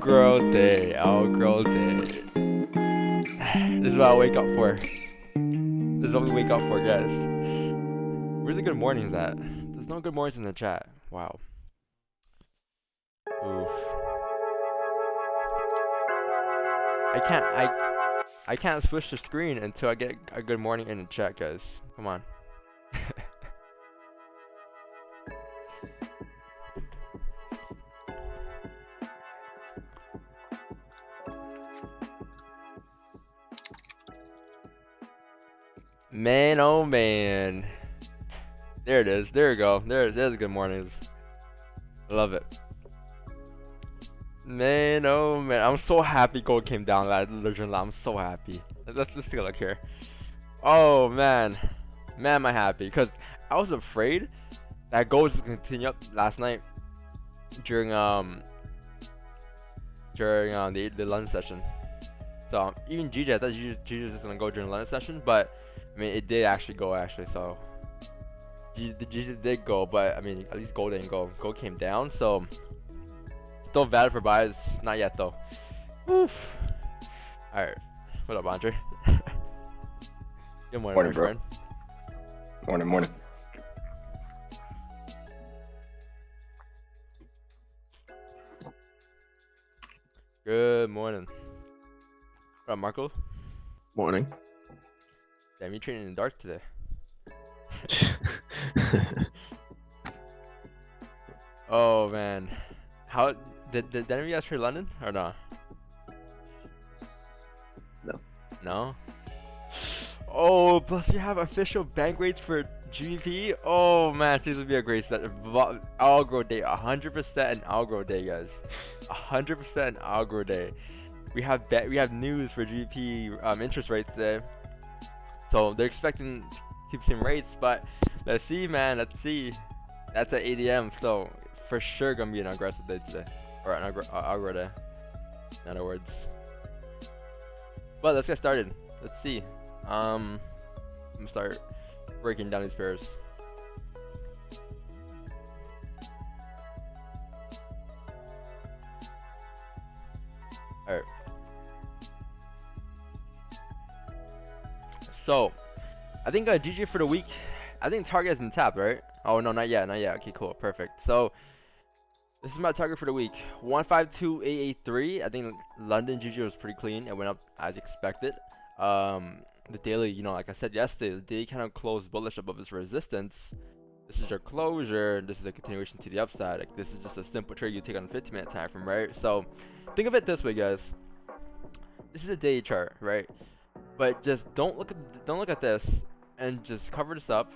AGGRO day, AGGRO day. This is what I wake up for. This is what we wake up for, guys. Where's the good mornings at? There's no good mornings in the chat. Wow. Oof. I can't switch the screen until I get a good morning in the chat, guys. Come on. Man, oh man. There it is. There we go. There's the good mornings. I love it. Man, oh man. I'm so happy gold came down. I'm so happy. Let's take a look here. Oh man. Man, am I happy. Because I was afraid that gold was going to continue up last night during the London session. So even GJ, I thought GJ was just going to go during the London session, but I mean, it did actually go, so the GG did go, but I mean, at least gold didn't go. Gold came down, so still valid for buys. Not yet, though. Oof. Alright. What up, Andre? Good morning, my bro. friend. Morning. Good morning. What up, Marco? Morning. Damn, you training in the dark today. Oh man, how did any of you guys trade London or no? No. Oh, plus you have official bank rates for GBP. Oh man, this would be a great set. AGGRO day, 100% an AGGRO day, guys. 100% an AGGRO day. We have news for GBP interest rates today. So they're expecting to keep same rates, but let's see, man. Let's see. That's at 8 AM, so for sure gonna be an aggressive day today, or an AGGRO day. In other words. But let's get started. Let's see. I'm gonna start breaking down these pairs. All right. So, I think GG for the week. I think target has been tapped, right? Oh no, not yet. Okay, cool, perfect. So, this is my target for the week. 152,883. I think London GG was pretty clean. It went up as expected. The daily, you know, like I said yesterday, the day kind of closed bullish above this resistance. This is your closure, and this is a continuation to the upside. Like, this is just a simple trade you take on a 15-minute time frame, right? So, think of it this way, guys. This is a day chart, right? But just don't look at this and just cover this up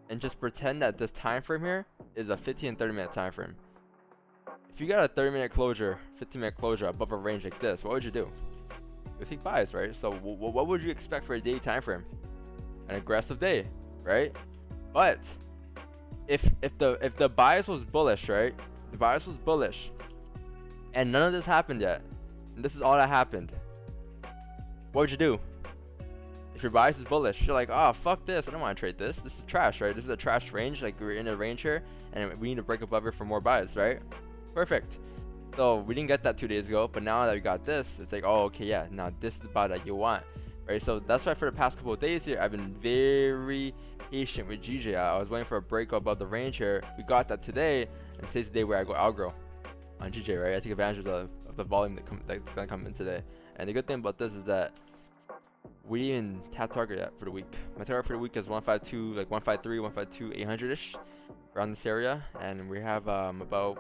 and just pretend that this time frame here is a 15 and 30-minute time frame. If you got a 30-minute closure, 15-minute closure above a range like this, what would you do? You take buys, right? So what would you expect for a day time frame? An aggressive day, right? But if the bias was bullish, right? The bias was bullish, and none of this happened yet, and this is all that happened. What would you do? If your bias is bullish, you're like, oh, fuck this, I don't want to trade this. This is trash, right? This is a trash range. Like, we're in a range here, and we need to break above here for more buys, right? Perfect. So we didn't get that 2 days ago, but now that we got this, it's like, oh, okay, yeah, now this is the buy that you want, right? So that's why for the past couple of days here, I've been very patient with GJ. I was waiting for a break above the range here. We got that today, and today's the day where I go AGGRO on GJ, right? I take advantage of the volume that's gonna come in today. And the good thing about this is that we didn't tap target yet for the week. My target for the week is 152, like 153, 152, 800-ish, around this area, and we have about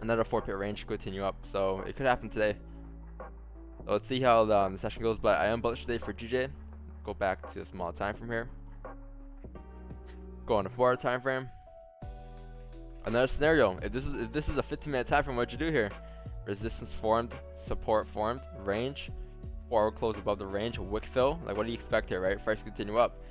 another 4-pip range to continue up, so it could happen today. So let's see how the session goes, but I am bullish today for GJ. Go back to a small time from here. Go on a 4-hour time frame. Another scenario: if this is a 15-minute time frame, what'd you do here? Resistance formed, support formed, range. 4-hour close above the range, wick fill. Like, what do you expect here, right? Price continue up.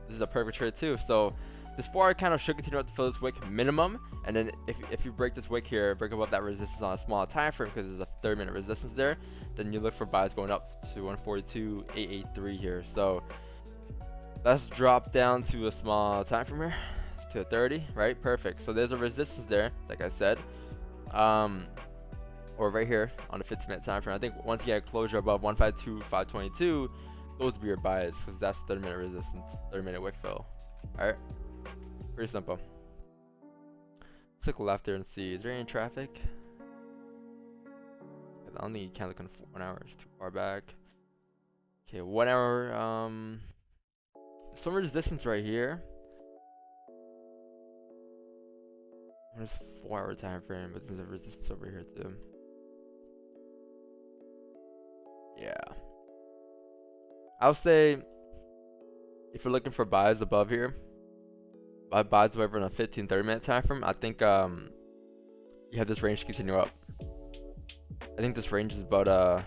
This is a perfect trade too. So this 4-hour candle should continue up to fill this wick minimum, and then if you break this wick here, break above that resistance on a smaller time frame, because there's a 30-minute resistance there, then you look for buys going up to 142,883 here. So let's drop down to a small time frame here to 30, right? Perfect. So there's a resistance there, like I said. or right here on the 15-minute time frame. I think once you get a closure above 152.522, those would be your buys, because that's 30-minute resistance, 30-minute wick fill. All right, pretty simple. Let's look left there and see, is there any traffic? I don't think you can look on 1 hour, it's too far back. Okay, 1 hour, some resistance right here. There's a 4 hour time frame, but there's a resistance over here too. Yeah. I'll say if you're looking for buys above here, buys above on a 15-30-minute time frame, I think you have this range to continue up. I think this range is about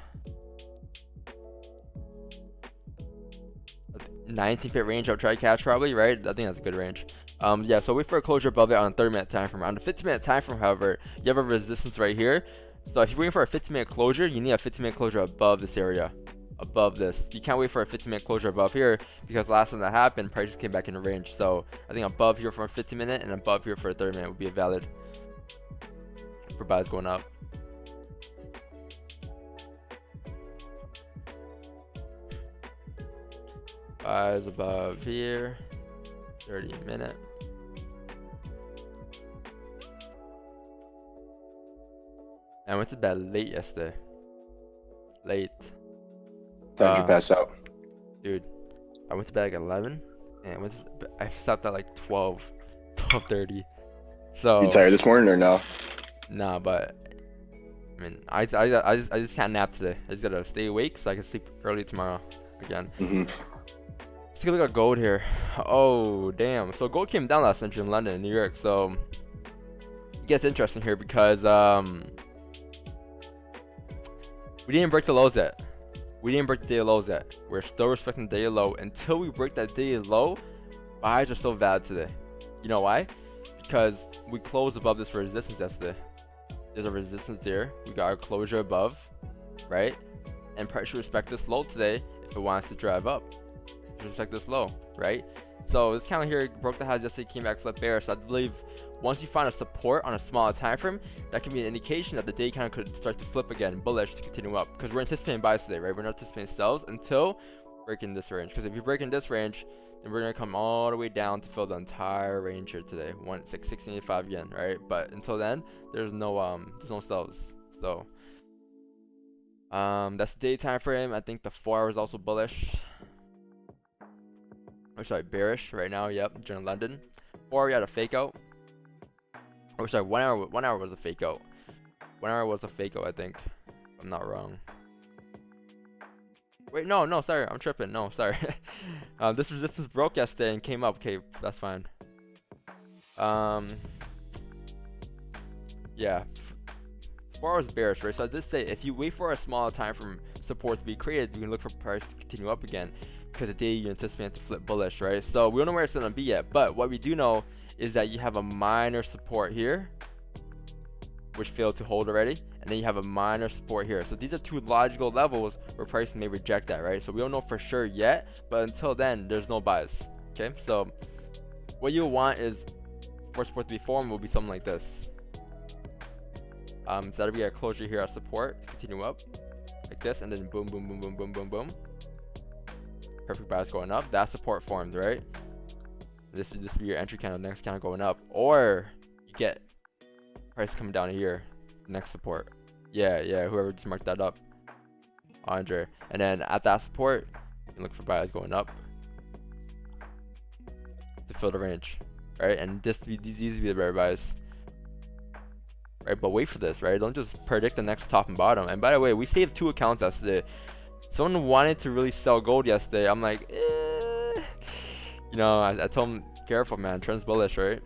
19 pip range. I'll try to catch probably, right? I think that's a good range. Yeah, so wait for a closure above it on a 30-minute time frame. On the 15-minute time frame, however, you have a resistance right here. So if you're waiting for a 15-minute closure, you need a 15-minute closure above this area, above this. You can't wait for a 15-minute closure above here, because last time that happened, prices came back into range. So I think above here for a 15-minute and above here for a 30-minute would be a valid for buys going up. Buys above here, 30-minute. I went to bed late yesterday. Late. Time did you pass out? Dude, I went to bed at 11, and I slept at like 12, 12:30. So. You tired this morning or no? Nah, but I mean, I just can't nap today. I just gotta stay awake so I can sleep early tomorrow again. Let's take a look at gold here. Oh damn! So gold came down last century in London and New York. So it gets interesting here because we didn't break the lows yet. We didn't break the daily lows yet. We're still respecting the daily low. Until we break that daily low, buys are still valid today. You know why? Because we closed above this resistance yesterday. There's a resistance there. We got our closure above, right? And price should respect this low today if it wants to drive up. Respect this low, right? So this candle here broke the highs yesterday, came back flip bearish. So I believe once you find a support on a smaller time frame, that can be an indication that the day kind of could start to flip again, bullish to continue up. Because we're anticipating buys today, right? We're not anticipating sells until breaking this range. Because if you break in this range, then we're gonna come all the way down to fill the entire range here today. 1685 again, right? But until then, there's no sells. So that's the day time frame. I think the 4 hour is also bullish. Oh, sorry, bearish right now. Yep, during London. 4 hour, we had a fake out. Oh, sorry, 1 hour. 1 hour was a fake out. 1 hour was a fake out, I think. If I'm not wrong. Wait, no, sorry, I'm tripping. No, sorry. This resistance broke yesterday and came up. Okay, that's fine. Yeah. 4 hours bearish, right? So I did say if you wait for a smaller time from support to be created, you can look for price to continue up again. Because the day you anticipate to flip bullish, right? So we don't know where it's gonna be yet, but what we do know is that you have a minor support here, which failed to hold already, and then you have a minor support here. So these are two logical levels where price may reject that, right? So we don't know for sure yet, but until then, there's no bias. Okay, so what you'll want is for support to be formed will be something like this. So that'll be a closure here at support, continue up like this, and then boom, boom, boom, boom, boom, boom, boom. Perfect bias going up. That support formed, right? This would be your entry candle, next candle going up, or you get price coming down here, next support. Yeah, whoever just marked that up, Andre. And then at that support, you can look for bias going up to fill the range, right? And these would be the rare bias, right? But wait for this, right? Don't just predict the next top and bottom. And by the way, we saved 2 accounts yesterday. Someone wanted to really sell gold yesterday. I'm like, you know, I told him, careful, man. Trend's bullish, right?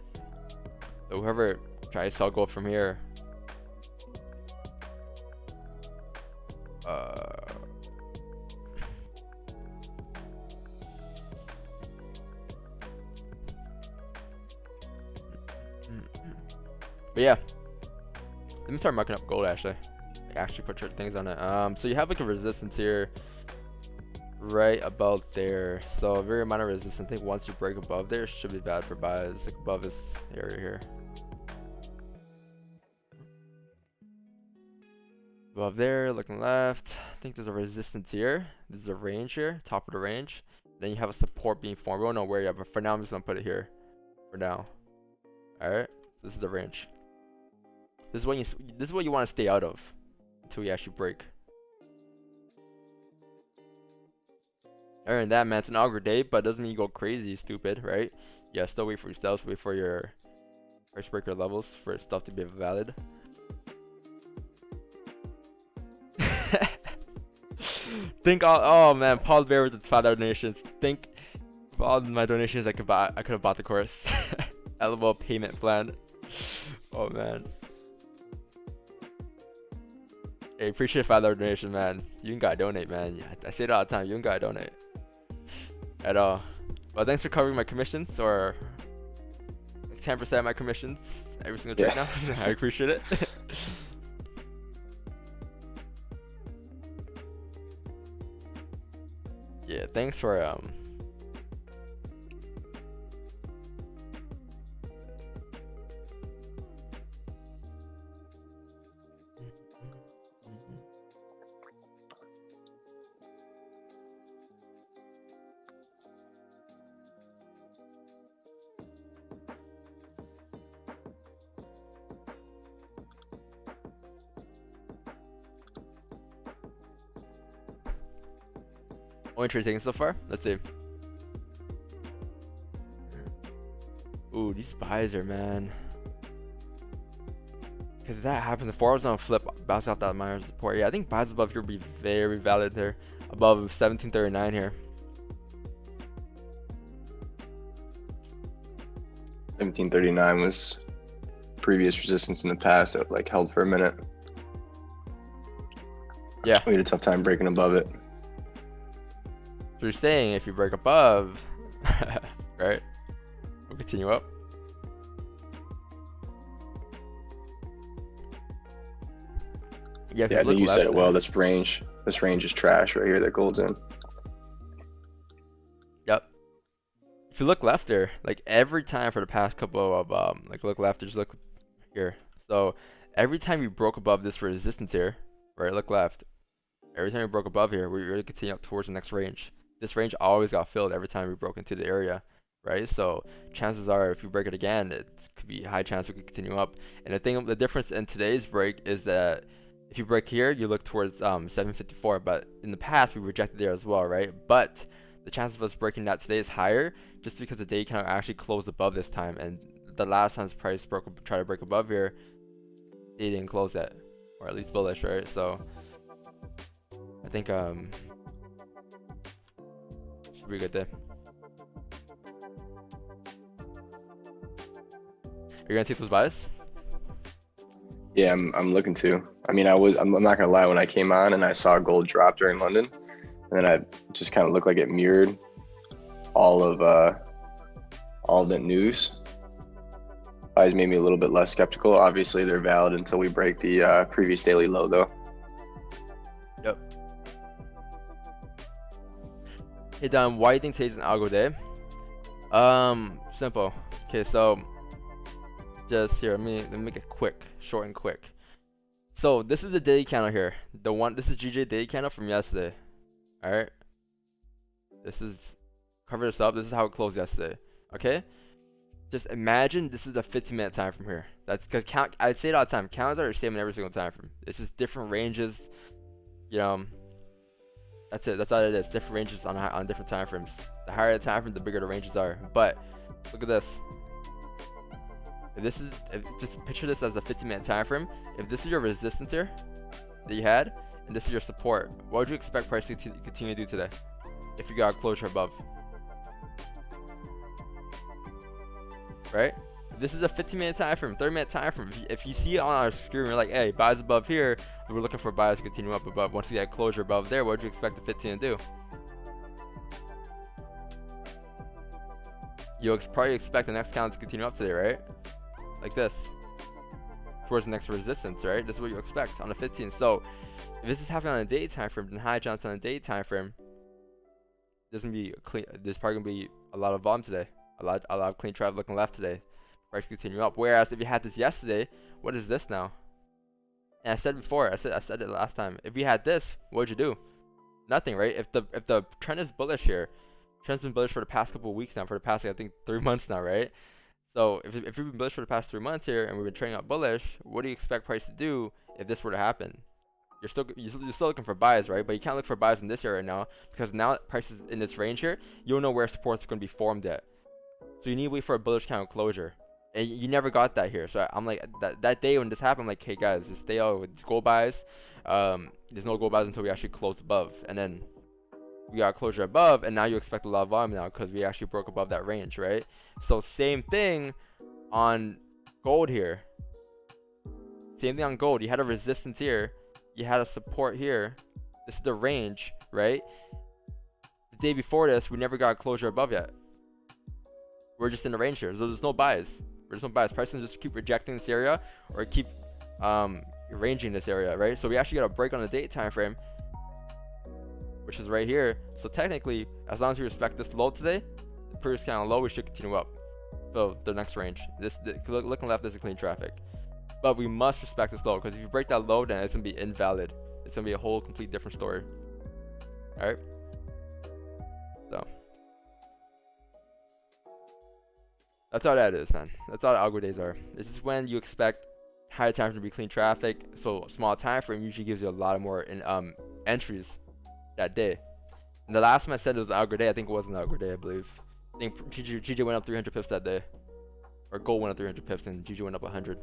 So whoever tries to sell gold from here, but yeah, let me start marking up gold actually. Actually put certain things on it. So you have like a resistance here right about there, so very minor resistance. I think once you break above there, it should be bad for buys, like above this area here. Above there, looking left. I think there's a resistance here. This is a range here, top of the range. Then you have a support being formed. We don't know where yet, but for now I'm just gonna put it here. For now. Alright? This is the range. This is what you want to stay out of until you actually break. Other than that, man, it's an AGGRO day, but it doesn't mean you go crazy, stupid, right? Yeah, still wait for yourselves, wait for your price breaker levels for stuff to be valid. Think all, oh man, Paul Bear with the $5 donations. Think of all my donations I could have bought the course. LOL payment plan. Oh man. Hey, appreciate $5 donation, man. You can gotta donate, man. Yeah, I say it all the time. You can gotta donate. At all. Well, thanks for covering my commissions, or like 10% of my commissions every single trade now. I appreciate it. Yeah, thanks for only trade taken so far? Let's see. Ooh, these buys are, man. Because that happens, the 4 hours on a flip, bounce off that minor support. Yeah, I think buys above here would be very valid there. Above 1739 here. 1739 was previous resistance in the past that like held for a minute. Yeah. We had a tough time breaking above it. So you're saying if you break above, right? We'll continue up. Yeah, I think you said it well. This range is trash right here that gold's in. Yep. If you look left there, like every time for the past couple of like look left, just look here. So every time you broke above this resistance here, right? Look left. Every time you broke above here, we're going to continue up towards the next range. This range always got filled every time we broke into the area, right? So chances are, if you break it again, it could be a high chance we could continue up. And the difference in today's break is that if you break here, you look towards 754. But in the past, we rejected there as well, right? But the chances of us breaking that today is higher, just because the day kind of actually closed above this time. And the last time's price tried to break above here, they didn't close it, or at least bullish, right? So I think should be a good day. Are you gonna take those buys? Yeah, I'm looking to. I mean, I'm not gonna lie. When I came on and I saw gold drop during London, and then I just kind of looked like it mirrored all of the news. Buys made me a little bit less skeptical. Obviously, they're valid until we break the previous daily low, though. Yep. Hey Don, why do you think today's an algo day? Simple. Okay, so just here, let me make it quick, short and quick. So this is the daily candle here. This is GJ daily candle from yesterday. All right. This is, cover this up. This is how it closed yesterday. Okay. Just imagine this is a 15-minute time from here. That's because I say it all the time. Candles are the same in every single time frame. It's just different ranges. You know. That's it. That's all it is. Different ranges on different time frames. The higher the time frame, the bigger the ranges are. But look at this. If just picture this as a 15-minute time frame. If this is your resistance here that you had, and this is your support, what would you expect price to continue to do today? If you got a closure above, right? This is a 15-minute time frame, 30-minute time frame. If you see it on our screen, we're like, hey, buys above here, and we're looking for buys to continue up above. Once you get closure above there, what would you expect the 15 to do? You'll probably expect the next candle to continue up today, right? Like this, towards the next resistance, right? This is what you expect on the 15. So if this is happening on a day time frame, then high chance on a day time frame, there's probably gonna be a lot of volume today, a lot of clean traffic looking left today. Price continue up. Whereas if you had this yesterday, what is this now? And I said before, I said it last time. If we had this, what'd you do? Nothing, right? If the trend is bullish here, trend's been bullish for the past couple of weeks now, for the past I think 3 months now, right? So if we've been bullish for the past 3 months here and we've been trading up bullish, what do you expect price to do if this were to happen? You're still looking for buys, right? But you can't look for buys in this area right now because now prices in this range here, you don't know where supports are going to be formed at. So you need to wait for a bullish candle closure. And you never got that here. So I'm like, that day when this happened, I'm like, hey guys, just stay out with gold buys. There's no gold buys until we actually close above. And then we got closure above, and now you expect a lot of volume now because we actually broke above that range, right? So same thing on gold here. Same thing on gold. You had a resistance here. You had a support here. This is the range, right? The day before this, we never got a closure above yet. We're just in the range here. So there's no buys. There's no buys. Prices just keep rejecting this area or keep ranging this area, right? So we actually got a break on the date time frame, which is right here. So technically, as long as we respect this low today, the previous kind of low, we should continue up. So the next range. Looking left, this is clean traffic. But we must respect this low, because if you break that low, then it's going to be invalid. It's going to be a whole complete different story. Alright? So. That's all that is, man. That's all the algo days are. This is when you expect higher time frame to be clean traffic. So small time frame usually gives you a lot of more entries that day. And the last time I said it was an algo day, I think it was an algo day, I believe. I think GJ went up 300 pips that day. Or gold went up 300 pips and GG went up 100.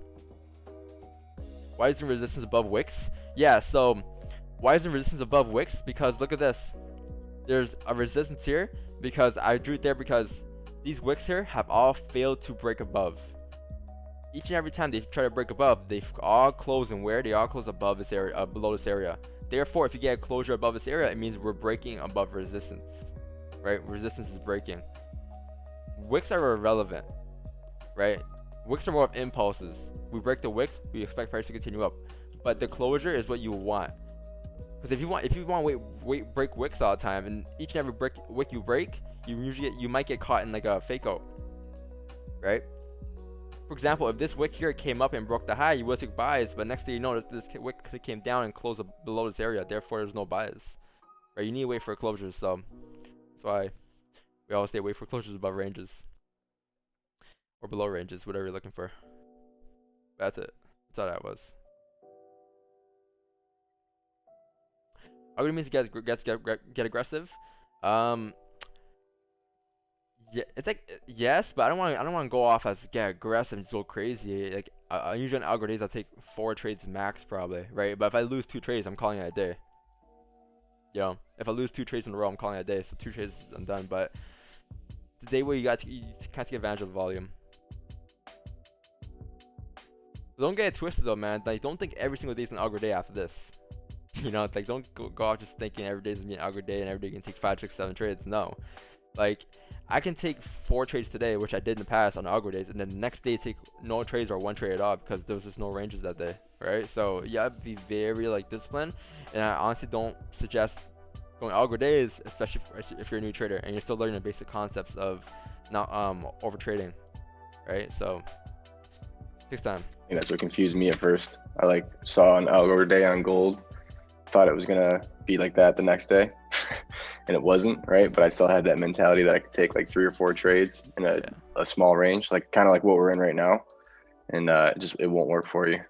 Why isn't resistance above wicks? Yeah, so why isn't resistance above wicks? Because look at this. There's a resistance here because I drew it there because these wicks here have all failed to break above. Each and every time they try to break above, they all close, and where? They all close above this area, below this area. Therefore, if you get a closure above this area, it means we're breaking above resistance, right? Resistance is breaking. Wicks are irrelevant, right? Wicks are more of impulses. We break the wicks, we expect price to continue up, but the closure is what you want. Because if you want to break wicks all the time, and each and every wick you break, you might get caught in like a fake out, right? For example, if this wick here came up and broke the high, you would take buys, but next thing you know, this wick could have came down and closed below this area. Therefore, there's no buys, right? You need to wait for closures, so that's why we always stay away for closures above ranges or below ranges, whatever you're looking for. That's it. That's all that was. Algo means get aggressive. Yeah, it's like yes, but I don't want to go off as get aggressive and just go crazy. Like usually on algo days, I'll take 4 trades max probably, right? But if I lose 2 trades, I'm calling it a day. You know, if I lose 2 trades in a row, I'm calling it a day. So 2 trades, I'm done. But the day where you can't take advantage of the volume. But don't get it twisted though, man. Like don't think every single day is an algo day after this. You know, like don't go off just thinking every day is gonna be an algo day and every day you can take 5, 6, 7 trades. No, like I can take 4 trades today, which I did in the past on algo days, and then the next day take no trades or 1 trade at all because there was just no ranges that day, right? So yeah, be very like disciplined, and I honestly don't suggest going algo days, especially if you're a new trader and you're still learning the basic concepts of not over trading, right? So takes time. And that's what confused me at first. I like saw an algo day on gold, thought it was gonna be like that the next day. And it wasn't, right? But I still had that mentality that I could take like 3 or 4 trades in a small range, like kind of like what we're in right now, and it won't work for you.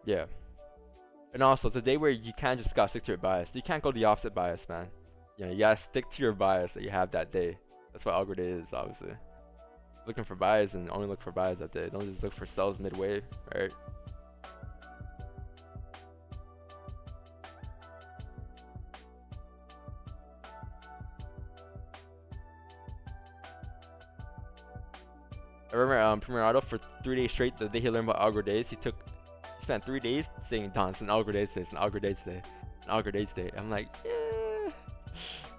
Yeah, and also it's a day where you can't just gotta stick to your bias. You can't go the opposite bias, man. You know, you gotta stick to your bias that you have that day. That's what algo day is, obviously. Looking for buys and only look for buys that day. Don't just look for sells midway, right? I remember Primerado for 3 days straight, the day he learned about algo days, he spent 3 days saying, Don, it's an algo day today, it's an algo day today, an algo day today. I'm like, yeah.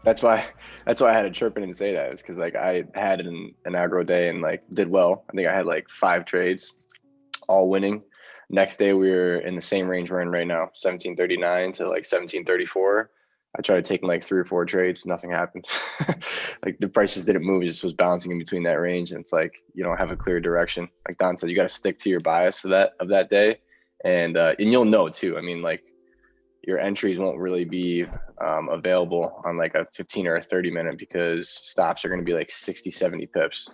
That's why I had to chirp in and say that. It's because like I had an aggro day and like did well. I think I had like 5 trades, all winning. Next day we were in the same range we're in right now, 1739 to like 1734. I tried taking like 3 or 4 trades, nothing happened. Like the price just didn't move. It just was bouncing in between that range, and it's like you don't have a clear direction. Like Don said, you got to stick to your bias of that day, and you'll know too. I mean, like your entries won't really be available on like a 15 or a 30 minute because stops are going to be like 60, 70 pips.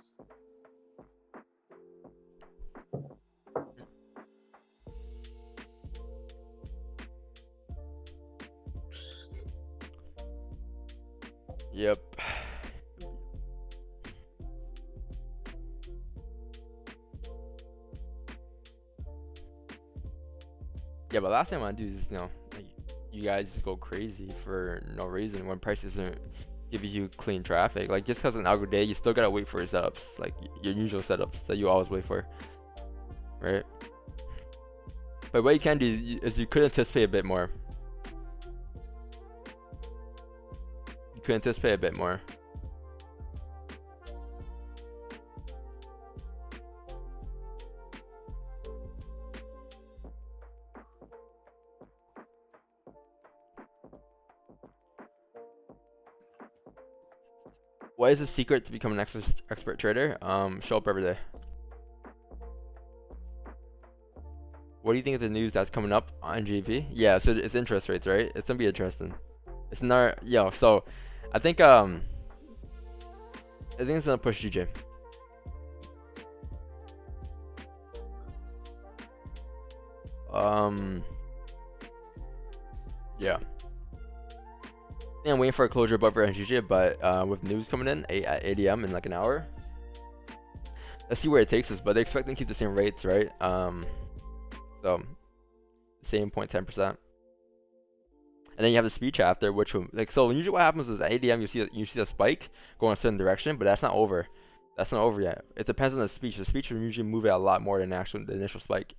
Yep. Yeah, but last thing I want to do is, like, you guys go crazy for no reason when prices aren't giving you clean traffic. Like, just because an algo day, you still gotta wait for your setups, like your usual setups that you always wait for, right? But what you can do is you could anticipate a bit more. You could anticipate a bit more. What is the secret to become an expert trader? Show up every day. What do you think of the news that's coming up on GP? Yeah, so it's interest rates, right? It's gonna be interesting. It's not, so I think it's gonna push GJ. Yeah. I'm waiting for a closure above our GJ, but with news coming in at 8 a.m. in like an hour, let's see where it takes us. But they're expecting to keep the same rates, right? So same 0.10%. And then you have the speech after, which will, like, so usually what happens is at 8 a.m. you see a spike going a certain direction, but that's not over. That's not over yet. It depends on the speech. The speech will usually move it a lot more than the initial spike.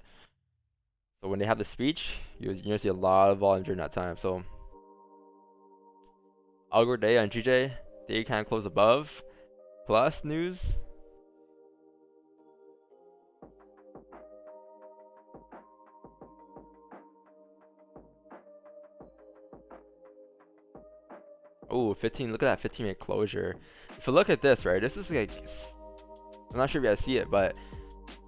So when they have the speech, you're gonna see a lot of volume during that time. So AGGRO day on GJ, they kind of close above, plus news. Oh, 15, look at that 15-minute closure. If you look at this, right, this is like, I'm not sure if you guys see it, but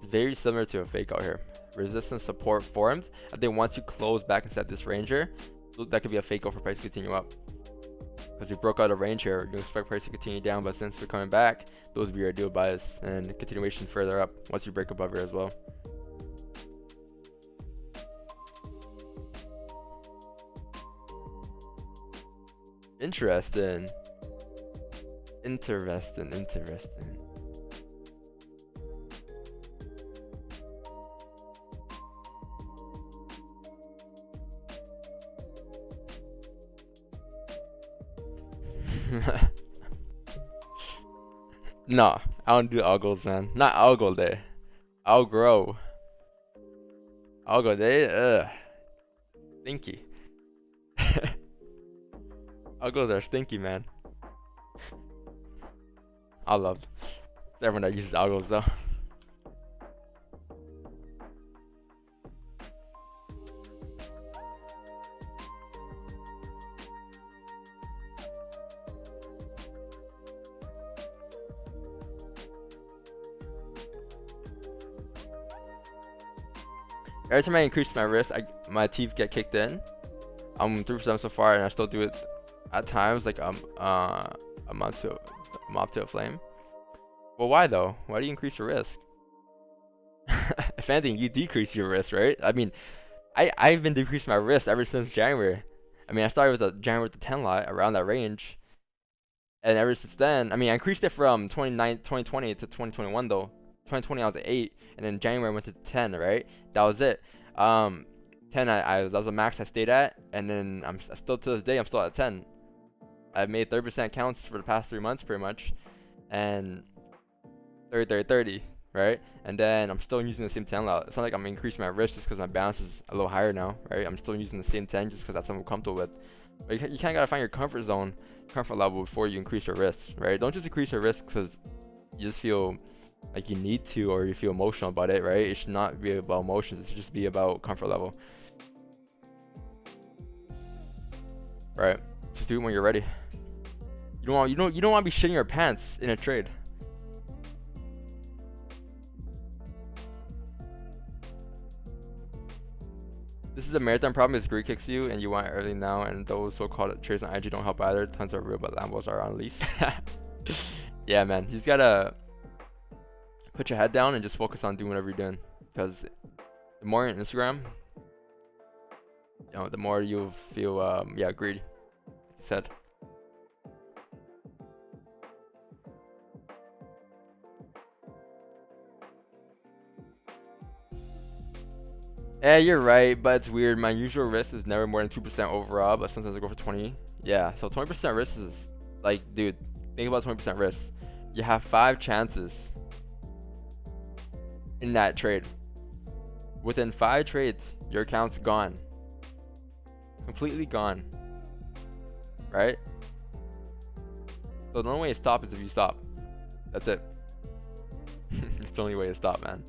it's very similar to a fake out here. Resistance support formed. I think once you close back inside this range here, that could be a fake out for price to continue up. Because we broke out a range here, you expect price to continue down, but since we're coming back, those would be our ideal bias and continuation further up once you break above here as well. Interesting. No, I don't do algos, man. Not algo day. AGGRO. Algo day? Ugh. Stinky. Algos are stinky, man. I love everyone that uses algos, though. Every time I increase my risk, my teeth get kicked in. I'm 3% so far, and I still do it at times. Like I'm up to a flame. Well, why though? Why do you increase your risk? If anything, you decrease your risk, right? I mean, I've been decreasing my risk ever since January. I mean, I started with a January with the 10 lot around that range, and ever since then, I mean, I increased it from 2020 to 2021 though. 2020 I was at 8, and then January I went to 10, right? That was it. 10 that was the max I stayed at, and then I'm still to this day I'm still at 10. I've made 30% counts for the past 3 months pretty much, and 30, right? And then I'm still using the same 10 lot. It's not like I'm increasing my risk just because my balance is a little higher now, right? I'm still using the same 10 just because that's what I'm comfortable with. But you kind of gotta find your comfort level before you increase your risk, right? Don't just increase your risk because you just feel like you need to, or you feel emotional about it, right? It should not be about emotions. It should just be about comfort level, right? Just do it when you're ready. You don't want to be shitting your pants in a trade. This is a marathon problem. Is greed kicks you and you want everything now, and those so-called trades on IG don't help either. Tons are real, but Lambos are on lease. Yeah, man. You just gotta put your head down and just focus on doing whatever you're doing. Because the more on Instagram, the more you'll feel greedy. Like I said. Yeah, you're right, but it's weird. My usual risk is never more than 2% overall, but sometimes I go for 20. Yeah, so 20% risk is like, dude, think about 20% risk. You have 5 chances in that trade. Within 5 trades, your account's gone. Completely gone. Right? So the only way to stop is if you stop. That's it. It's the only way to stop, man.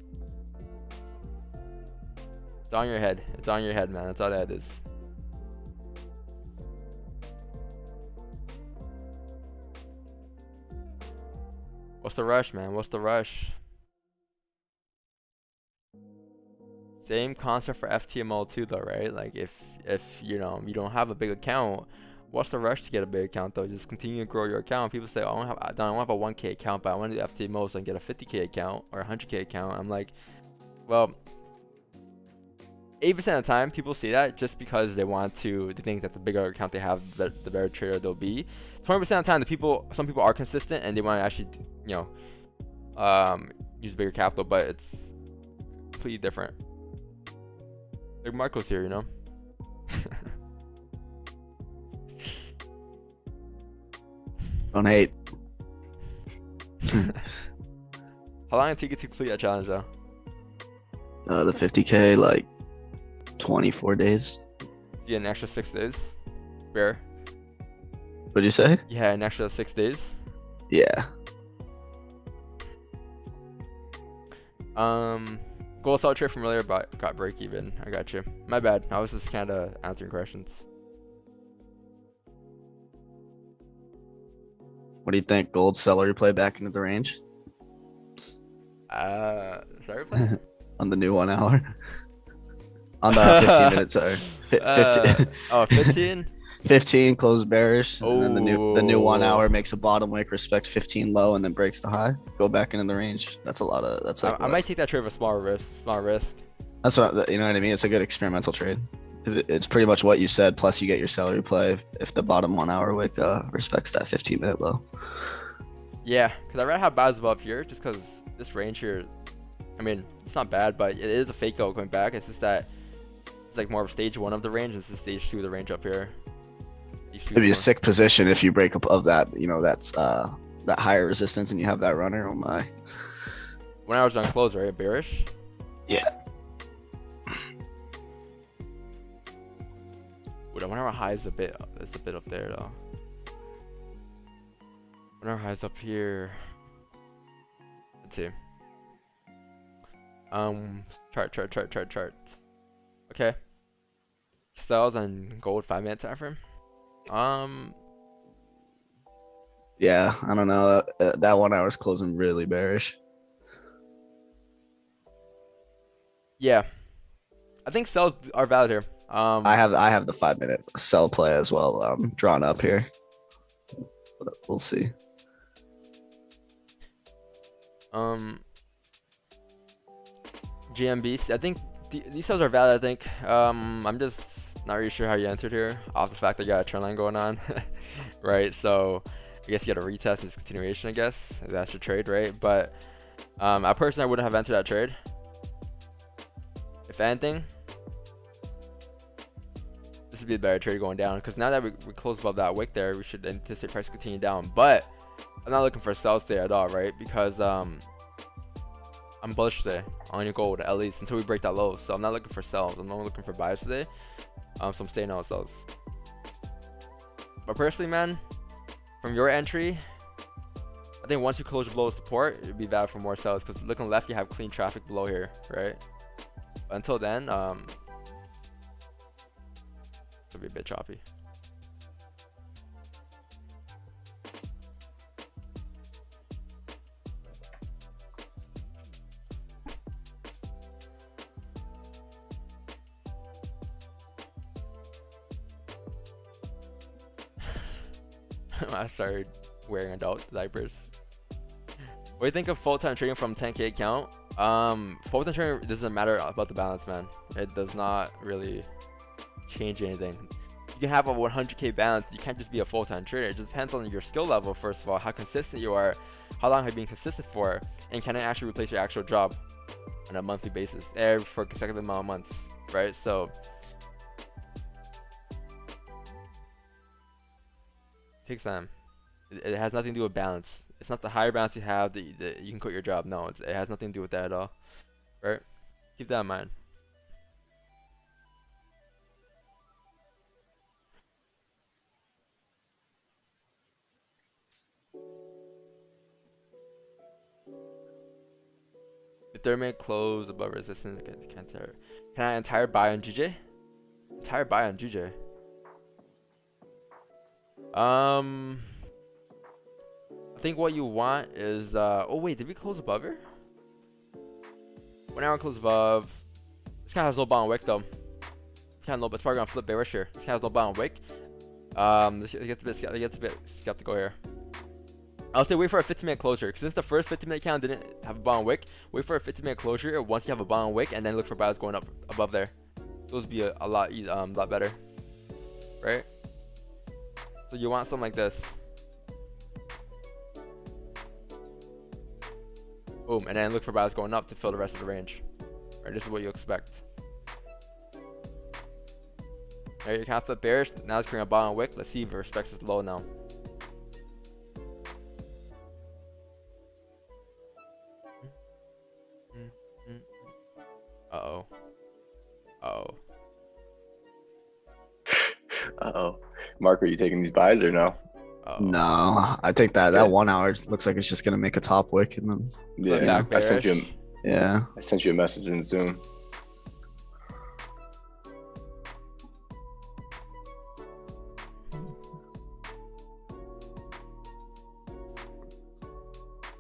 It's on your head. It's on your head, man. That's all that is. What's the rush, man? What's the rush? Same concept for FTMO too, though, right? Like if you don't have a big account, what's the rush to get a big account though? Just continue to grow your account. People say, oh, I don't want to have a 1K account, but I want to do FTMO so I can get a 50K account or a 100K account. I'm like, well, 80% of the time, people say that just because they think that the bigger account they have, the better trader they'll be. 20% of the time, some people are consistent and they want to actually, use bigger capital, but it's completely different. Like Marco's here, Don't hate. How long did it take you to complete that challenge, though? The 50K, like 24 days. You had an extra 6 days? Fair. What'd you say? You had an extra 6 days? Yeah. Gold saw trade from earlier, but got break even. I got you. My bad. I was just kind of answering questions. What do you think? Gold celery play back into the range? Sorry, play? On the new 1 hour. On the 15 minutes, sorry. 15. 15? 15 close bearish, and then the new 1 hour Oh. makes a bottom wick, respect 15 low, and then breaks the high. Go back into the range. That's a lot of. That's like. I might take that trade with a small risk. That's what you know what I mean. It's a good experimental trade. It's pretty much what you said. Plus, you get your celery play if the bottom 1 hour wick respects that 15-minute low. Yeah, because I rather have buys above here, just because this range here. I mean, it's not bad, but it is a fake out going back. It's just that it's like more of stage 1 of the range. It's just stage 2 of the range up here. It'd be a sick position if you break up of that. That's that higher resistance, and you have that runner. Oh my! 1 hour's on close, right? Bearish. Yeah. Ooh, the 1 hour high is a bit up there though. 1 hour high is up here. Let's see. Chart. Okay. Sells on gold 5-minute time frame. Yeah, I don't know. That 1 hour is closing really bearish. Yeah, I think sells are valid here. I have the 5-minute sell play as well drawn up here. But we'll see. GMBs. I think these sells are valid. I think. I'm just not really sure how you entered here off the fact that you got a trend line going on, right? So I guess you got a retest and continuation. I guess that's your trade, right? But I personally wouldn't have entered that trade. If anything, this would be a better trade going down, because now that we close above that wick there, we should anticipate price continue down. But I'm not looking for sells today at all, right? Because I'm bullish today on your gold, at least until we break that low. So I'm not looking for sells. I'm only looking for buys today. So I'm staying out of sells. But personally, man, from your entry, I think once you close below support, it'd be valid for more sells, because looking left, you have clean traffic below here, right? But until then, it'll be a bit choppy. I started wearing adult diapers. What do you think of full-time trading from 10K account? Full-time trading doesn't matter about the balance, man. It does not really change anything. You can have a 100K balance. You can't just be a full-time trader. It just depends on your skill level, first of all, how consistent you are, how long have you been consistent for, and can it actually replace your actual job on a monthly basis for a consecutive amount of months, right? So it takes time. It has nothing to do with balance. It's not the higher balance you have that you can quit your job. No, it has nothing to do with that at all, right? Keep that in mind. The third minute close above resistance. Can I entire buy on GJ? Entire buy on GJ. I think what you want is oh wait, did we close above here? 1 hour close above. This guy has low bottom wick though. Kind of low, but it's probably gonna flip bearish here. This guy has low bottom wick. It gets a bit skeptical here. I'll say wait for a 15-minute closure. Since the first 15-minute count didn't have a bottom wick, wait for a 15-minute closure once you have a bottom wick, and then look for buys going up above there. Those would be a lot better, right? So you want something like this. Boom, and then look for buys going up to fill the rest of the range. Right, this is what you expect. There, you can't flip bearish. Now it's creating a bottom wick. Let's see if it respects this low now. Uh-oh. Uh-oh. Uh-oh. Mark, are you taking these buys or no? Uh-oh. No, I think that 1 hour looks like it's just gonna make a top wick and then. Yeah, I sent you. Yeah. I sent you a message in Zoom.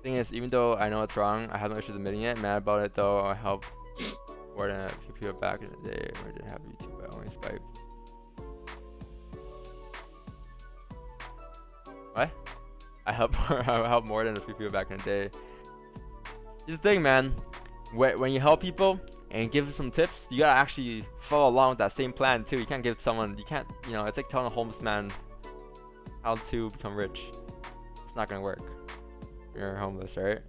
Thing is, even though I know it's wrong, I have no issues admitting it. Mad about it though. I helped more than a few people back in the day where I didn't have YouTube, but only Skype. What? I helped more than a few people back in the day. Here's the thing, man. When you help people and give them some tips, you gotta actually follow along with that same plan too. You can't give someone, you know, it's like telling a homeless man how to become rich. It's not gonna work. You're homeless, right?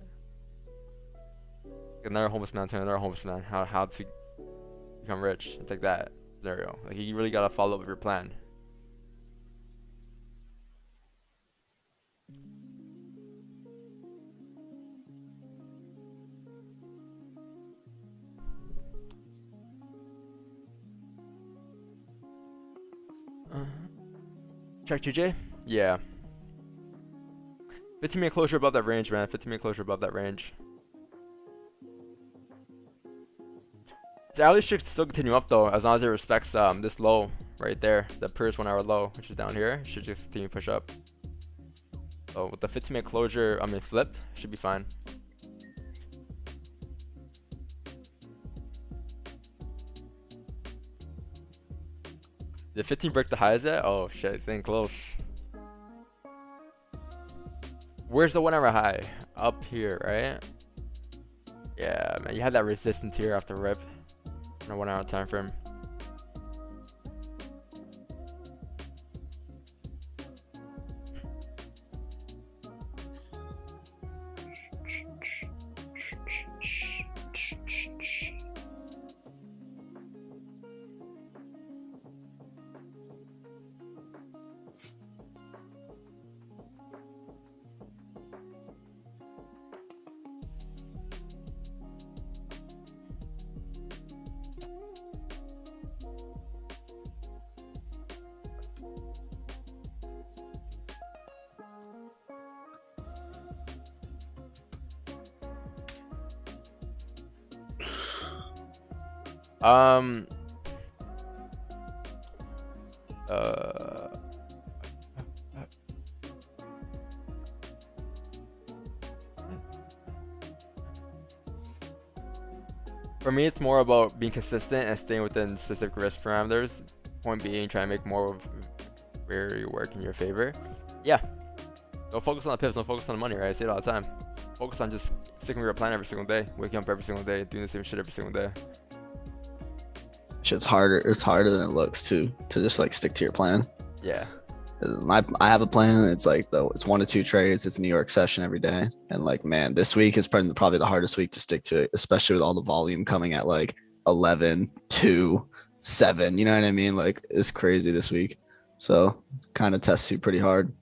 Another homeless man to another homeless man, how to become rich. It's like that scenario. Like, you really gotta follow up with your plan. Check GJ? Yeah. 15-minute closure above that range, man. 15-minute closure above that range. The alley should still continue up though, as long as it respects this low right there, the previous 1 hour low, which is down here. It should just continue to push up. So with the 15-minute closure, flip, should be fine. Did 15 break the highs yet? Oh shit, it's getting close. Where's the 1 hour high? Up here, right? Yeah, man, you had that resistance here after rip in a 1 hour time frame. For me, it's more about being consistent and staying within specific risk parameters. Point being, trying to make more of where you work in your favor. Yeah, Don't focus on the pips. Don't focus on the money, right? I say it all the time. Focus on just sticking with your plan every single day, waking up every single day, doing the same shit every single day. Shit's harder. It's harder than it looks to just like stick to your plan. Yeah. I have a plan. It's like it's 1 to 2 trades. It's a New York session every day, and like man, this week is probably the hardest week to stick to it, especially with all the volume coming at like 11, 2, 7. You know what I mean? Like it's crazy this week. So kind of tests you pretty hard.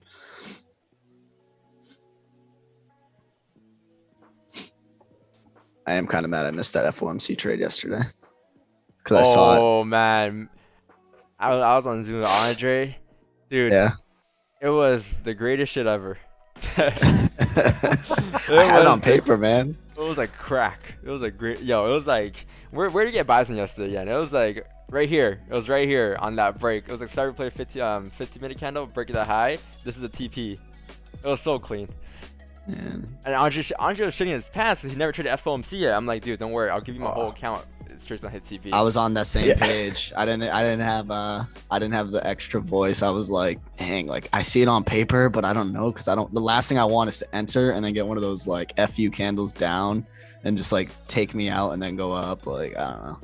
I am kind of mad I missed that FOMC trade yesterday because I saw it. Oh man, I was on Zoom with Andre, dude. Yeah. It was the greatest shit ever. I had it on paper, man. It was like crack. It was like great. Yo, it was like where did you get Bison yesterday? Yeah, and it was like right here. It was right here on that break. It was like start to play 50-minute candle, break it at high. This is a TP. It was so clean. Man. And Andre was shitting his pants because he never traded FOMC yet. I'm like, dude, don't worry. I'll give you my whole account. It's straight on hit TP. I was on that same page. I didn't have the extra voice. I was like, dang, like I see it on paper, but I don't know because the last thing I want is to enter and then get one of those like FU candles down and just like take me out and then go up. Like I don't know.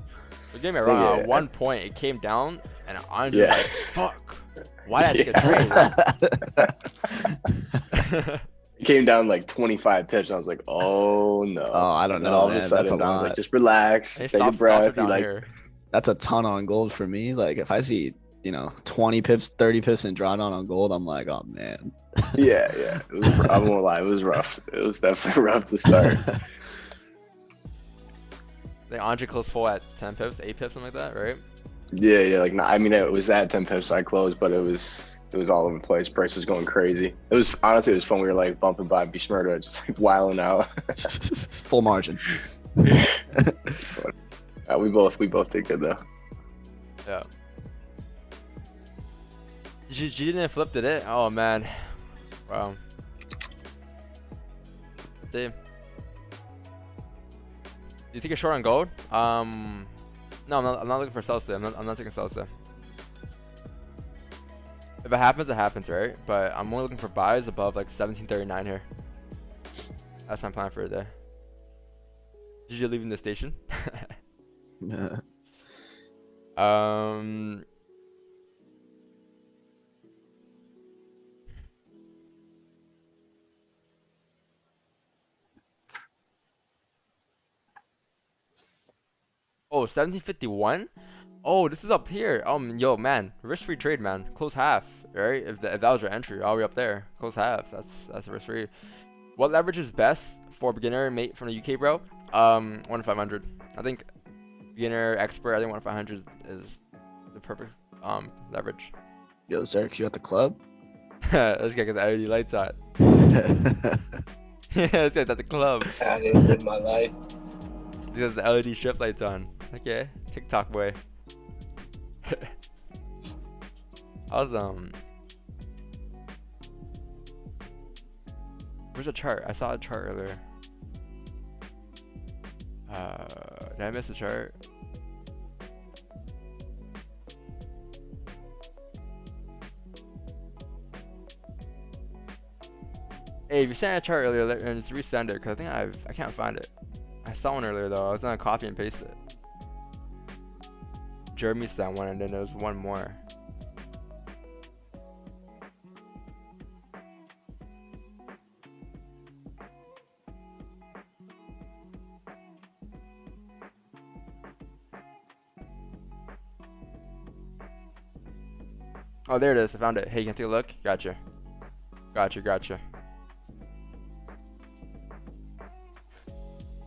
Don't get me wrong. At one point, it came down, and Andre was like, fuck. Why did I take a trade? It came down like 25 pips. And I was like, oh no. Oh, I don't know. All man. of a sudden, That's a I was lot. like, just relax, take a breath. That's a ton on gold for me. Like if I see 20 pips, 30 pips and drawdown on gold, I'm like, oh man. Yeah. I won't lie, it was rough. It was definitely rough to start. Like Andre closed full at 10 pips, 8 pips, something like that, right? Yeah. Like I mean, it was at 10 pips I closed, but it was all over the place. Price was going crazy. It was honestly, it was fun. We were like bumping by Bishmerda, just like wilding out. Full margin. We both did good though. Yeah. You didn't flip, did it? Oh man. Wow. Let's see. Do you take a short on gold? No, I'm not looking for sell today. I'm not taking sell today. If it happens, it happens, right? But I'm only looking for buys above like 1739 here. That's my plan for the day. Did you leaving the station? Yeah. Oh, 1751? Oh, this is up here. Yo, man, risk-free trade, man. Close half, right? If that was your entry, all the way up there, close half. That's risk-free. What leverage is best for beginner mate from the UK, bro? 1 to 500. I think beginner, expert. I think 1 to 500 is the perfect leverage. Yo, Zerx, you at the club? Let's get the LED lights on. Yeah, let's get at the club. That is in my life. Let's get the LED strip lights on. Okay, TikTok boy. Where's the chart? I saw a chart earlier. Did I miss a chart? Hey, if you sent a chart earlier, and just resend it, cause I think I can't find it. I saw one earlier though. I was gonna copy and paste it. Jeremy sent one, and then there was one more. Oh, there it is. I found it. Hey, you can take a look. Gotcha.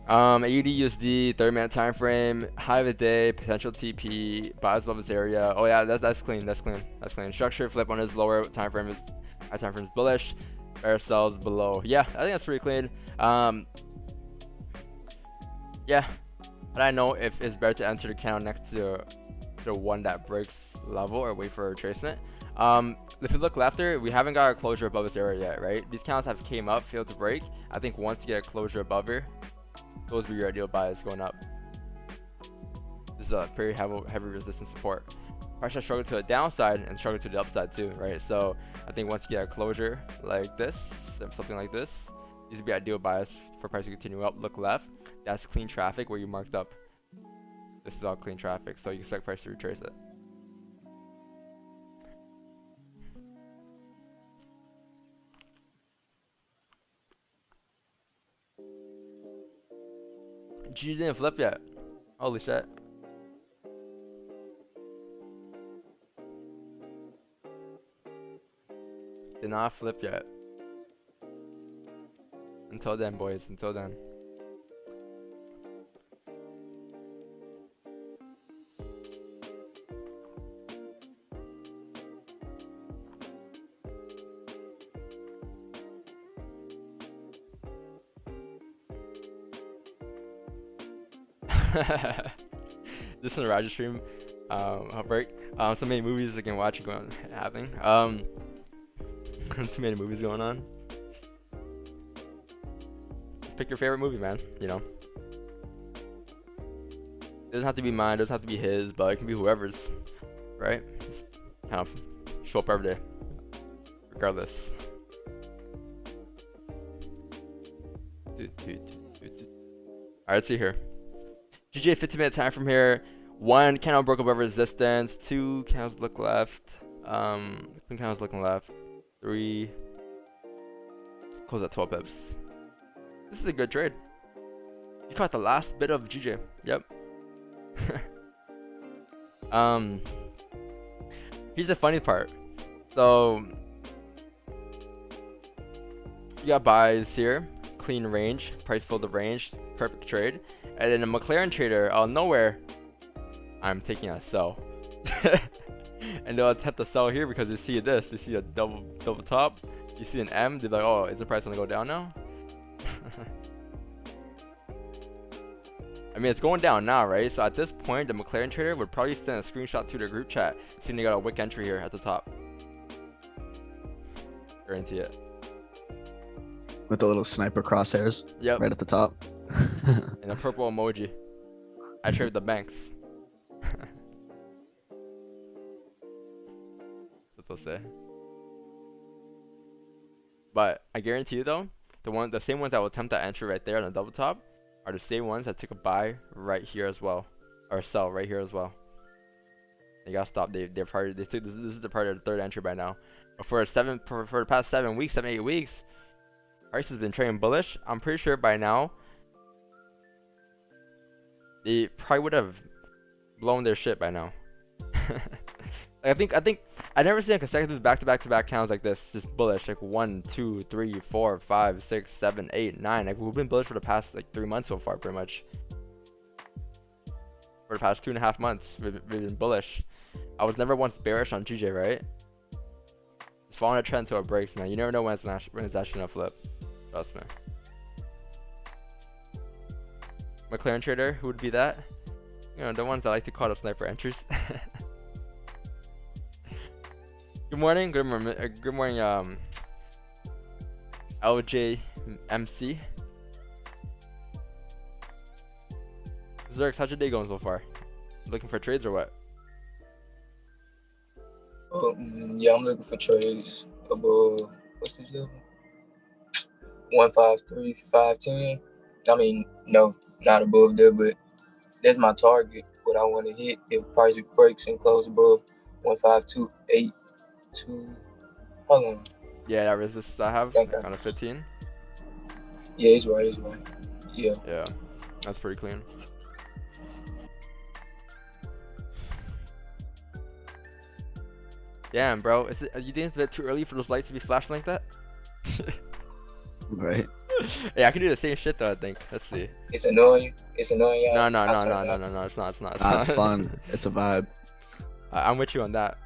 AUD USD 30-minute time frame, high of the day, potential TP, buys above this area. Oh yeah, that's clean. Structure flip on his lower time frame is high time frame is bullish. Bear sells below. Yeah, I think that's pretty clean. Yeah, I don't know if it's better to enter the candle next to the one that breaks level or wait for a retracement. If you look left there, we haven't got a closure above this area yet, right? These candles have came up, failed to break. I think once you get a closure above here, those would be your ideal buys going up. This is a pretty heavy resistance support. Price has struggled to the downside and struggled to the upside too, right? So I think once you get a closure like this, something like this. These would be ideal bias for price to continue up. Look left. That's clean traffic where you marked up. This is all clean traffic, so you expect price to retrace it. G didn't flip yet. Holy shit. Did not flip yet. Until then, boys. Until then. This is a Roger stream. Outbreak. So many movies I can watch going happening. Too many movies going on. Just pick your favorite movie, man. You know. It doesn't have to be mine. It doesn't have to be his, but it can be whoever's. Right? Just kind of show up every day, regardless. Alright, let's see here. GG 15-minute time from here. 1 candle broke above resistance. 2 candles look left. 2 candles looking left. 3 close at 12 pips. This is a good trade. You caught the last bit of GJ. Yep. Here's the funny part. So you got buys here. Clean range. Price filled the range. Perfect trade. And then a McLaren trader out of nowhere, I'm taking a sell. And they'll attempt to sell here because they see this. They see a double top. You see an M. They're like, oh, is the price gonna go down now? I mean, it's going down now, right? So at this point, the McLaren trader would probably send a screenshot to their group chat, seeing they got a wick entry here at the top. Guarantee it. With the little sniper crosshairs. Yep. Right at the top. And a purple emoji. I trade with the banks. That's what they'll say. But I guarantee you though, the same ones that will attempt that entry right there on the double top are the same ones that took a buy right here as well, or sell right here as well. They gotta stop. They're part of, this is the part of the third entry by now. But for the past 7 weeks, 7-8 weeks, price has been trading bullish. I'm pretty sure by now they probably would have blown their shit by now. I think I never seen a consecutive back-to-back candles like this, just bullish, like 1, 2, 3, 4, 5, 6, 7, 8, 9. Like we've been bullish for the past like 3 months so far, pretty much. For the past 2.5 months, we've been bullish. I was never once bearish on GJ, right? Just following a trend till it breaks, man. You never know when it's actually gonna flip. Trust me. McLaren trader, who would be that? You know, the ones that like to call up sniper entries. Good morning, good morning, LJMC. Zerx, how's your day going so far? Looking for trades or what? Yeah, I'm looking for trades above, what's this level? 153, 510. I mean, no, not above there, but that's my target. What I want to hit if price breaks and close above 152.82. Hold on. Yeah, that resistance I have on a 15. Yeah, it's right. Yeah. Yeah, that's pretty clean. Damn, bro. You think it's a bit too early for those lights to be flashing like that? Right. Yeah, I can do the same shit though, I think. Let's see. It's annoying. No. It's not. It's fun. It's a vibe. I'm with you on that.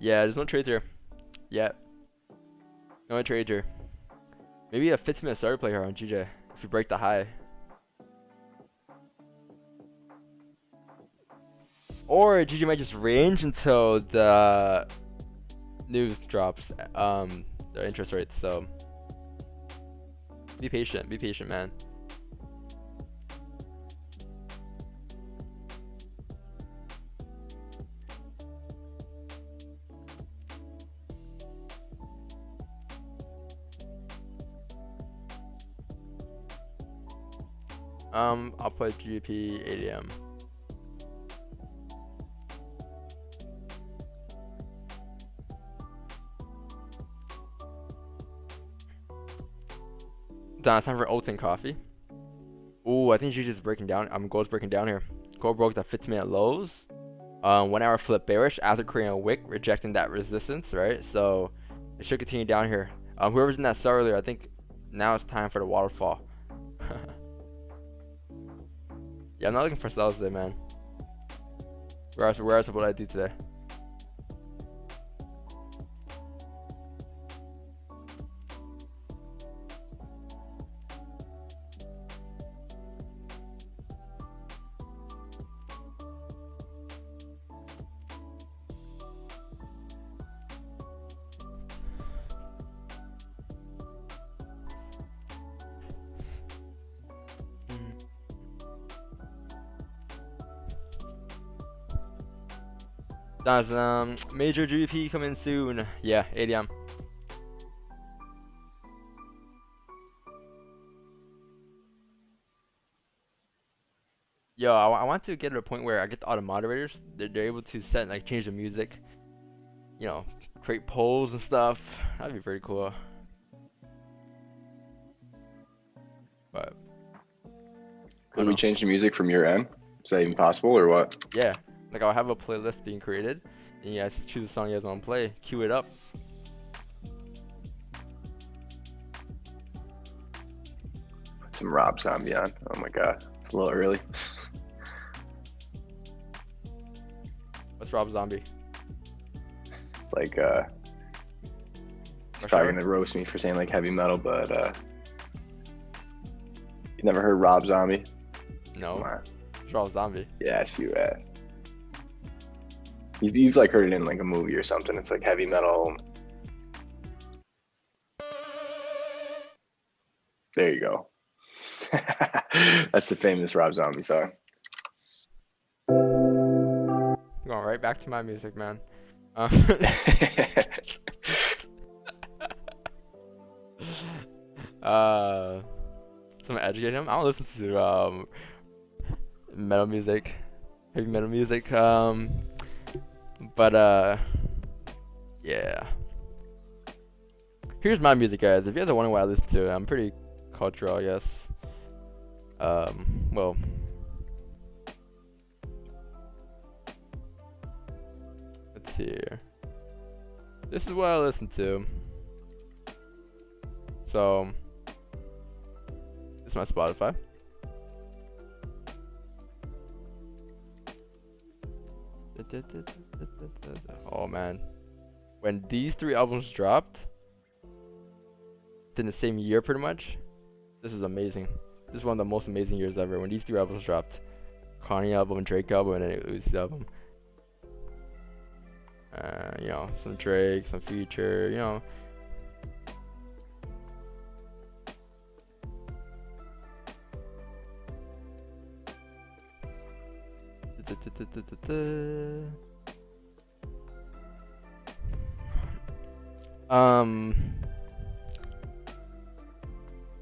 Yeah, there's no trades here. Yep. No trade her. Maybe a 15-minute starter play here on GJ if you break the high. Or GG might just range until the news drops, the interest rates. So be patient, man. I'll put GP ADM. Done. It's time for Oats and coffee. Ooh, I think GG is breaking down. Gold's breaking down here. Gold broke the 15-minute lows. 1 hour flip bearish after creating a wick, rejecting that resistance, right? So it should continue down here. Whoever's in that sell earlier, I think now it's time for the waterfall. Yeah, I'm not looking for sells today, man. Where else would I do today? That's major GP coming soon. Yeah, ADM. Yo, I want to get to a point where I get the auto moderators. They're able to set like change the music, you know, create polls and stuff. That'd be pretty cool. But could we change the music from your end? Is that even possible or what? Yeah, like I'll have a playlist being created, and you guys choose the song you guys want to play, cue it up. Put some Rob Zombie on. Oh my god, it's a little early. What's Rob Zombie? It's like he's probably gonna roast me for saying like heavy metal, but you never heard Rob Zombie? No. Come on. It's Rob Zombie. Yes, you have. You've like heard it in like a movie or something. It's like heavy metal. There you go. That's the famous Rob Zombie song. Going right back to my music, man. Some educate him. I don't listen to metal music, heavy metal music. But yeah. Here's my music, guys. If you guys are wondering what I listen to, I'm pretty cultural, I guess. Well. Let's see here. This is what I listen to. So, this is my Spotify. Oh man, when these 3 albums dropped in the same year pretty much, this is amazing. This is one of the most amazing years ever when these 3 albums dropped. Kanye album, Drake album, and then Uzi album. You know, some Drake, some Future, you know.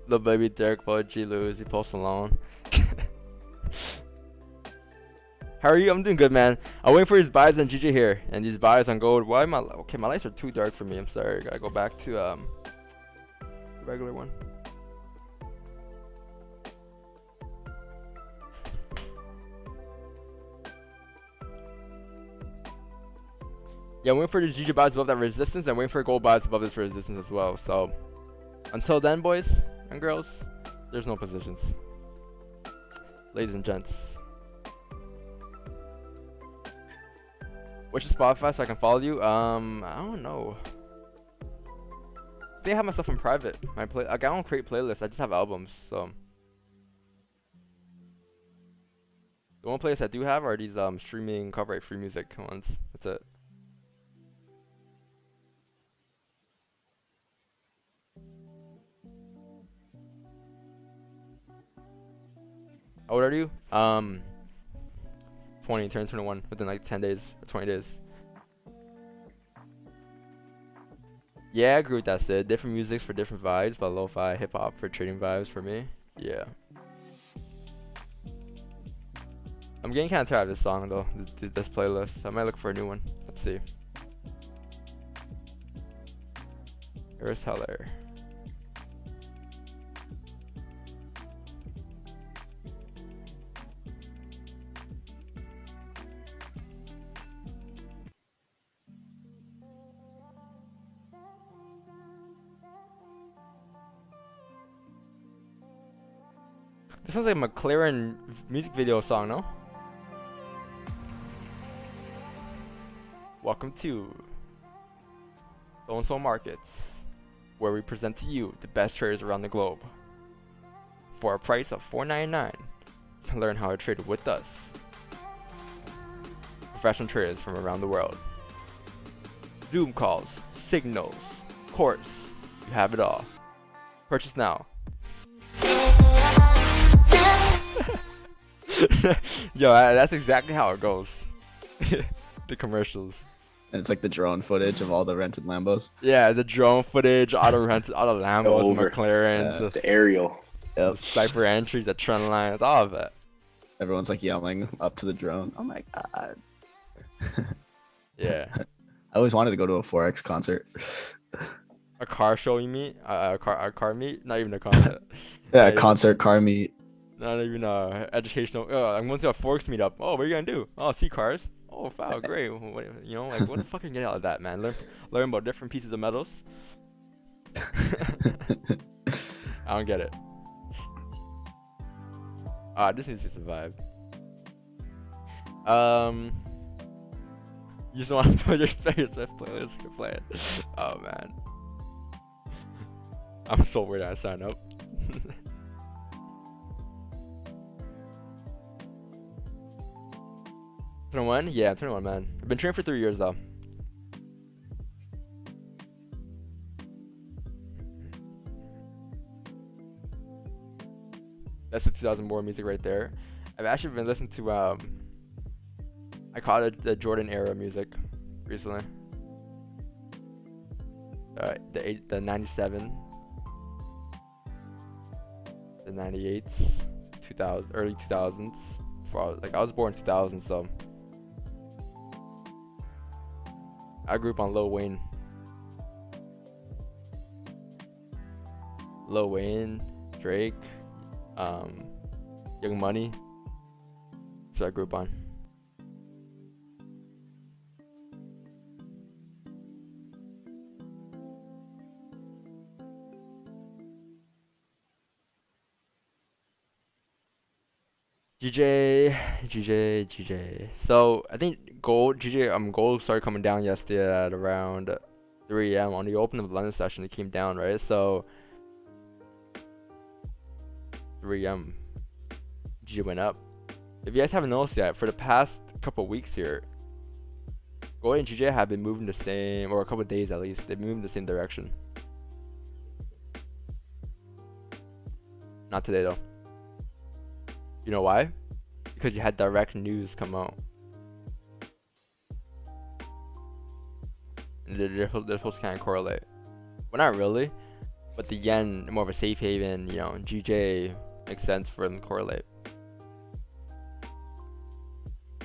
Lil Baby, Derek, G, Lewis, Post Malone. How are you? I'm doing good, man. I'm waiting for his buys on GG here, and these buys on gold. Why am I? Okay, my lights are too dark for me. I'm sorry. Gotta go back to the regular one. Yeah, I'm waiting for the GG buys above that resistance, and waiting for gold buys above this resistance as well. So, until then, boys and girls, there's no positions. Ladies and gents. What's your Spotify so I can follow you? I don't know. they have my stuff in private. Like, I don't create playlists. I just have albums. So the one playlist I do have are these streaming copyright free music ones. That's it. How old are you? 20, turn 21 within like 10 days or 20 days. Yeah, I agree with that, Sid. Different musics for different vibes, but lo-fi, hip-hop for trading vibes for me. Yeah. I'm getting kind of tired of this song, though, this playlist. I might look for a new one. Let's see. Here's Heller. This sounds like a McLaren music video song, no? Welcome to So-and-So Markets, where we present to you the best traders around the globe. For a price of $4.99, you can learn how to trade with us. Professional traders from around the world. Zoom calls, signals, course, you have it all. Purchase now. Yo, that's exactly how it goes. The commercials. And it's like the drone footage of all the rented Lambos. Yeah, the drone footage, all the Lambos, the McLarens, the aerial. the sniper entries, the trend lines, all of it. Everyone's like yelling up to the drone. Oh my god. Yeah. I always wanted to go to a Forex concert. A car show, you mean? A car meet? Not even a concert. Yeah, concert, car meet. Not even educational. I'm going to a Forex meetup. Oh, what are you gonna do? Oh, see cars. Oh, wow, great. What, you know, like what the fuck can you get out of that, man? Learn about different pieces of metals. I don't get it. This needs to survive. You just want to put your playlist to play it. Oh man, I'm so weird. I sign up. 21? Yeah, 21, man. I've been training for 3 years though. That's the 2000 board music right there. I've actually been listening to I call it the Jordan era music recently. The 97, the 98, 2000, early 2000s. Like I was born in 2000, so I grew up on Lil Wayne, Drake, Young Money. So I grew up on. GJ. So I think gold started coming down yesterday at around 3 a.m. on the open of the London session. It came down, right? So 3 a.m. GJ went up. If you guys haven't noticed yet, for the past couple weeks here, gold and GJ have been moving the same, or a couple days at least. They've been moving the same direction. Not today though. You know why? Because you had direct news come out. And they're supposed to kind of correlate. Well, not really. But the yen, more of a safe haven, you know, GJ makes sense for them to correlate.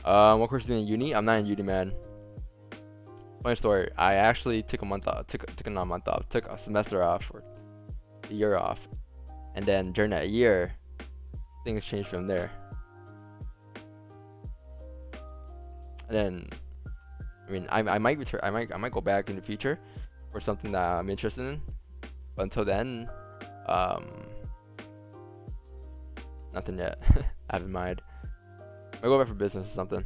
What course are you doing in uni? I'm not in uni, man. Funny story. I actually took a month off. Took a semester off, or a year off. And then during that year, things changed from there. And then, I mean, I might return. I might go back in the future for something that I'm interested in. But until then, nothing yet. I have in mind. I go back for business or something.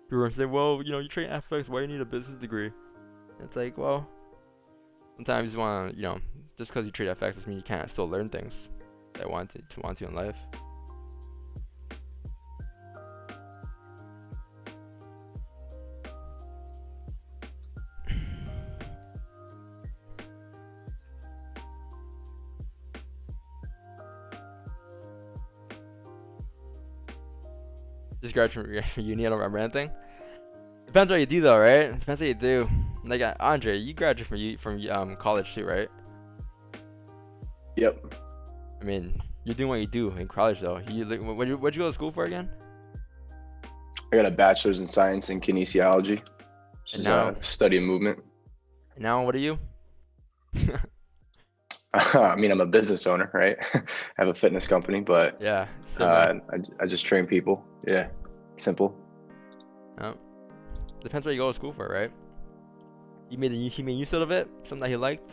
People are saying, well, you know, you train FX. Why do you need a business degree? And it's like, well, Sometimes you want to, just because you trade FX doesn't mean you can't still learn things that want to in life. Just graduate from uni, I don't remember anything. Depends what you do though, right? Depends what you do. Like Andre, you graduated from college too, right? Yep. I mean, you're doing what you do in college though. What'd you go to school for again? I got a bachelor's in science and kinesiology, which is a study of movement. Now what are you? I mean, I'm a business owner, right? I have a fitness company, but Yeah. I just train people. Yeah, simple. Oh. Depends what you go to school for, right? He made use of it, something that he liked.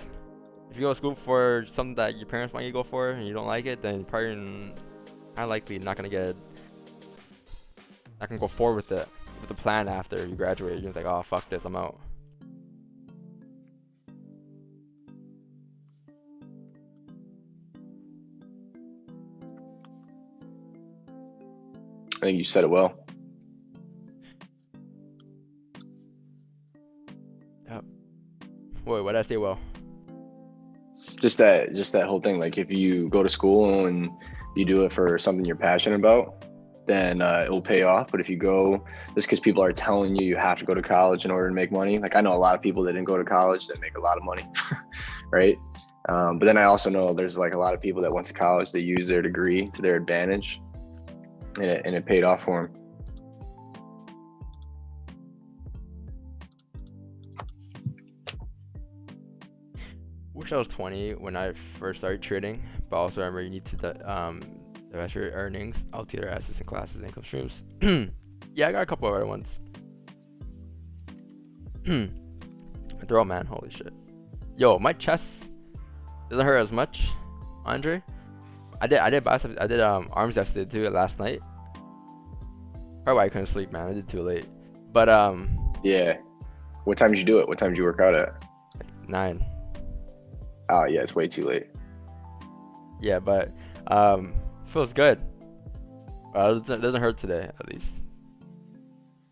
If you go to school for something that your parents want you to go for and you don't like it, then probably kind of likely not gonna go forward with it, with the plan after you graduate. You're just like, oh fuck this, I'm out. I think you said it well. Yep. Wait, what did I say well? Just that whole thing. Like if you go to school and you do it for something you're passionate about, then it will pay off. But if you go just because people are telling you have to go to college in order to make money, like I know a lot of people that didn't go to college that make a lot of money, right? But then I also know there's like a lot of people that went to college, they use their degree to their advantage, and it paid off for them. Wish I was 20 when I first started trading, but also remember you need to divest your earnings out to your assets and classes and income streams. Yeah, I got a couple of other ones. Throw, man, holy shit. Yo, my chest doesn't hurt as much, Andre. I did biceps, I did arms yesterday too last night. Probably why I couldn't sleep, man. I did too late. But Yeah. What time did you do it? What time did you work out at? 9. Oh yeah, it's way too late. Yeah, but feels good. It doesn't hurt today, at least.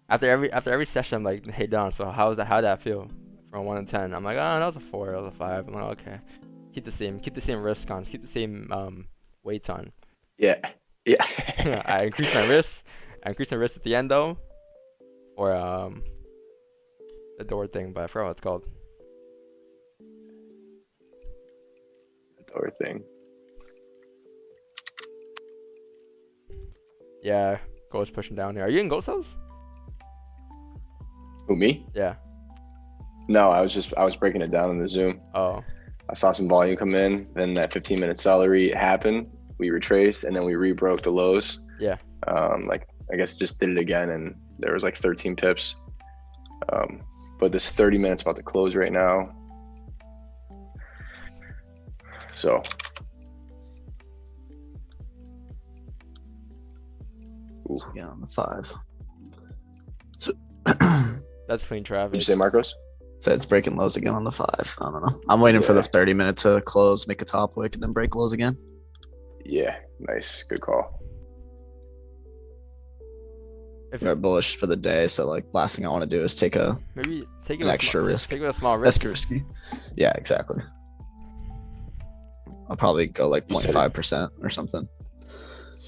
After every session, I'm like, hey Don, so how'd that feel? From 1 to 10, I'm like, oh, that was a 4, that was a 5. I'm like, okay, keep the same wrist cons, keep the same weights on. Yeah. I increased my wrist. I increased my wrist at the end though, or the door thing, but I forgot what it's called. Or thing. Yeah, gold's pushing down here. Are you in gold cells? Who, me? Yeah. No, I was breaking it down in the Zoom. Oh. I saw some volume come in, then that 15-minute celery happened. We retraced, and then we rebroke the lows. Yeah. Like I guess just did it again, and there was like 13 pips. But this 30 minutes about to close right now. So. Yeah, on the 5. That's clean traffic. Did you say Marcos? So it's breaking lows again on the 5. I don't know. I'm waiting for the 30 minute to close, make a top wick, and then break lows again. Yeah, nice, good call. If We're bullish for the day, so like last thing I want to do is take an extra risk. Take a small risk. That's risky. Yeah, exactly. I'll probably go like 0.5% or something.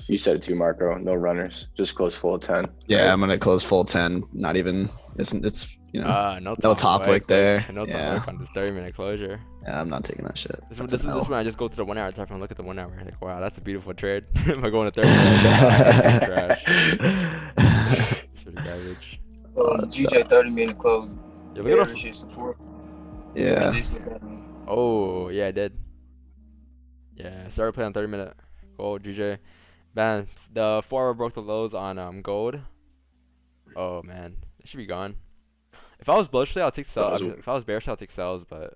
You said it too, Marco. No runners, just close full of 10. Yeah, I'm gonna close full 10. Not even. It's no top wick there. No top wick on this 30-minute closure. Yeah, I'm not taking that shit. This is when I just go to the 1 hour chart and look at the 1 hour. Like, wow, that's a beautiful trade. Am I going to 30 minutes? Crash. It's pretty garbage. GJ 30-minute close. Yeah, look at shit support. Yeah. Oh, yeah, I did. Yeah, started playing on 30-minute. Gold, GJ. Man, the 4 hour broke the lows on gold. Oh man, it should be gone. If I was bullish today, I'll take sell. If I was bearish, I'll take sells, but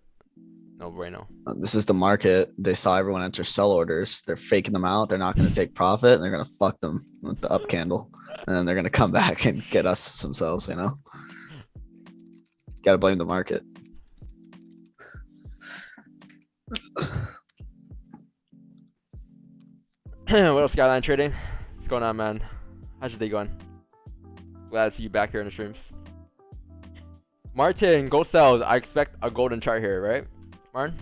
no bueno. This is the market. They saw everyone enter sell orders. They're faking them out. They're not going to take profit. And they're going to fuck them with the up candle, and then they're going to come back and get us some sells. Got to blame the market. What up, Skyline Trading? What's going on, man? How's your day going? Glad to see you back here in the streams. Martin, gold sells. I expect a golden chart here, right, Martin?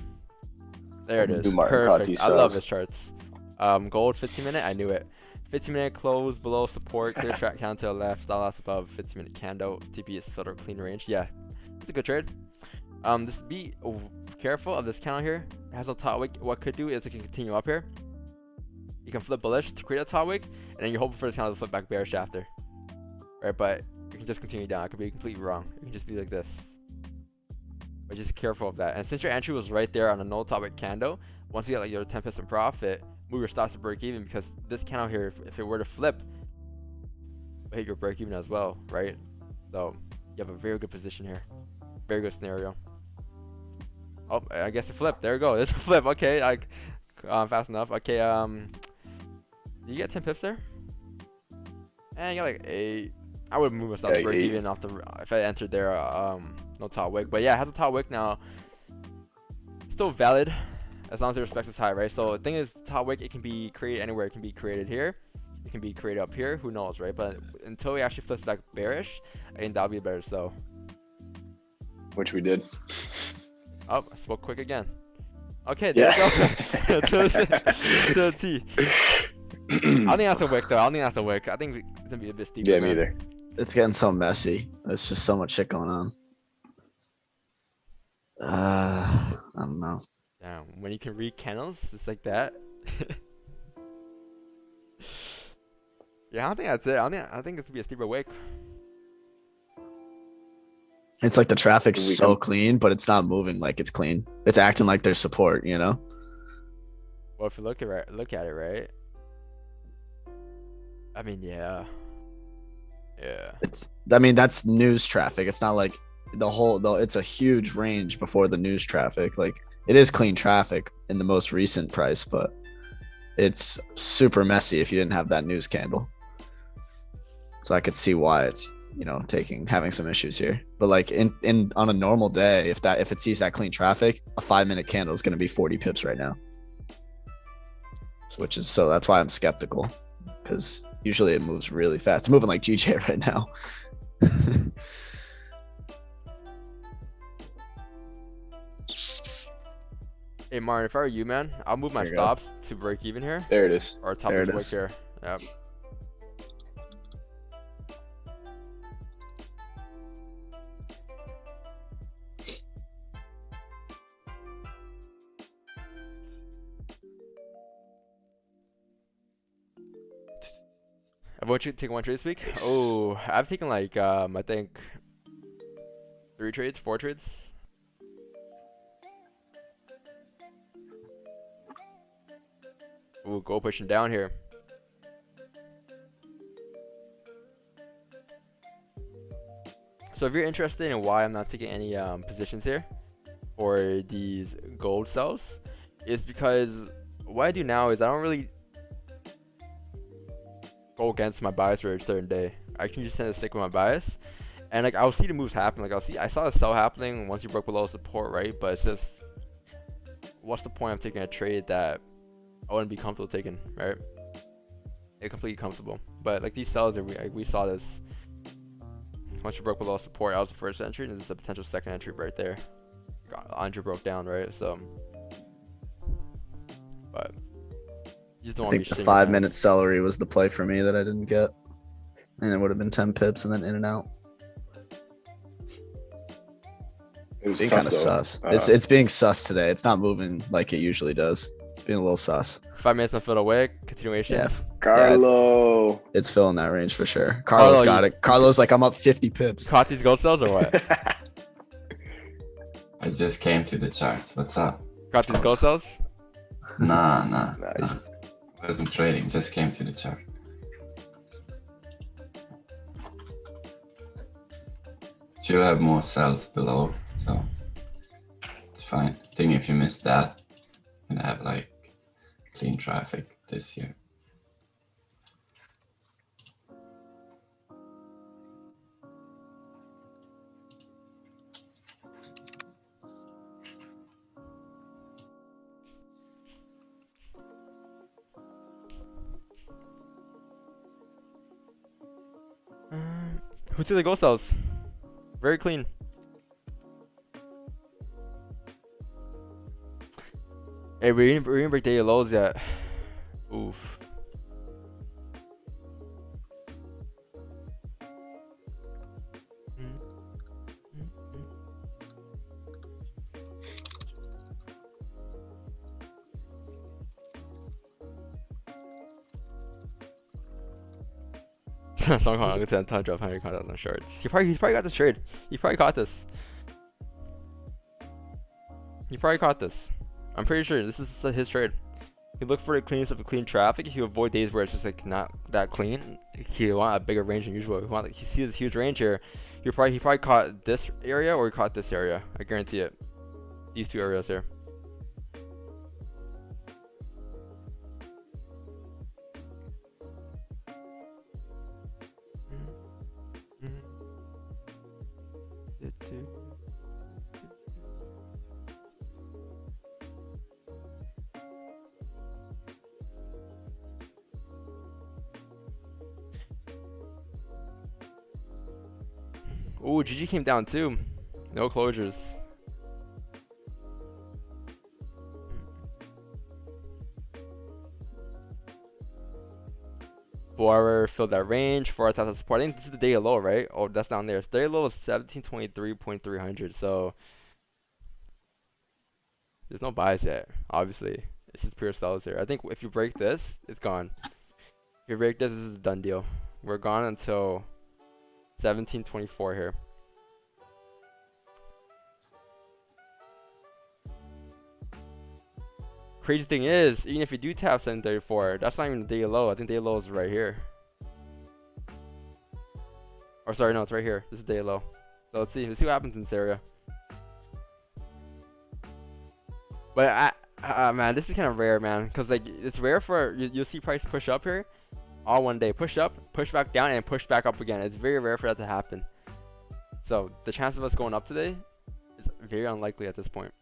There it is. Perfect. I love his charts. Gold 15-minute. I knew it. 15-minute close below support. Clear track count to the left. Stop loss above. 15-minute candle. TP is filter clean range. Yeah, it's a good trade. Just be careful of this candle here. It has a top wick. What could do is it can continue up here. You can flip bullish to create a top wick, and then you're hoping for this candle to flip back bearish after. Right, but you can just continue down. It could be completely wrong. It can just be like this. But just careful of that. And since your entry was right there on a no top wick candle, once you get like your 10% profit, move your stops to break even, because this candle here, if it were to flip, will hit your break even as well, right? So you have a very good position here. Very good scenario. Oh, I guess it flipped. There we go. It's a flip. Okay, fast enough. Okay, you get 10 pips there? And you got like 8. I would move myself to break even off the if I entered there. No top wick, but yeah, it has a top wick now. Still valid as long as it respects its high, right? So the thing is, top wick, it can be created anywhere. It can be created here. It can be created up here. Who knows, right? But until it actually flips back bearish, I think that'll be better. So, which we did. Oh, I spoke quick again. Okay, there we go. to the T. I don't think that's a wick though. I don't think that's a wick. I think it's gonna be a bit steep. Yeah, me either. It's getting so messy. There's just so much shit going on. I don't know. Damn, when you can read candles, it's like that. Yeah, I don't think that's it. I think it's gonna be a steeper wick. It's like the traffic's so clean, but it's not moving like it's clean. It's acting like there's support, you know? Well, if you look at it, right? I mean, yeah. I mean, that's news traffic. It's not like it's a huge range before the news traffic. Like, it is clean traffic in the most recent price, but it's super messy if you didn't have that news candle. So I could see why it's, you know, having some issues here. But like on a normal day, if it sees that clean traffic, a 5-minute candle is going to be 40 pips right now. So that's why I'm skeptical, because usually it moves really fast. It's moving like GJ right now. Hey Martin, if I were you, man, I'll move my stops to break even here. There it is. Or top of the wick here. Yep. I want you to take one trade this week. Oh, I've taken like I think 4 trades. Ooh, gold pushing down here. So if you're interested in why I'm not taking any positions here for these gold sells, is because what I do now is I don't really go against my bias for a certain day. I can just tend to stick with my bias, and like I'll see the moves happen. Like I saw the sell happening once you broke below support, right? But it's just, what's the point of taking a trade that I wouldn't be comfortable taking, right? It's completely comfortable. But like these sells, we saw this. Once you broke below support, that was the first entry, and this is a potential second entry right there. Andre broke down, right? So, but you just don't I think the 5-minute celery was the play for me that I didn't get, and it would have been 10 pips and then in and out. It was being kind of sus. It's being sus today. It's not moving like it usually does. It's being a little sus. 5 minutes on fill away. Continuation. Yeah. Carlo. Yeah, it's filling that range for sure. Carlos got it. Carlos like, I'm up 50 pips. Caught these gold cells or what? I just came to the charts. What's up? Caught these gold cells? Nah. Nice. I wasn't trading. Just came to the chart. You'll have more cells below, so it's fine. I think if you miss that, you're gonna have like clean traffic this year. Who took the gold cells? Very clean. Hey, we didn't break daily lows yet. Oof. Someone calling to 10 ton drop 100 content on shorts. He probably got this trade. He probably caught this. He probably caught this. I'm pretty sure this is his trade. He looked for the cleanest of the clean traffic. He avoid days where it's just like not that clean. He want a bigger range than usual. He sees this huge range here. He probably caught this area or he caught this area. I guarantee it. These two areas here. Ooh, GG came down too. No closures. Four filled that range. 4,000 support. I think this is the daily low, right? Oh, that's down there. Daily low is 1723.300. So there's no buys yet. Obviously, this is pure sells here. I think if you break this, it's gone. If you break this is a done deal. We're gone until 1724 here. Crazy thing is, even if you do tap 734, that's not even the daily low. I think daily low is right here. Or sorry, no, it's right here. This is daily low. So let's see what happens in this area. But man, this is kind of rare, man, because like it's rare for you'll see price push up here, all one day, push up, push back down, and push back up again. It's very rare for that to happen. So the chance of us going up today is very unlikely at this point.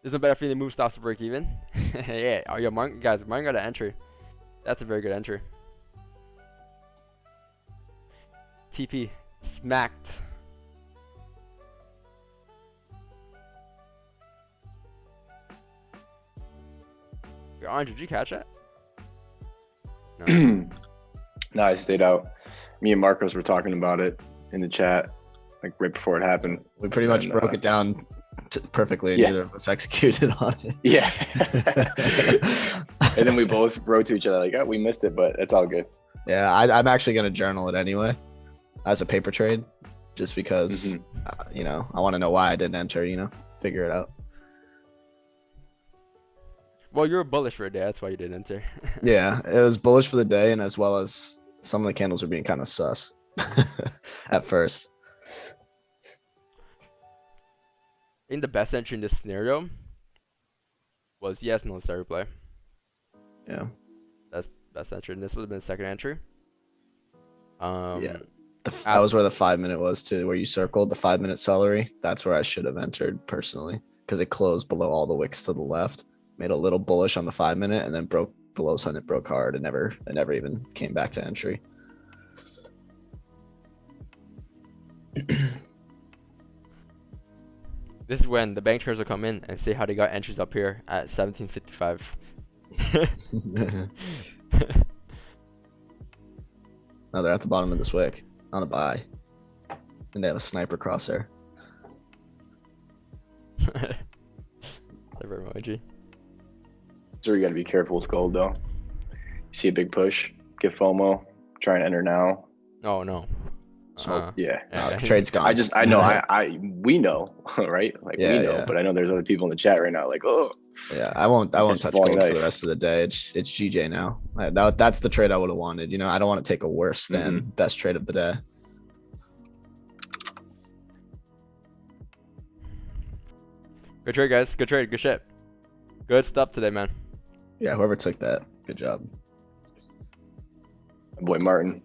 There's no better feeling to move stops to break even. Yeah, oh yeah, Martin got an entry. That's a very good entry. TP smacked. Orange, did you catch that? No. No, I stayed out. Me and Marcos were talking about it in the chat, like right before it happened. We pretty much broke it down perfectly. Yeah. Neither of us executed on it. Yeah. And then we both wrote to each other like, oh, we missed it, but it's all good. Yeah, I'm actually going to journal it anyway as a paper trade just because, you know, I want to know why I didn't enter, you know, figure it out. Well, you were bullish for a day. That's why you didn't enter. Yeah, it was bullish for the day, and as well as some of the candles were being kind of sus at first. I think the best entry in this scenario was yes, no start replay. Yeah. That's best entry. And this would have been the second entry. Yeah. That was where the 5 minute was too, where you circled the 5 minute celery. That's where I should have entered personally, because it closed below all the wicks to the left, made a little bullish on the 5 minute, and then broke the lows on it, broke hard, and never even came back to entry. This is when the bank traders will come in and say how they got entries up here at 1755. No, they're at the bottom of this wick on a buy, and they have a sniper crosshair. Clever emoji. So you got to be careful with gold, though. You see a big push, get FOMO, try and enter now. Oh no. So yeah, Trade's gone. I know, we know, right? Like Yeah, we know, yeah. but I know there's other people in the chat right now, like, oh. Yeah, I won't It's touch falling gold for knife. the rest of the day. It's GJ now. That's the trade I would have wanted. You know, I don't want to take a worse than best trade of the day. Good trade, guys. Good trade. Good shit. Good stuff today, man. Yeah, whoever took that, good job. My boy Martin.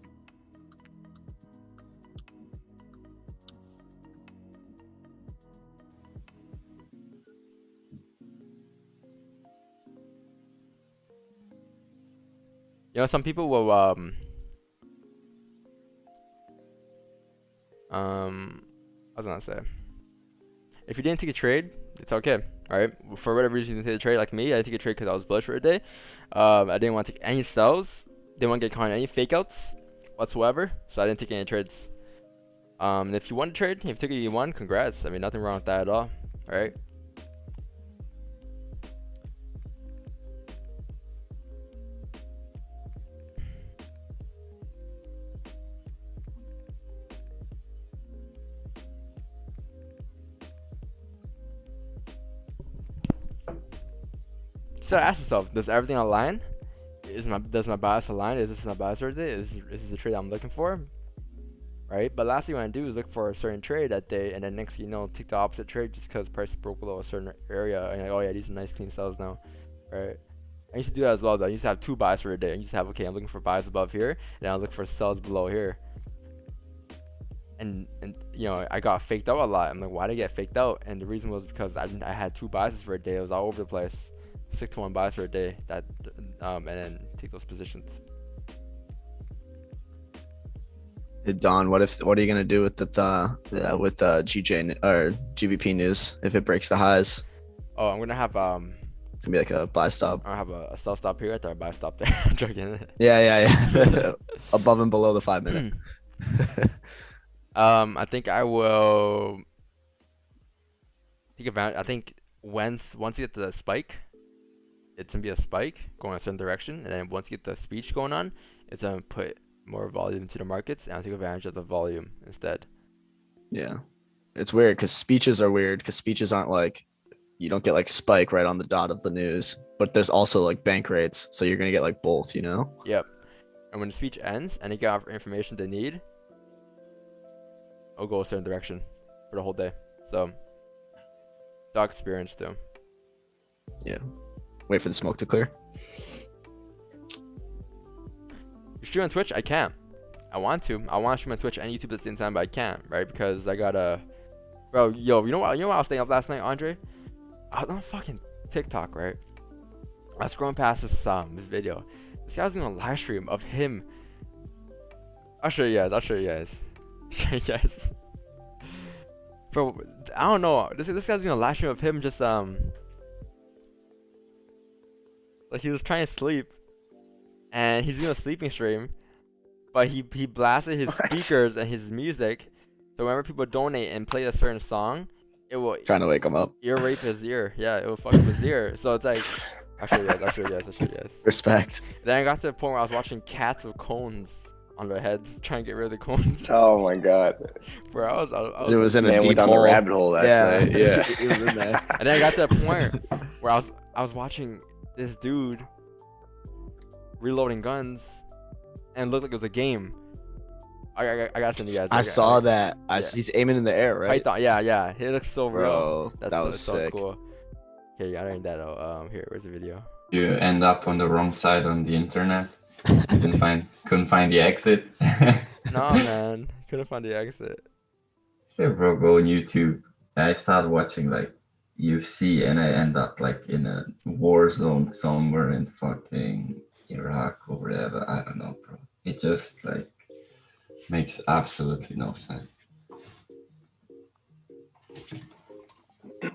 You know, some people will I was gonna say, if you didn't take a trade, it's okay. All right, for whatever reason you didn't take a trade, like me, I didn't take a trade because I was bullish for a day. I didn't want to take any sells. Didn't want to get caught in any fake outs whatsoever, so I didn't take any trades. And if you want to trade, if you took it, you won, congrats. I mean, nothing wrong with that at all. All right. So ask yourself, does everything align? Does my bias align? Is this my bias for the day? Is this the trade I'm looking for? Right? But last thing you want to do is look for a certain trade that day, and then next thing you know, take the opposite trade just because price broke below a certain area, and you're like, oh yeah, these are nice clean sells now, right? I used to do that as well though. I used to have two buys for a day. I used to have, okay, I'm looking for buys above here, and I'll look for sells below here. And you know, I got faked out a lot. I'm like, why did I get faked out? And the reason was because I had two buys for a day. It was all over the place. 6-to-1 buys for a day. That and then take those positions. Hey, Don, what are you gonna do with the GJ or GBP news if it breaks the highs? Oh, I'm gonna have It's gonna be like a buy stop. I have a sell stop here after a buy stop there. I'm joking. Yeah. Above and below the 5 minute. I think I will take advantage. I think once you get the spike, it's gonna be a spike going a certain direction, and then once you get the speech going on, it's gonna put more volume to the markets, and I'll take advantage of the volume instead. Yeah, it's weird because speeches are weird because speeches aren't like, you don't get like spike right on the dot of the news, but there's also like bank rates, so you're gonna get like both, you know? Yep. And when the speech ends and they get all information they need, I'll go a certain direction for the whole day. So, dog experience too. Yeah. Wait for the smoke to clear. You stream on Twitch? I can't. I want to. I want to stream on Twitch and YouTube at the same time, but I can't, right? Because I gotta. Bro, yo, you know what? You know what I was staying up last night, Andre? I was on fucking TikTok, right? I was scrolling past this video. This guy was doing a live stream of him. I'll show you guys. Bro, I don't know. This guy's doing a live stream of him just like he was trying to sleep, and he's doing a sleeping stream, but he blasted his speakers and his music, so whenever people donate and play a certain song, it will Trying to wake him up. ear rape his ear. Yeah, it will fuck up his ear. So it's like, I'll show you guys. Respect. Then I got to the point where I was watching cats with cones on their heads, trying to get rid of the cones. Oh my god. Bro, I was It was in a Man deep went down the hole. rabbit hole last night. Yeah. It was in there. And then I got to the point where I was watching this dude reloading guns, and it looked like it was a game. I gotta send you guys. I saw that. Yeah. He's aiming in the air, right? Python, yeah. It looks so real. Bro, that was so sick. cool. Okay, I learned that out. Here, where's the video? You end up on the wrong side on the internet. couldn't find the exit. No, man, couldn't find the exit. So bro, go on YouTube. I start watching like UFC, and I end up like in a war zone somewhere in fucking Iraq or whatever. I don't know, bro. It just like makes absolutely no sense. I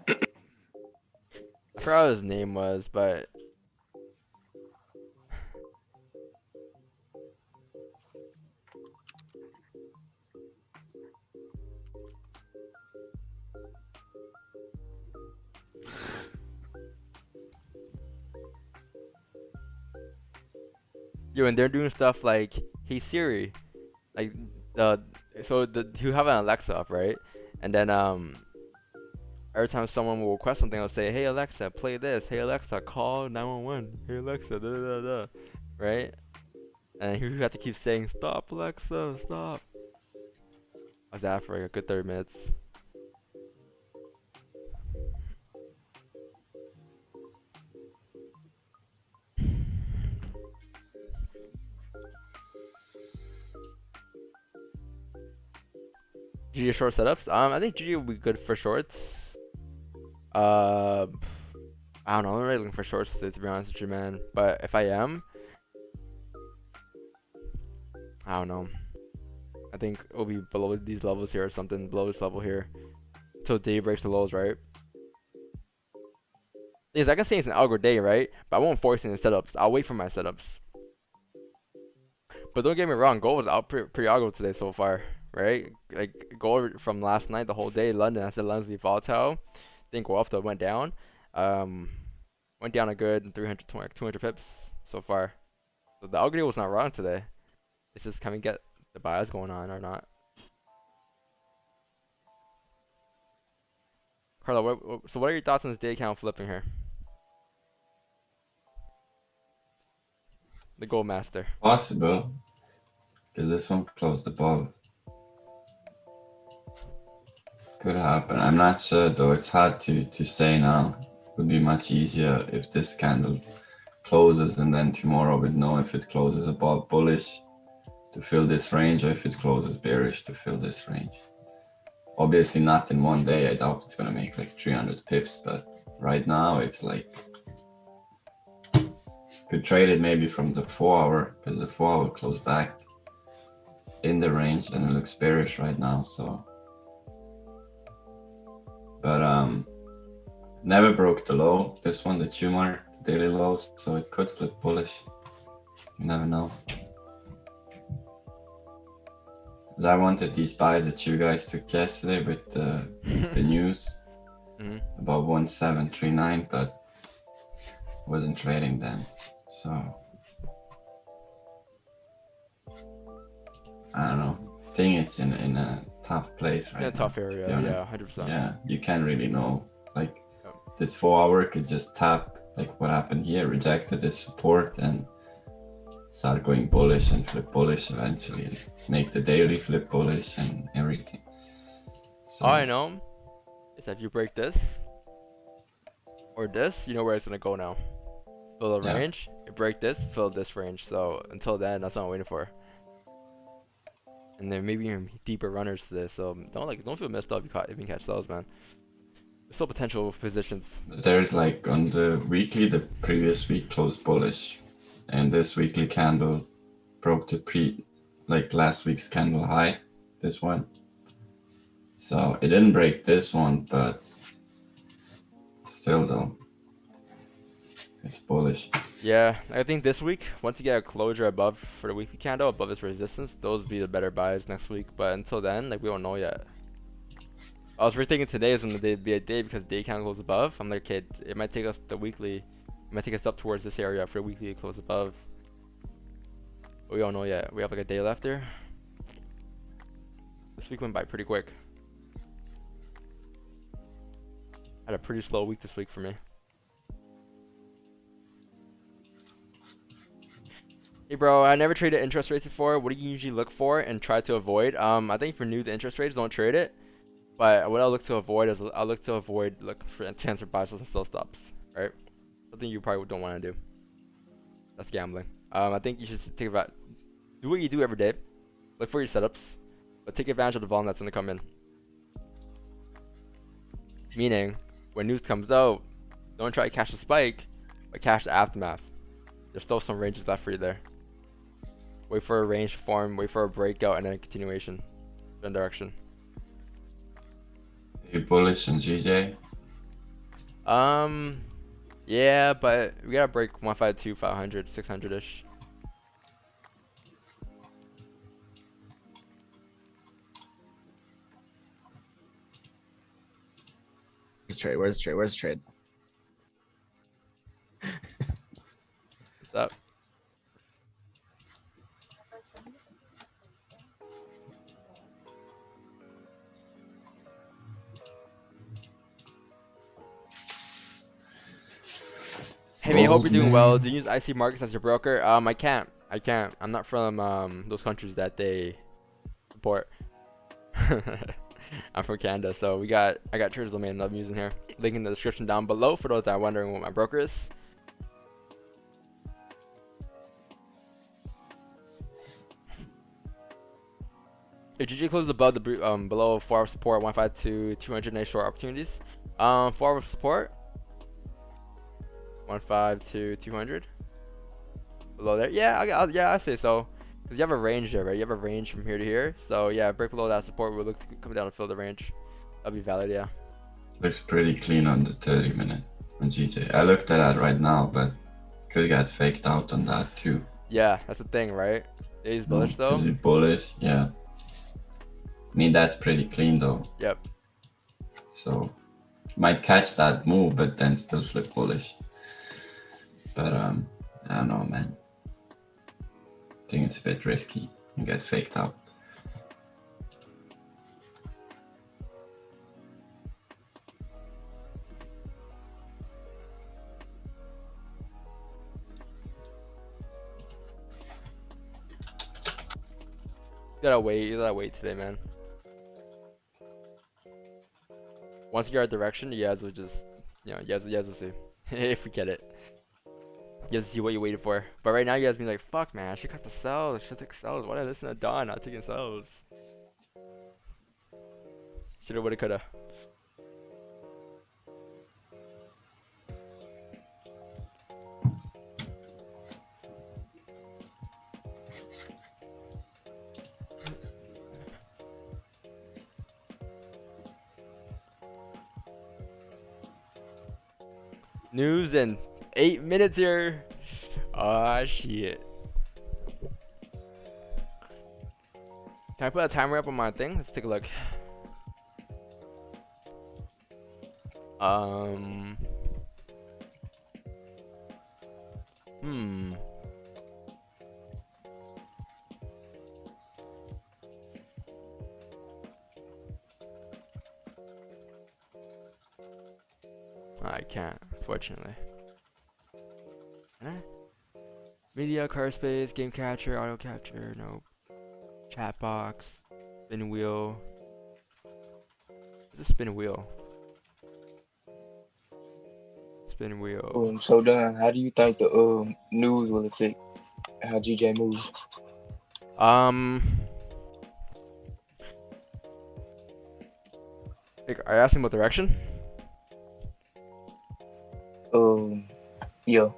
forgot what his name was, but and they're doing stuff like, "Hey Siri," like you have an Alexa up, right? And then every time someone will request something, I'll say, "Hey Alexa, play this. Hey Alexa, call 911. Hey Alexa, da da da," right? And you have to keep saying, "Stop Alexa, stop." I was that for like a good 30 minutes. GG short setups. I think GG will be good for shorts. I don't know. I'm not really looking for shorts to be honest with you, man. But if I am, I don't know. I think it'll be below these levels here or something, below this level here, until day breaks the lows, right? Because I can say it's an algo day, right? But I won't force any setups. I'll wait for my setups. But don't get me wrong, gold was out pretty algo today so far, right? Like gold from last night, the whole day, London. I said London's be volatile. Didn't go up though, went down. Went down a good 320, 200 pips so far. So the algo was not wrong today. It's just can we get the buys going on or not? Carlo, so what are your thoughts on this day count flipping here? The gold master. Possible, because this one closed above. Could happen. I'm not sure though. It's hard to say now. Would be much easier if this candle closes and then tomorrow we'd know if it closes above bullish to fill this range or if it closes bearish to fill this range. Obviously not in one day. I doubt it's gonna make like 300 pips, but right now it's like could trade it maybe from the 4 hour because the 4 hour closed back in the range and it looks bearish right now. So, but never broke the low. This one, the 2 mark, daily lows, so it could flip bullish. You never know. Because I wanted these buys that you guys took yesterday with the news about 1739, but wasn't trading then. So I don't know. I think it's in a tough place right now. In a tough area, yeah, 100%. Yeah, you can't really know. Like this 4 hour could just tap like what happened here, rejected this support and start going bullish and flip bullish eventually and make the daily flip bullish and everything. So, all I know is that if you break this or this, you know where it's gonna go now. Fill the range, you break this, fill this range. So until then, that's what I'm waiting for. And then maybe even deeper runners to this. So don't feel messed up if you catch those, man. There's still potential positions. There's like on the weekly, the previous week closed bullish, and this weekly candle broke the last week's candle high. This one. So it didn't break this one, but still though. It's bullish. Yeah, I think this week, once you get a closure above for the weekly candle, above its resistance, those will be the better buys next week. But until then, like we don't know yet. I was rethinking today is when they'd be a day because day candle goes above. I'm like, okay, it might take us it might take us up towards this area for the weekly to close above. But we don't know yet. We have like a day left there. This week went by pretty quick. Had a pretty slow week this week for me. Hey bro, I never traded interest rates before. What do you usually look for and try to avoid? I think if you're new to interest rates, don't trade it. But what I look to avoid is look for answer buys and sell stops, right? Something you probably don't want to do. That's gambling. I think you should do what you do every day. Look for your setups, but take advantage of the volume that's gonna come in. Meaning, when news comes out, don't try to catch the spike, but catch the aftermath. There's still some ranges left for you there. Wait for a range to form, wait for a breakout, and then a continuation in direction. You bullish on GJ? Yeah, but we gotta break 152, 500, 600-ish. Where's the trade? What's up? Hey man, hope you're doing well. Do you use IC Markets as your broker? I can't. I'm not from those countries that they support. I'm from Canada, so I got traders domain I'm using here. Link in the description down below for those that are wondering what my broker is. If GG closes above the below 4 hour support 152 200 nice short opportunities. 4 hour support 152 200 below there. Yeah, I say so. Cause you have a range there, right? You have a range from here to here. So yeah, break below that support. We'll look to come down and fill the range. That'll be valid, yeah. Looks pretty clean on the 30-minute on GJ. I looked at that right now, but could get faked out on that too. Yeah, that's the thing, right? He's bullish though. Is he bullish? Yeah. I mean, that's pretty clean though. Yep. So might catch that move, but then still flip bullish. But I don't know, man. I think it's a bit risky and get faked out. You gotta wait today, man. Once you get our direction, you guys will just, you guys will see. If we get it. You guys see what you're waiting for. But right now, you guys be like, fuck, man, I should cut the cells. I should take cells. Why did I listen to Don, not taking cells? Shoulda, woulda, coulda. News in 8 minutes here. Ah, shit. Can I put a timer up on my thing? Let's take a look. I can't, fortunately. Media, car space, game capture, auto capture, no. Chat box, spin wheel. What's a spin wheel? Spin wheel. So Don, how do you think the news will affect how GJ moves? Like, are you asking about direction? Yeah.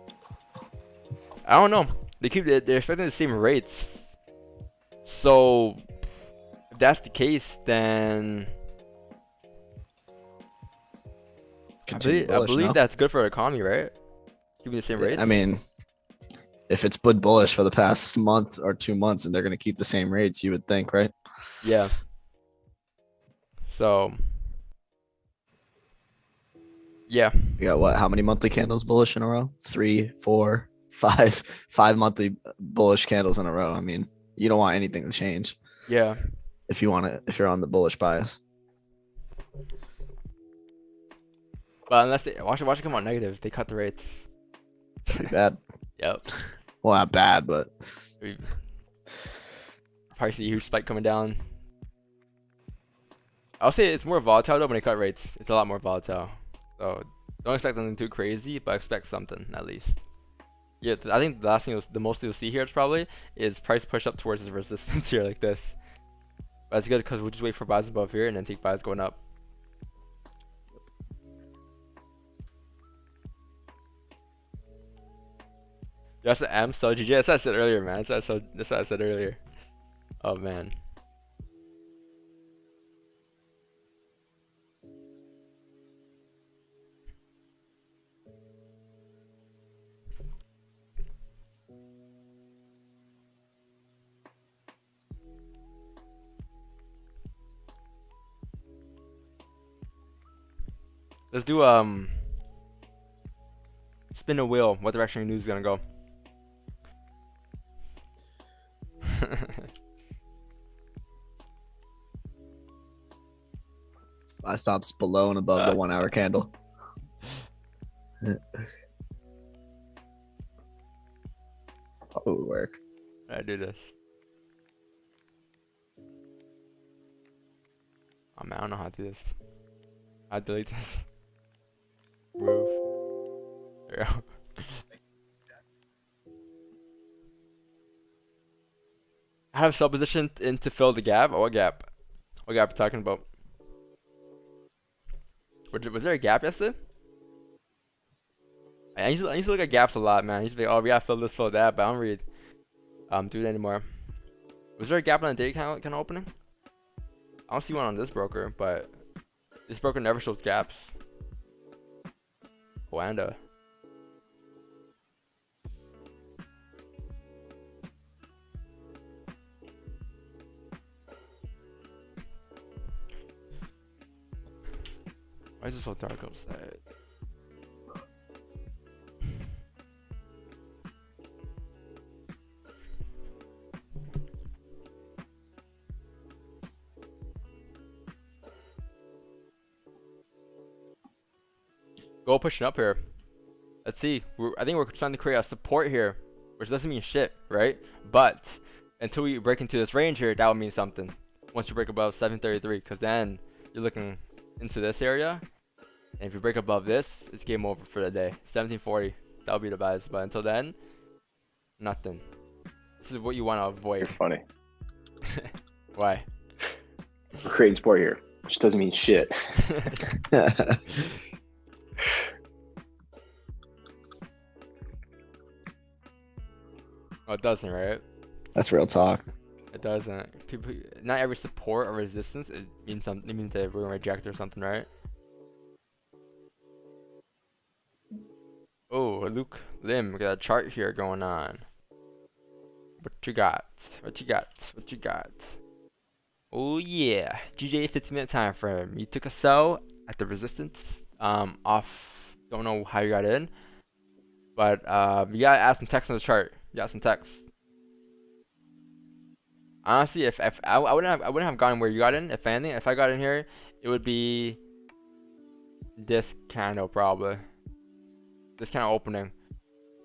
I don't know. They're expecting the same rates. So if that's the case, then I believe that's good for the economy, right? Keeping the same rates. I mean, if it's been bullish for the past month or 2 months and they're going to keep the same rates, you would think, right? Yeah. So yeah. You got what? How many monthly candles bullish in a row? 3, 4, 5, 5 monthly bullish candles in a row. I mean, you don't want anything to change. Yeah. If you're on the bullish bias. But unless they watch it come out negative, they cut the rates. Pretty bad. Yep. Well, not bad, but probably see a huge spike coming down. I'll say it's more volatile though when they cut rates. It's a lot more volatile. So don't expect something too crazy, but expect something at least. Yeah, I think the most you'll see here probably is price push up towards this resistance here like this. But that's good because we'll just wait for buys above here and then take buys going up. That's the M, so GG. That's what I said earlier, man. That's what I said earlier. Oh man. Let's do spin a wheel. What direction the news is gonna go? I stops below and above the 1 hour candle. That would work. I do this. Oh man, I don't know how to do this. I delete this. Move. There we go. I have sell position in to fill the gap. Oh, what gap? What gap are you talking about? Was there a gap yesterday? I used to look at gaps a lot, man. I used to be like, oh, we gotta fill this, fill that, but I don't really do it anymore. Was there a gap on the day kind of opening? I don't see one on this broker, but this broker never shows gaps. Wanda. Why is it so dark outside? Go pushing up here. Let's see. I think we're trying to create a support here, which doesn't mean shit, right? But until we break into this range here, that would mean something. Once you break above 733, because then you're looking into this area, and if you break above this, it's game over for the day. 1740, that'll be the buys. But until then, nothing. This is what you want to avoid. You're funny. Why? We're creating sport here, which doesn't mean shit. Oh, it doesn't, right? That's real talk. It doesn't. People, not every support or resistance it means something. It means that we're gonna reject or something, right? Oh, Luke Lim, we got a chart here going on. What you got? What you got? What you got? Oh yeah, GJ 15-minute time frame. You took a sell at the resistance. Off. Don't know how you got in, but you gotta add some text on the chart. You got some text. Honestly, if I wouldn't have gotten where you got in. If anything, if I got in here, it would be this candle probably. This kind of opening,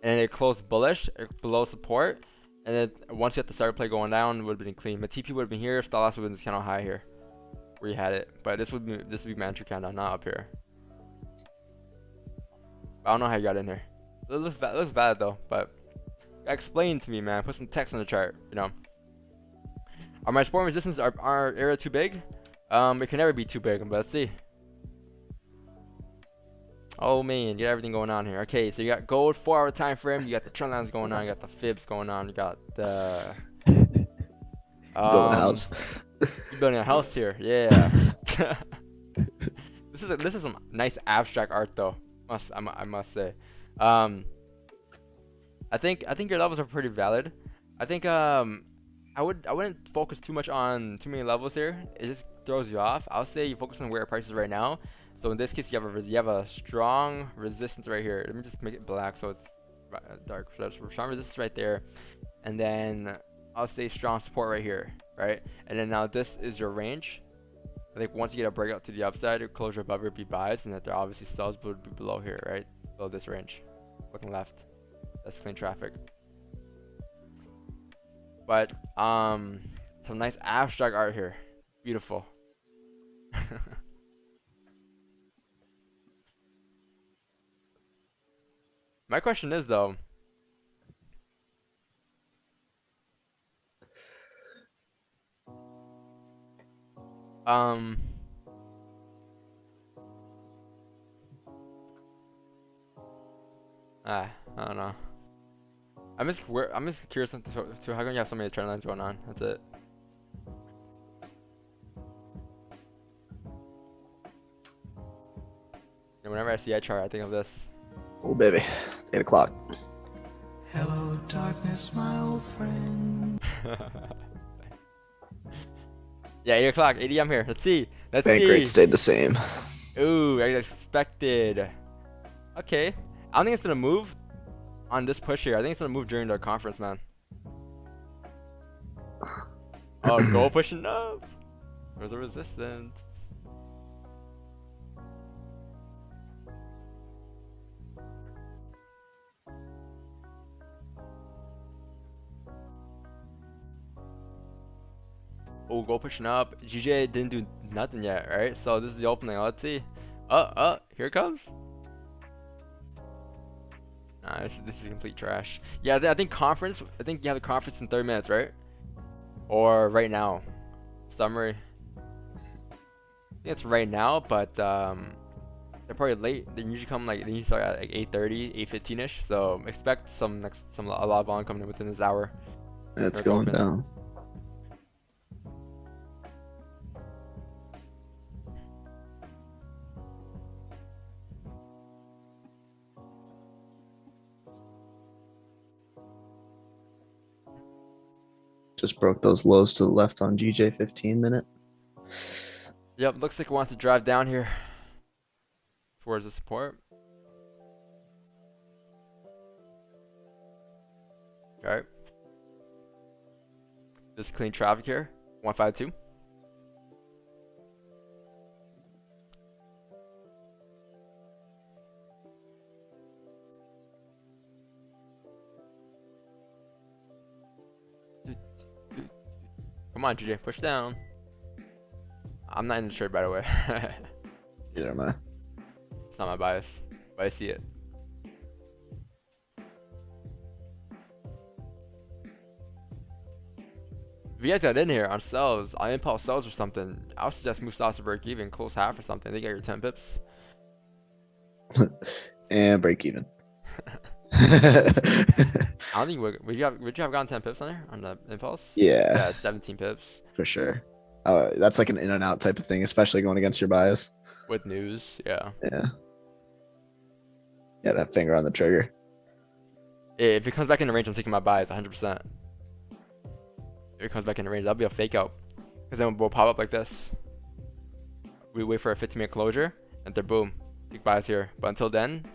and it closed bullish below support, and then once you get the start play going down, it would have been clean. My TP would have been here. Stop loss would have been this candle high here, where you had it. But this would be my entry candle, not up here. I don't know how you got in here. It looks bad though, but explain to me, man. Put some text on the chart, you know. Are my support and resistance our area too big? It can never be too big, but let's see. Oh man, you got everything going on here. Okay, so you got gold 4-hour time frame, you got the trend lines going on, you got the fibs going on, you got the Building a house. You're building a house here, yeah. This is some nice abstract art though. I must say. I think your levels are pretty valid. I think I wouldn't focus too much on too many levels here. It just throws you off. I'll say you focus on where price is right now. So in this case, you have a strong resistance right here. Let me just make it black so it's dark. So that's strong resistance right there, and then I'll say strong support right here, right? And then now this is your range. I think once you get a breakout to the upside, your closure above it would be buys, and that there obviously sells would be below here, right? Below this range, looking left. That's clean traffic. But some nice abstract art here, beautiful. My question is though, I don't know. I'm just curious to how come you have so many trend lines going on. That's it. And whenever I see a chart, I think of this. Oh baby, it's 8 o'clock. Hello, darkness, my old friend. Yeah, 8 o'clock, 8 AM here. Let's see. Bank rate stayed the same. Ooh, I expected. Okay. I don't think it's gonna move on this push here. I think it's gonna move during the conference, man. Oh, gold pushing up. Where's the resistance? Oh, gold pushing up. GJ didn't do nothing yet, right? So this is the opening. Let's see. Here it comes. Nah, this is complete trash. Yeah, I think conference. I think you have the conference in 30 minutes, right? Or right now. Summary. I think it's right now, but they're probably late. They usually come they usually start at like 8:30, 8:15ish. So expect a lot of volume coming in within this hour. It's going down. Just broke those lows to the left on GJ 15-minute. Yep, looks like it wants to drive down here towards the support. Alright. This clean traffic here. 152. Come on, GJ, push down. I'm not in the shirt, by the way. Either am I. It's not my bias, but I see it. If you guys got in here on sells, on impulse sells or something, I would suggest move stocks to break even, close half or something. They get your 10 pips. And break even. I don't think would you have gotten 10 pips on there on the impulse? Yeah, Yeah, 17 pips for sure. That's like an in and out type of thing, especially going against your bias. with news. Yeah. Yeah. Yeah, that finger on the trigger. If it comes back in the range, I'm taking my buys 100%. If it comes back in the range, that'll be a fake out. Because then we'll pop up like this. We wait for a 15-minute closure, and then boom, take buys here. But until then,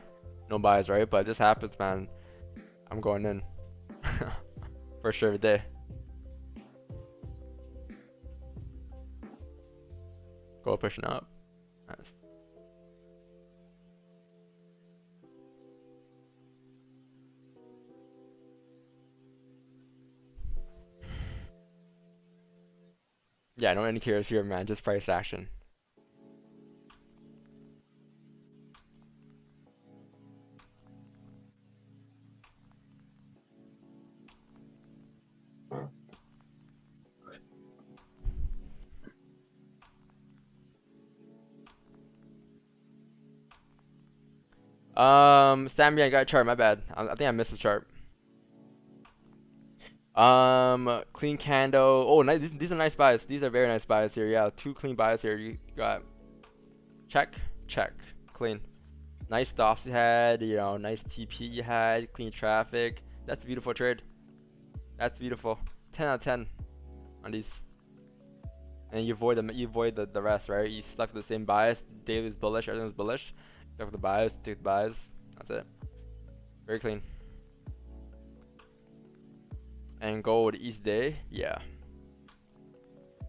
no buys, right? But if this happens, man, I'm going in. For sure every day. Go pushing up. Nice. Yeah, no indicators here, man. Just price action. Sammy, I got a chart. My bad. I think I missed the chart. Clean candle. Oh, nice. These are nice buys. These are very nice buys here. Yeah, 2 clean buys here. You got check, check, clean. Nice stops you had. You know, nice TP you had. Clean traffic. That's a beautiful trade. That's beautiful. 10 out of 10 on these. And you avoid them. You avoid the rest, right? You stuck with the same bias. Daily was bullish. Everything was bullish. Stuck with the bias. Take the bias. That's it. Very clean. And gold each day, yeah.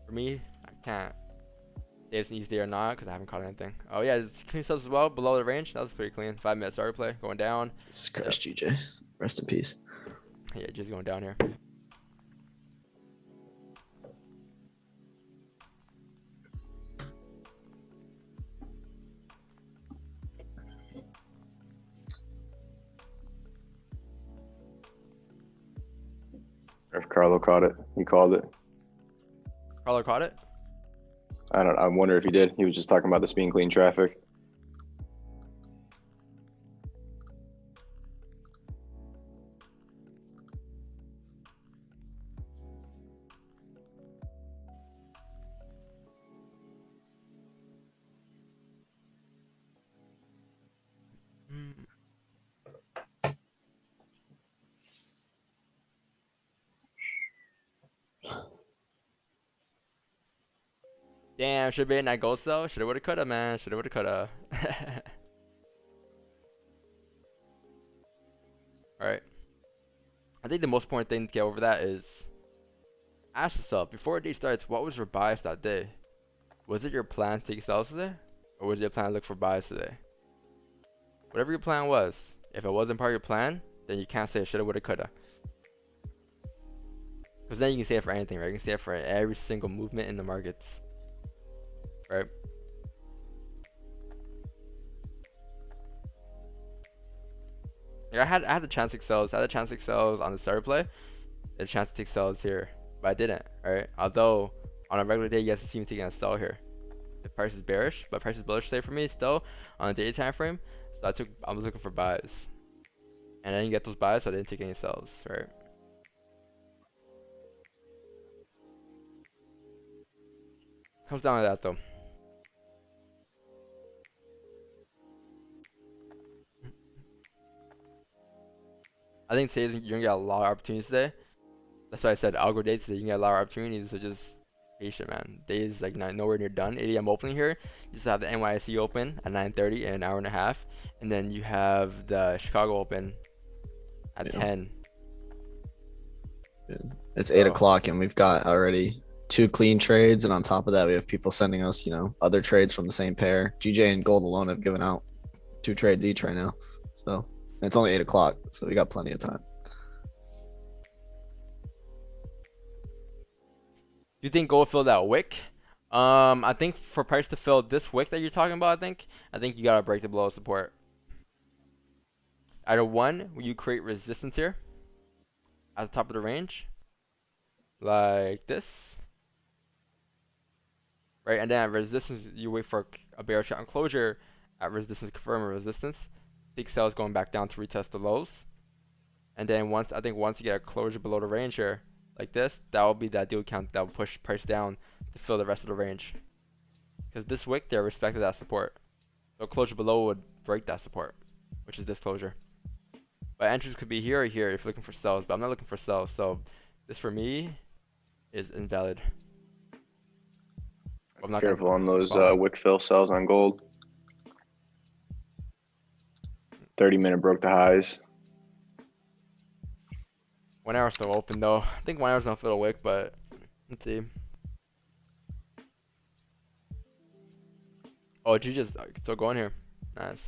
For me, I can't say it's an easy day or not because I haven't caught anything. Oh yeah, it's clean stuff as well below the range. That was pretty clean. 5-minute starter play going down. Jesus Christ, GJ. Rest in peace. Yeah, just going down here. If Carlo caught it, he called it. Carlo caught it. I wonder if he did. He was just talking about this being clean traffic. Damn, should be in that gold cell. Shoulda, woulda, coulda, man. Shoulda, woulda, coulda. Alright. I think the most important thing to get over that is ask yourself, before a day starts, what was your bias that day? Was it your plan to take sells today? Or was it your plan to look for buys today? Whatever your plan was, if it wasn't part of your plan, then you can't say shoulda, woulda, coulda. Because then you can say it for anything, right? You can say it for every single movement in the markets. Right? Yeah, I had the chance to take sells. I had a chance to take sells on the starter play. A chance to take sells here, but I didn't. Right? Although on a regular day, you guys see me taking a sell here. The price is bearish, but price is bullish today for me still on a daily time frame. So I was looking for buys, and I didn't get those buys, so I didn't take any sells. Right? Comes down to that though. I think today you're gonna get a lot of opportunities today. That's why I said algo days, so you can get a lot of opportunities. So just patient, man. Days like nowhere near done. 8 a.m. opening here. You just have the NYSE open at 9:30 in an hour and a half, and then you have the Chicago open at 10. It's 8 So o'clock and we've got already 2 clean trades, and on top of that we have people sending us, other trades from the same pair. GJ and Gold alone have given out 2 trades each right now. So and it's only 8 o'clock, so we got plenty of time. do you think gold fill that wick? I think for price to fill this wick that you're talking about, I think you gotta break the below support. Either one, you create resistance here at the top of the range, like this, right? And then at resistance, you wait for a bearish shot on closure at resistance, confirm a resistance. Peak sells going back down to retest the lows, and then once you get a closure below the range here, like this, that will be that deal count that will push price down to fill the rest of the range. Because this wick there respected that support, so closure below would break that support, which is this closure. But entries could be here or here if you're looking for sells, but I'm not looking for sells, so this for me is invalid. I'm not Careful on those follow. wick fill sells on gold. 30-minute broke the highs. 1 hour still open though. I think 1 hour's not fill a wick, but let's see. Oh, G just still going here. Nice.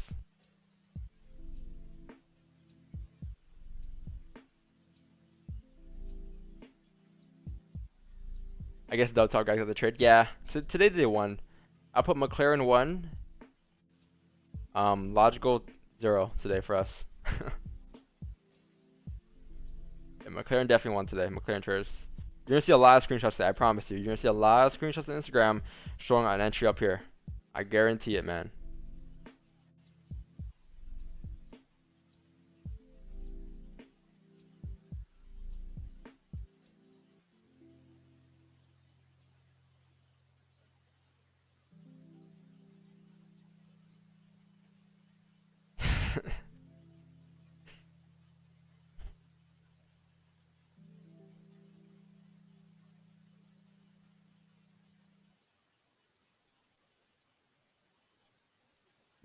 I guess they'll talk guys of the trade. Yeah, today they won. I'll put McLaren 1. Logical 0 today for us. Yeah, McLaren definitely won today. McLaren traders. You're gonna see a lot of screenshots today. I promise you. You're gonna see a lot of screenshots on Instagram showing an entry up here. I guarantee it, man.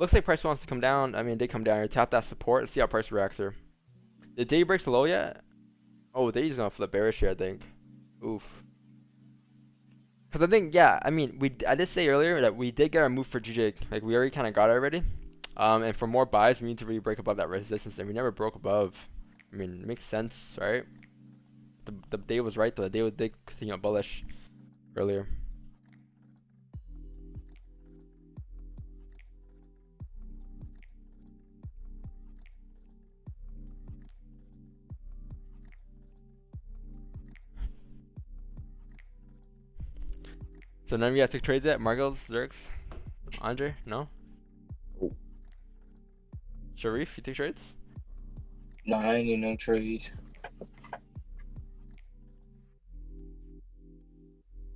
Looks like price wants to come down. I mean, they come down here. Tap that support. Let's see how price reacts here. Did day breaks low yet? Oh, day's gonna flip bearish here, I think. Oof. Because I think, yeah, I mean, I did say earlier that we did get our move for GJ. Like, we already kind of got it already. And for more buys, we need to really break above that resistance. And we never broke above. I mean, it makes sense, right? The day was right, though. The day did continue bullish earlier. So none of you guys took trades yet? Margles, Zerx, Andre? No? Oh. Sharif, you took trades? No, I ain't in no trade.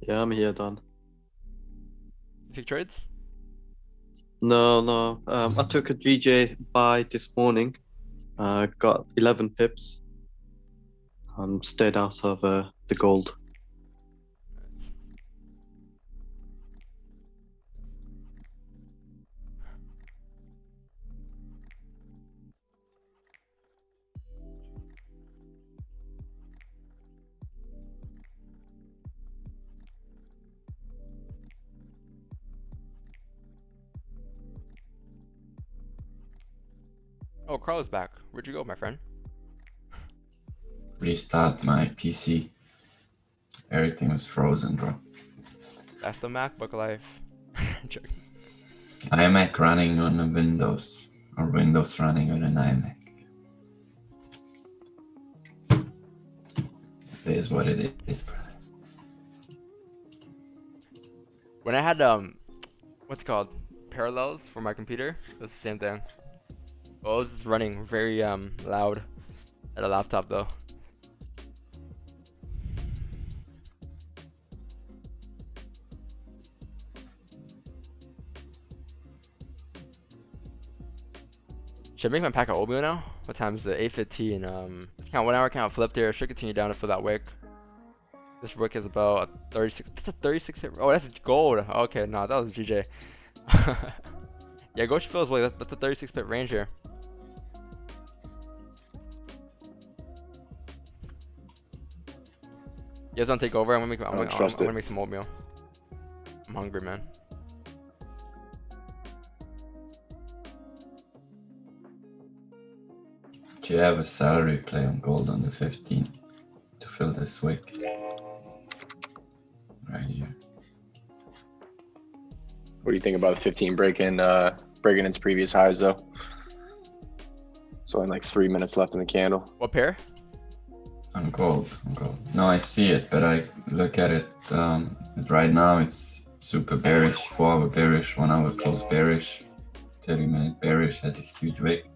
Yeah, I'm here, Don. You took trades? No. I took a GJ buy this morning. Got 11 pips. Stayed out of the gold. Oh, Carl is back. Where'd you go, my friend? Restart my PC. Everything was frozen, bro. That's the MacBook life. Joking. iMac running on a Windows, or Windows running on an iMac. It is what it is, bro. When I had what's it called, parallels for my computer, it was the same thing. Well, it was just running very loud at a laptop though. Should I make my pack of oatmeal now? What time is it? 8:15. Let's count 1 hour count flipped here. Should continue down to fill that wick. This wick is about a 36. That's a 36 hit. Oh, that's gold. Okay, no, that was GJ. Yeah, Goshi feels like that's a 36 pip range here. You guys want to take over? I'm gonna make some oatmeal. I'm hungry, man. Do you have a salary play on gold on the 15th to fill this wick? Right here. What do you think about the 15 breaking its previous highs though? So only like 3 minutes left in the candle. What pair? On gold. No, I see it, but I look at it. Right now it's super bearish. 4 hour bearish, 1 hour close bearish, 30-minute bearish, has a huge wick.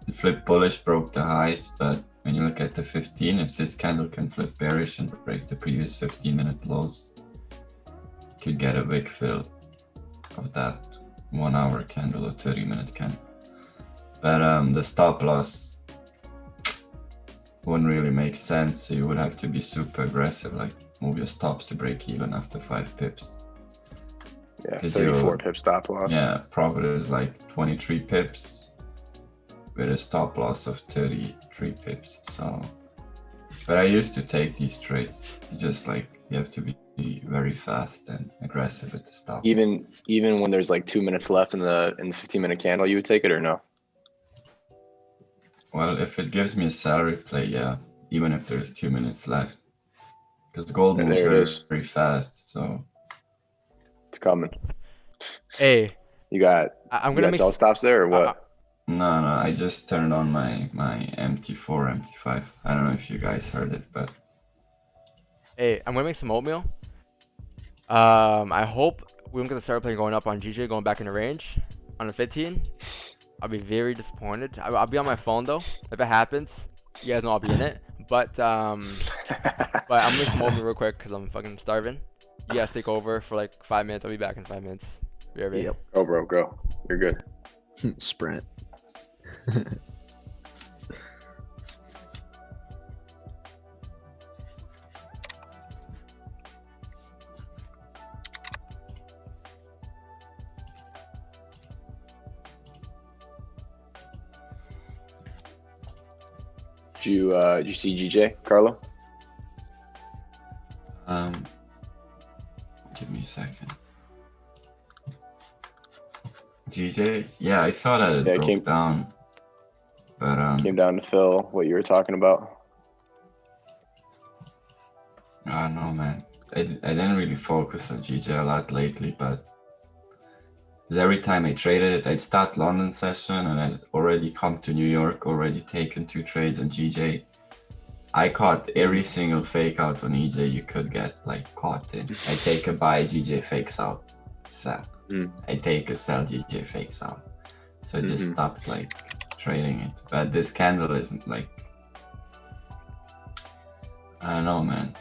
The flip bullish broke the highs, but when you look at the 15, if this candle can flip bearish and break the previous 15-minute lows, could get a wick fill of that 1 hour candle or 30-minute candle. But the stop loss wouldn't really make sense, so you would have to be super aggressive, like move your stops to break even after 5 pips. Yeah, 34 pip stop loss. Yeah, profit is like 23 pips with a stop loss of 33 pips. So, but I used to take these trades. Just like you have to be very fast and aggressive at the stop. Even when there's like 2 minutes left in the 15-minute candle, you would take it or no? Well, if it gives me a salary play, yeah. Even if there's 2 minutes left, because the gold moves very fast, so it's coming. Hey, you got sell stops there or what? No, I just turned on my MT4, MT5. I don't know if you guys heard it, but hey, I'm gonna make some oatmeal. I hope we don't get the start play going up on GJ, going back in the range on the 15. I'll be very disappointed. I'll be on my phone though. If it happens, you guys know I'll be in it. But I'm gonna make some oatmeal real quick because I'm fucking starving. You guys take over for like 5 minutes. I'll be back in 5 minutes. Be right back. Yep. Go, bro, go. You're good. Sprint. Did you see GJ, Carlo? Give me a second. GJ, yeah, I saw that it broke down, but came down to fill what you were talking about. I don't know, man. I didn't really focus on GJ a lot lately, but because every time I traded it, I'd start London session and I'd already come to New York, already taken 2 trades on GJ. I caught every single fake out on EJ you could get like caught in. I take a buy, GJ fakes out, sell. I take a sell, GJ fakes out. So I just stopped like trading it. But this candle isn't like, I don't know, man.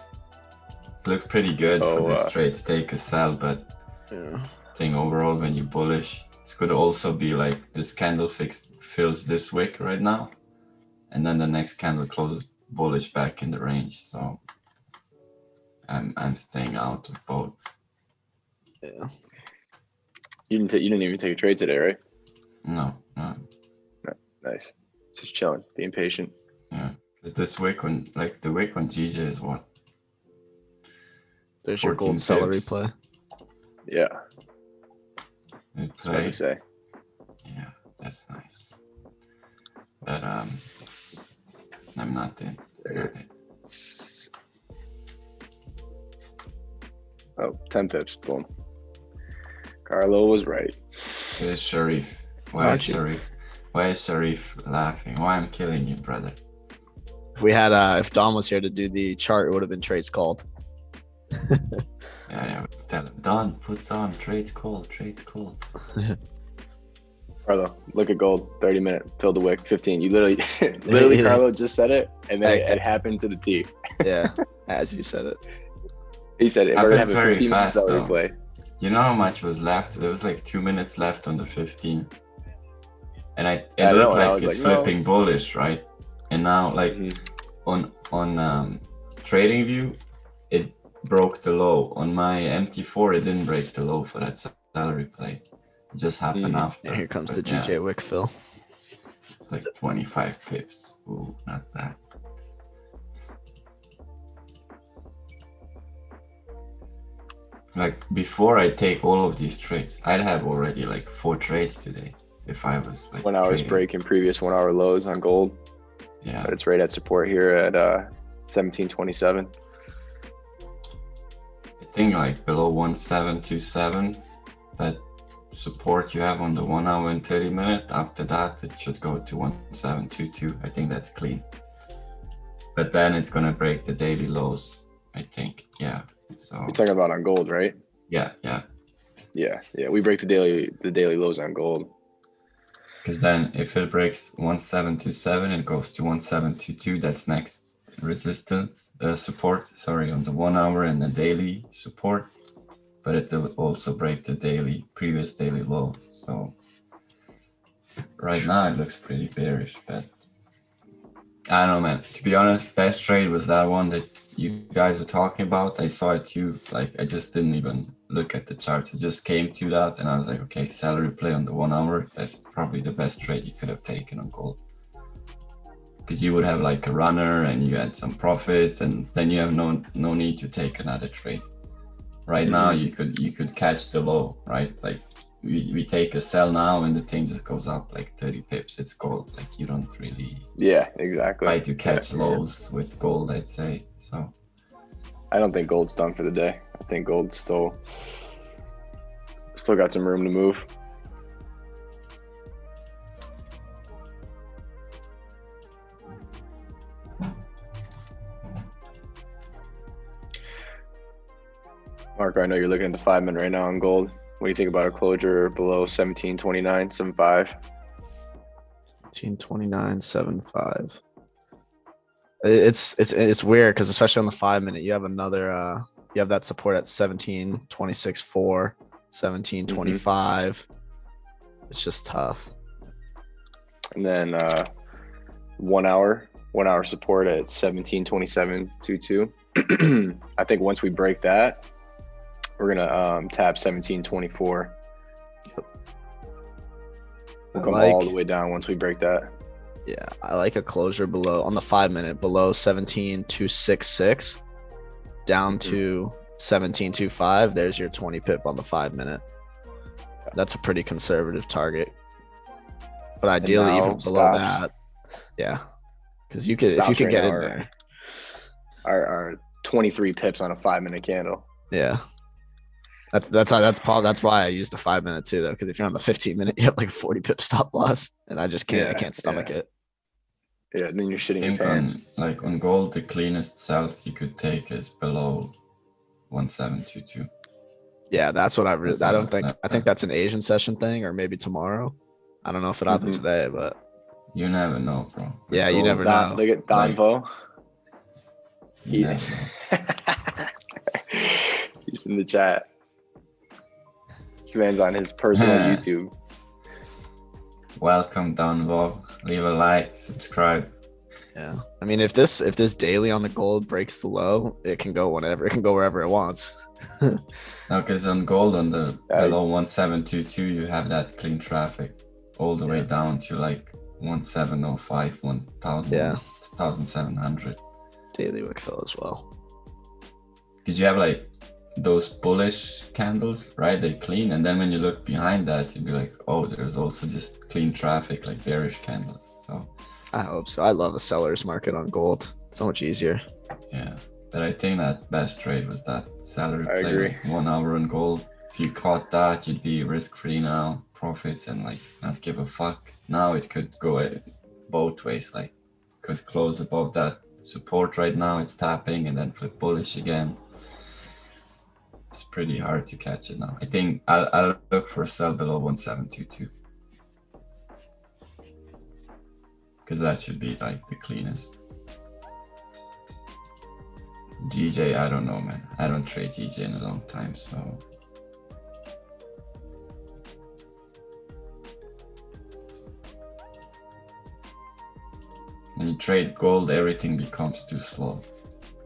Looked pretty good for this trade to take a sell, but I think overall when you bullish, this could also be like this candle fills this wick right now, and then the next candle closes bullish back in the range. So I'm staying out of both. Yeah. You didn't even take a trade today, right? No. Nice. Just chilling, being patient. Yeah. Because this wick on the wick on GJ is what? There's your gold celery play. Yeah. That's what I say. Yeah, that's nice. But I'm not in. Oh, 10 pips. Boom. Carlo was right. It's Sharif. Why is Sharif laughing? Why I'm killing you, brother? If we had if Dom was here to do the chart, it would have been trades called. Yeah, tell him. Don puts on trades called. Carlo, look at gold. 30-minute, fill the wick. 15. You literally, Carlo just said it, and then it happened to the T. Yeah, as you said it. He said it. We're gonna have a 15-minute celery play. You know how much was left? There was like 2 minutes left on the 15, and it looked like it's flipping bullish, right? And now, like on trading view, it broke the low. On my MT4, it didn't break the low for that salary play. It just happened after. And here comes But the GJ Wickfill. It's like 25 pips. Ooh, not bad. Like before I take all of these trades, I'd have already like 4 trades today if I was like 1 hour's trading. breaking previous 1 hour lows on gold. Yeah. But it's right at support here at 1727. I think like below 1727, that support you have on the 1 hour and 30 minute, after that it should go to 1722. I think that's clean. But then it's gonna break the daily lows, I think. Yeah. So You're talking about on gold, right? yeah. We break the daily lows on gold. Because then if it breaks 1727, it goes to 1722. That's next resistance support. Sorry, on the 1 hour and the daily support. But it will also break the previous daily low. So right now it looks pretty bearish, but I don't know, man. To be honest, best trade was that one that you guys were talking about. I saw it too. Like, I just didn't even look at the charts. It just came to that, and I was like, okay, salary play on the 1 hour. That's probably the best trade you could have taken on gold. Because you would have like a runner, and you had some profits, and then you have no need to take another trade. Right now, you could catch the low, right? Like, we take a sell now and the thing just goes up like 30 pips. It's gold. Like, you don't really exactly try to catch lows with gold, I'd say. So I don't think gold's done for the day. I think gold's still got some room to move. Marco, I know you're looking at the 5 minute right now on gold. What do you think about a closure below 1729.75? 1729.75. It's weird because especially on the 5 minute, you have another you have that support at 1726.4, 1725. It's just tough. And then 1 hour support at 1727.22. I think once we break that, we're gonna tap 1724. We'll come all the way down once we break that. Yeah, I like a closure below on the 5 minute below 17.266 down to 17.25. There's your 20 pip on the 5 minute. That's a pretty conservative target. But ideally even below that. Yeah. Because you could, if you could get in there. Our 23 pips on a 5 minute candle. Yeah. That's why I use the 5 minute too, though, because if you're on the 15 minute, you have like a 40 pip stop loss, and I can't stomach it. Yeah, then you're shitting your pants. Like on gold, the cleanest sells you could take is below 1722. Yeah, that's what I think that's an Asian session thing, or maybe tomorrow. I don't know if it happened today, but you never know, bro. Yeah, you never know. Look at Donvo. You never know. He's in the chat. This man's on his personal YouTube. Welcome, Donvo. Leave a like, subscribe. Yeah, I mean, if this daily on the gold breaks the low, it can go whenever. It can go wherever it wants. No, because on gold, on the below 1722, you have that clean traffic all the way down to like 1705, 1000, 1700. Daily wick fill as well. Because you have like those bullish candles, right? They clean, and then when you look behind that, you'd be like, oh, there's also just clean traffic, like bearish candles. So I hope so. I love a seller's market on gold. It's so much easier. Yeah, but I think that best trade was that salary I play, agree. 1 hour on gold. If you caught that, you'd be risk-free now, profits, and like not give a fuck. Now it could go both ways, like could close above that support right now, it's tapping, and then flip bullish again. It's pretty hard to catch it now. I think I'll look for a sell below 1722. Because that should be like the cleanest. GJ, I don't know, man. I don't trade GJ in a long time, so. When you trade gold, everything becomes too slow.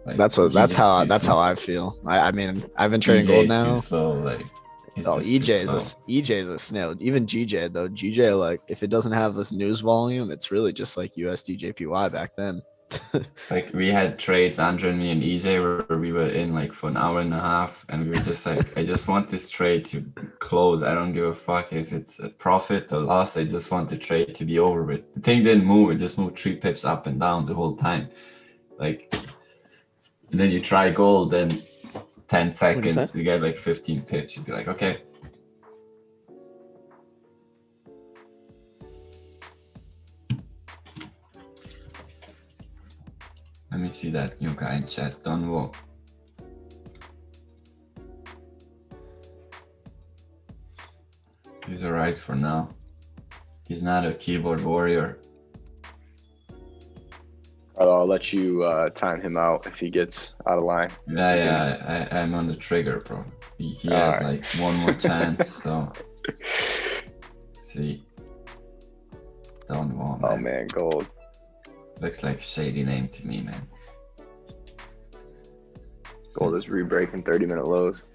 Like, That's how I feel. I mean, I've been trading gold EJ's now. too slow. Like, it's Oh, just too EJ is a snail. Even GJ though. GJ, like, if it doesn't have this news volume, it's really just like USD JPY back then. Like, we had trades, Andre and me and EJ, where we were in like for an hour and a half, and we were just like, I just want this trade to close. I don't give a fuck if it's a profit or loss. I just want the trade to be over with. The thing didn't move. It just moved 3 pips up and down the whole time. Like, and then you try gold, and 10 seconds, you get like 15 pips. You'd be like, okay. Let me see that new guy in chat, Donwo. He's alright for now. He's not a keyboard warrior. I'll let you time him out if he gets out of line. Yeah, I'm on the trigger, bro. He has like one more chance, so. See. Donwo, man. Oh man, gold. Looks like a shady name to me, man. Gold is re-breaking 30-minute lows.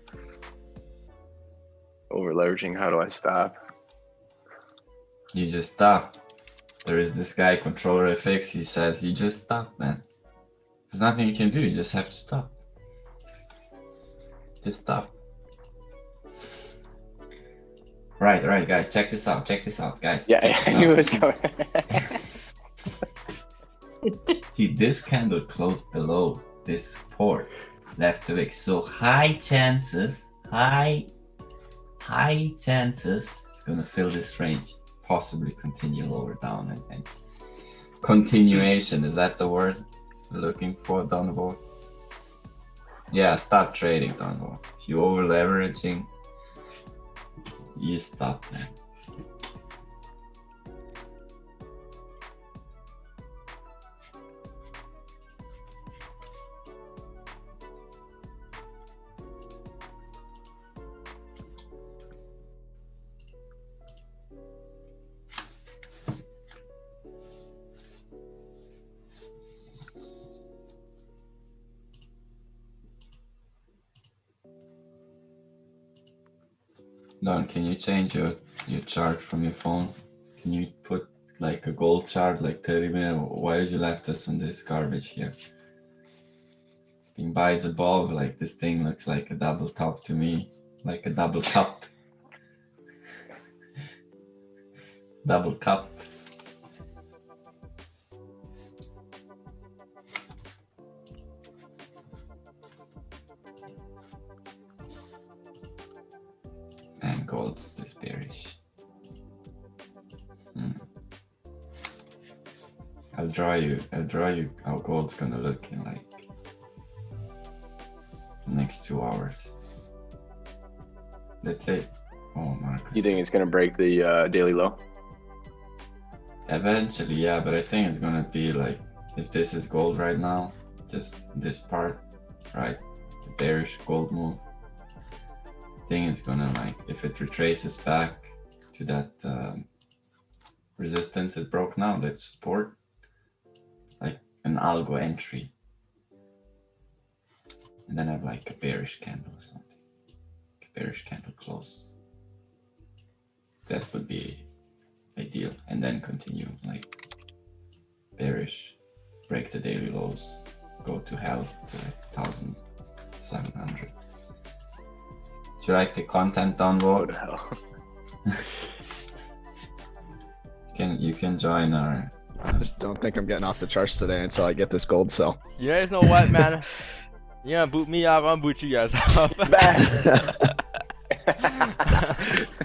Over leveraging, how do I stop? You just stop. There is this guy, Controller FX, he says, you just stop, man. There's nothing you can do, you just have to stop. Just stop. Right, guys, check this out, guys. Yeah, he was. See, this candle closed below this support, left the wick. So high chances it's gonna fill this range, possibly continue lower down and continuation. Is that the word you're looking for, Donvo? Yeah, stop trading, Donvo. If you over leveraging, you stop, man. Don, can you change your chart from your phone? Can you put like a gold chart, like 30 minutes? Why did you left us on this garbage here? Being buys above, like this thing looks like a double top to me, like a double cup. Double cup. And gold is bearish. I'll draw you how gold's gonna look in like the next 2 hours. Let's say, oh Marcus. You think it's gonna break the daily low? Eventually, yeah, but I think it's gonna be like, if this is gold right now, just this part, right? The bearish gold move. I think it's gonna, like, if it retraces back to that resistance it broke now, that support, like an algo entry, and then have like a bearish candle or something, like a bearish candle close. That would be ideal, and then continue like bearish, break the daily lows, go to hell to like 1,700. Do you like the content, Donvo? What the hell? You can join our. I just don't think I'm getting off the charts today until I get this gold sell. You guys know what, man? You gonna boot me off, I'm gonna boot you guys off.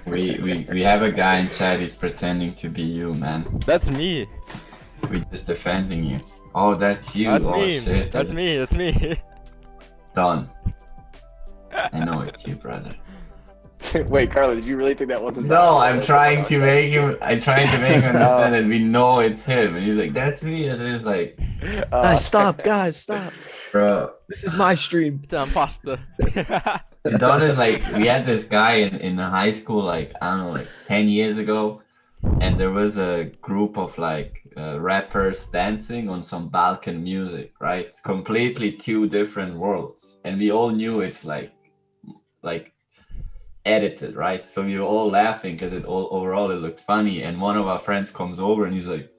we have a guy in chat, he's pretending to be you, man. That's me. We just defending you. Oh, that's you. That's oh me. shit. That's me. Done. I know it's you, brother. Wait, Carlo, did you really think that wasn't? No, I'm trying to make him understand that we know it's him, and he's like, "That's me," and it's like, Guys, stop. bro. This is my stream. It's an imposter. The Don is like, we had this guy in high school, like, I don't know, like 10 years ago. and there was a group of like rappers dancing on some Balkan music, right? It's completely two different worlds, and we all knew it's like edited, right? So we were all laughing because overall it looked funny. And one of our friends comes over and he's like,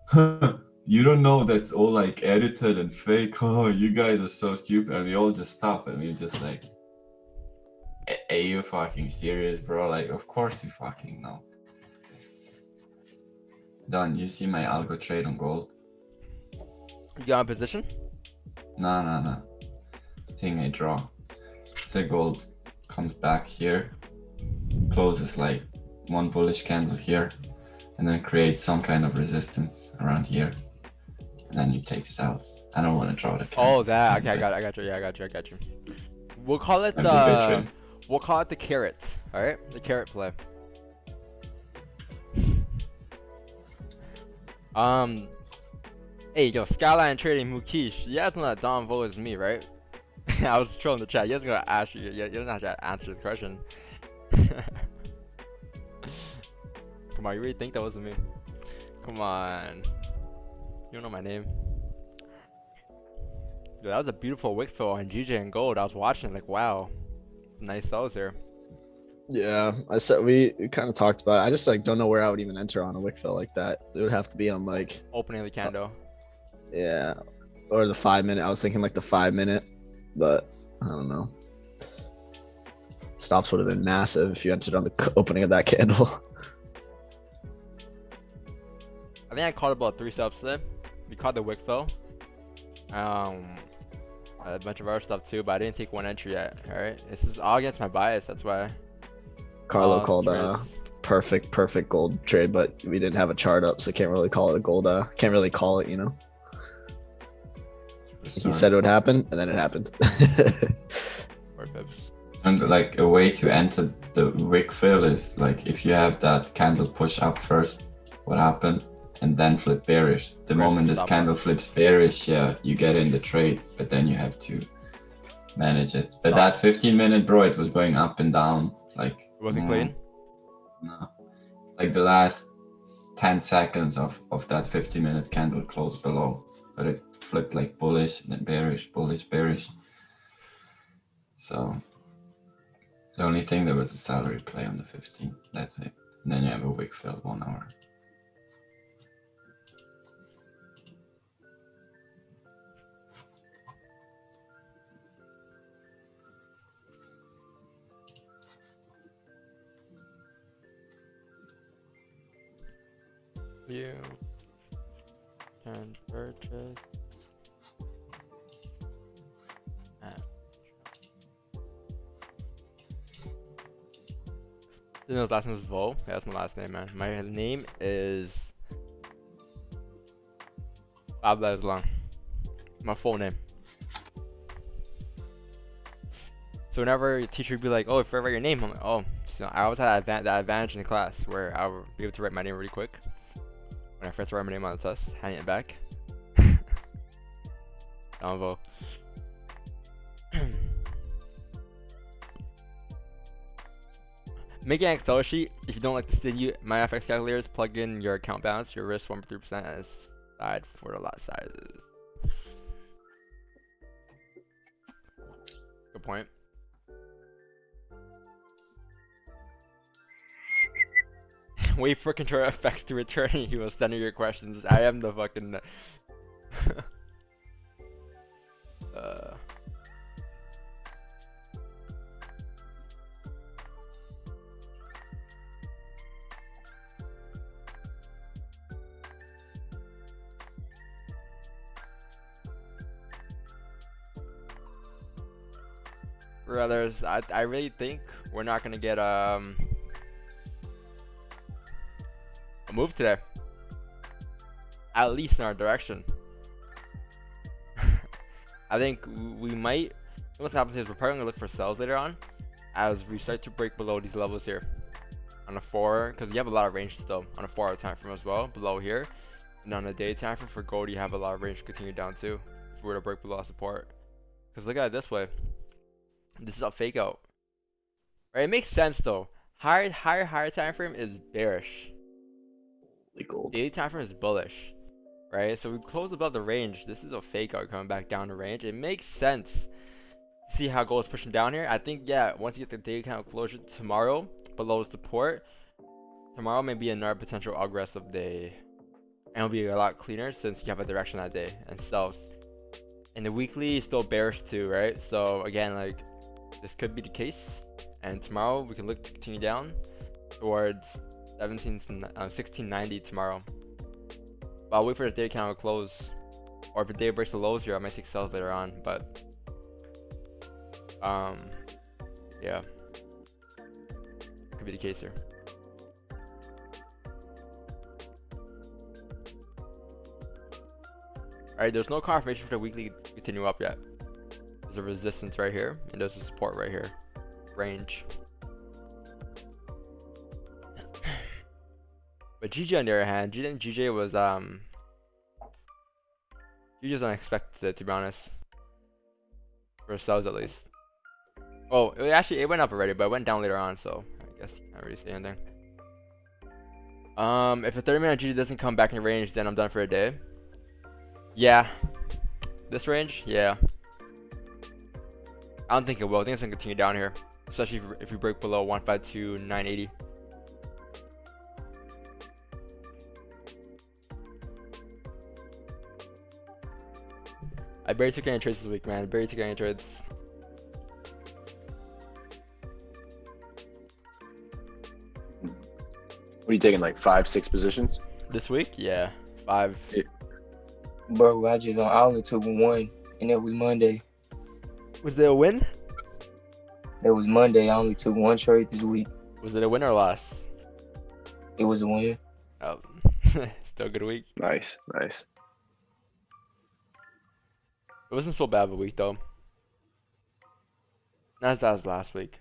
huh, "You don't know that's all like edited and fake? Oh, you guys are so stupid." And we all just stop and we were just like, "Are you fucking serious, bro? Like, of course you fucking know." Don, you see my algo trade on gold? You got in position? No. Thing I draw. The gold comes back here, closes like one bullish candle here, and then creates some kind of resistance around here. And then you take sells. I don't want to draw the candle. Oh, that. Okay, I got you. Yeah, I got you. We'll call it we'll call it the carrot. All right, the carrot play. Hey, yo, Skyline Trading Mukesh. You guys know that Don Vo is me, right? I was trolling the chat. You guys gonna ask you. You don't have to answer the question. Come on, you really think that wasn't me? Come on. You don't know my name. Dude, that was a beautiful wick fill on GJ and gold. I was watching like, wow, nice sells here. Yeah, I said we kind of talked about it. I just like don't know where I would even enter on a wick fill like that. It would have to be on like Opening of the candle. yeah, or the 5 minute. I was thinking like the 5 minute, but I don't know. Stops would have been massive if you entered on the opening of that candle. I think I called about 3 steps today. We called the wick fill. A bunch of other stuff too, but I didn't take one entry yet. All right, this is all against my bias. That's why. Carlo called perfect gold trade, but we didn't have a chart up, so can't really call it a gold. Can't really call it, you know. He said it would happen, and then it happened. And like a way to enter the wick fill is like if you have that candle push up first, what happened, and then flip bearish. The moment this candle flips bearish, yeah, you get in the trade, but then you have to manage it. But that 15-minute, bro, it was going up and down. Like, was it clean? No. Like the last 10 seconds of that 50-minute candle closed below, but it flipped like bullish and then bearish, bullish, bearish. So the only thing there was a salary play on the 15. That's it. And then you have a wick fill 1 hour. You can purchase his last name is Vo. Yeah, that's my last name, man. My name is Bob Long. My full name. So whenever your teacher would be like, "Oh, if I write your name," I'm like, "Oh." So I always had that advantage in the class where I would be able to write my name really quick. When I first write my name on the test, handing it back. Vo. Making an Excel sheet. If you don't like to see my FX calculators, plug in your account balance, your risk 1.3%, and side for the lot sizes. Good point. Wait for control FX to return. He will send you your questions. I am the fucking. Brothers, I really think we're not gonna get a move today. At least in our direction. I think we might. What's happening is we're probably gonna look for sells later on, as we start to break below these levels here on a 4, because you have a lot of range still on a 4-hour time frame as well below here, and on a day time frame for gold you have a lot of range to continue down too if we were to break below support. Because look at it this way. This is a fake out. Right? It makes sense though. Higher time frame is bearish. be gold. Daily time frame is bullish, right? So we closed above the range. This is a fake out coming back down the range. It makes sense. See how gold is pushing down here. I think, yeah, once you get the daily candle closure tomorrow below support, tomorrow may be another potential aggressive day, and it'll be a lot cleaner since you have a direction that day and sells. And the weekly is still bearish too, right? So again, like, this could be the case, and tomorrow we can look to continue down towards 1690 tomorrow. But I'll wait for the day candle to close, or if the day breaks the lows here, I might take sells later on. But yeah, could be the case here. Alright, there's no confirmation for the weekly to continue up yet. There's a resistance right here, and there's a support right here. Range. But GJ on the other hand, GJ was GJ's unexpected, to be honest. For ourselves at least. Oh, it went up already, but it went down later on, so I guess I can't really say anything. If a 30-minute GJ doesn't come back in range, then I'm done for a day. Yeah. This range? Yeah. I don't think it will. I think it's gonna continue down here, especially if we break below 152.980. I barely took any trades this week, man. Barely took any trades. What are you taking, like 5-6 positions? This week? Yeah. 5. Bro, I only took one, and it was Monday. Was it a win? It was Monday. I only took one trade this week. Was it a win or a loss? It was a win. Oh, still a good week. Nice, nice. It wasn't so bad of a week though. Not as bad as last week.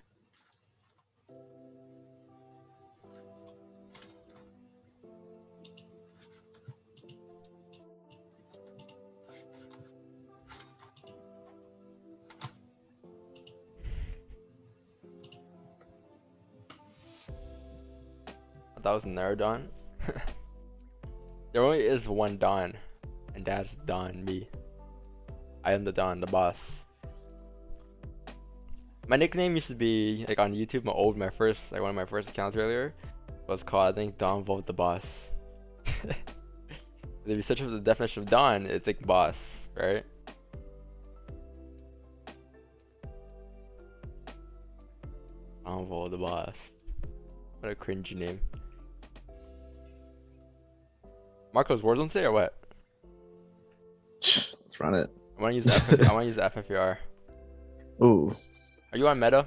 That was never done. There only is one Don, and that's Don, me. I am the Don, the boss. My nickname used to be, like, on YouTube, one of my first accounts earlier was called, I think, Don Vote the Boss. If you search for the definition of Don, it's like boss, right? Don Vote the Boss. What a cringy name. Marco's Warzone today or what? Let's run it. I want to use the I want to use the FFAR. Ooh. Are you on meta?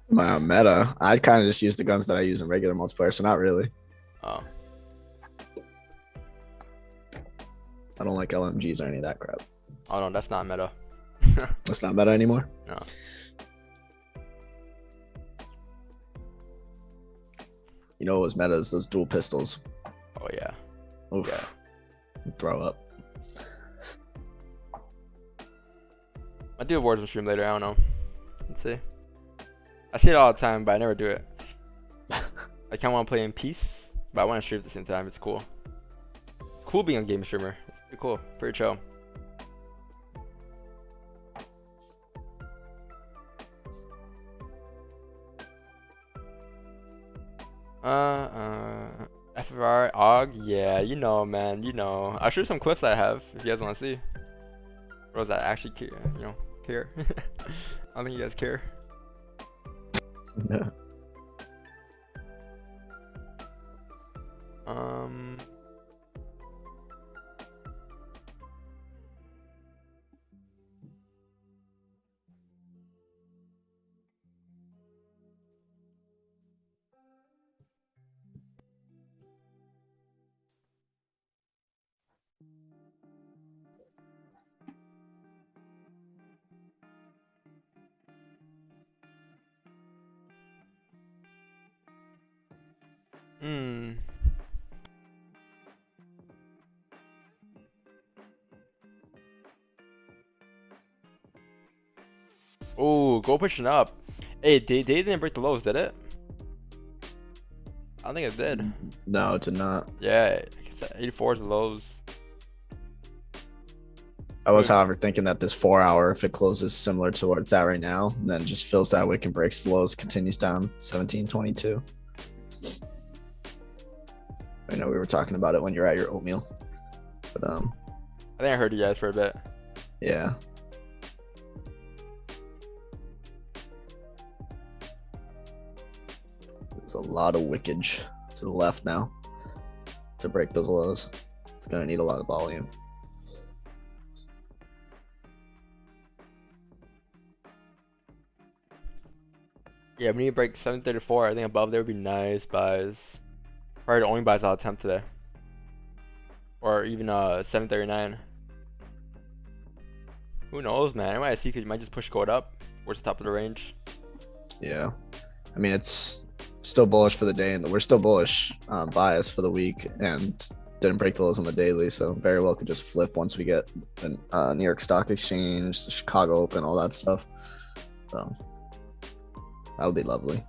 My meta. I kind of just use the guns that I use in regular multiplayer, so not really. Oh. I don't like LMGs or any of that crap. Oh no, that's not meta. That's not meta anymore? No. You know what was meta is those dual pistols. Oh yeah. Oof. Yeah. Throw up. I'll do a Warzone stream later, I don't know. Let's see. I see it all the time, but I never do it. I kinda wanna play in peace, but I wanna stream at the same time. It's cool. Cool being a game streamer. It's pretty cool. Pretty chill. FFR, AGG, yeah, you know, man, you know. I'll show you some clips I have if you guys want to see. Or does that actually care? Care? I don't think you guys care. No. Oh, go pushing up. Hey, they didn't break the lows, did it? I don't think it did. No, it did not. Yeah, 84 is the lows. I was, however, thinking that this 4 hour, if it closes similar to where it's at right now, and then just fills that wick and breaks the lows, continues down 17.22. I know we were talking about it when you're at your oatmeal, but I think I heard you guys for a bit. yeah. There's a lot of wickage to the left now to break those lows. It's gonna need a lot of volume. Yeah, we need to break 734. I think above there would be nice buys. Probably the only buys I'll attempt today. Or even 739. Who knows, man? I might see, you might just push gold up towards the top of the range. Yeah, I mean, it's still bullish for the day, and we're still bullish bias for the week, and didn't break the lows on the daily, so very well could just flip once we get the New York Stock Exchange, the Chicago Open, all that stuff. So that would be lovely.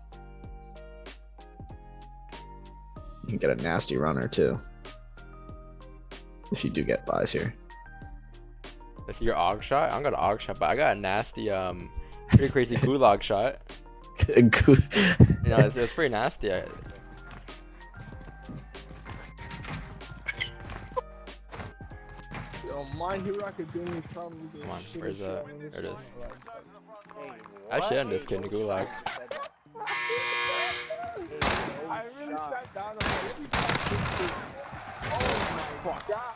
You can get a nasty runner too, if you do get buys here. That's your AUG shot? I don't got an AUG shot, but I got a nasty, pretty crazy gulag shot. You know, it's pretty nasty. Yo, My Hero Academia probably Come on, shit where's shit there on this it is. one. I should end this kid in the gulag. I really sat down and like, let me talk this kid. Oh my god.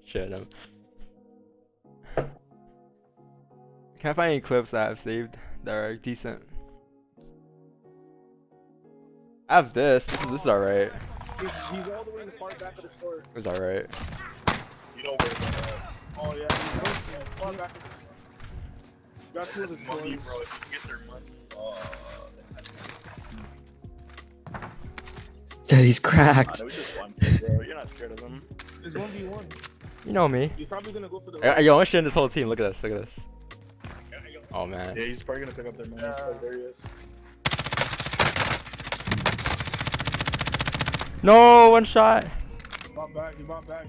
Shit him. Can I find any clips that I've saved that are decent? I have this. This is alright. He's all the way in the far back of the store. It's alright. You know where it's at. Oh yeah, he's far back. Got two of his money, bro. If you get their money. Said he's cracked. No, he's just one kid, bro. You're not scared of him. It's 1v1. You know me. He's probably gonna go for the. Yo, I'm shitting this whole team. Look at this. Look at this. Oh man. Yeah, he's probably gonna pick up their money. Oh, there he is. No, one shot. He bought back,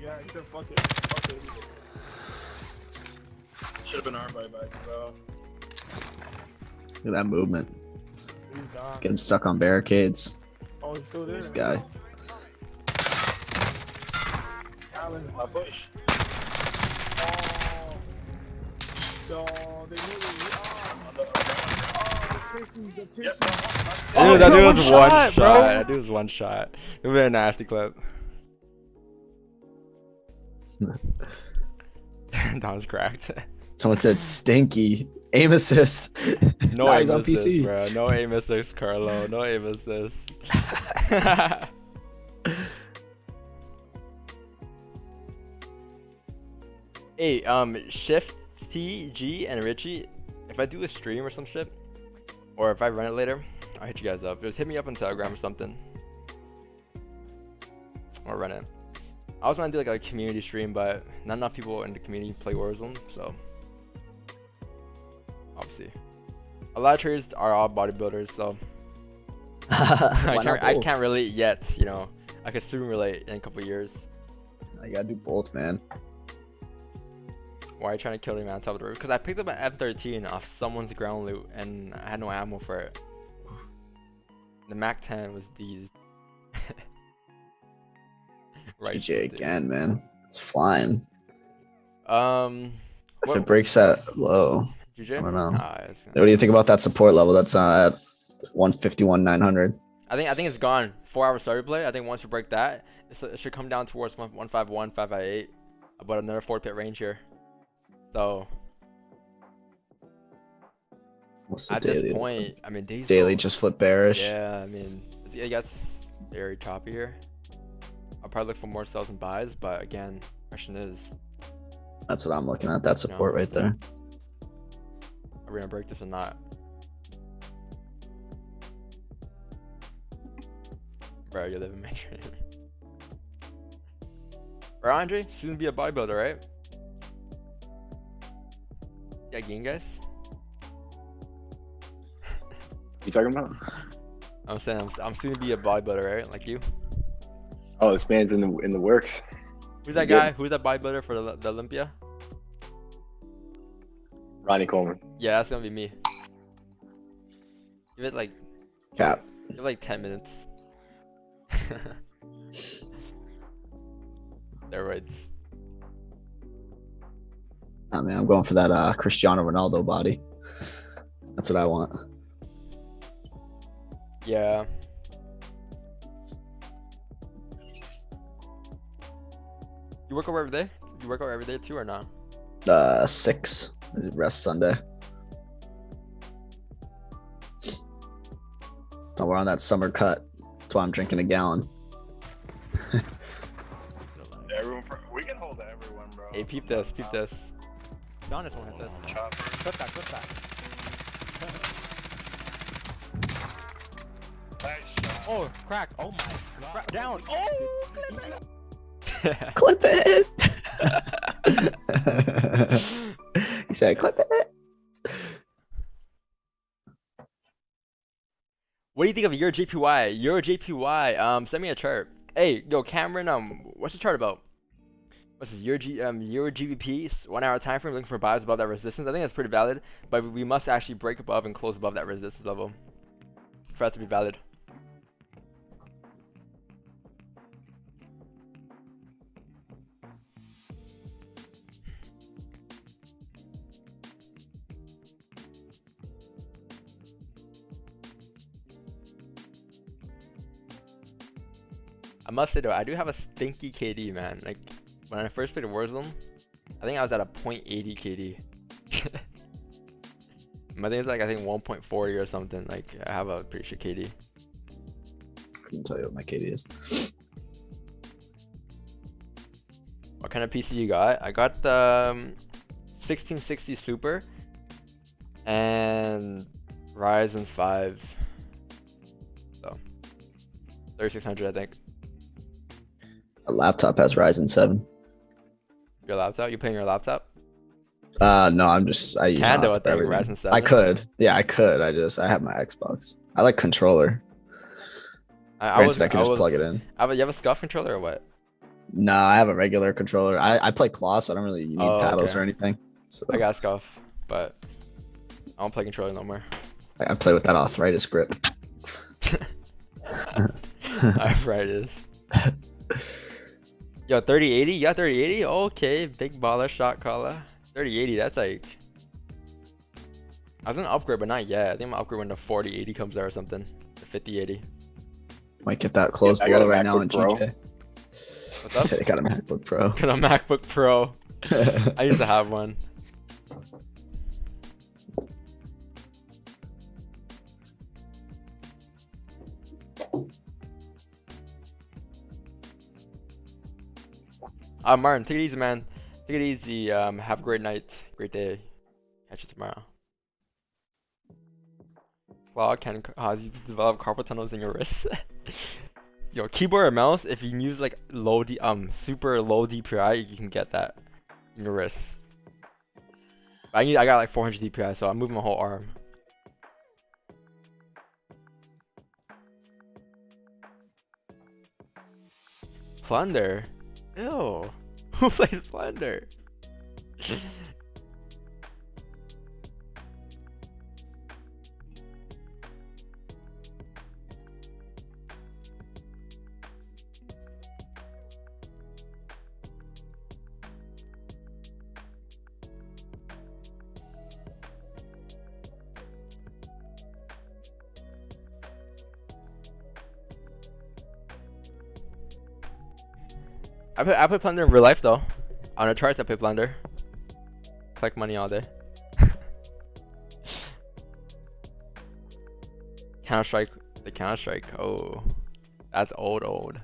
yeah. He said, fuck it. Fuck it. Should have been our buyback, bro. Look at that movement. He's gone. Getting stuck on barricades. Oh, he's still there. This guy. Allen, my push. Oh, they knew it. The piercing. Dude, that dude was one shot. bro. That dude was one shot. It was a nasty clip. Don's cracked. Someone said stinky aim assist. No Nah, aim he's on assist, PC. bro. No aim assist, Carlo. No aim assist. Hey, Shift T G and Richie. If I do a stream or some shit, or if I run it later, I'll hit you guys up. Just hit me up on Telegram or something. Or run it. I was gonna do like a community stream, but not enough people in the community play Warzone, so obviously a lot of traders are all bodybuilders, so I can't relate yet. You know, I could soon relate in a couple years. You gotta do both, man. Why are you trying to kill him on top of the roof? Because I picked up an M13 off someone's ground loot and I had no ammo for it. The Mac 10 was these. Right. GJ again, man. It's flying. If What, it breaks that low, GJ? I don't know. It's what do you think about that support level? That's at 151,900. I think it's gone. 4 hour starter play. I think once you break that, it should come down towards 151, 558, about another 4 pit range here. So What's the at daily? this point, I mean, Daily just flip bearish. Yeah, I mean, it gets very choppy here. I'll probably look for more sells and buys, but again, question is, That's what I'm looking at. That support right there. are we gonna break this or not? Bro, you're living my dream. Right, Andre? Soon be a bodybuilder, right? Yeah, game guys. You talking about? I'm saying I'm soon to be a bodybuilder, right? Like you. Oh, this man's in the works. Who's that Good. guy? Who's that bodybuilder for the Olympia? Ronnie Coleman. Yeah, that's gonna be me. Give it like Cap. 10 minutes. Steroids. I mean, I'm going for that Cristiano Ronaldo body. That's what I want. Yeah. You work out every day? You work out every day too or not? 6 is rest Sunday. Oh, we're on that summer cut. That's why I'm drinking a gallon. We can hold everyone, bro. Hey, peep this, peep this. Giannis won't hit this. Clip that, clip that. Nice shot. Oh, crack. Oh my god. Down. Oh, Clip it. He said, clip it. What do you think of Euro JPY? Euro JPY, send me a chart. Hey, yo, Cameron, what's the chart about? What's this, Euro GBP, 1 hour time frame, looking for buys above that resistance. I think that's pretty valid, but we must actually break above and close above that resistance level for that to be valid. I must say though, I do have a stinky KD, man. Like when I first played Warzone, I think I was at a 0.80 KD. I think it's like 1.40 or something. Like I have a pretty shit KD. Couldn't tell you what my KD is. What kind of PC you got? I got the 1660 Super and Ryzen 5. So 3600, I think. A laptop has Ryzen 7. Your laptop? You playing your laptop? No, I use Kando, my I laptop for think, everything. Ryzen 7. I could. Yeah, I could. I have my Xbox. I like controller. I can just plug it in. You have a SCUF controller or what? No, I have a regular controller. I play claw, so I don't really need paddles or anything. So I got SCUF, but I don't play controller no more. I play with that arthritis grip. Arthritis. Yo, 3080? You got 3080? Okay, big baller shot caller. 3080, that's like... I was gonna upgrade, but not yet. I think I'm gonna upgrade when the 4080 comes out or something. The 5080. Might get that closed below right now in GJ. What's up? I said I got a MacBook Pro. Got a MacBook Pro. I used to have one. Martin, take it easy, man. Take it easy. Have a great night. Great day. Catch you tomorrow. Claw can cause you to develop carpal tunnels in your wrist. Yo, keyboard or mouse, if you use like super low DPI, you can get that in your wrist. I got like 400 DPI, so I'm moving my whole arm. Plunder? Ew. Who plays Plunder? I play Plunder in real life though. On a chart I play Plunder. Collect money all day. Counter-Strike, the Counter-Strike. Oh, that's old.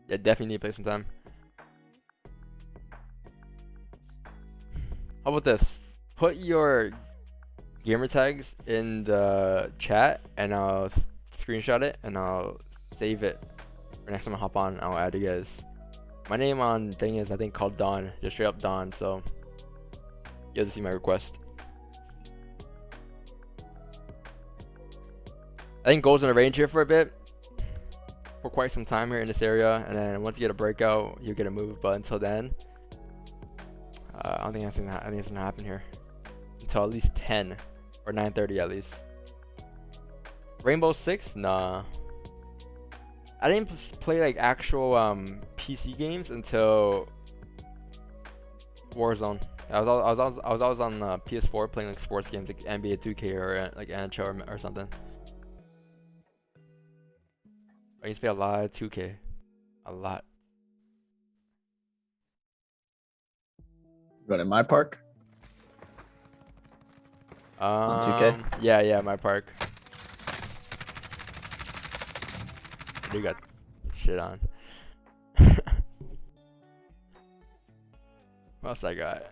Yeah, definitely need to play some time. How about this? Put your gamer tags in the chat and I'll screenshot it and I'll save it for next time I hop on. I'll add you guys. My name on thing is I think called Don, just straight up Don. So You guys see my request. I think gold's in a range here for a bit. For quite some time here in this area. And then once you get a breakout, you get a move. But until then, I don't think that's gonna, I think it's gonna happen here. Until at least 10 or 9:30 at least. Rainbow Six? Nah. I didn't play like actual PC games until Warzone. I was always on PS4 playing like sports games like NBA 2K or like NHL or something. I used to play a lot of 2K. A lot. Running my park? On 2K? Yeah, my park. You got shit on. What else I got?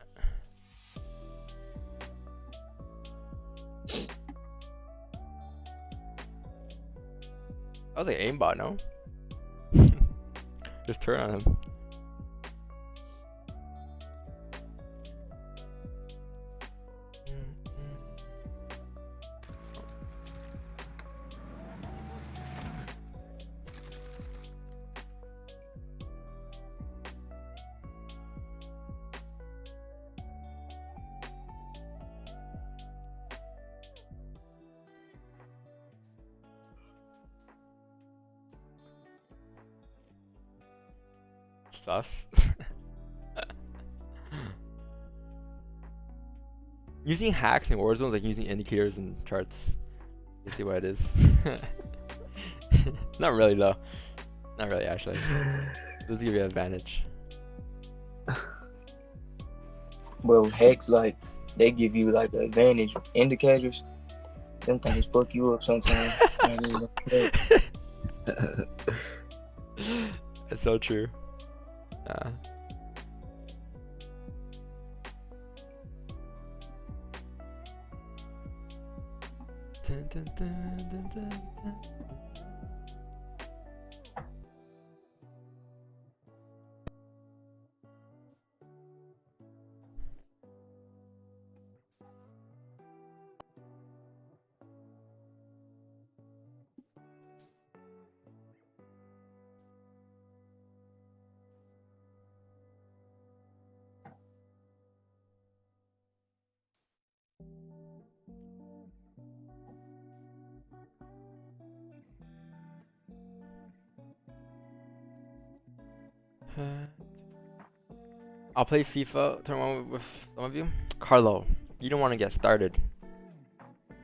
That was like aimbot, no? Just turn on him. Sus. Using hacks in Warzone is like using indicators and charts. You see what it is? Not really though. Not really actually. Does give you an advantage. Well, hacks like they give you like the advantage. Indicators, them things fuck you up sometimes. I ain't even gonna care. It's so true. Dun, dun, dun, dun, dun, dun. I'll play FIFA tournament with some of you. Carlo, you don't want to get started.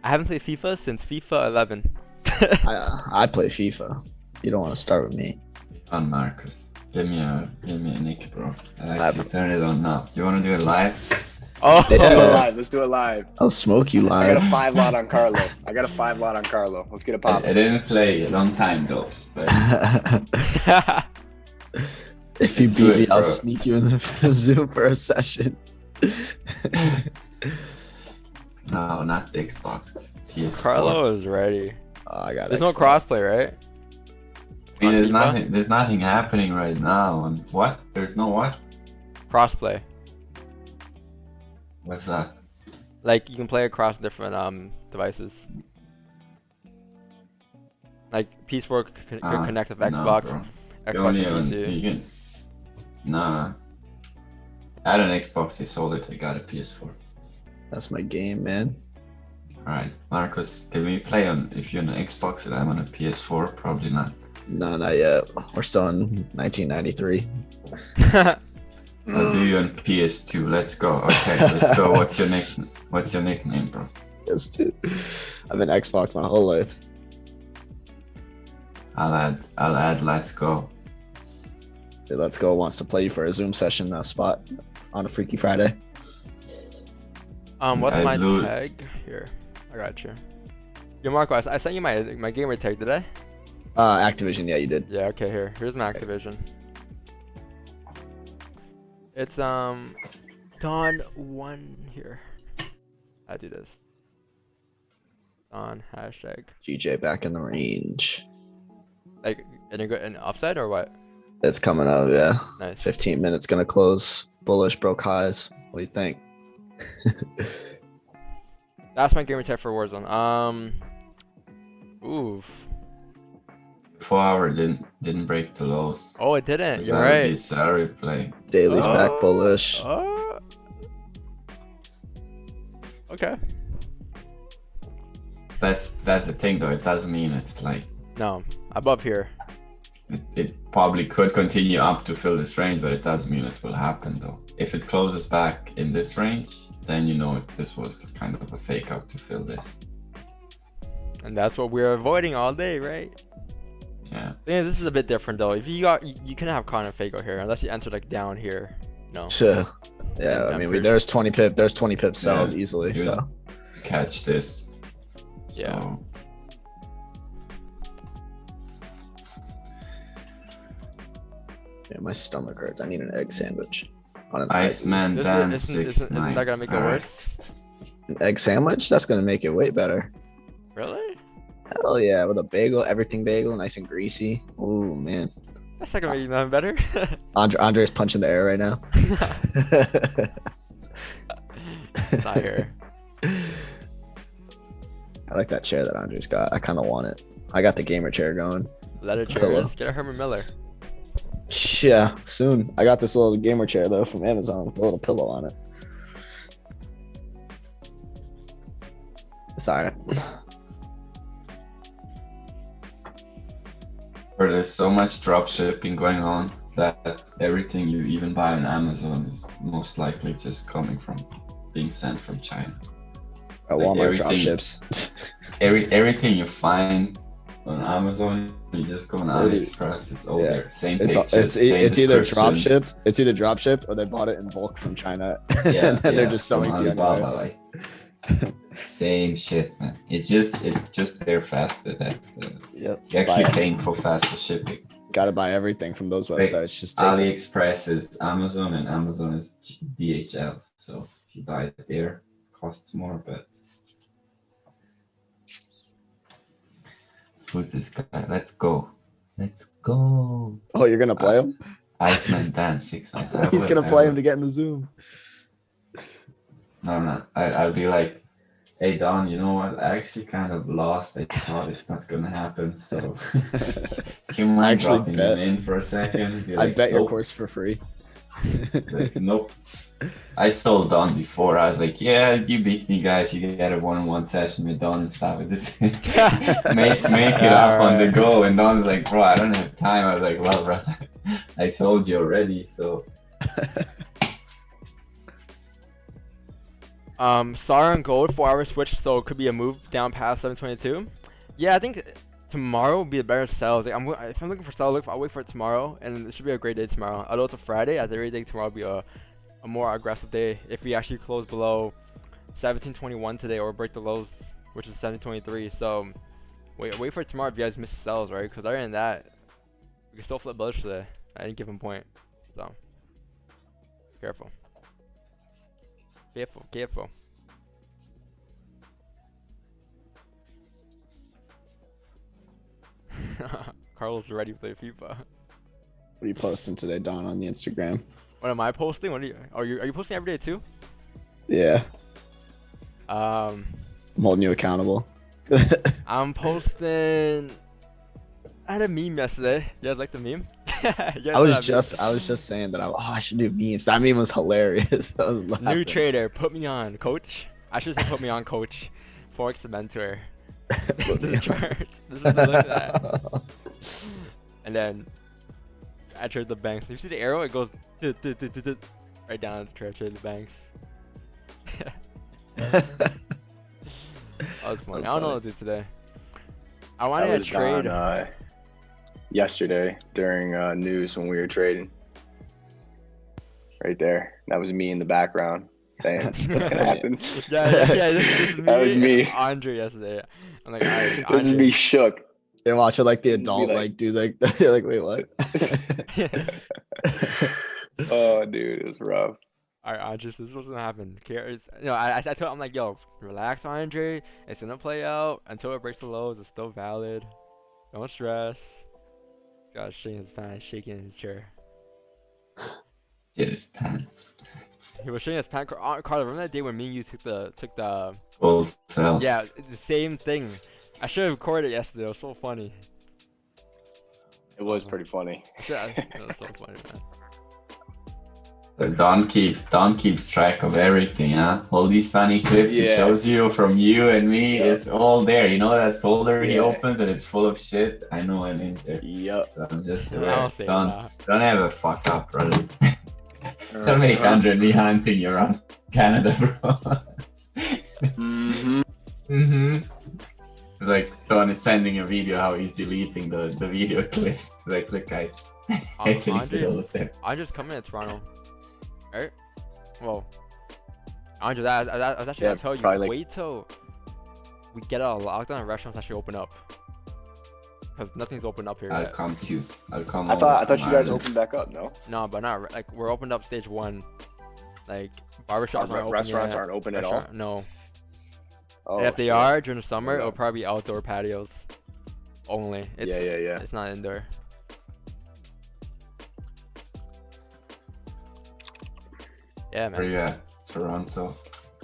I haven't played FIFA since FIFA 11. I play FIFA. You don't want to start with me. On Marcus. Give me a nick, bro. I actually turn it on now. You wanna do it live? Oh, Yeah. Let's do it live. Let's do it live. I'll smoke you I got a live. 5 lot on Carlo. Let's get it I popping. didn't play a long time though. But If you Let's do beat me, it, I'll bro. sneak you in the Zoom for a session. no, not the Xbox. PS4. Carlo is ready. Oh, I got There's no Xbox. crossplay, right? I mean, on there's FIFA? there's nothing happening right now. And what? There's no what? Crossplay. What's that? Like you can play across different devices. Like PS4 can connect with Xbox, bro. Xbox and PC. You can. Nah. I had an Xbox. They sold it. I got a PS4. That's my game, man. Alright, Marcus, can we play on if you're on an Xbox and I'm on a PS4? Probably not. No, not yet. We're still in 1993. I'll do you on PS2. Let's go. Okay, let's go. What's your nickname, bro? Yes, dude. I've been Xbox my whole life. I'll add let's go. Dude, Let's Go wants to play you for a Zoom session spot on a Freaky Friday. What's I my blew- tag? Here, I got you. Yo, Marco, I sent you my gamer tag, did I? Activision, yeah, you did. Yeah. Okay. Here's my Activision. It's Don1 here. I do this. Don hashtag. GJ back in the range. Like an upside or what? It's coming up, yeah. Nice. 15 minutes gonna close. Bullish broke highs. What do you think? That's my gamer tag for Warzone. Oof. 4 hour didn't break the lows. Oh, it didn't. 'Cause You're that would be right. salary play. Daily's So, back bullish. Okay. That's the thing though. It doesn't mean it's like No, above here. it probably could continue up to fill this range, but it doesn't mean it will happen though. If it closes back in this range, then you know this was kind of a fake out to fill this. And that's what we're avoiding all day, right? Yeah. Yeah, this is a bit different though. If you can have con and fake out here unless you enter like down here. No. Sure. Yeah, I mean, there's 20 pip sells Yeah, easily. you So catch this. Yeah. So, yeah, my stomach hurts. I need an egg sandwich. On an Iceman Dan Isn't that gonna make it worse? An egg sandwich? That's gonna make it way better. Really? Hell yeah, with a bagel, everything bagel, nice and greasy. Ooh man. That's not gonna make it nothing better. Andre's punching the air right now. It's not here. I like that chair that Andre's got. I kind of want it. I got the gamer chair going. Leather Pillow. chairs. Get a Herman Miller. Yeah, soon. I got this little gamer chair though from Amazon with a little pillow on it. It's alright. where there's so much drop shipping going on that everything you even buy on Amazon is most likely just coming from being sent from China. Walmart drop ships. everything you find on Amazon, you just go on AliExpress, it's all there. Same pictures, it's either drop shipped, or they bought it in bulk from China. And then they're just selling to you anyway. Same shit, man. It's just there faster. That's the you're actually paying for faster shipping. Gotta buy everything from those websites. Like, just AliExpress is Amazon and Amazon is DHL. So if you buy it there, it costs more, but who's this guy? Let's go. Oh, you're gonna play him? Iceman Dan 6. He's gonna play him to get in the Zoom. No. I'll be like, hey Don, you know what? I actually kind of lost. I thought it's not gonna happen. So you mind dropping him in for a second? I bet your course for free. Like, nope. I sold Don before. I was like, yeah, you beat me, guys. You get a one-on-one session with Don and stuff with this. make it up on the go. And Don's like, bro, I don't have time. I was like, well, bro, I sold you already. So SAR on gold 4-hour switch, so it could be a move down past 722. Yeah, I think tomorrow will be a better sell. Like, if I'm looking for sell, I'll wait for it tomorrow, and it should be a great day tomorrow. Although it's a Friday, I think tomorrow will be a more aggressive day if we actually close below 1721 today or break the lows, which is 1723. So wait for it tomorrow if you guys miss sells, right? Because other than that, we can still flip bullish today at any given point. So careful. Carlos ready to play FIFA. What are you posting today, Don, on the Instagram? What am I posting? What are you posting every day too? Yeah. I'm holding you accountable. I'm posting. I had a meme yesterday. You guys like the meme? I was just saying that I should do memes. That meme was hilarious. I was laughing. New trader, put me on, coach. I should say put me on, coach. Forex Simulator. This is the chart. This is the look at that. And then I trade the banks. You see the arrow? It goes right down the trade the banks. That was funny. I don't know what to do today. I wanted to trade. Yesterday during news when we were trading. Right there. That was me in the background. Saying what's gonna happen. Yeah. This is me. That was me. Andre yesterday. I'm like, alright. This is me shook. You're watching like the adult do like you're like, wait, what? Oh, dude, it was rough. Alright, Andre, this is what's gonna happen. I told him, I'm like, yo, relax, Andre. It's gonna play out until it breaks the lows. It's still valid. Don't stress. God, shaking his pants, shaking his chair. Get his pen. He was showing us pan Carla. Remember that day when me and you took the Old cells. yeah, the same thing. I should have recorded it yesterday. It was so funny. It was pretty funny. Yeah, it was so funny, man. But Don keeps track of everything, huh? All these funny clips he Yeah. shows you from you and me, Yep. it's all there. You know that folder he Yeah. opens and it's full of shit? I know I'm in there. Yep. So I'm just I'll aware. say Don't that. ever fuck up, brother. Don't make Andre me hunting you around Canada, bro. Mm-hmm. It's like Don is sending a video how he's deleting the video clips. It's like, look guys, I deleted all of them. I just coming to Toronto, right? Well, Andre, I was actually Yeah, gonna tell you, probably like- wait till we get out of lockdown and restaurants actually open up, because nothing's opened up here I'll yet. come to you. I'll come. I over thought from you guys Ireland. opened back up. No. No, but not like we're opened up stage 1. Like barbershops aren't open Restaurants yet. aren't open at all. No. Oh, And if they shit. are during the summer, Yeah. it'll probably be outdoor patios only. It's, Yeah. It's not indoor. Yeah, Where man. you at? Toronto.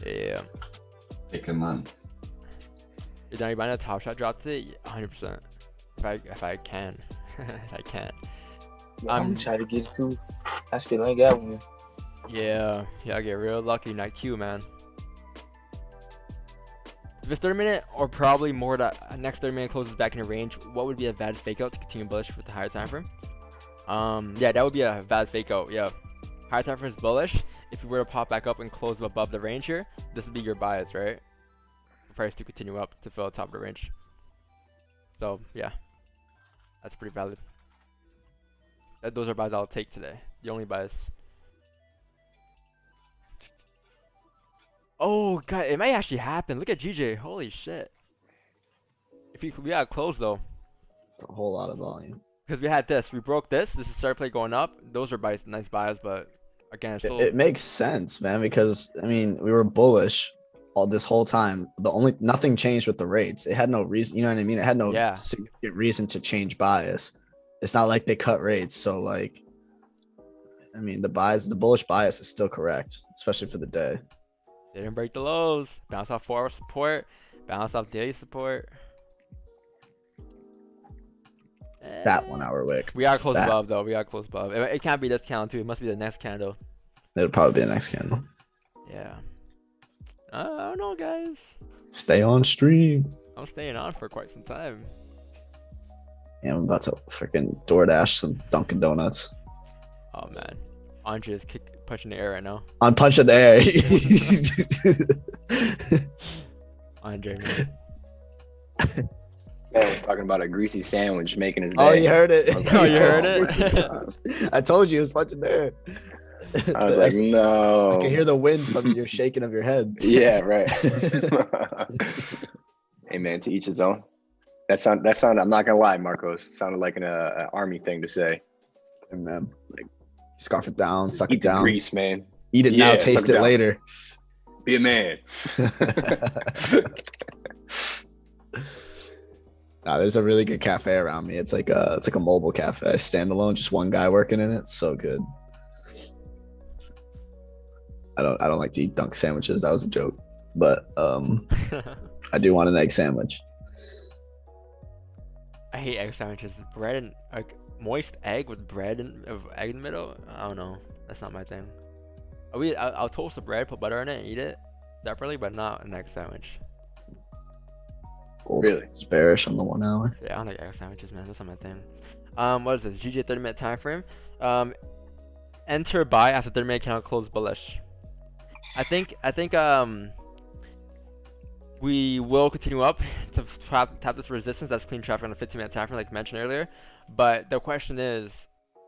Yeah. Take a month. You're done buying a Top Shot drop today? 100%. If I can. If I can. Yeah, I'm gonna try to get it too. I still ain't got one. Yeah, I get real lucky. Not Q, man. If it's 30 minute or probably more that next 30 minute closes back in a range, what would be a valid fake out to continue bullish with the higher time frame? Yeah, that would be a valid fake out. Yeah, higher time frame is bullish. If you were to pop back up and close above the range here, this would be your bias, right? For price to continue up to fill the top of the range. So yeah, that's pretty valid. Those are buys I'll take today. The only buys. Oh god, it might actually happen. Look at GJ. Holy shit. If we got close though, It's a whole lot of volume. because we had this, we broke this. This is start play going up. Those are buys, nice buys, but again, it's still It makes sense, man, because I mean we were bullish all this whole time. Nothing changed with the rates. It had no reason, you know what I mean? It had no Yeah. significant reason to change bias. It's not like they cut rates, so like, I mean the bullish bias is still correct, especially for the day. they didn't break the lows. Bounce off 4 hour support, bounce off daily support. Fat 1 hour wick. We are close Fat. above though. We are close above. It can't be this candle too. It must be the next candle. It'll probably be the next candle. Yeah. I don't know, guys. Stay on stream. I'm staying on for quite some time. Yeah, I'm about to freaking DoorDash some Dunkin' Donuts. Oh man, Andre is punching the air right now. I'm punching the air. Andre, man. Man was talking about a greasy sandwich making his day. Oh, you heard it. I was Oh, you heard oh, it? I told you it was punching the air. I was like, no. I can hear the wind from your shaking of your head. Yeah, right. Hey man, to each his own. That sounded. I'm not gonna lie, Marcos. Sounded like an army thing to say. And man, like scarf it down, suck Eat it the down, grease, man. eat it Yeah, now, taste suck it it down. later. Be a man. Nah, there's a really good cafe around me. It's like a mobile cafe, standalone, just one guy working in it. It's so good. I don't like to eat dunk sandwiches. That was a joke, but I do want an egg sandwich. I hate egg sandwiches. Bread and like moist egg with bread and egg in the middle. I don't know. That's not my thing. I'll toast the bread, put butter in it, and eat it separately, but not an egg sandwich. Gold Really? Sparish on the 1 hour. Yeah, I don't like egg sandwiches, man. That's not my thing. What is this? GG 30-minute time frame. Enter buy after 30-minute candle close bullish. I think we will continue up to tap this resistance. That's clean traffic on a 15-minute time frame, like mentioned earlier. But the question is,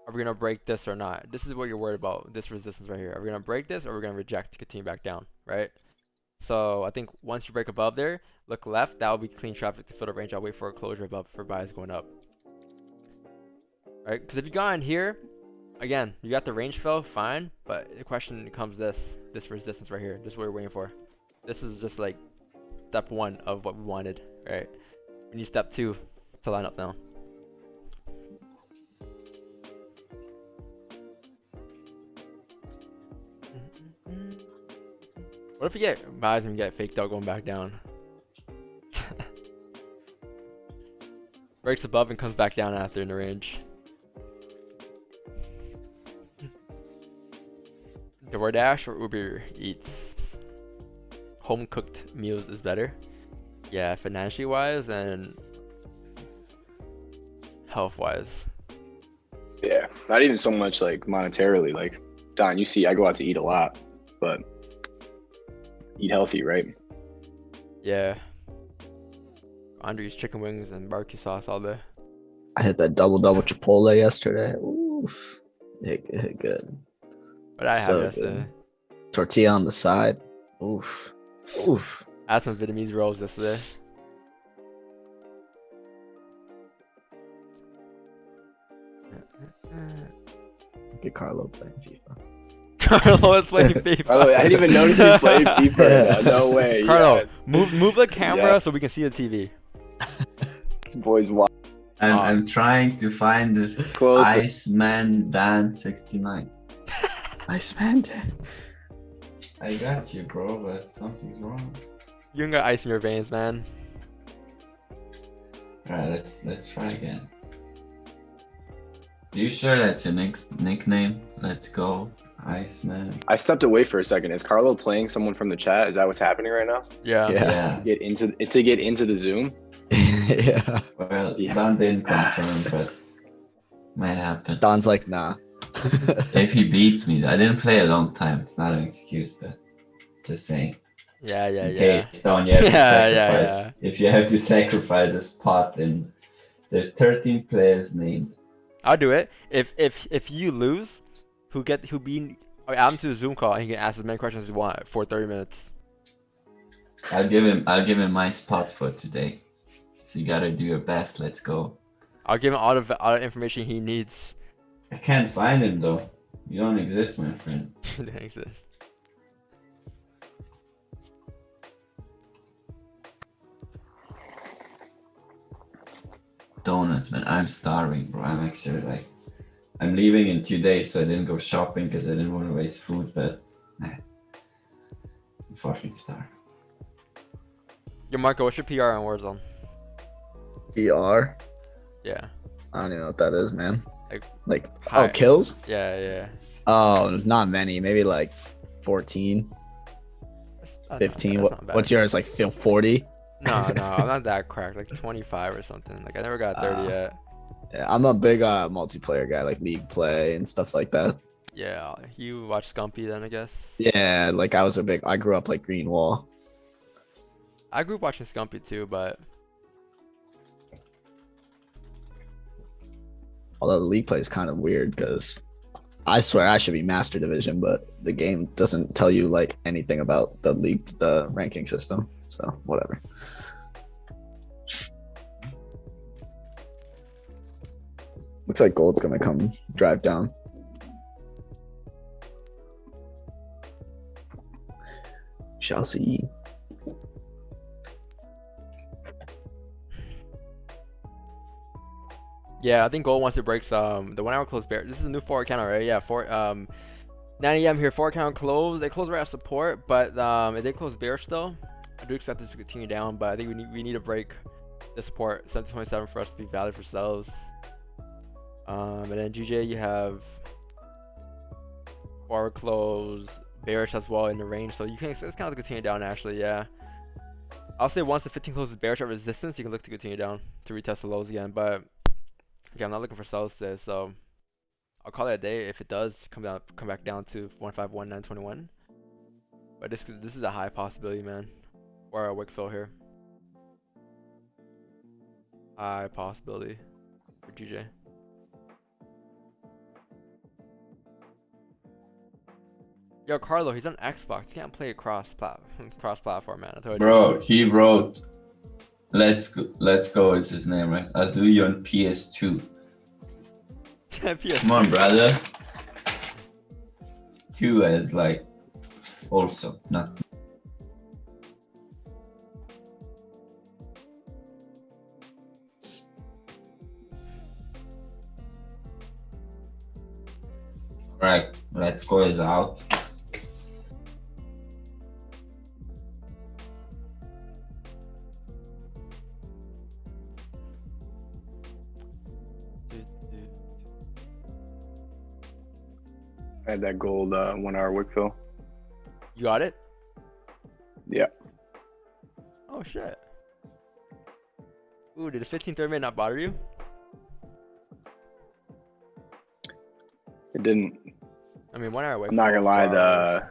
are we gonna break this or not? This is what you're worried about. This resistance right here. Are we gonna break this or are we gonna reject to continue back down? Right. So I think once you break above there, look left. That will be clean traffic to fill the range. I'll wait for a closure above for buys going up. Right? Because if you got in here, again, you got the range fill, fine. But the question comes this resistance right here. This is what we're waiting for. This is just like step 1 of what we wanted, right? We need step 2 to line up now. What if you get buys and you get faked out going back down? Breaks above and comes back down after in the range. DoorDash or Uber Eats? Home cooked meals is better. Yeah, financially wise and health wise. Yeah, not even so much like monetarily. Like Don, you see, I go out to eat a lot, but eat healthy, right? Yeah. Andre's chicken wings and barbecue sauce all day. I hit that double Chipotle yesterday. Oof. It hit good. What I So have yesterday. good. Tortilla on the side. Oof. Oof. I had some Vietnamese rolls yesterday. Get Carlo playing FIFA. Carlo is playing FIFA. By the way, I didn't even notice you played FIFA right now. No way. Carlo, Yes. move the camera Yeah. so we can see the TV. Boys, wild. I'm trying to find this Close. Iceman Dan 69. Iceman. I got you, bro, but something's wrong. You ain't got ice in your veins, man. Alright, let's try again. You sure that's your nickname? Let's go, Iceman. I stepped away for a second. Is Carlo playing someone from the chat? Is that what's happening right now? Yeah. Yeah. Get into the Zoom. Yeah. Well, Yeah. Don didn't confirm, but might happen. Don's like, nah. If he beats me, I didn't play a long time. It's not an excuse, but just saying. Yeah, In case, Don, you have to sacrifice. If you have to sacrifice a spot, then there's 13 players named. I'll do it. If you lose, who be add him to the Zoom call and he can ask as many questions as you want for 30 minutes. I'll give him my spot for today. So you gotta do your best. Let's go. I'll give him all the information he needs. I can't find him though. You don't exist, my friend. He doesn't exist. Donuts, man. I'm starving, bro. I'm actually like, I'm leaving in 2 days, so I didn't go shopping because I didn't want to waste food. But man, I'm fucking starving. Yo, Marco, what's your PR on Warzone? PR? Yeah. I don't even know what that is, man. Like Hi. oh, kills? Yeah. Oh, not many. Maybe like 14, 15. What's yours? Like 40? No, I'm not that cracked. Like 25 or something. Like I never got 30 yet. Yeah, I'm a big multiplayer guy, like league play and stuff like that. Yeah, you watch Scumpy then, I guess. Yeah, like I grew up like Green Wall. I grew up watching Scumpy too, but Although the league play is kind of weird because I swear I should be Master Division, but the game doesn't tell you like anything about the league, the ranking system. So whatever. Looks like gold's gonna come drive down. Shall see. yeah, I think gold once it breaks the 1 hour close bear. This is a new 4 account already. Yeah, 9 AM here, 4 account close. They close right at support, but it did close bearish still. I do expect this to continue down, but I think we need to break the support 727 for us to be valid for sells. And then GJ, you have forward close bearish as well in the range, so you can expect this kind of to continue down actually. Yeah, I'll say once the 15 closes bearish at resistance, you can look to continue down to retest the lows again. But yeah, I'm not looking for sells today, so I'll call it a day if it does come back down to 151.921. But this is a high possibility, man. Or a wick fill here. High possibility for GJ. Yo, Carlo, he's on Xbox. He can't play cross platform, man. I told you. Bro, he wrote, let's go is his name, right? I'll do you on PS2. PS2. Come on, brother. 2 as like also not. Right, let's go is out. I had that gold 1 hour wick fill. You got it? Yeah. Oh shit. Ooh, did the 15th minute not bother you? It didn't. I mean, 1 hour wick. I'm not gonna lie. 4 hours.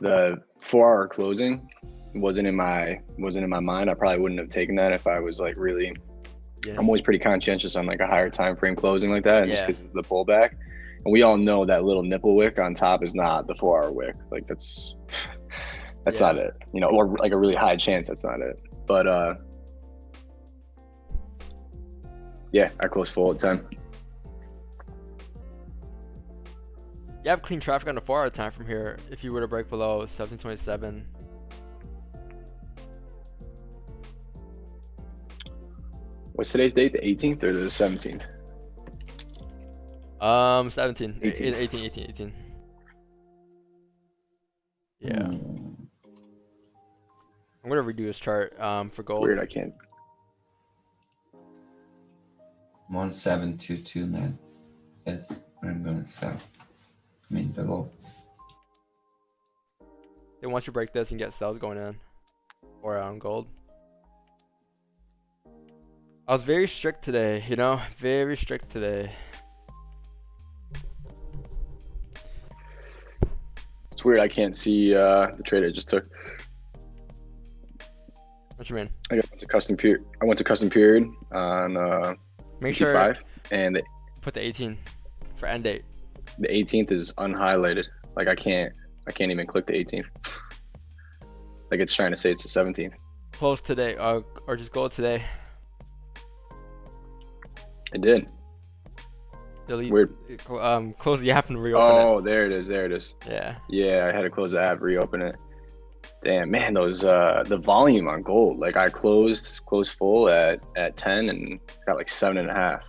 The 4 hour closing wasn't in my mind. I probably wouldn't have taken that if I was like really. Yes. I'm always pretty conscientious on like a higher time frame closing like that, and just Yeah. because of the pullback. And we all know that little nipple wick on top is not the 4 hour wick. Like that's Yeah. not it. You know, or like a really high chance that's not it. But yeah, I closed full at 10. You have clean traffic on the 4 hour time from here if you were to break below 1727. What's today's date? The 18th or the 17th? 17. 18. 18. Yeah. Mm. I'm gonna redo this chart for gold. Weird, I can't. 1722, man. That's where I'm gonna sell. I mean below. And once you break this, you can get sells going in. Or on gold. I was very strict today, you know? Very strict today. It's weird, I can't see the trade I just took. What you mean? I went to custom period. I went to custom period on Make sure T5, and put the 18 for end date. the 18th is unhighlighted. Like I can't even click the 18th. Like it's trying to say it's the 17th. Close today, or just gold today. It did. Delete. Weird. Close the app and reopen Oh, there it is. There it is. it. Yeah. Yeah, I had to close the app, reopen it. Damn, man, those the volume on gold. Like I closed full at 10 and got like 7.5.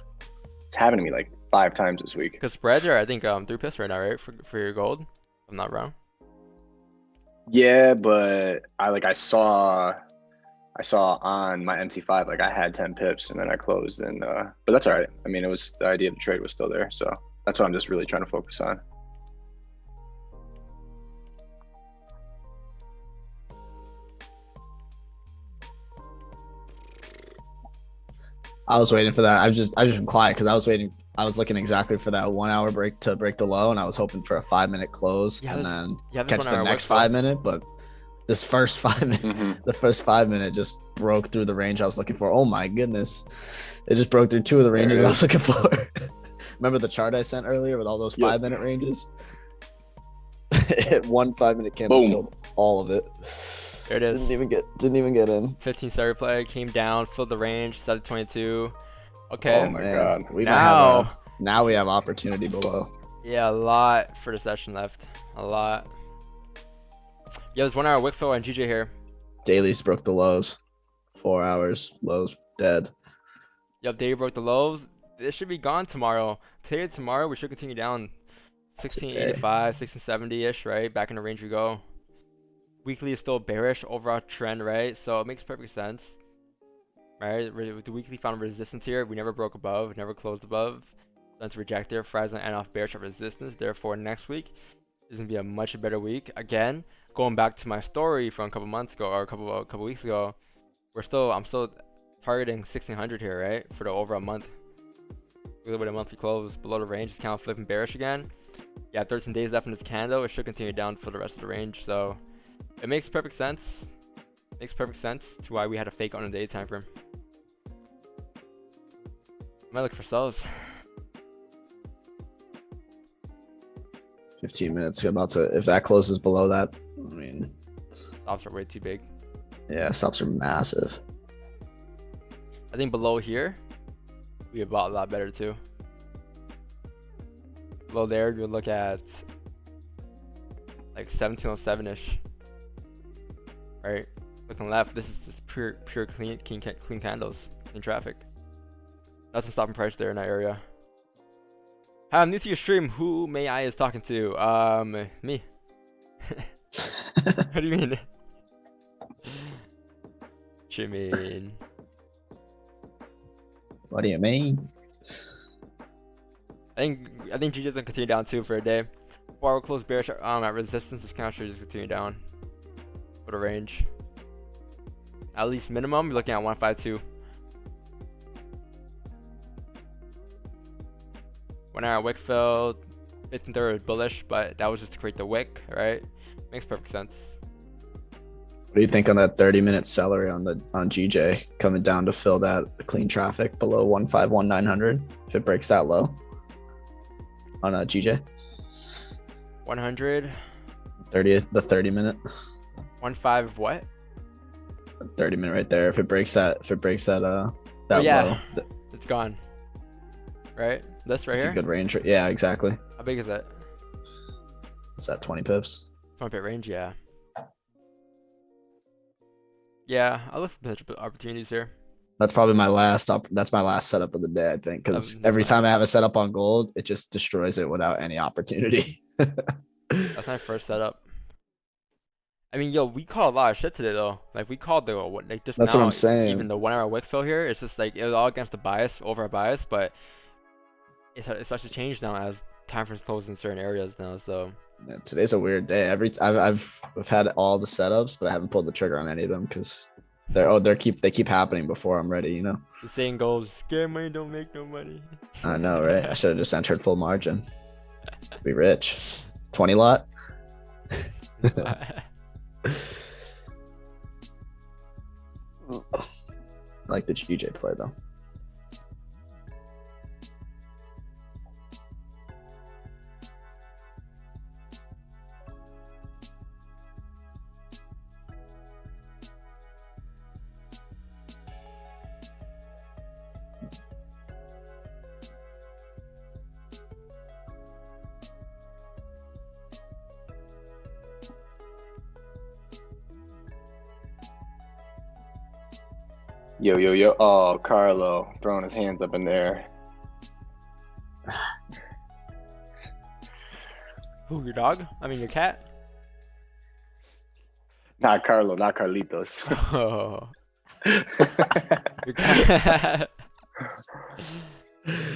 It's happened to me like 5 times this week. Because spreads are, I think, 3 pips right now, right? For your gold, if I'm not wrong. Yeah, but I saw on my MT5 like I had 10 pips and then I closed and but that's all right. I mean, it was the idea of the trade was still there, so that's what I'm just really trying to focus on. I was waiting for that. I just been quiet because I was waiting. I was looking exactly for that 1 hour break to break the low, and I was hoping for a 5-minute close Yeah, and this- then yeah, this catch 1 the hour next works well. 5 minute. But this first 5 minute, Mhm. the first 5 minute just broke through the range I was looking for. Oh my goodness, it just broke through 2 of the ranges it I was looking for. Remember the chart I sent earlier with all those Yep. 5-minute ranges? One 5-minute candle Boom. killed all of it. There it is. Didn't even get in. 15 star replay came down, filled the range, 722. Okay. Oh my God. We Now- might have now we have opportunity below. Yeah, a lot for the session left. A lot. Yeah, there's 1 hour wick fill on GJ here. Dailies broke the lows. 4 hours lows dead. Yep, Dave broke the lows. This should be gone tomorrow. Today or tomorrow, we should continue down 1685, 1670-ish, right? Back in the range we go. Weekly is still bearish, overall trend, right? So it makes perfect sense, right? With the weekly found resistance here, we never broke above, never closed above. That's rejected, Friday and off bearish at resistance. Therefore, next week is gonna be a much better week. Again, going back to my story from a couple months ago or a couple weeks ago, I'm still targeting 1600 here, right? For the overall month. A little bit of monthly close below the range. It's kind of flipping bearish again. Yeah, 13 days left in this candle. It should continue down for the rest of the range. So it makes perfect sense. Makes perfect sense to why we had a fake on a day time frame. I might look for sells. 15 minutes about to, if that closes below that, I mean, Stops are way too big. yeah, stops are massive. I think below here, we have bought a lot better too. Below there, you'll look at like 1707-ish. Right? Looking left, this is just pure clean candles, clean traffic. That's the stopping price there in that area. Hi, I'm new to your stream. Who may I is talking to? Me. What do you mean? What you mean? What do you mean? I think GG's gonna continue down too for a day. 4 hour close bearish at resistance. This kind should just continue down for the range. At least minimum, you're looking at 152. 1 hour wick filled. 1530 was bullish, but that was just to create the wick, right? Makes perfect sense. What do you think on that 30-minute celery on GJ coming down to fill that clean traffic below 151,900 if it breaks that low on GJ? 100. 30-minute. 15 what? 30-minute right there. If it breaks that Oh, that yeah. low, It's gone. Right? This right it's here? a good range. Yeah, exactly. How big is that? Is that 20 pips? 20 pip range, yeah. Yeah, I look for potential opportunities here. That's probably my last that's my last setup of the day, I think, because every time I have a setup on gold, it just destroys it without any opportunity. That's my first setup. I mean, yo, we called a lot of shit today though. Like we called the like just That's now, what I'm saying. even the 1 hour wick fill here. It's just like it was all against the bias, over our bias, but it starts to change now as time frames close in certain areas now. So Yeah, today's a weird day. I've had all the setups, but I haven't pulled the trigger on any of them because they keep happening before I'm ready. You know. the saying goes, "Scare money don't make no money." I know, right? I should have just entered full margin. Be rich. 20 lot. I like the GJ play though. Yo, yo, yo. Oh, Carlo throwing his hands up in the air. Who, your dog? I mean, your cat? Not Carlo, not Carlitos. Oh. Your cat.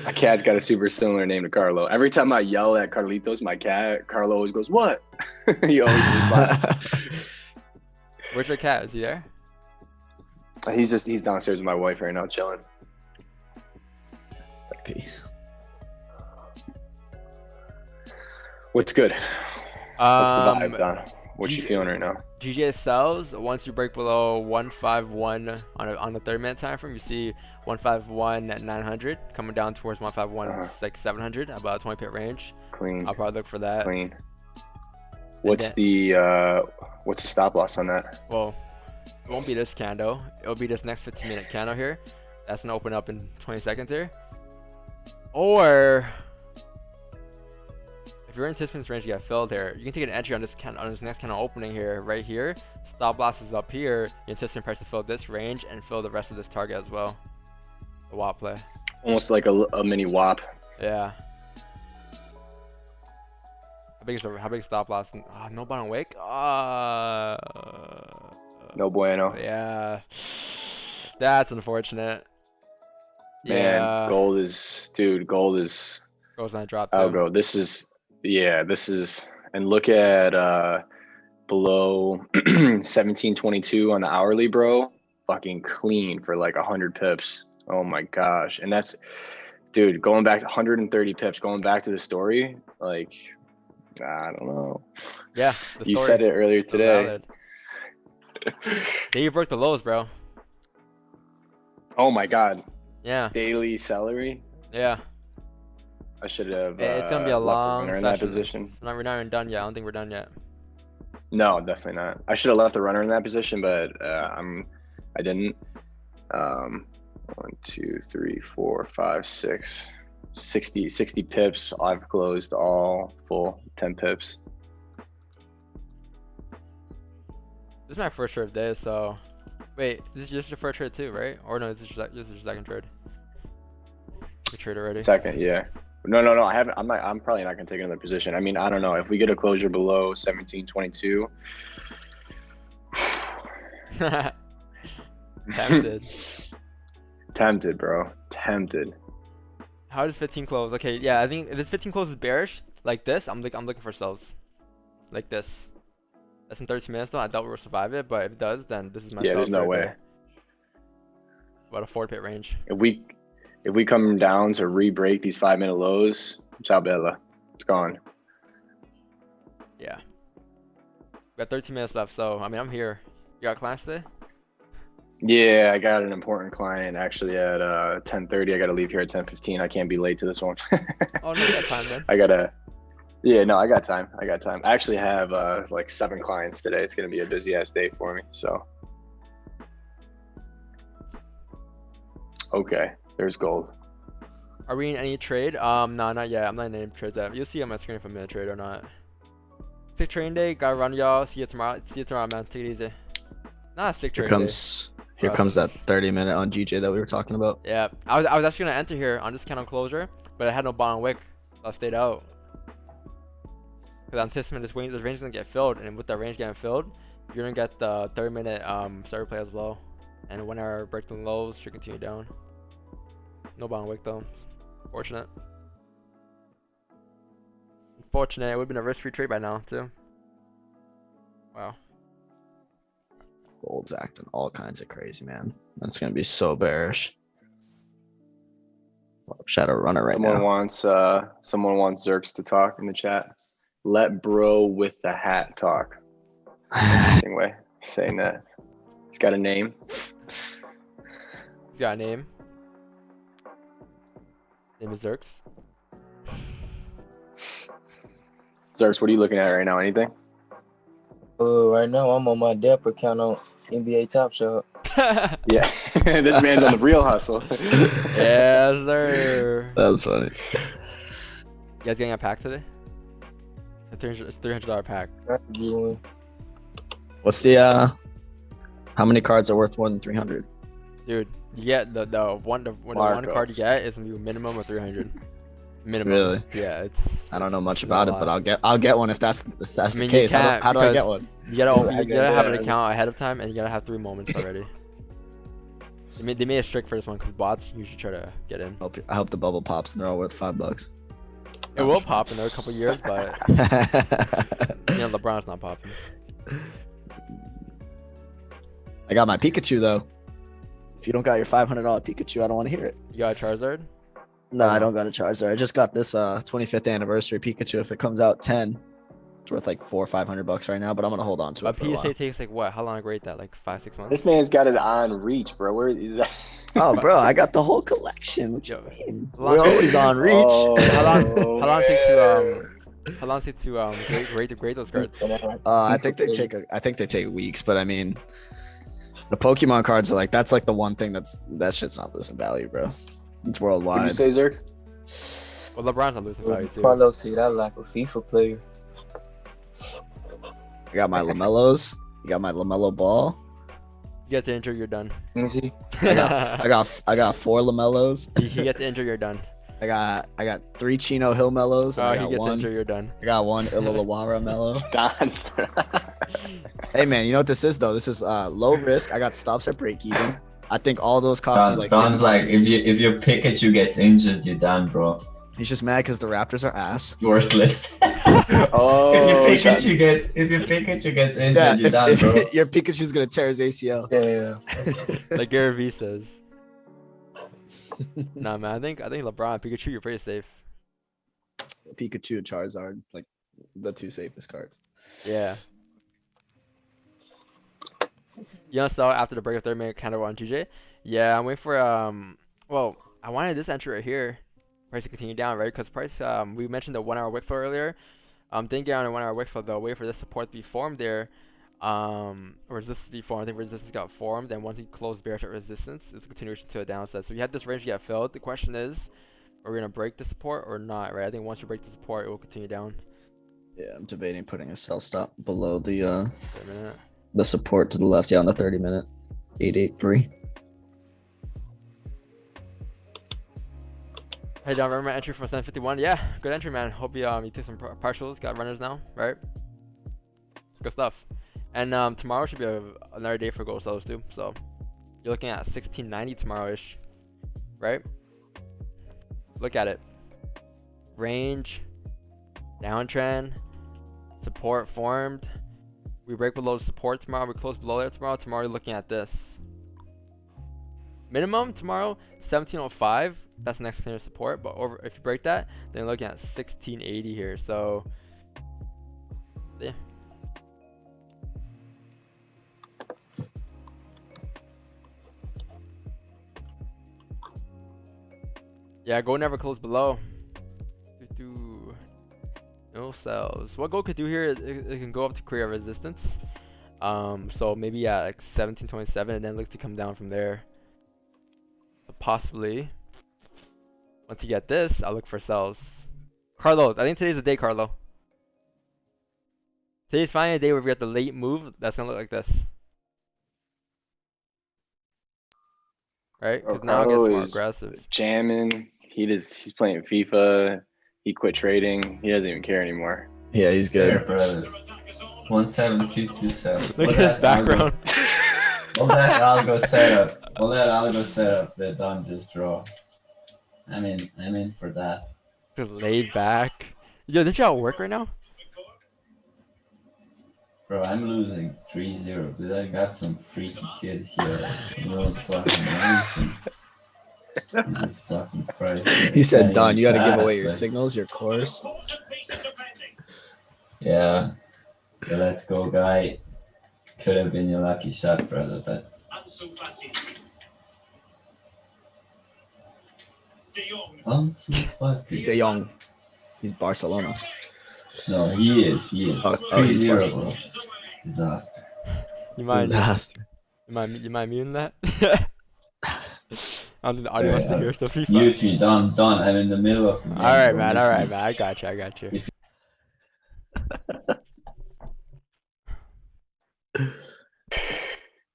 My cat's got a super similar name to Carlo. Every time I yell at Carlitos, my cat, Carlo always goes, "What?" He always responds. Where's your cat? Is he there? He's downstairs with my wife right now, chilling. What's good? What's the vibe, Don? What you feeling right now? GJ sells once you break below 151 on the 30-minute time frame. You see 151 at 900 coming down towards 151 like 700, about a 20 pip range. Clean. I'll probably look for that. Clean. What's the stop loss on that? Well, it won't be this candle. It'll be this next 15-minute candle here. That's gonna open up in 20 seconds here. Or if you're anticipating this range to get filled here, you can take an entry on this next candle opening here, right here. Stop loss is up here. You anticipate price to fill this range and fill the rest of this target as well. The WAP play. Almost like a mini WAP. Yeah. How big is stop loss? No bottom wick. No bueno. Yeah. That's unfortunate. Man, yeah. gold is Gold's not drop too. AGGRO. This is, and look at below 1722 on the hourly, bro. Fucking clean for like 100 pips. Oh my gosh. And that's, dude, going back to 130 pips, going back to the story, like, I don't know. Yeah. You said it earlier today. Then you broke the lows, bro. Oh my god. Yeah. Daily celery. Yeah. I should have. It's gonna be a long runner in that position. We're not even done yet. I don't think we're done yet. No, definitely not. I should have left the runner in that position, but I didn't. 1, 2, 3, 4, 5, 6, 60 pips. I've closed all full 10 pips. This is my first trade of the day, so wait, this is just your first trade too, right? Or no, this is your second trade. You trade already. Second, yeah. No. I haven't. I'm probably not gonna take another position. I mean, I don't know if we get a closure below 1722. Tempted. Tempted, bro. Tempted. How does 15 close? Okay, yeah, I think if this 15 closes bearish like this, I'm looking for sells. Like this. That's in 13 minutes though. I doubt we'll survive it, but if it does, then this is my Yeah, sell there's no for the way. day. About a 4 pit range. If we come down to re-break these 5-minute lows, ciao bella. It's gone. Yeah. We got 13 minutes left, so I mean I'm here. You got class today? Yeah, I got an important client actually at 10:30. I got to leave here at 10:15. I can't be late to this one. Oh no, you got time then. I gotta. Yeah, no, I got time. I got time. I actually have like 7 clients today. It's gonna be a busy ass day for me. So. Okay, there's gold. Are we in any trade? No, not yet. I'm not in any trades yet. You'll see on my screen if I'm in a trade or not. Sick train day. Gotta run, y'all. See you tomorrow. See you tomorrow, man. Take it easy. Not a sick train day. Here comes that 30-minute on GJ that we were talking about. Yeah, I was actually gonna enter here on this candle closure, but I had no bottom wick, so I stayed out. Cause I'm anticipating this range is gonna get filled, and with that range getting filled, you're gonna get the 30-minute start replay as well, and when our break the lows should continue down. No bottom wick though. Fortunate. Unfortunate. It would have been a risk-free trade by now too. Wow. Gold's acting all kinds of crazy, man. That's gonna be so bearish. Shadow runner right Someone now. wants Zerks to talk in the chat. Let bro with the hat talk. Interesting way of saying that. He's got a name. He's got a name. Name is Zerks. Zerks, what are you looking at right now? Anything? Right now I'm on my depth account on NBA Top Shot. Yeah, this man's on the real hustle. Yes, sir. That was funny. You guys getting a pack today? A $300 pack. That's a good one. What's the how many cards are worth more than 300? Dude, you get the one card you get is gonna be a minimum of 300. Minimum. Really? Yeah, it's. I don't know much about it, but I'll get one if that's I mean, the case. you How do I get one? You gotta have an account ahead of time, and you gotta have 3 moments already. They made a strict for this one because bots usually try to get in. I hope the bubble pops and they're all worth $5. It will pop in a couple years, but LeBron's not popping. I got my Pikachu though. If you don't got your $500 Pikachu, I don't want to hear it. You got a Charizard? No, I don't got a Charizard. I just got this 25th anniversary Pikachu. If it comes out 10, it's worth like $400 or $500 right now. But I'm gonna hold on to it for a while. PSA takes like what? How long to rate that? Like 5-6 months? This man's got it on reach, bro. Where is that? Oh, bro, I got the whole collection. What you Yo, mean? how long- We're always on reach. Oh, How long it takes man. how long does it take to grade those cards? I think they take weeks, but I mean, the Pokemon cards are like that's like the one thing that shit's not losing value, bro. It's What worldwide. did you say, Zerks? Well, LeBron's not losing value too. Carlos said I like a FIFA player. I got my Lamellos. You got my Lamelo Ball. You get to injure, you're done. Let me see. I got 4 Lamellos. You get to injure, you're done. I got 3 Chino Hill Mellows. And Oh, I he got gets to one. injure, you're done. I got one Illawarra Mellow. Don's. Hey man, you know what this is though? This is low risk. I got stops at break even. I think all those cost me like. Don's 50 like, bucks. if your Pikachu gets injured, you're done, bro. He's just mad because the Raptors are ass. Worthless. Oh, if your Pikachu gets injured, Yeah, you're done, bro. if your Pikachu's gonna tear his ACL. Yeah. Like Gary Vee says. Nah, man. I think LeBron, Pikachu, you're pretty safe. Pikachu, Charizard, like the 2 safest cards. Yeah. You know, so after the break of 30-minute counter on GJ. Yeah, I'm waiting for well, I wanted this entry right here. Price to continue down, right? Because price, we mentioned the 1 hour wick flow earlier. Didn't get on a 1 hour wick flow though. Wait for this support to be formed there. Resistance to be formed. I think resistance got formed, and once he closed bearish at resistance, it's a continuation to a downside. So we had this range get filled. The question is, are we gonna break the support or not? Right? I think once you break the support, it will continue down. Yeah, I'm debating putting a sell stop below the Wait a minute. the support to the left. Yeah, on the 30-minute. 883. Hey John, remember my entry from 751? Yeah, good entry, man. Hope you took some partials, got runners now, right? Good stuff. And tomorrow should be another day for gold sellers too. So you're looking at 1690 tomorrow-ish, right? Look at it. Range, downtrend, support formed. We break below the support tomorrow. We close below there tomorrow. Tomorrow we're looking at this. Minimum tomorrow 1705. That's the next clear support. But over if you break that, then you're looking at 1680 here. So yeah. Yeah, gold never close below. No sells. What gold could do here is it can go up to create a resistance. So maybe at like 1727 and then look to come down from there. But possibly. Once you get this, I'll look for sells. Carlo, I think today's the day, Carlo. Today's finally a day where we get the late move. That's gonna look like this. Right? Because now it gets Carlo more is aggressive. jamming. He's playing FIFA. He quit trading. He doesn't even care anymore. Yeah, he's Fair, good. brothers. 17227. Look at his background. All that algo setup that Don just draw. I'm in for that. Just laid back. Yo, didn't you all work right now? Bro, I'm losing 3-0 because I got some freaky kid here. Jesus fucking Christ. He said, Don, Can't you got to even give away pass, your like- signals, your course. Yeah. So let's go, guy. Could have been your lucky shot, brother, but Ansu Fati. De Jong. He's Barcelona. No, he is. Oh, 3-0, he's bro. Disaster. You mind? Disaster. You mind muting that? I don't think the audio Alright, wants to hear so FIFA. Mute you, Don. I'm in the middle of the game, Alright, bro. man. Mute Alright, me. man. I got you.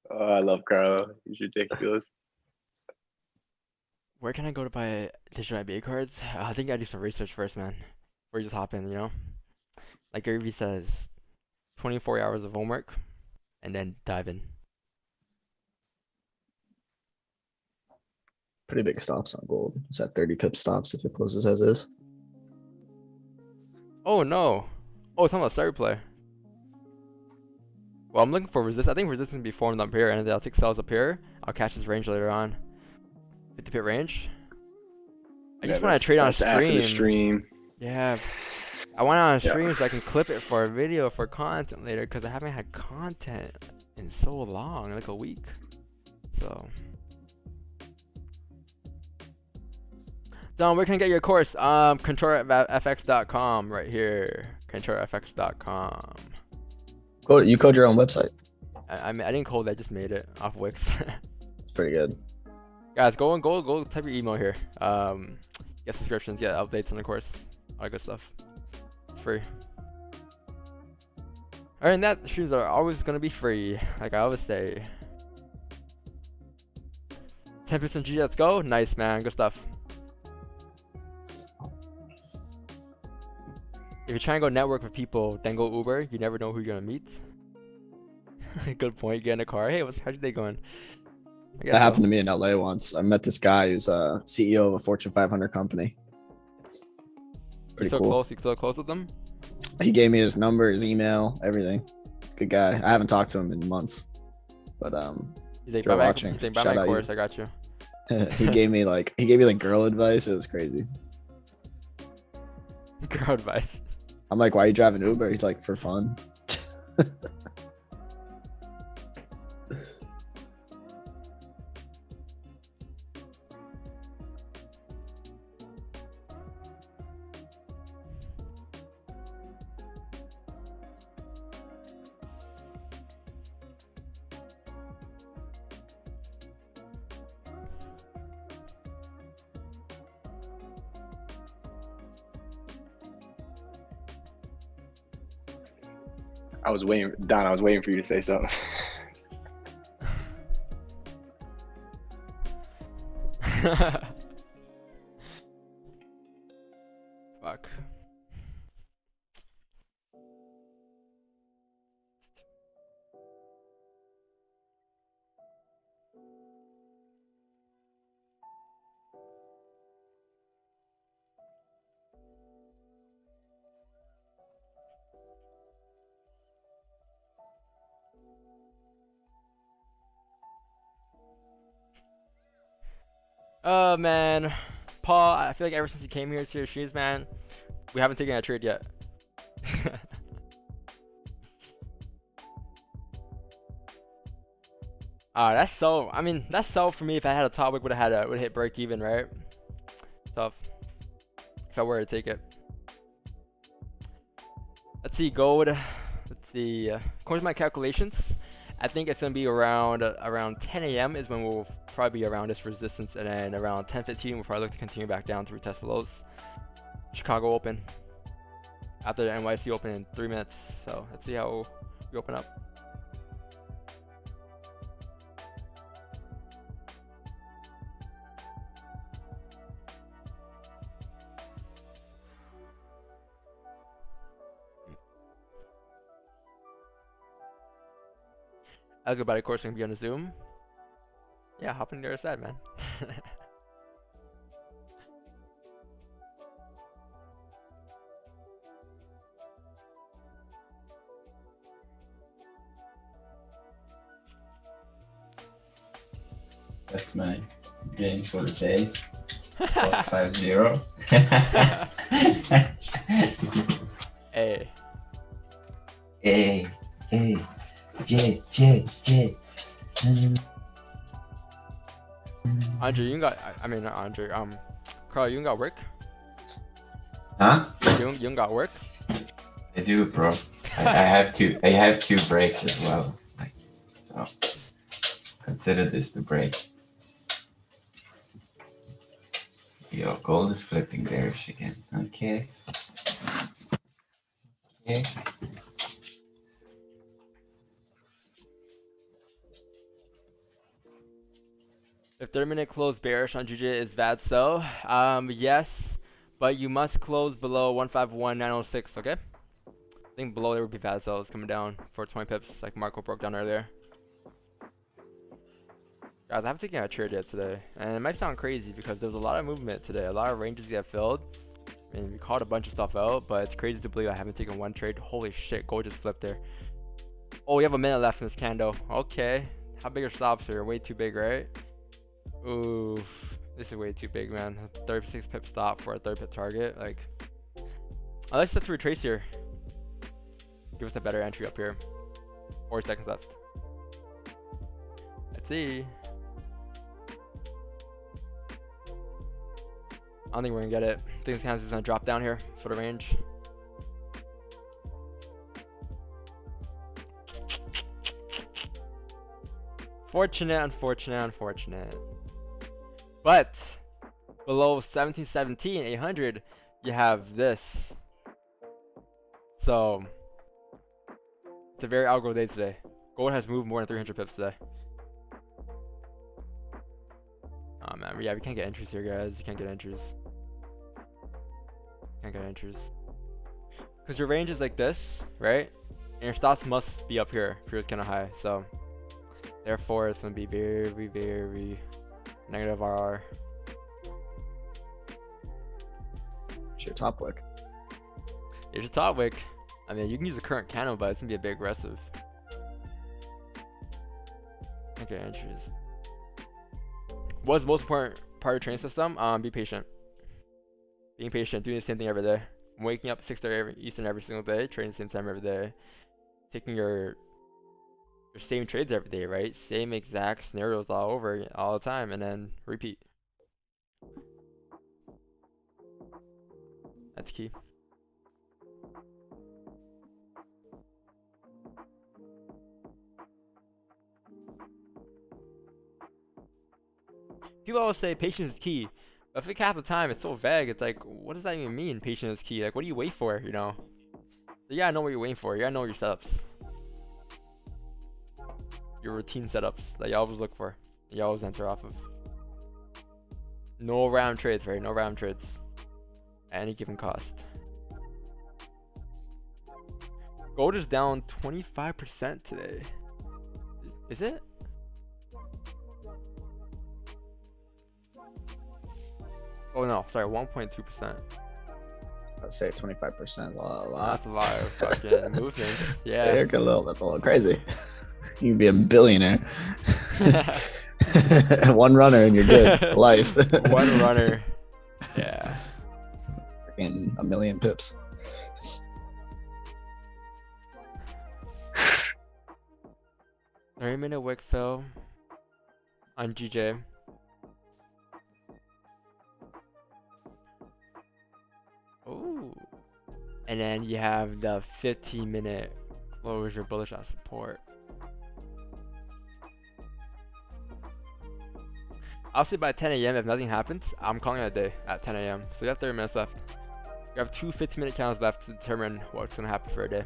Oh, I love Carlo. He's ridiculous. Where can I go to buy digital IBA cards? I think I do some research first, man. Before you just hop in, you know? Like Gary Vee says, 24 hours of homework, and then dive in. Pretty big stops on gold. Is that 30 pip stops if it closes as is? Oh, no. Oh, it's on the start replay. Well, I'm looking for resist. I think resistance will be formed up here, and then I'll take sells up here. I'll catch his range later on. 50 pip range. I just want to trade on that's after the stream. Yeah. I want it on a Yeah. stream so I can clip it for a video for content later, because I haven't had content in so long, like a week. So. Don, where can I get your course? controlfx.com right here. controlfx.com. You code your own website. I mean, I didn't code it, I just made it off Wix. It's pretty good. Guys, go type your email here. Get subscriptions, get updates on the course, all that good stuff. It's free. Other than that, the streams are always gonna be free, like I always say. 10% G, let's go. Nice, man, good stuff. If you're trying to go network with people, then go Uber. You never know who you're gonna meet. Good point. You get in a car. Hey, how's your day going? That happened to me in LA once. I met this guy who's a CEO of a Fortune 500 company. Pretty cool. You still close with them? He gave me his number, his email, everything. Good guy. I haven't talked to him in months, but He's like, if you're buy watching, my shout out course. you. I got you. he gave me girl advice. It was crazy. Girl advice. I'm like, why are you driving Uber? He's like, for fun. I was waiting, Don. I was waiting for you to say something. Fuck. Oh man, Paul, I feel like ever since you came here to your streams, man, we haven't taken a trade yet. That's so. I mean, that's so for me. If I had a top wick, would have hit break even, right? Tough. If I were to take it. Let's see, gold. Let's see. According to my calculations, I think it's gonna be around 10 a.m. is when we'll probably be around this resistance, and then around 10:15 we'll probably look to continue back down to retest the lows. Chicago Open after the NYC Open in 3 minutes. So let's see how we open up. As good buddy course gonna be on the Zoom. Yeah, hop in the other side, man. That's my game for the day. 5-0. Hey. Hey. J. Andre, you got. I mean, not Andre. Carl, you got work? Huh? You got work? I do, bro. I have two breaks as well. Like, so consider this the break. Yo, gold is flipping bearish again. Okay. If 30-minute close bearish on GJ is bad, so yes, but you must close below 151.906. Okay. I think below there would be bad sells coming down for 20 pips, like Marco broke down earlier. Guys, I haven't taken a trade yet today, and it might sound crazy because there's a lot of movement today. A lot of ranges get filled, and we called a bunch of stuff out, but it's crazy to believe I haven't taken one trade. Holy shit, gold just flipped there. Oh, we have a minute left in this candle. Okay. How big are stops here? Way too big, right? Ooh, this is way too big, man. 36 pip stop for a 30 pip target. Like, let's set to retrace here. Give us a better entry up here. 4 seconds left. Let's see. I don't think we're gonna get it. I think this kind of is gonna drop down here for the range. Unfortunate. But below 1717, 800, you have this. So it's a very algo day today. Gold has moved more than 300 pips today. Oh man, yeah, we can't get entries here, guys. You can't get entries. Because your range is like this, right? And your stops must be up here if yours kind of high. So therefore, it's going to be very, very negative RR. It's your top wick. Here's your top wick. I mean, you can use the current candle, but it's going to be a bit aggressive. Okay, entries. What's the most important part of the training system? Be patient. Being patient, doing the same thing every day. Waking up 6:30 Eastern every single day, trading the same time every day. Taking your same trades every day, right? Same exact scenarios all over, all the time, and then repeat. That's key. People always say patience is key. But I think half the time it's so vague. It's like, what does that even mean? Patience is key. Like, what do you wait for? You know? So you gotta know what you're waiting for. You gotta know your setups. Your routine setups that you always look for. You always enter off of. No round trades, right? No round trades. At any given cost. Gold is down 25% today. Is it? Oh no, sorry, 1.2%. I'd say 25% is a lot. That's a lot of fucking movement. Yeah. That's a little crazy. You can be a billionaire. One runner and you're good for life. One runner. Yeah. Freaking a million pips. Minute wick fill on GJ. Ooh. And then you have the 15-minute closure bullish on support. Obviously by 10 a.m. if nothing happens, I'm calling it a day at 10 a.m. So you have 30 minutes left. You have two 15-minute candles left to determine what's going to happen for a day.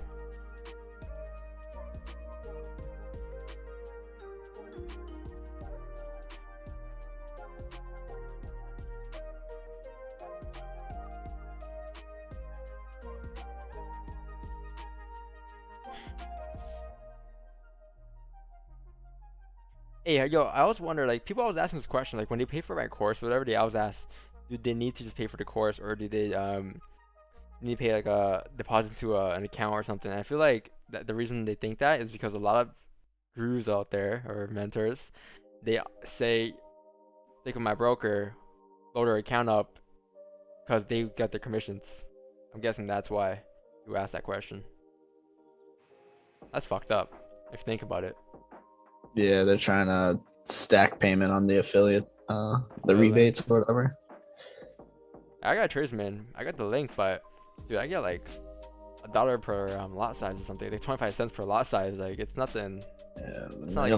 Hey, yo, I always wonder, like, people always asking this question, like, when they pay for my course, whatever they always ask, do they need to just pay for the course, or do they need to pay like a deposit to an account or something? And I feel like that the reason they think that is because a lot of gurus out there or mentors, they say, stick with my broker, load their account up, because they get their commissions. I'm guessing that's why you asked that question. That's fucked up if you think about it. Yeah, they're trying to stack payment on the affiliate, the rebates or whatever. I got trades, man. I got the link, but dude, I get like $1 per lot size or something. Like 25 cents per lot size. Like it's nothing. Yeah, it's not like,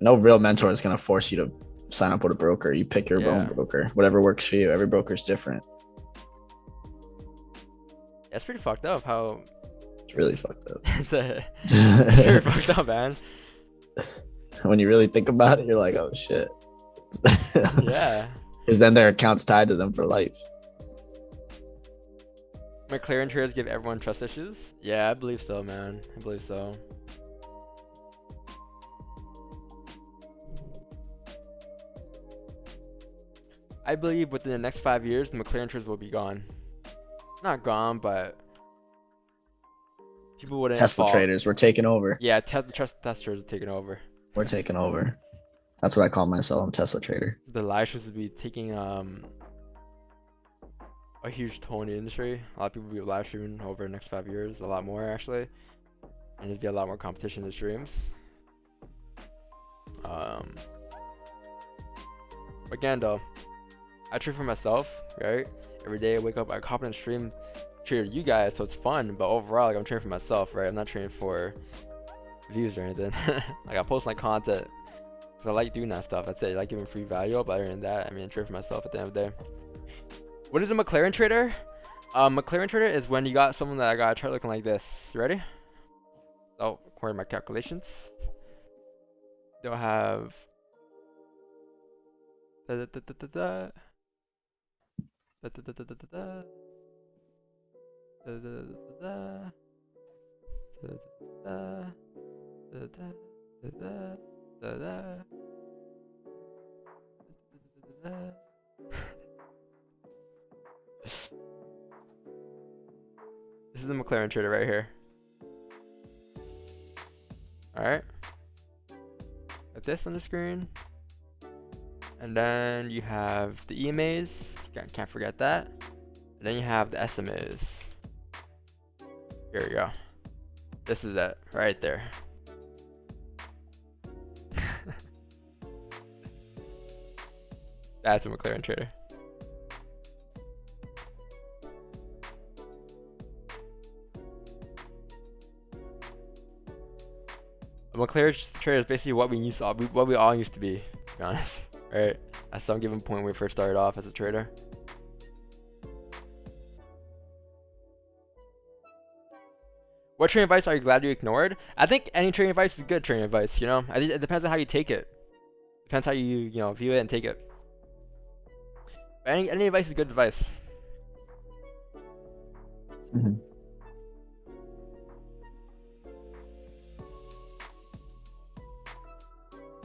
no real mentor is gonna force you to sign up with a broker. You pick your own broker, whatever works for you. Every broker's different. It's pretty fucked up. How it's really fucked up. It's very fucked up, man. When you really think about it, you're like, oh shit. Yeah. Because then their account's tied to them for life. McLaren traders give everyone trust issues? Yeah, I believe so, man. I believe so. I believe within the next 5 years, the McLaren traders will be gone. Not gone, but people wouldn't. Tesla traders, we're taking over. Yeah, Tesla traders are taking over. We're taking over. That's what I call myself. I'm a Tesla trader. The live streams will be taking a huge toll in the industry. A lot of people will be live streaming over the next 5 years, a lot more actually, and there's be a lot more competition in the streams. Again though, I trade for myself, right? Every day I wake up, I hop in the stream, trade you guys, so it's fun. But overall, like I'm trading for myself, right? I'm not trading for views or anything. Like I post my content because I like doing that stuff. That's it. I like giving free value. But other than that, I mean, I trade for myself at the end of the day. What is a McLaren trader? McLaren trader is when you got someone that I got a chart looking like this. You ready? Oh, according to my calculations, they'll have This is the McLaren trader right here. Alright. Got this on the screen. And then you have the EMAs. Can't forget that. And then you have the SMAs. Here we go. This is it right there. That's a McLaren trader. A McLaren trader is basically what we all used to be honest, right? At some given point when we first started off as a trader. What trading advice are you glad you ignored? I think any trading advice is good trading advice, you know? I think it depends on how you take it. Depends how you view it and take it. But any advice is good advice. Mm-hmm.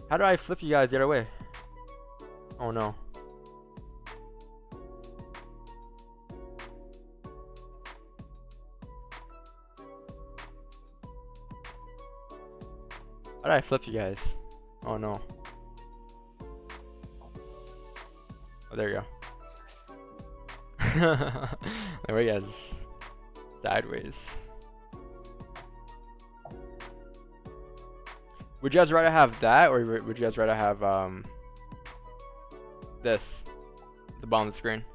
How do I flip you guys the other way? Oh no. How do I flip you guys? Oh no. Oh, there you go. There we go. Sideways. Would you guys rather have that, or would you guys rather have this, the bottom of the screen?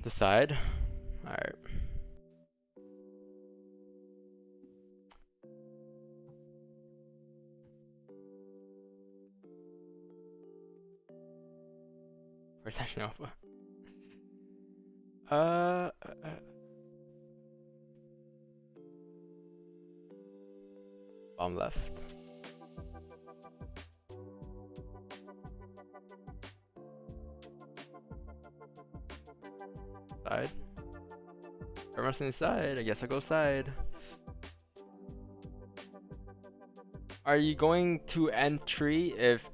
The side. All right. Where's Action Alpha? Bottom left. Side. I'm on the side. I guess I'll go side. Are you going to entry if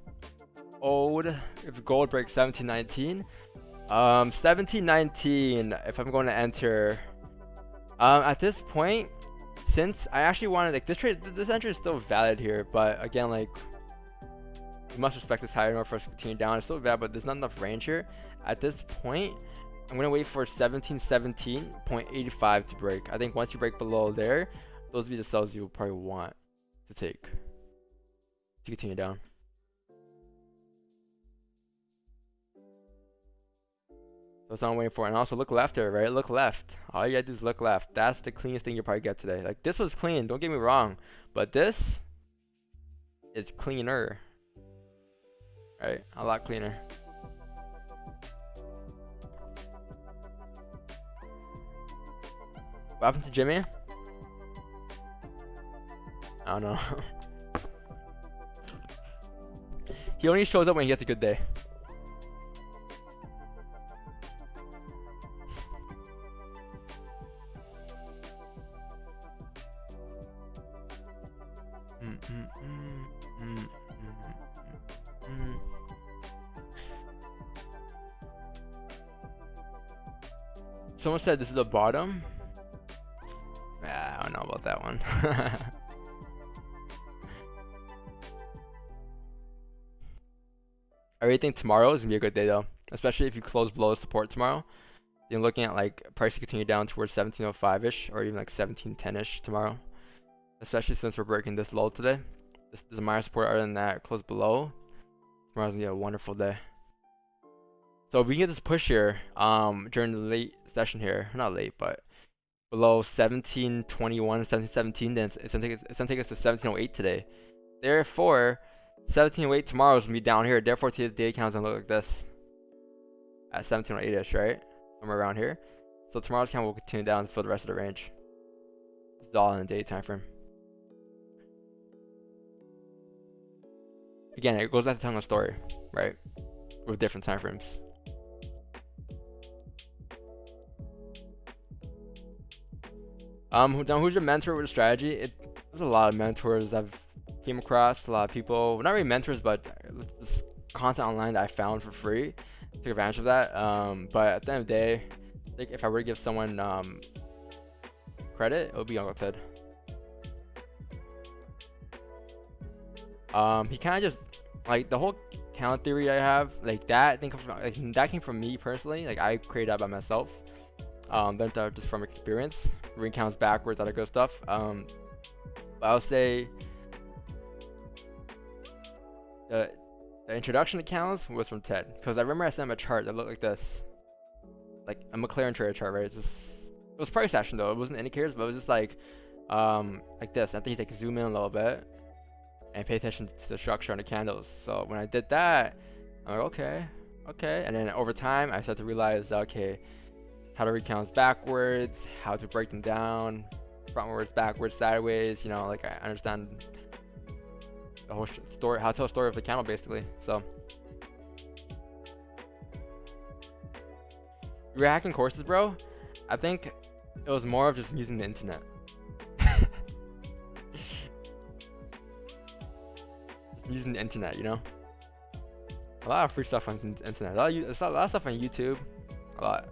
gold breaks 1719? 1719. If I'm going to enter, at this point, since I actually wanted like this entry is still valid here, but again, like you must respect this higher in order for us to continue down. It's still valid, but there's not enough range here. At this point, I'm gonna wait for 1717.85 to break. I think once you break below there, those will be the sells you'll probably want to take to continue down. That's what I'm waiting for. And also look left here, right? Look left. All you gotta do is look left. That's the cleanest thing you'll probably get today. Like this was clean, don't get me wrong, but this is cleaner, right? A lot cleaner. What happened to Jimmy? I don't know. He only shows up when he gets a good day. Someone said this is the bottom. I don't know about that one. I really think tomorrow is gonna be a good day though, especially if you close below support tomorrow. You're looking at like price to continue down towards 1705-ish or even like 1710-ish tomorrow. Especially since we're breaking this low today. This is a minor support. Other than that, close below. Tomorrow's gonna be a wonderful day. So if we can get this push here, during the late session here, not late, but below 1721, 1717, then it's gonna take us to 1708 today. Therefore, 1708 tomorrow is gonna be down here. Therefore, today's day count is gonna look like this at 1708-ish, right? Somewhere around here. So tomorrow's count will continue down for the rest of the range. This is all in the day time frame. Again, it goes back to telling a story, right? With different time frames. Who's your mentor with a strategy? There's a lot of mentors I've came across, a lot of people, well, not really mentors, but this content online that I found for free. Took advantage of that. But at the end of the day, I think if I were to give someone credit, it would be Uncle Ted. He kind of just like the whole count theory I have, like that. I think that came from me personally. Like I created that by myself. Learned that just from experience. Ring counts backwards, all that good stuff. But I'll say the introduction to counts was from Ted, because I remember I sent him a chart that looked like this, like a McLaren trader chart, right? It was price action though. It wasn't indicators, but it was just like this. I think he's like zoom in a little bit and pay attention to the structure on the candles. So when I did that, I'm like, okay. And then over time, I started to realize, okay, how to read counts backwards, how to break them down, frontwards, backwards, sideways. You know, like I understand the whole story, how to tell a story of the candle, basically. So you were hacking courses, bro? I think it was more of just using the internet. Using the internet, you know. A lot of free stuff on the internet. A lot of stuff on YouTube. a lot.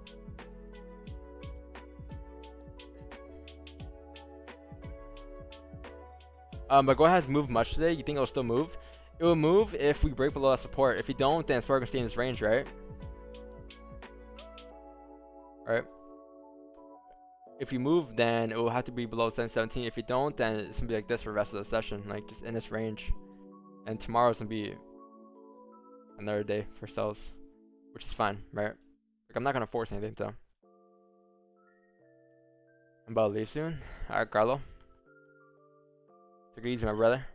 But go ahead, move much today. You think it'll still move? It will move if we break below that support. If we don't, then it's probably gonna stay in this range, right? Right. If we move, then it will have to be below 717. If we don't, then it's gonna be like this for the rest of the session, like just in this range. And tomorrow's gonna be another day for sells, which is fine, right? Like I'm not gonna force anything though. I'm about to leave soon. Alright, Carlo. Take it easy, my brother.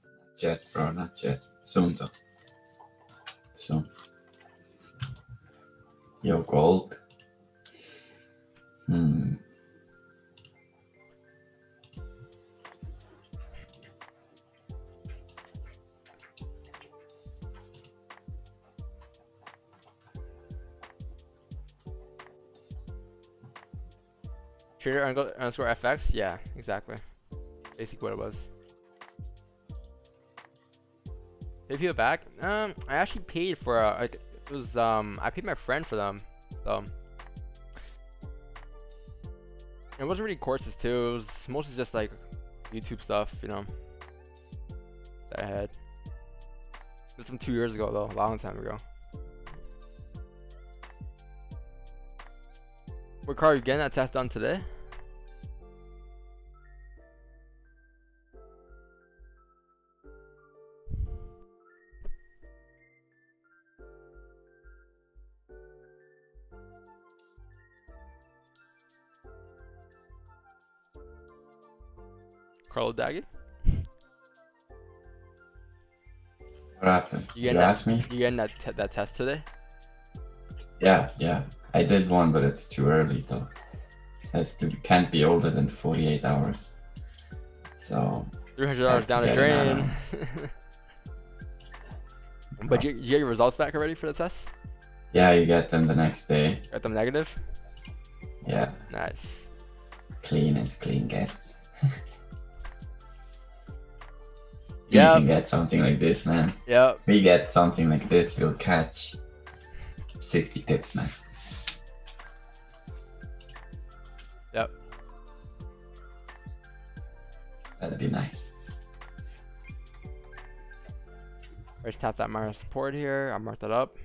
Not yet, bro, not yet. Soon though. Soon. Yo, gold. Trader underscore FX? Yeah, exactly. Basically what it was. Did people back? I actually paid for like it was I paid my friend for them. So it wasn't really courses too, it was mostly just like YouTube stuff, you know. That I had. This was from 2 years ago though, a long time ago. What car are you getting that test done today? Carlo Daggy? What happened? You that, asked me? You getting that test today? Yeah. I did one, but it's too early though. Can't be older than 48 hours. So $300 down the drain. But you get your results back already for the test? Yeah, you get them the next day. Got them negative? Yeah. Nice. Clean as clean gets. Yeah. You can get something like this, man. Yep. We get something like this, we'll catch 60 pips, man. Yep. That'd be nice. Let's tap that minor support here. I'll mark that up.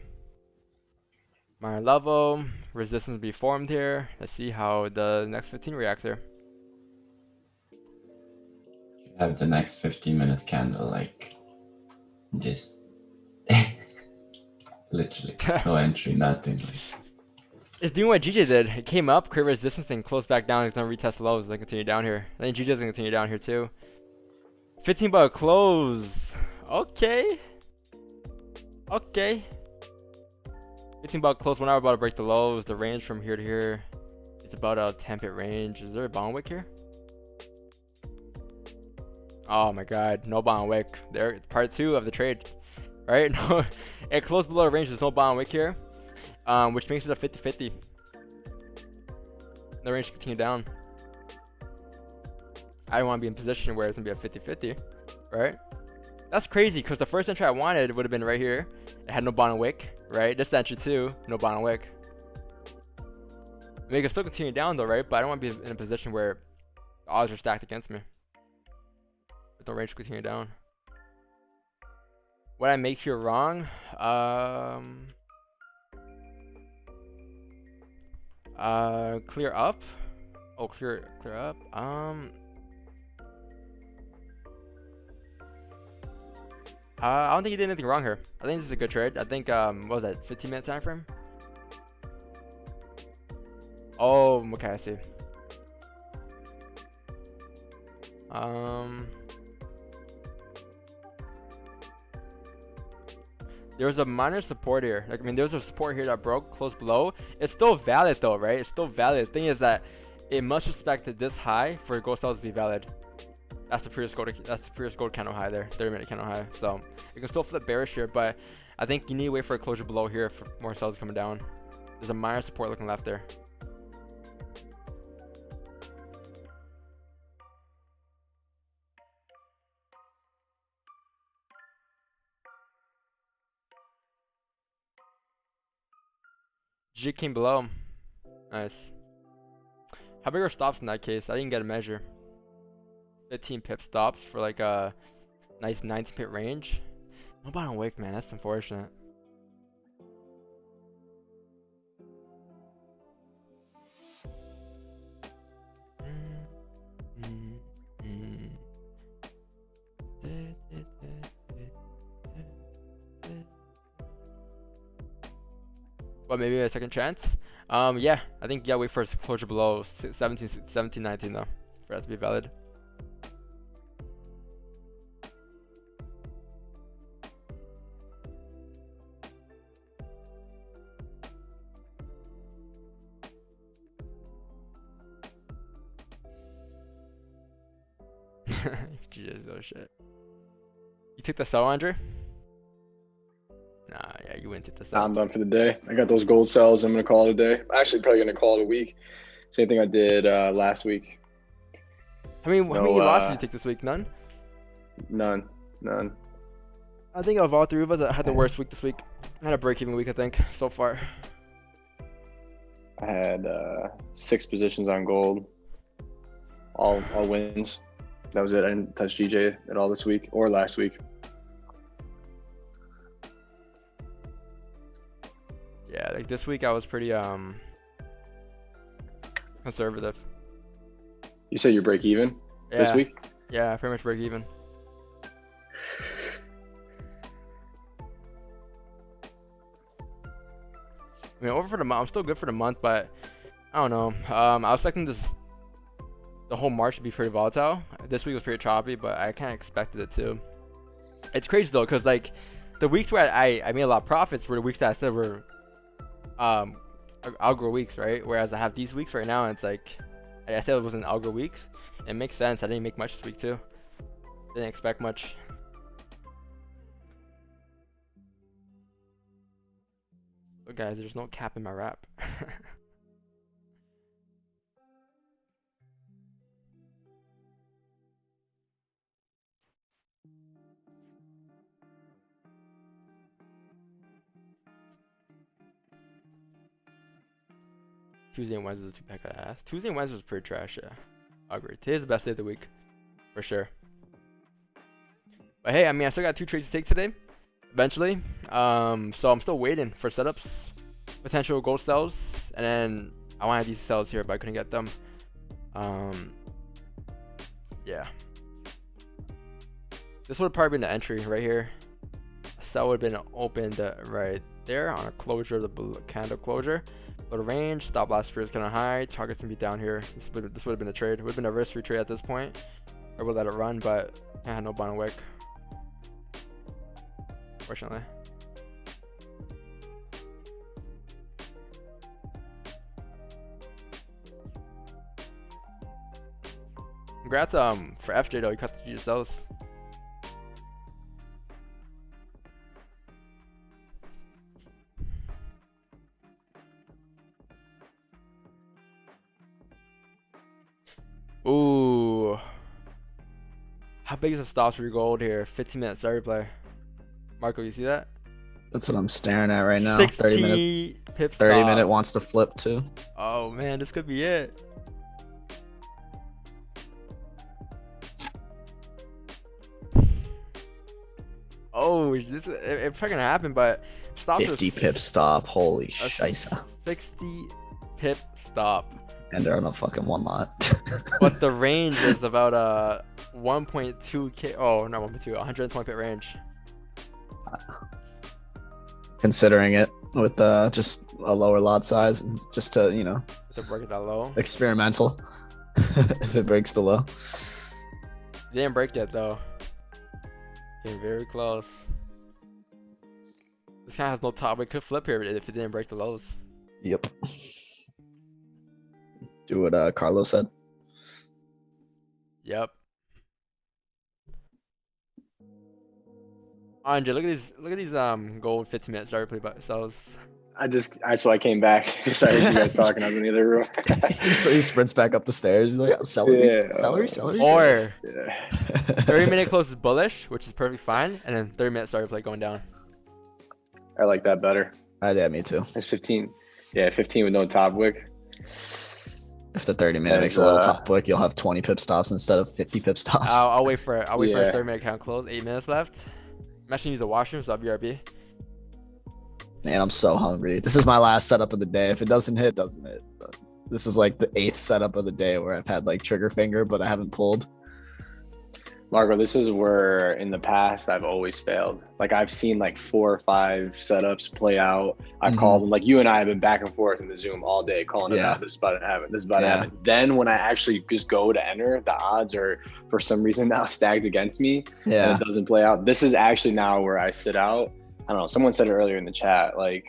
Minor level. Resistance be formed here. Let's see how the next 15 reacts here. Have the next 15-minute candle like this. Literally. No entry, nothing. It's doing what GJ did. It came up, create resistance, and closed back down. It's gonna retest lows and continue down here. I think GJ's gonna continue down here too. 15 buck close. Okay. Okay. 15 buck close. We're not about to break the lows. The range from here to here, it's about a 10-pip range. Is there a bond wick here? Oh my god, no bond wick. There, part 2 of the trade, right? No, it closed below the range. There's no bond wick here, which makes it a 50-50. The range continue down. I don't want to be in position where it's gonna be a 50-50, right? That's crazy because the first entry I wanted would have been right here. It had no bond wick, right? This entry too, no bond wick. I mean, it can still continue down though, right? But I don't want to be in a position where the odds are stacked against me. The range to continue down. What I make here wrong? Clear up. Oh, clear up. I don't think he did anything wrong here. I think this is a good trade. I think what was that? 15-minute time frame. Oh, okay, I see. There was a minor support here. Like, I mean, there was a support here that broke close below. It's still valid though, right? It's still valid. The thing is that it must respect this high for gold sales to be valid. That's the previous gold. That's the previous gold candle high there. 30-minute candle high. So you can still flip bearish here, but I think you need to wait for a closure below here for more sales coming down. There's a minor support looking left there. G came below. Nice. How big are stops in that case? I didn't get a measure. 15 pip stops for like a nice 19 pip range. No buy on wick, man. That's unfortunate. What, maybe a second chance? Yeah, I think, yeah, wait for closure below 17, 19 though, for that to be valid. Jesus, oh shit. You took the sell, Andre? Nah, yeah, you wouldn't take the Nah, sell. I'm done for the day. I got those gold cells. I'm gonna call it a day. I'm actually probably gonna call it a week. Same thing I did last week. How many losses did you take this week? None? None. I think of all three of us, I had the worst week this week. I had a break-even week, I think, so far. I had 6 positions on gold. All wins. That was it. I didn't touch DJ at all this week or last week. Yeah, like this week I was pretty conservative. You said you break even this Yeah. week? Yeah, pretty much break even. I mean, over for the month. I'm still good for the month, but I don't know. I was expecting the whole March to be pretty volatile. This week was pretty choppy, but I kind of expected it too. It's crazy though, cause like the weeks where I made a lot of profits were the weeks that I said were AGGRO weeks, right? Whereas I have these weeks right now, and it's like I said it wasn't AGGRO weeks. It makes sense. I didn't make much this week too. Didn't expect much. Look, guys, there's no cap in my wrap. Tuesday and Wednesday, the 2-pack I asked. Tuesday and Wednesday was pretty trash, yeah. I agree. Today's the best day of the week, for sure. But hey, I mean, I still got 2 trades to take today, eventually. So I'm still waiting for setups, potential gold sells, and then I wanted these sells here, but I couldn't get them. Yeah. This would have probably been the entry right here. A sell would have been opened right there on a closure of the blue candle closure. Little range, stop loss period is kind of high. Target's gonna be down here. This would have been a trade. Would have been a risk-free trade at this point. Or we'll let it run, but I had no bond wick. Fortunately. Congrats for FJ though, he cut the GSLs. Ooh. How big is the stops for your gold here? 15-minute start replay. Marco, you see that? That's what I'm staring at right now. 60 30 minute. pip 30 stop. minute wants to flip too. Oh man, this could be it. Oh, it's probably gonna happen, but stops 50 pip stop. Holy scheisse. 60 pip stop. And they're on a fucking one lot. But the range is about 1.2k. Oh, not 1.2, 120 pip range. Considering it with just a lower lot size, just to, you know, To break it that low. experimental. If it breaks the low. It didn't break yet though. Came very close. This kind of has no top. It could flip here if it didn't break the lows. Yep. Do what Carlos said. Yep. Andre, look at these gold 15-minute start play by sells. That's why I came back. Sorry, you guys talking. I was in the other room. He sprints back up the stairs. He's like, celery, Yeah. celery. Or Yeah. 30-minute close is bullish, which is perfectly fine, and then 30-minute start play going down. I like that better. Yeah, me too. That's 15. Yeah, 15 with no top wick. If the 30-minute As, makes a little top wick, you'll have 20 pip stops instead of 50 pip stops. I'll wait for a Yeah. 30-minute count close. 8 minutes left. I'm actually use the washroom, so I'll be RB. Man, I'm so hungry. This is my last setup of the day. If it doesn't hit, it doesn't hit. But this is like the 8th setup of the day where I've had like trigger finger, but I haven't pulled. Marco, this is where in the past I've always failed. Like I've seen like 4 or 5 setups play out. I called them, like you and I have been back and forth in the Zoom all day calling it out. This is about to happen. This is about to happen. Then when I actually just go to enter, the odds are for some reason now stacked against me. Yeah. And it doesn't play out. This is actually now where I sit out. I don't know. Someone said it earlier in the chat, like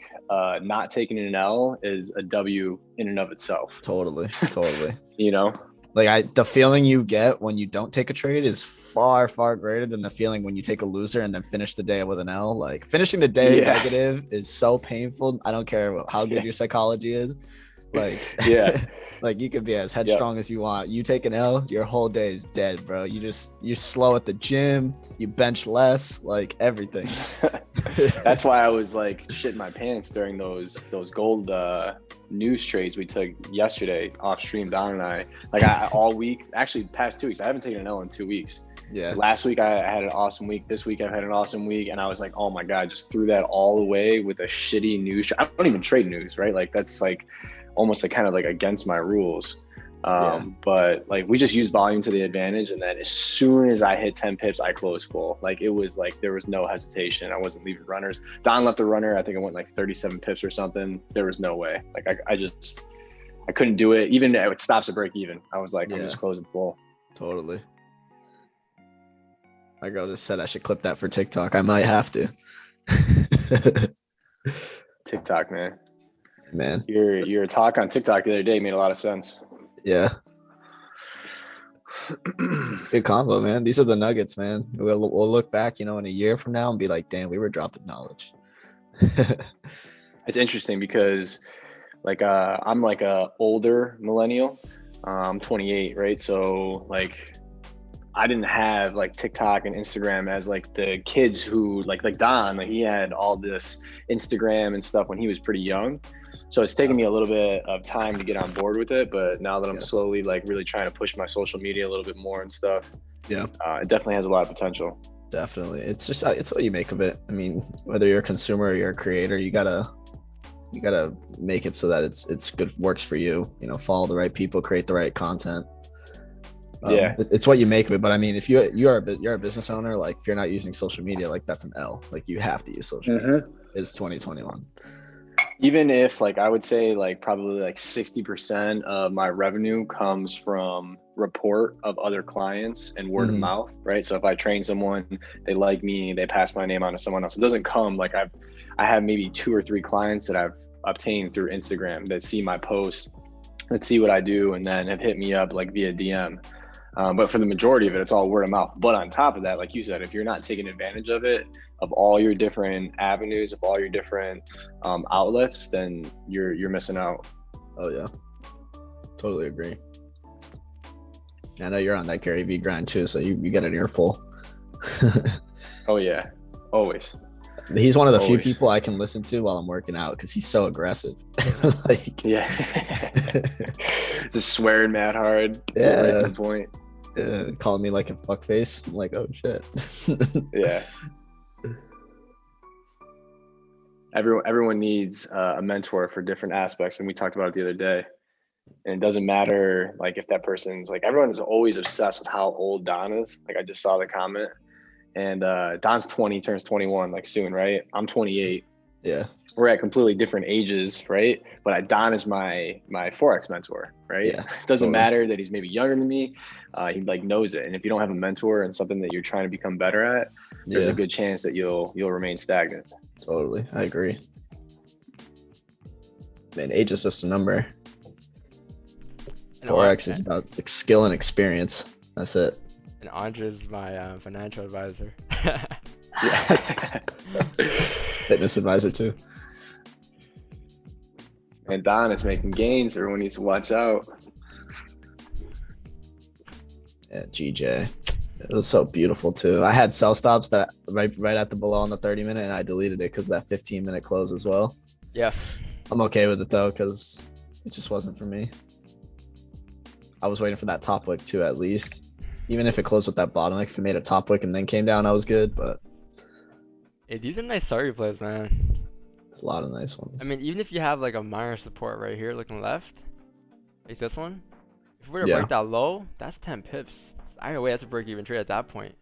not taking an L is a W in and of itself. Totally. You know? Like the feeling you get when you don't take a trade is far, far greater than the feeling when you take a loser and then finish the day with an L. Like finishing the day negative is so painful. I don't care how good your psychology is. Like, like you could be as headstrong as you want. You take an L, your whole day is dead, bro. You're slow at the gym. You bench less, like everything. That's why I was like shitting my pants during those gold news trades we took yesterday off stream. Don and I, like all week, actually past 2 weeks, I haven't taken an L in 2 weeks. Yeah. Last week I had an awesome week. This week I've had an awesome week, and I was like, oh my god, just threw that all away with a shitty news. I don't even trade news, right? Like that's like almost like kind of like against my rules. But like we just used volume to the advantage, and then as soon as I hit 10 pips, I closed full. Like it was like there was no hesitation. I wasn't leaving runners. Don left a runner. I think it went like 37 pips or something. There was no way. Like I couldn't do it. Even it stops at break even. I was like, I'm just closing full. Totally. My girl just said I should clip that for TikTok. I might have to. TikTok, man. Your talk on TikTok the other day made a lot of sense. Yeah. It's a good combo, man. These are the nuggets, man. We'll look back, in a year from now and be like, damn, we were dropping knowledge. It's interesting because like I'm like a older millennial. I'm 28, right? So like I didn't have like TikTok and Instagram as like the kids who like Don, like he had all this Instagram and stuff when he was pretty young. So it's taken me a little bit of time to get on board with it, but now that I'm slowly like really trying to push my social media a little bit more and stuff, it definitely has a lot of potential. Definitely. It's just, it's what you make of it. I mean, whether you're a consumer or you're a creator, you gotta make it so that it's good, works for you, follow the right people, create the right content. It's what you make of it. But I mean, if you're a business owner, like if you're not using social media, like that's an L. Like you have to use social media. It's 2021. Even if like I would say like probably like 60% of my revenue comes from report of other clients and word of mouth, right? So if I train someone, they like me, they pass my name on to someone else. It doesn't come like I have maybe 2 or 3 clients that I've obtained through Instagram that see my posts, that see what I do, and then have hit me up like via DM. But for the majority of it, it's all word of mouth. But on top of that, like you said, if you're not taking advantage of it, of all your different avenues, of all your different outlets, then you're missing out. Oh yeah, totally agree. I know you're on that Gary Vee grind too, so you get an earful. Oh yeah, always. He's one of the few people I can listen to while I'm working out because he's so aggressive. Like, just swearing mad hard. Yeah. Right to the point. Calling me like a fuckface. I'm like, oh shit. Yeah. Everyone needs a mentor for different aspects, and we talked about it the other day. And it doesn't matter like if that person's like, everyone is always obsessed with how old Don is. Like I just saw the comment, and Don's 20, turns 21 like soon, right? I'm 28. Yeah. We're at completely different ages, right? But Don is my Forex mentor, right? Yeah, It doesn't matter that he's maybe younger than me. He like knows it. And if you don't have a mentor and something that you're trying to become better at, there's a good chance that you'll remain stagnant. Totally. I agree. Man, age is just a number. Forex is about skill and experience. That's it. And Andre's my financial advisor. Fitness advisor too. And Don is making gains. Everyone needs to watch out. Yeah, GJ. It was so beautiful too. I had sell stops that right at the below on the 30-minute, and I deleted it because that 15-minute close as well. Yeah. I'm okay with it though, because it just wasn't for me. I was waiting for that top wick too, at least. Even if it closed with that bottom wick, if it made a top wick and then came down, I was good. But Hey, these are nice target plays, man. there's a lot of nice ones. I mean, even if you have like a minor support right here looking left, like this one, if we were to Yeah. break that low, that's 10 pips. Either way, that's a break even trade at that point.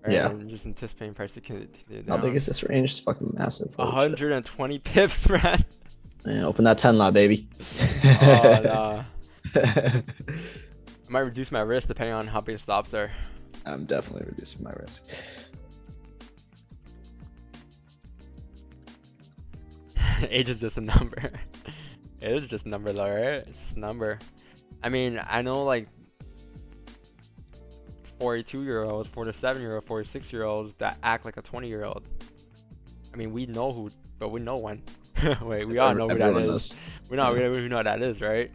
Right? Yeah. And just anticipating price to continue How down. big is this range? It's fucking massive. Holy shit. 120 pips, man. Man, open that 10 lot, baby. Oh, nah. I might reduce my risk depending on how big the stops are. I'm definitely reducing my risk. Age is just a number. It is just a number though, right? It's just a number. I mean, I know like 42-year-olds, 47-year-olds, 46-year-olds that act like a 20-year-old. I mean, we know who, but we know when. Wait, we all know who that Everyone is. knows. We know what that is, right?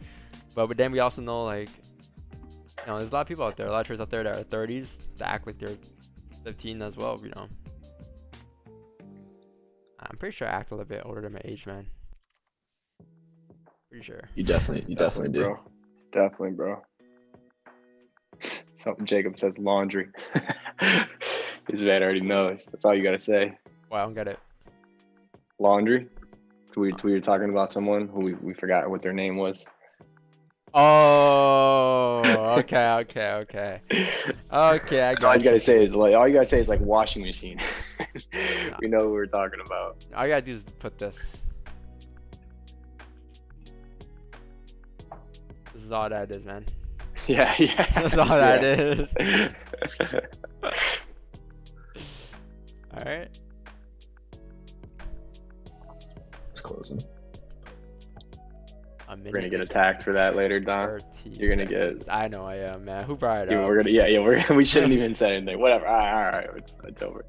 But then we also know like, you know, there's a lot of people out there, a lot of traders out there that are 30s that act like they're 15 as well, you know. I'm pretty sure I act a little bit older than my age, man. Pretty sure. You definitely do. Bro. Definitely, bro. Something Jacob says laundry. This man already knows. That's all you gotta say. Well, I don't get it. Laundry. So we were talking about someone who we forgot what their name was. Oh, okay. I All got you gotta say is like washing machine. We know what we're talking about. All I gotta do is put this. This is all that is, man. Yeah. That's all that is. All right. It's closing. We're gonna get attacked for that later, Don. You're gonna get. I know I am, man. Who brought it Yeah, up? we shouldn't even say anything. Whatever. All right. It's over.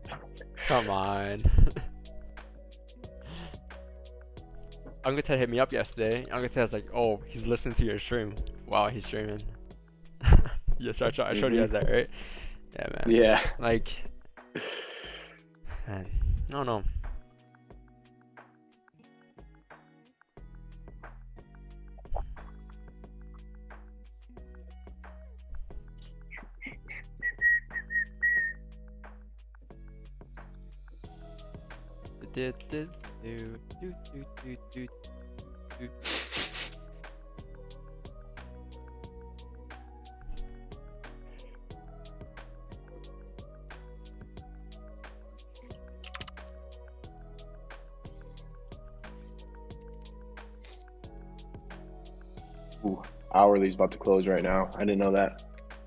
Come on. Uncle Ted hit me up yesterday. Uncle Ted's like, "Oh, he's listening to your stream." Wow, he's streaming. Yes, I showed you guys that, right? Yeah, man. Yeah. Like, man, no. Ooh, hourly's about to close right now. I didn't know that.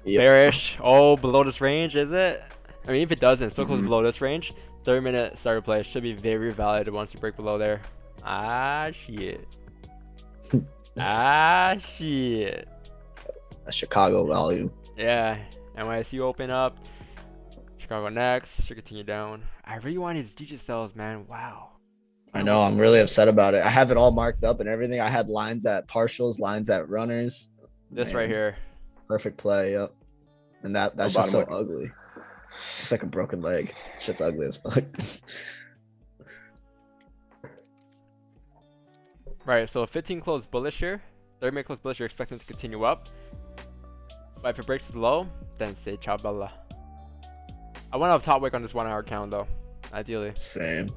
Yep. Bearish. Oh, below this range, is it? I mean, if it doesn't, still close Mhm. below this range. 30-minute starter play should be very valid once you break below there. Ah, shit. Shit. A Chicago value. Yeah. NYSU open up. Chicago next. Should continue down. I really want his GG cells, man. Wow. I know. I'm really upset about it. I have it all marked up and everything. I had lines at partials, lines at runners. This Man, right here. Perfect play. Yep. And that's Oh, just so bottom ugly. It's like a broken leg. Shit's ugly as fuck. Right, so 15 close bullish here. 30-minute close bullish, you're expecting to continue up. But if it breaks low, then say ciao bella. I want to have top wick on this 1 hour count though, ideally. Same.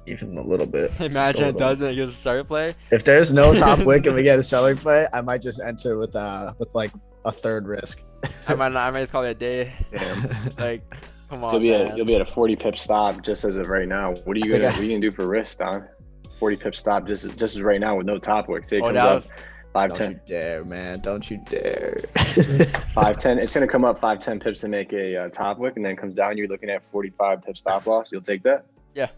Even a little bit. Imagine it Still doesn't, it gives a starter play. If there's no top wick and we get a seller play, I might just enter with like a third risk. I might just call it a day. Damn. Like, come on, You'll be at a 40 pip stop just as of right now. What are you gonna do for risk, Don? 40 pip stop just as right now with no top wick. Say it comes up 5-10. Don't you dare, man. Don't you dare. 5-10. It's gonna come up 5-10 pips to make a top wick, and then comes down. You're looking at 45 pip stop loss. You'll take that. Yeah.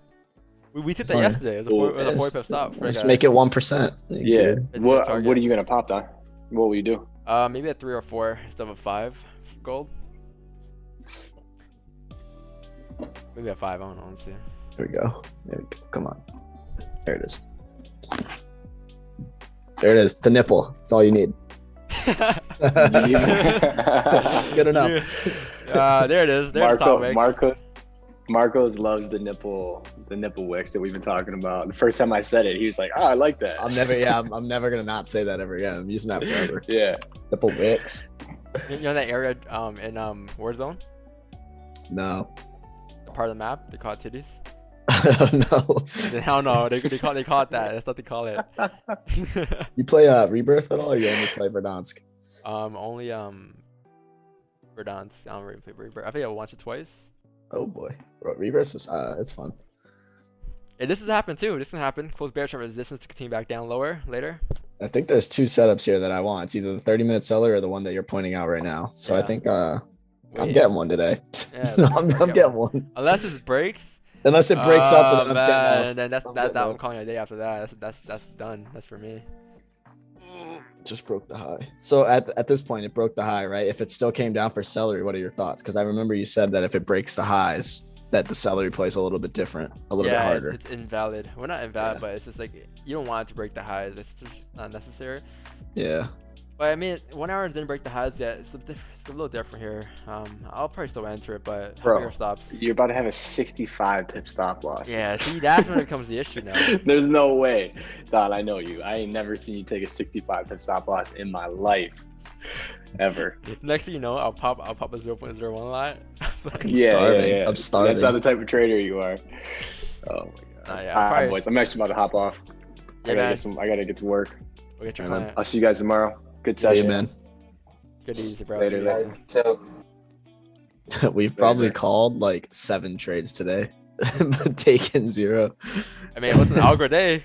We took that Fine. yesterday. It was a 40 pip stop. For Just a- make it 1%. Yeah. It's What a are target. you gonna pop, Don? What will you do? Maybe a 3 or 4 instead of a 5 gold. Maybe a 5. I don't know. Let's see. Here we go. There we go. Come on. There it is. There it is. It's a nipple. That's all you need. Good enough. There it is. There's the top wick. Marcos. Marcos loves the nipple wicks that we've been talking about. The first time I said it, he was like, "Oh, I like that." I'm never gonna not say that ever again. I'm using that forever. Yeah. Nipple wicks. You know that area in Warzone? No. The part of the map they call it titties. No. Hell no, they call it that. That's what they call it. You play Rebirth at all, or you only play Verdansk? Only Verdansk. I don't really play Rebirth. I think I once or twice. Oh boy, Rebirth is it's fun. Yeah, this has happened too. This can happen. Close bear trap resistance to continue back down lower later. I think there's two setups here that I want. It's either the 30-minute seller or the one that you're pointing out right now. So I think I'm getting one today. Yeah, I'm getting one. Unless this breaks. Unless it breaks up, and then that's I'm calling it a day after that. That's done. That's for me. Just broke the high. So at this point, it broke the high, right? If it still came down for celery, what are your thoughts? Because I remember you said that if it breaks the highs, that the celery plays a little bit different, a little bit harder. It's invalid. Well, not invalid, but it's just like you don't want it to break the highs. It's just not necessary. Yeah. But I mean, 1 hour didn't break the highs yet. It's a little different here. I'll probably still enter it, but how about your stops? You're about to have a 65 pip stop loss. Yeah, see, that's when it becomes the issue now. There's no way, Don. I know you. I ain't never seen you take a 65 pip stop loss in my life, ever. Next thing you know, I'll pop a 0.01 lot. I'm starving. I'm starving. That's not the type of trader you are. Oh my god. All right, boys. I'm actually about to hop off. I gotta get to work. We'll get your client. I'll see you guys tomorrow. Good session. See you, man. Good easy, bro. Later. So We've probably called like 7 trades today, but taken 0. I mean, it wasn't AGGRO day.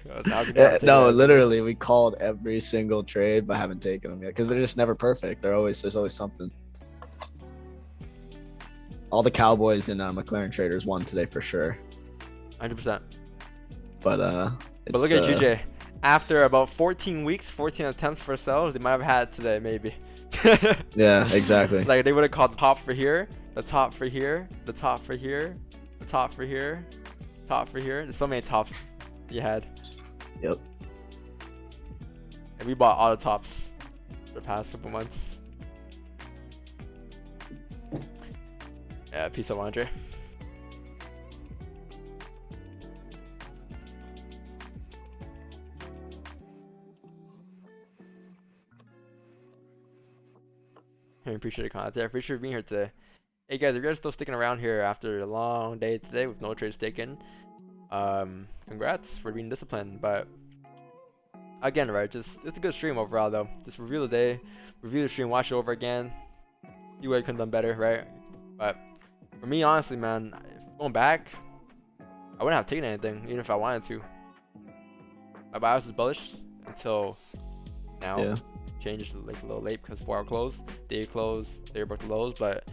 No, literally, we called every single trade, but haven't taken them yet because they're just never perfect. There's always something. All the Cowboys and McLaren traders won today for sure. 100%. But look at GJ. After about 14 weeks, 14 attempts for sales, they might have had today, maybe. Yeah, exactly. Like they would have called top for here, the top for here, the top for here, the top for here, top for here. There's so many tops you had. Yep. And we bought all the tops for the past couple months. Yeah, peace out, Andre. I appreciate the content. I appreciate being here today. Hey guys, if you're still sticking around here after a long day today with no trades taken, congrats for being disciplined. But again, right, it's a good stream overall though. Just review the day, review the stream, watch it over again, see what you could have done better, right? But for me, honestly, man, going back, I wouldn't have taken anything even if I wanted to. My bias was bullish until now. Yeah. Changed like a little late because 4 hour close, day close, they broke the lows, but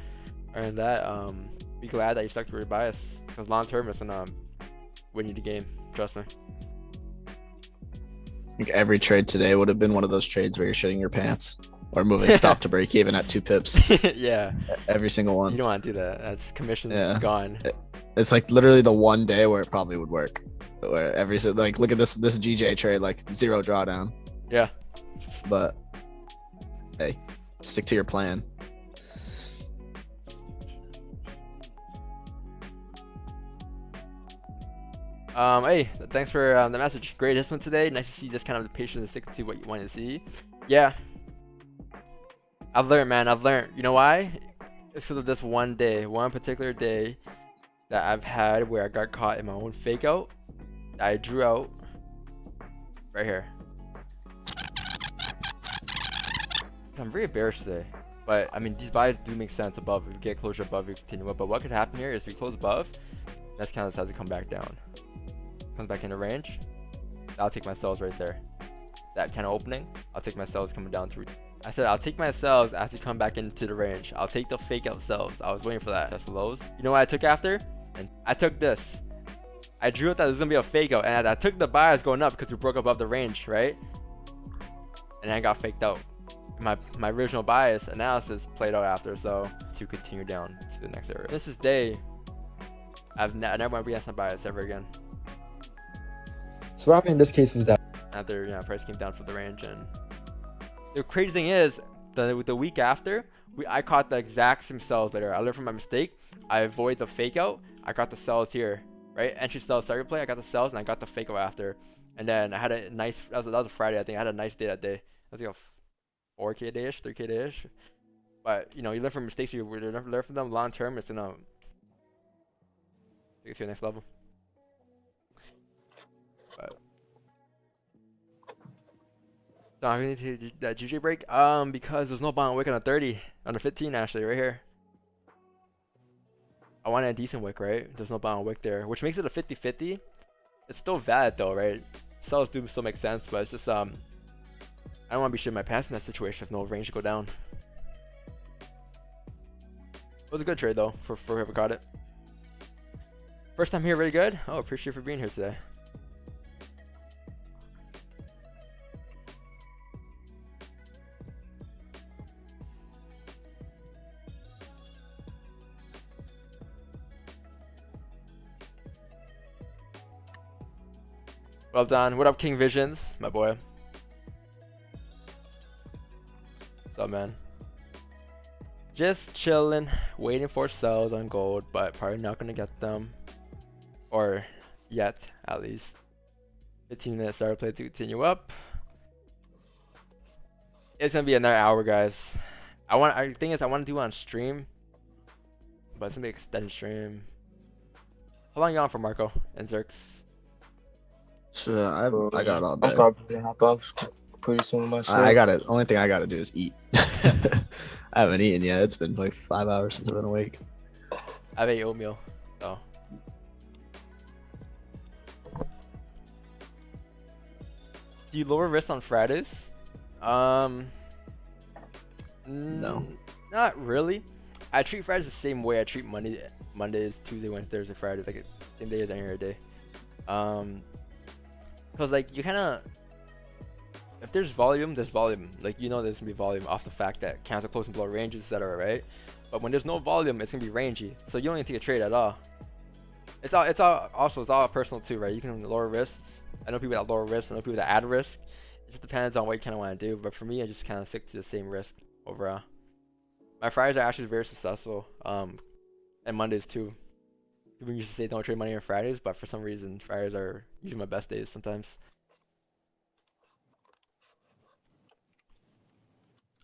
other than that, be glad that you stuck to your bias because long term it's gonna win you the game. Trust me. I think every trade today would have been one of those trades where you're shitting your pants or moving stop to break even at 2 pips. Yeah. Every single one. You don't want to do that. That's commission gone. It's like literally the one day where it probably would work. Where like look at this GJ trade, like 0 drawdown. Yeah. But hey, stick to your plan. Hey, thanks for the message. Great discipline today. Nice to see just kind of the patience and stick to what you want to see. Yeah. I've learned, man. I've learned. You know why? It's because of this one day, one particular day that I've had where I got caught in my own fake out. That I drew out right here. I'm very bearish today, but I mean these buys do make sense above. If we get closure above, we continue up. But what could happen here is we close above, that's kind of decides to come back down. Comes back into range. I'll take my sells right there. That kind of opening, I'll take my sells coming down to. I said I'll take my sells as we come back into the range. I'll take the fake out sells. I was waiting for that. That's the lows. You know what I took after? And I took this. I drew it that there's gonna be a fake out, and I took the buyers going up because we broke above the range, right? And I got faked out. My original bias analysis played out after, so to continue down to the next area. This is day. I never want to be my bias ever again. So what happened in this case was that after price came down for the range, and the crazy thing is the week after I caught the exact same sells later. I learned from my mistake. I avoid the fake out. I got the sells here, right? Entry sells, target play. I got the sells, and I got the fake out after. And then I had a nice. That was a Friday, I think. I had a nice day that day. I was like a 4K day-ish, 3K day-ish. But you know, you learn from mistakes. You learn from them long term. It's gonna take it to the next level. But so I need to do that GJ break. Because there's no bond wick on a 30, on a 15 actually, right here. I want a decent wick, right? There's no bond wick there, which makes it a 50-50. It's still valid though, right? Sells do still make sense, but it's just I don't want to be shitting my pants in that situation with no range to go down. It was a good trade though for whoever caught it. First time here, really good. Oh, appreciate you for being here today. What up, Don? What up, King Visions, my boy? What's up, man? Just chilling, waiting for sells on gold, but probably not gonna get them, or yet, at least. 15-minute starter play to continue up. It's gonna be another hour, guys. The thing is, I want to do it on stream, but it's gonna be an extended stream. How long you on for, Marco and Zerx? So I got all day. I'm probably gonna hop off pretty soon myself. I got it. Only thing I gotta do is eat. I haven't eaten yet. It's been like 5 hours since I've been awake. I've ate oatmeal, so. Do you lower risk on Fridays? No. Not really. I treat Fridays the same way I treat Mondays, Tuesday, Wednesday, Thursday, Fridays, like same day as any other day. Cause like you kind of, if there's volume, there's volume. Like you know there's gonna be volume off the fact that cans are close and below ranges, etc. Right? But when there's no volume, it's gonna be rangy. So you don't need to take a trade at all. It's all personal too, right? You can lower risks. I know people that lower risk. I know people that add risk. It just depends on what you kind of want to do. But for me, I just kind of stick to the same risk overall. My Fridays are actually very successful. And Mondays too. People used to say don't trade money on Fridays, but for some reason, Fridays are usually my best days sometimes.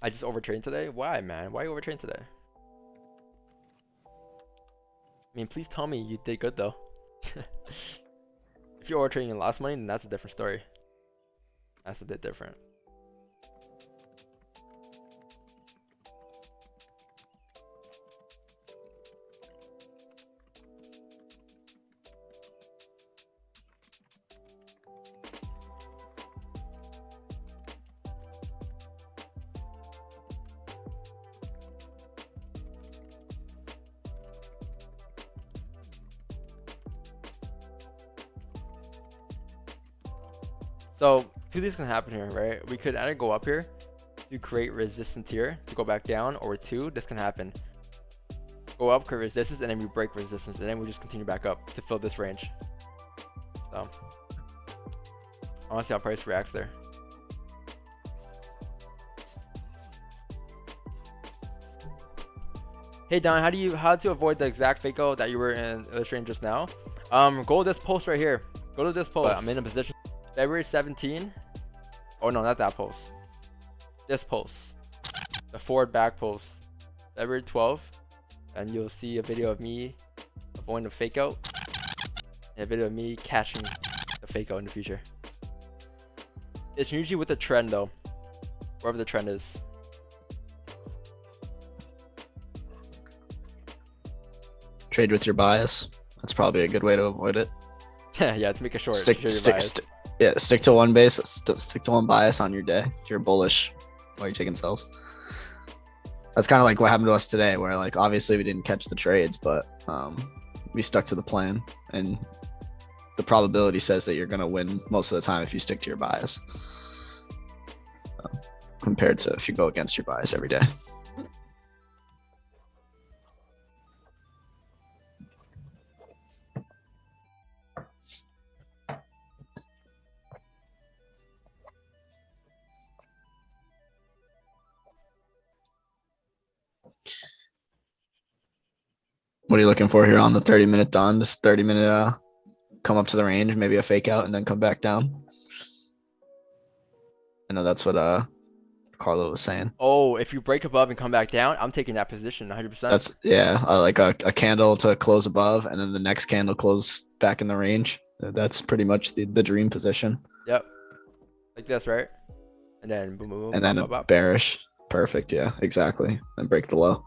I just overtrained today? Why, man? Why you overtrained today? I mean, please tell me you did good though. If you're overtraining and lost money, then that's a different story. That's a bit different. So, two things can happen here, right? We could either go up here to create resistance here to go back down, or two, this can happen. Go up, create resistance, and then we break resistance, and then we just continue back up to fill this range. So, I want to see how price reacts there. Hey Don, how to avoid the exact fake out that you were illustrating just now? Go to this post right here. Go to this post. I'm in a position. February 17. Oh no, not that post. This post. The forward back post. February 12. And you'll see a video of me avoiding the fake out. And a video of me catching the fake out in the future. It's usually with the trend though. Wherever the trend is. Trade with your bias. That's probably a good way to avoid it. Yeah, to make it short. Stick to one base. Stick to one bias on your day. If you're bullish while you're taking sells. That's kind of like what happened to us today, where like obviously we didn't catch the trades, but we stuck to the plan, and the probability says that you're gonna win most of the time if you stick to your bias, compared to if you go against your bias every day. What are you looking for here on the 30-minute dawn? Just 30-minute come up to the range, maybe a fake out, and then come back down. I know that's what Carlo was saying. Oh, if you break above and come back down, I'm taking that position 100%. That's like a candle to close above, and then the next candle close back in the range. That's pretty much the dream position. Yep. Like this, right? And then boom, boom, boom. And then a bearish. Perfect. Yeah, exactly. And break the low.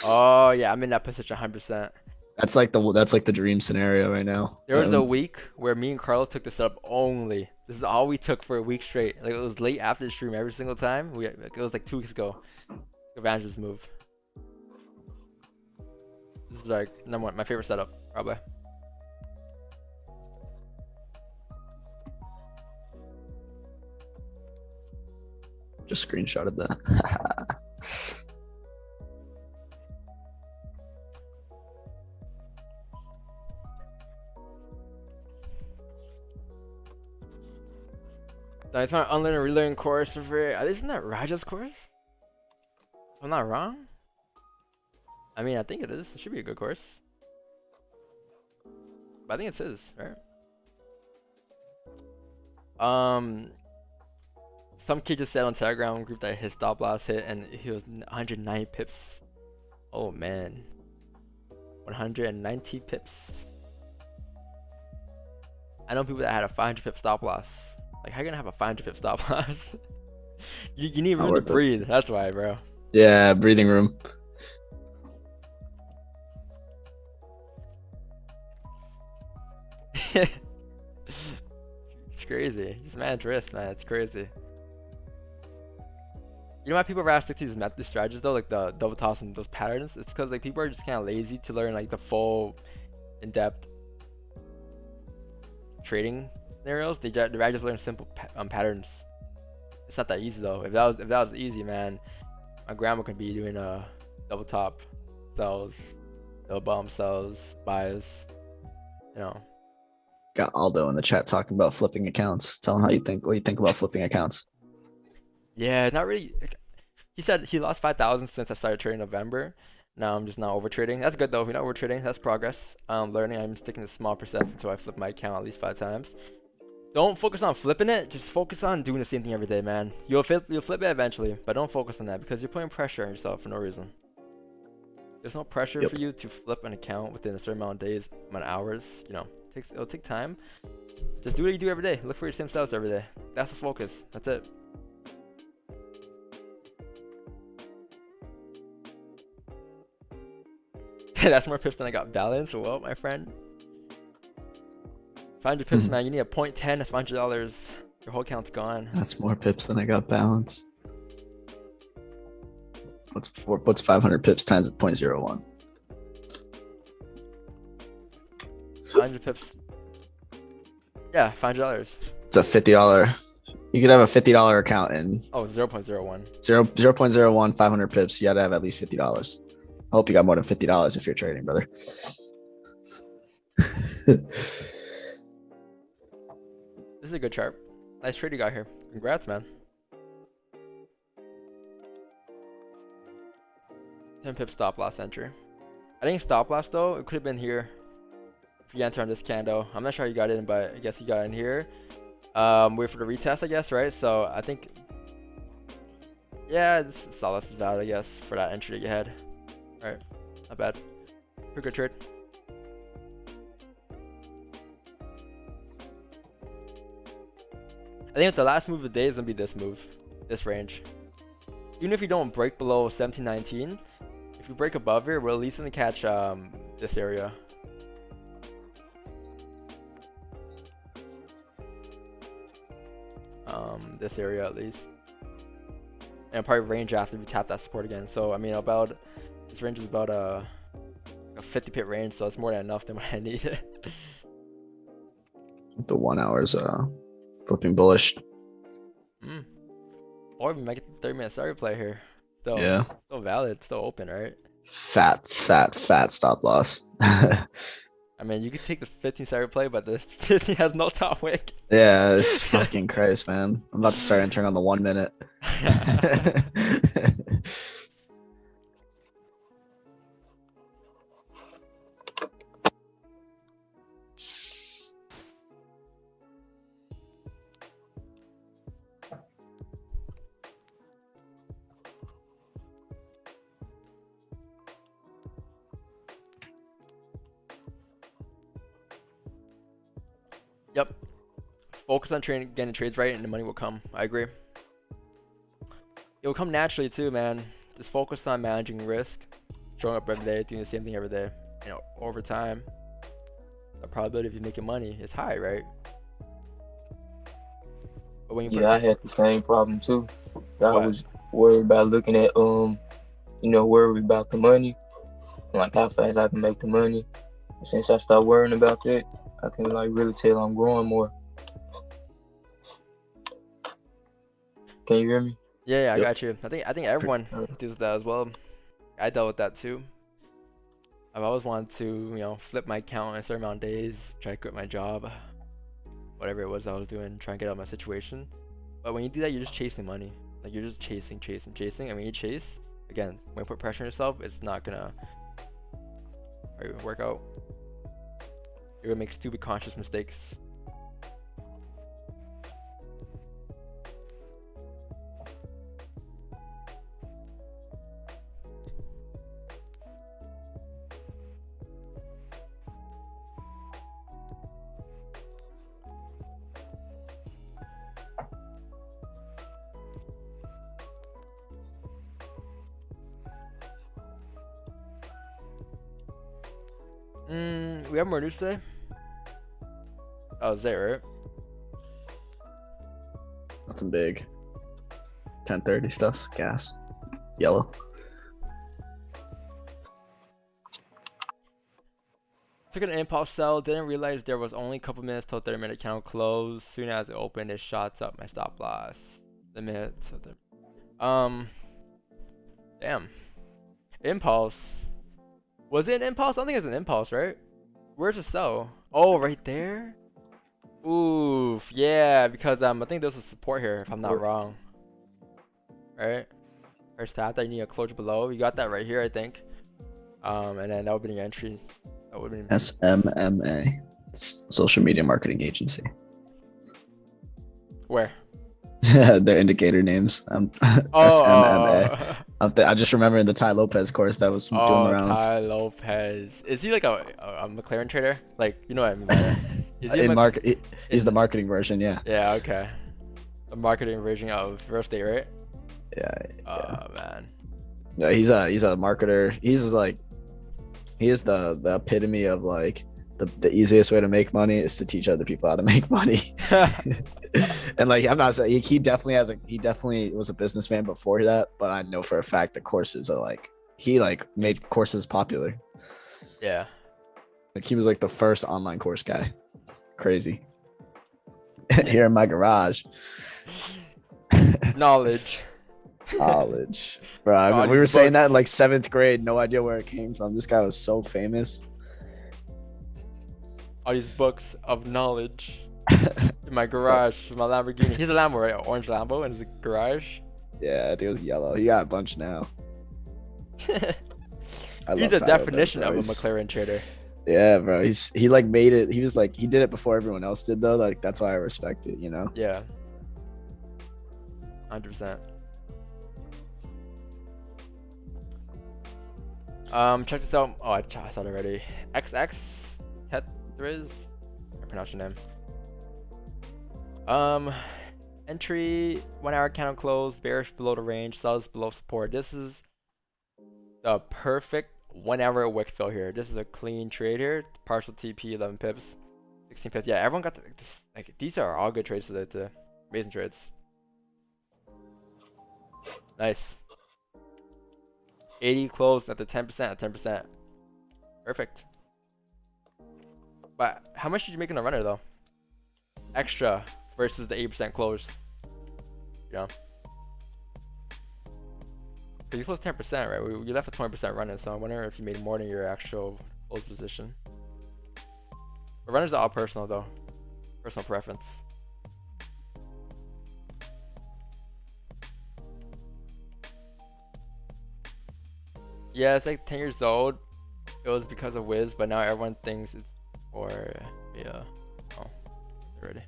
Oh yeah, I'm in that position 100%. That's like the dream scenario right now. There was a week where me and Carlo took this setup only. This is all we took for a week straight. Like it was late after the stream every single time. It was like 2 weeks ago. Advantage this move. This is like number one, my favorite setup, probably. Just screenshotted that. It's my unlearn and relearn course for free. Isn't that Raja's course? If I'm not wrong. I mean, I think it is. It should be a good course. But I think it's his, right? Some kid just said on Telegram group that his stop loss hit and he was 109 pips. Oh man. 190 pips. I know people that had a 500 pip stop loss. Like, how you gonna have a 500 pip stop loss? you need room to breathe. That's why, bro. Yeah, breathing room. It's crazy. Just manage risk, man. It's crazy. You know why people rather stick to these strategies though, like the double toss and those patterns? It's because like people are just kind of lazy to learn like the full, in-depth trading scenarios. They rather just learn simple patterns. It's not that easy though. If that was easy, man, my grandma could be doing double top sells, double bottom sells, buys. You know. Got Aldo in the chat talking about flipping accounts. Tell him what you think about flipping accounts. Yeah, not really. He said he lost 5,000 since I started trading in November. Now I'm just not over trading. That's good though. If you're not over trading, that's progress. Learning. I'm sticking to small percents until I flip my account at least 5 times. Don't focus on flipping it. Just focus on doing the same thing every day, man. You'll flip it eventually, but don't focus on that because you're putting pressure on yourself for no reason. There's no pressure for you to flip an account within a certain amount of days, amount of hours. You know, it'll take time. Just do what you do every day. Look for your same sales every day. That's the focus. That's it. That's more pips than I got balance. Well, my friend. 500 pips, man. You need a 0.10. That's $500. Your whole account's gone. That's more pips than I got balance. What's 500 pips times 0.01? 500 pips. Yeah, $500. It's a $50. You could have a $50 account in. Oh, 0.01. 0.01, 500 pips. You gotta have at least $50. I hope you got more than $50 if you're trading, brother. This is a good chart. Nice trade you got here. Congrats, man. 10 pip stop loss entry. I think stop loss though, it could have been here. If you enter on this candle. I'm not sure how you got in, but I guess you got in here. Wait for the retest, I guess, right? So I think, yeah, this stop loss is valid, I guess, for that entry that you had. Alright, not bad. Pretty good trade. I think the last move of the day is gonna be this move, this range. Even if you don't break below 1719, if you break above here, we're at least gonna catch this area. This area at least, and probably range after we tap that support again. So I mean, about this range is about a 50 pip range, so it's more than enough than what I need. The 1 hour's flipping bullish. Or we might get the 30-minute start replay here. Still, yeah. Still valid, still open, right? Fat stop loss. I mean, you could take the 15 start replay, but the 15 has no top wick. Yeah, it's fucking Christ, man. I'm about to start entering on the 1 minute. Yep. Focus on trading, getting trades right, and the money will come. I agree. It will come naturally too, man. Just focus on managing risk, showing up every day, doing the same thing every day. You know, over time, the probability of you making money is high, right? But when you I had the same problem too. I What? was worried about looking at worried about the money, like how fast I can make the money. And since I stopped worrying about that, I can like really tell I'm growing more. Can you hear me? Yeah, I Yep. got you. I think everyone does that as well. I dealt with that too. I've always wanted to, you know, flip my account in a certain amount of days, try to quit my job, whatever it was I was doing, try and get out of my situation. But when you do that, you're just chasing money. Like you're just chasing. And when you chase, again, when you put pressure on yourself, it's not gonna work out. You're gonna make stupid conscious mistakes. We have more news today. Oh, is that right? Nothing big. 10:30 stuff. Gas. Yellow. Took an impulse sell, didn't realize there was only a couple minutes till 30-minute count close. Soon as it opened, it shots up my stop loss. The minute till damn. Impulse. Was it an impulse? I don't think it's an impulse, right? Where's the sell? Oh, right there? Oof, yeah, because I think there's a support here, if I'm not wrong. Right? First half, I need a closure below. You got that right here, I think. And then that would be your entry. That would be SMMA. Social media marketing agency. where? Their indicator names. SMMA. I just remember in the Ty Lopez course that was doing the rounds. Ty Lopez. Is he like a McLaren trader? Like, you know what I mean by that? Is he He's the marketing version, yeah. Yeah, okay. The marketing version of real estate, right? Yeah. Oh man. Yeah, he's a marketer. He is the epitome of like the easiest way to make money is to teach other people how to make money. And like I'm not saying he definitely was a businessman before that, but I know for a fact the courses are like he like made courses popular. Yeah. Like he was like the first online course guy. Crazy. Here in my garage. Knowledge. Bro, I mean, we were saying that in like 7th grade, no idea where it came from. This guy was so famous. All these books of knowledge in my garage, my Lamborghini. He's a Lambo, right? Orange Lambo in his garage. Yeah, I think it was yellow. He got a bunch now. He's the definition of a McLaren trader. Yeah, bro. He like made it. He was like he did it before everyone else did though. Like that's why I respect it, you know? Yeah. 100%. Check this out. Oh, I saw it already. XX Tetriz. I pronounce your name. Entry 1 hour candle close, bearish below the range, sells below support. This is the perfect 1 hour wick fill here. This is a clean trade here. Partial TP 11 pips, 16 pips. Yeah, everyone got this. Like these are all good trades today. The amazing trades. Nice. 80 closed at the 10% at 10%. Perfect. But how much did you make in the runner though? Extra versus the 8% close. You know? Because you closed 10%, right? You left a 20% running, so I wonder if you made more than your actual close position. The runners are all personal though. Personal preference. Yeah, it's like 10 years old. It was because of Wiz, but now everyone thinks it's for yeah. Oh, already.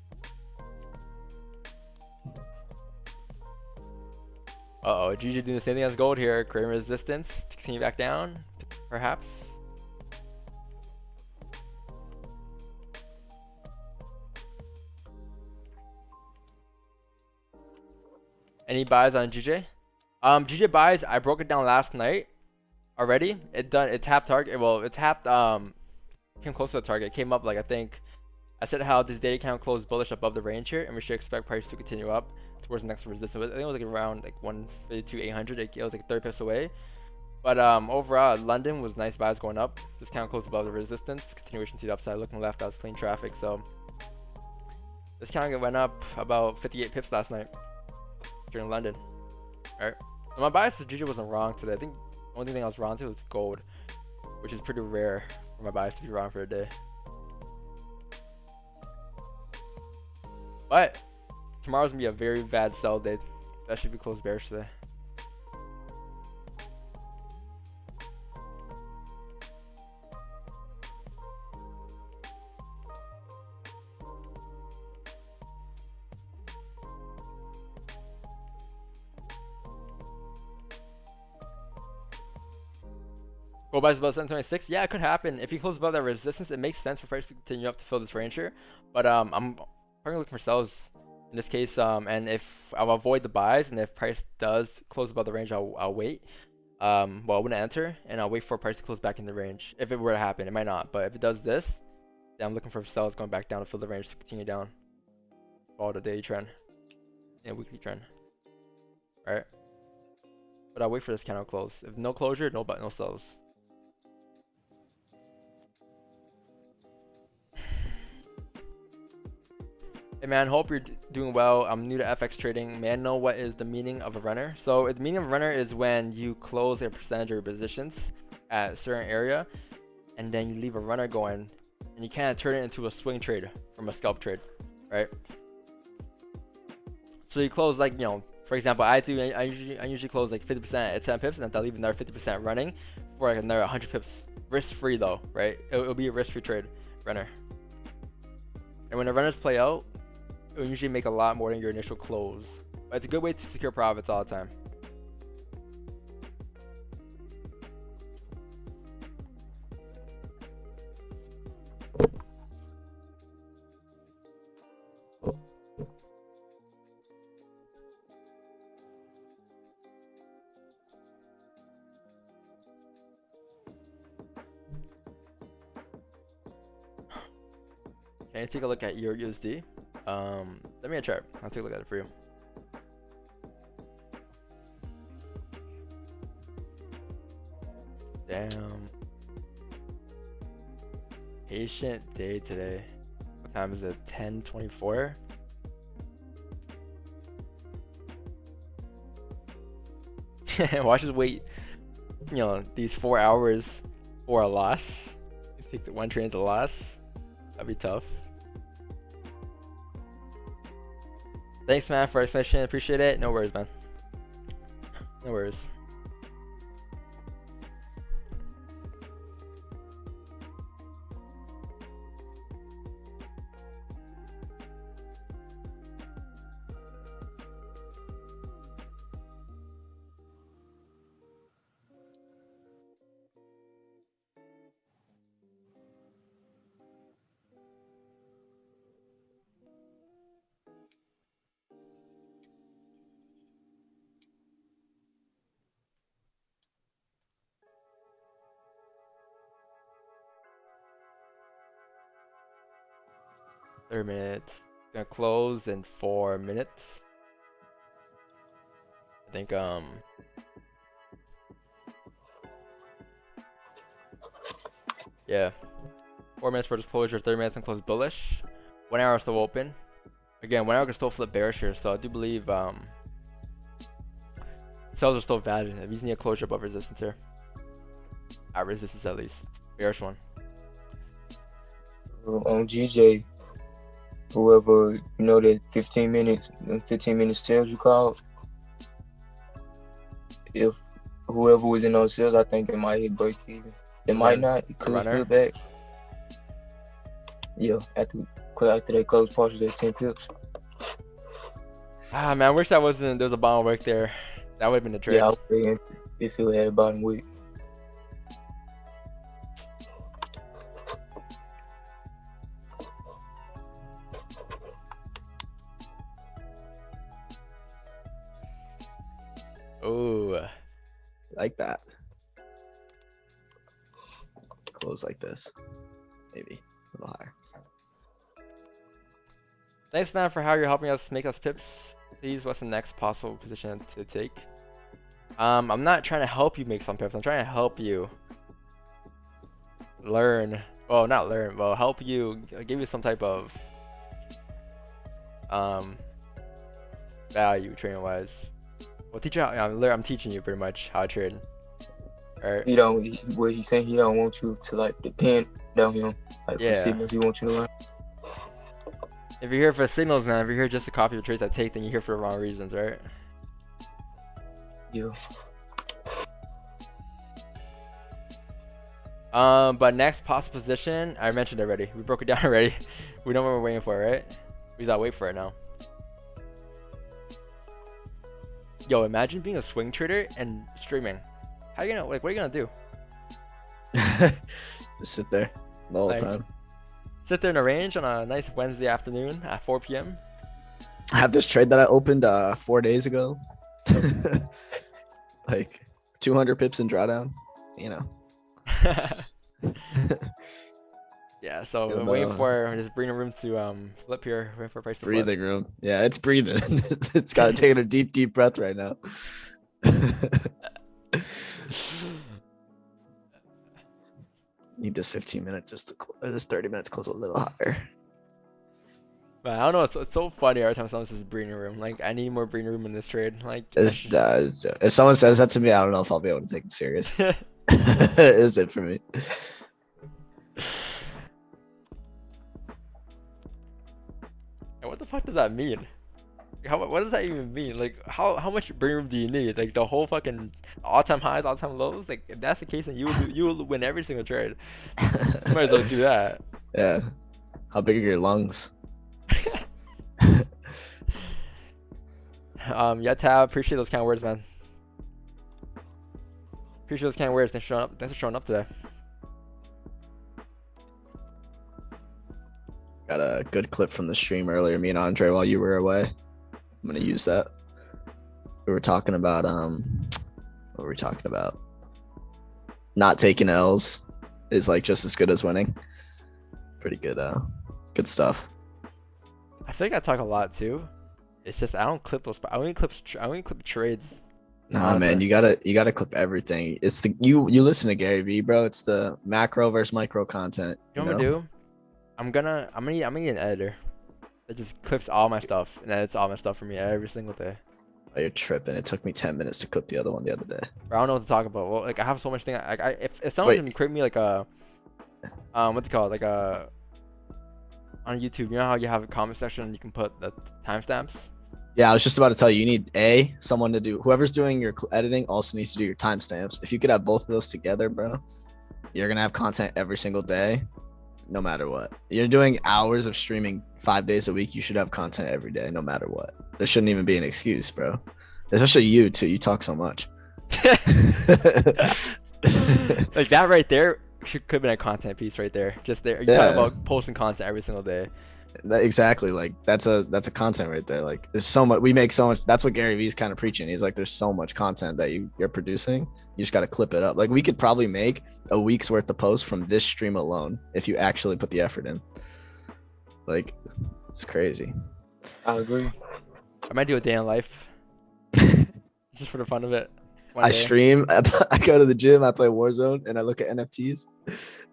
Uh-oh, GG doing the same thing as gold here. Creating resistance to continue back down, perhaps. Any buys on GJ? GJ buys. I broke it down last night already. It tapped target. Well, it tapped came close to the target. Came up like I think. I said how this data count closed bullish above the range here, and we should expect price to continue up towards the next resistance. I think it was like around like 152.800. It was like 30 pips away. But overall, London was nice buys going up. This count closed above the resistance. Continuation to the upside. Looking left, that was clean traffic. So this count went up about 58 pips last night during London. Alright. So my bias to GJ wasn't wrong today. I think the only thing I was wrong to was gold, which is pretty rare for my bias to be wrong for a day. But tomorrow's gonna be a very bad sell day, especially if we close bearish today. Gold buys above 726. Yeah, it could happen. If you close above that resistance, it makes sense for price to continue up to fill this range here. But I'm probably looking for sells in this case. And if I'll avoid the buys, and if price does close above the range, I'll wait. Well, I wouldn't enter, and I'll wait for price to close back in the range. If it were to happen, it might not. But if it does this, then I'm looking for sells going back down to fill the range to continue down. Follow the daily trend and weekly trend. All right. But I'll wait for this candle close. If no closure, no sells. Hey man, hope you're doing well. I'm new to FX trading. May I know what is the meaning of a runner? So the meaning of a runner is when you close a percentage of your positions at a certain area, and then you leave a runner going, and you kind of turn it into a swing trade from a scalp trade, right? So you close like, you know, for example, I usually close like 50% at 10 pips, and then I'll leave another 50% running for like another 100 pips, risk free though, right? It'll be a risk free trade runner. And when the runners play out, it will usually make a lot more than your initial close. But it's a good way to secure profits all the time. Can you take a look at your USD? Let me check. I'll take a look at it for you. Damn. Patient day today. What time is it? 10:24. Watch us wait, you know, these 4 hours for a loss. Take the one trade as a loss. That'd be tough. Thanks, man, for the explanation. Appreciate it. No worries, man. No worries. Minutes. Gonna close in 4 minutes. I think yeah. 4 minutes for disclosure, 30 minutes and close bullish. 1 hour still open. Again, 1 hour can still flip bearish here, so I do believe sells are still valid. We just need a closure above resistance here. At resistance at least. Bearish one. On GJ, whoever, you know, that 15 minutes sales you called, if whoever was in those sales, I think it might hit break even. It might not. It could flip back. Yeah, after they close partials at 10 pips. Ah man, I wish there was a bond work there. That would have been the trade. Yeah, I would be if it had a bottom week. Oh, Like that. Close like this. Maybe a little higher. thanks, man, for how you're helping us make us pips. Please, what's the next possible position to take? I'm not trying to help you make some pips. I'm trying to help you learn. Well, not learn. Well, help you give you some type of value trading wise. Well, teach you how, I'm teaching you pretty much how to trade. Alright. He don't. What he's saying, he don't want you to like depend on him. Like Yeah. for signals, he wants you to learn. If you're here for signals, man, if you're here just to copy the trades I take, then you're here for the wrong reasons, right? Yeah. But next possible position, I mentioned already. We broke it down already. We know what we're waiting for, right? We gotta wait for it now. Yo, imagine being a swing trader and streaming. How you gonna what are you gonna do? Just sit there the whole Like, time. Sit there in a range on a nice Wednesday afternoon at 4 p.m. I have this trade that I opened 4 days ago. Like 200 pips in drawdown. You know. Yeah, so You we're know, waiting for just breathing room to flip here, waiting for price to flip. Breathing room. Yeah, it's breathing. It's got to take a deep breath right now. Need this 15 minutes just to or this 30 minutes close a little higher. Man, I don't know. It's so funny every time someone says breathing room. Like, I need more breathing room in this trade. Like, If someone says that to me, I don't know if I'll be able to take them serious. Is it for me? And what the fuck does that mean? What does that even mean? Like, how much breathing room do you need? Like, the whole fucking all-time highs, all-time lows? Like, if that's the case, then you will win every single trade. You might as well do that. Yeah. How big are your lungs? Yeah, Tab, appreciate those kind of words, man. Appreciate those kind of words. Thanks for showing up today. Got a good clip from the stream earlier, me and Andre, while you were away. I'm gonna use that. We were talking about what were we talking about? Not taking L's is like just as good as winning. Pretty good good stuff. I feel like I talk a lot too. It's just I don't clip those. I only clip trades. Nah, man, you gotta clip everything. It's the you listen to Gary Vee, bro. It's the macro versus micro content. You know what I'm gonna do? I'm gonna get an editor that just clips all my stuff and edits all my stuff for me every single day. Oh, you're tripping. It took me 10 minutes to clip the other one the other day. But I don't know what to talk about. Well, like I have so much thing. If someone can create me like a what's it called, like a on YouTube, you know how you have a comment section and you can put the timestamps? Yeah, I was just about to tell you, you need someone to do, whoever's doing your editing also needs to do your timestamps. If you could have both of those together, bro, you're going to have content every single day, no matter what. You're doing hours of streaming 5 days a week. You should have content every day, no matter what. There shouldn't even be an excuse, bro. Especially you too. You talk so much. Like that right there could have been a content piece right there. Just there. You're talking about posting content every single day. Exactly. Like that's a content right there. Like there's so much, we make so much. That's what Gary Vee's kind of preaching. He's like, there's so much content that you're producing. You just got to clip it up. Like we could probably make a week's worth of posts from this stream alone if you actually put the effort in. Like it's crazy. I agree. I might do a day in life just for the fun of it. I stream, I go to the gym, I play Warzone, and I look at NFTs.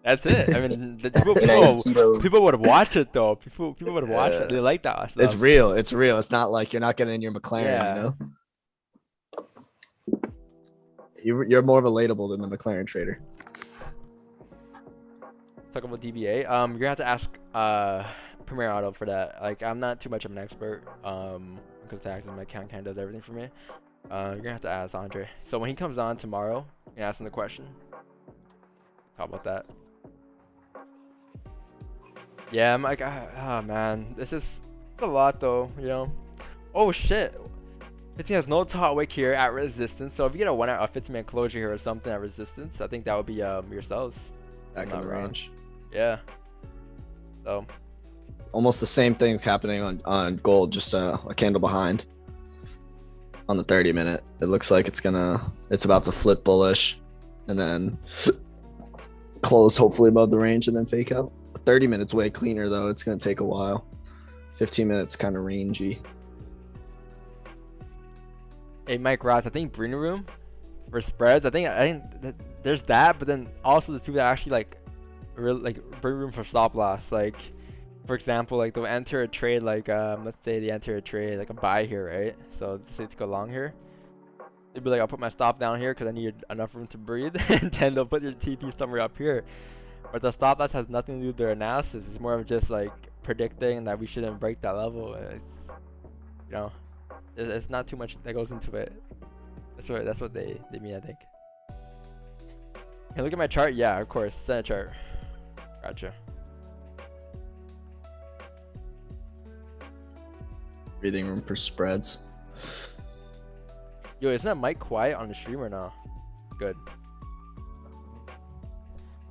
That's it. I mean, people would watch it though. People would watch it. They like that stuff. It's real. It's real. It's not like you're not getting in your McLaren, you know? You're more relatable than the McLaren trader. Talking about DBA, you're gonna have to ask Premier Auto for that. Like, I'm not too much of an expert. Because taxes, my account kind of does everything for me. You're gonna have to ask Andre. So when he comes on tomorrow, you can ask him the question. Talk about that. Yeah, I'm like, oh man, this is a lot though, you know. Oh shit, 15 has no top wick here at resistance. So if you get a 1 out of 15-man closure here or something at resistance, I think that would be yourselves. Back in the range. Yeah. So. Almost the same thing's happening on gold, just a candle behind. on the 30-minute. It looks like it's about to flip bullish and then close hopefully above the range and then fake out. 30 minutes way cleaner though. It's gonna take a while. 15 minutes kind of rangy. Hey, Mike Ross, I think breeding room for spreads. I think that there's that, but then also there's people that actually like breeding room for stop loss. Like, for example, like they'll enter a trade like let's say they enter a trade like a buy here, right? So let's say to go long here. They'd be like, I'll put my stop down here because I need enough room to breathe, and then they'll put your TP somewhere up here. But the stop loss has nothing to do with their analysis. It's more of just like predicting that we shouldn't break that level. It's, you know, it's not too much that goes into it. That's what they mean, I think. Hey, look at my chart. Yeah, of course, send a chart. Gotcha. Breathing room for spreads. Yo, isn't that mic quiet on the stream or no? Good.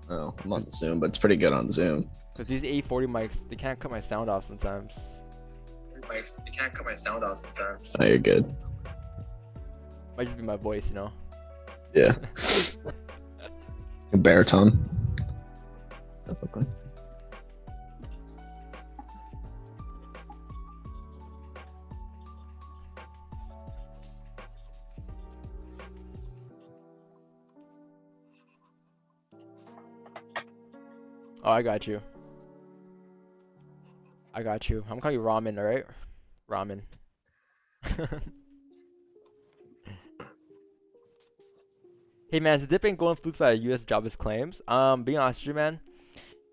Oh, I'm on Zoom, but it's pretty good on Zoom. Cause these 840 mics, they can't cut my sound off sometimes. Oh, you're good. Might just be my voice, you know. Yeah. Baritone. Oh, I got you. I'm calling you Ramen, alright? Ramen. Hey man, is the dip ain't going influenced by US jobless claims? Being honest with you, man,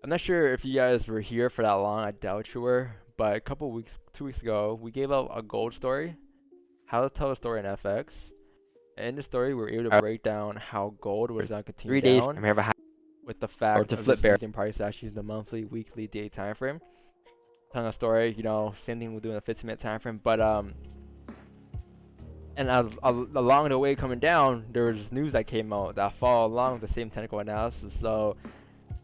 I'm not sure if you guys were here for that long. I doubt you were. But a couple weeks, 2 weeks ago, we gave out a gold story. How to tell a story in FX. And in the story, we were able to break down how gold was going to continue 3 days down from here, with the fact to of flip the bear. using price actions in the monthly, weekly, day time frame. Telling a story, you know, same thing we'll do in a 15-minute time frame. But and along the way coming down, there was news that came out that follow along with the same technical analysis. So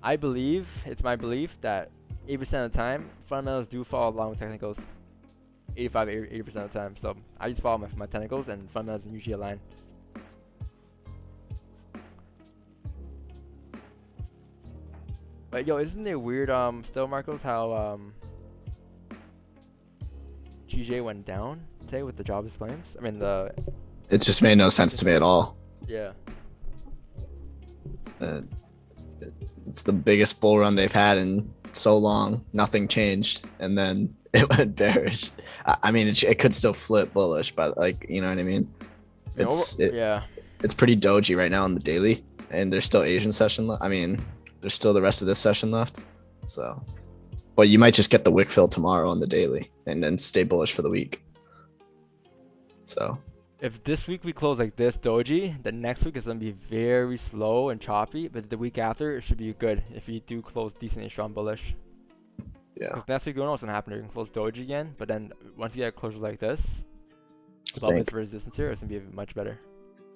I believe, it's my belief that 80% of the time, fundamentals do follow along with technicals. 80% of the time. So I just follow my technicals and fundamentals usually align. But yo, isn't it weird, still Marcos, how GJ went down today with the jobless claims? I mean It just made no sense to me at all. yeah. It's the biggest bull run they've had in so long. Nothing changed, and then it went bearish. I mean, it could still flip bullish, but like, you know what I mean? Yeah. It's pretty doji right now on the daily, and there's still Asian session left. I mean, there's still the rest of this session left. So, but you might just get the wick fill tomorrow on the daily, and then stay bullish for the week. So, If this week we close like this doji, the next week is gonna be very slow and choppy, but the week after it should be good if you do close decently strong bullish. yeah, Because next week you don't know what's gonna happen. You're gonna close doji again, but then once you get a closure like this, I above think its resistance here, it's gonna be much better.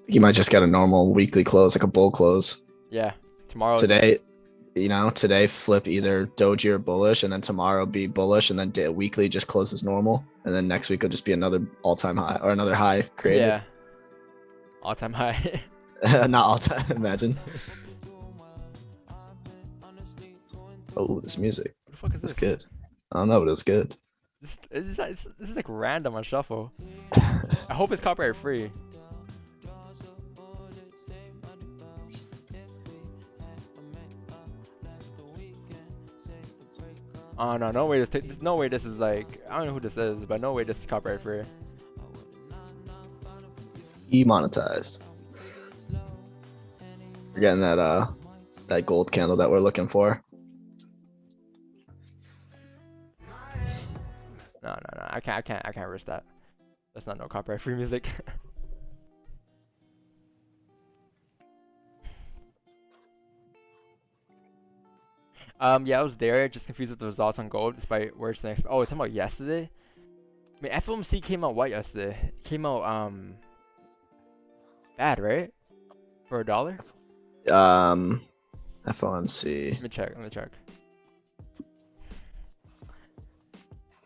you might just get a normal weekly close, like a bull close. Yeah, tomorrow. Today flip either doji or bullish, and then tomorrow be bullish, and then weekly just closes normal, and then next week will just be another all-time high or another high created. Yeah. All-time high. Not all-time. Imagine. Oh, this music. What the fuck is It's this? good. I don't know, but it was good. This is like random on shuffle. I hope it's copyright free. Oh no, no way there's no way this is like, I don't know who this is, but no way this is copyright free. Demonetized. We're getting that gold candle that we're looking for. No, I can't risk that. That's not no copyright free music. Yeah, I was there, just confused with the results on gold, despite where it's next. Oh, it's talking about yesterday? I mean, FOMC came out what yesterday? It came out, bad, right? For $1? FOMC. Let me check.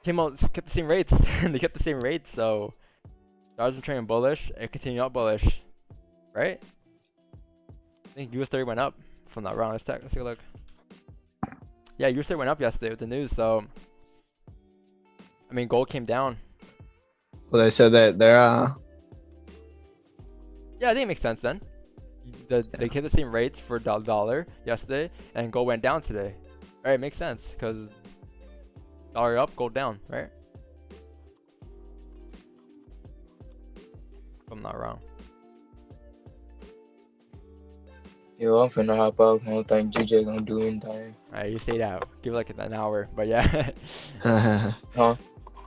Came out, kept the same rates. They kept the same rates, so Dollars been trading bullish. It continued up bullish, right? I think US30 went up from that round. Let's take a look. Yeah, US30 went up yesterday with the news. So, I mean, gold came down. Well, they said that they're Yeah, I think it makes sense then. They kept the same rates for dollar yesterday, and gold went down today. Right, it makes sense because dollar up, gold down, right? If I'm not wrong. Yo, I'm finna hop out. I don't think GJ gonna do anything. Alright, you stay out. Give it like an hour, but yeah. Huh? Well,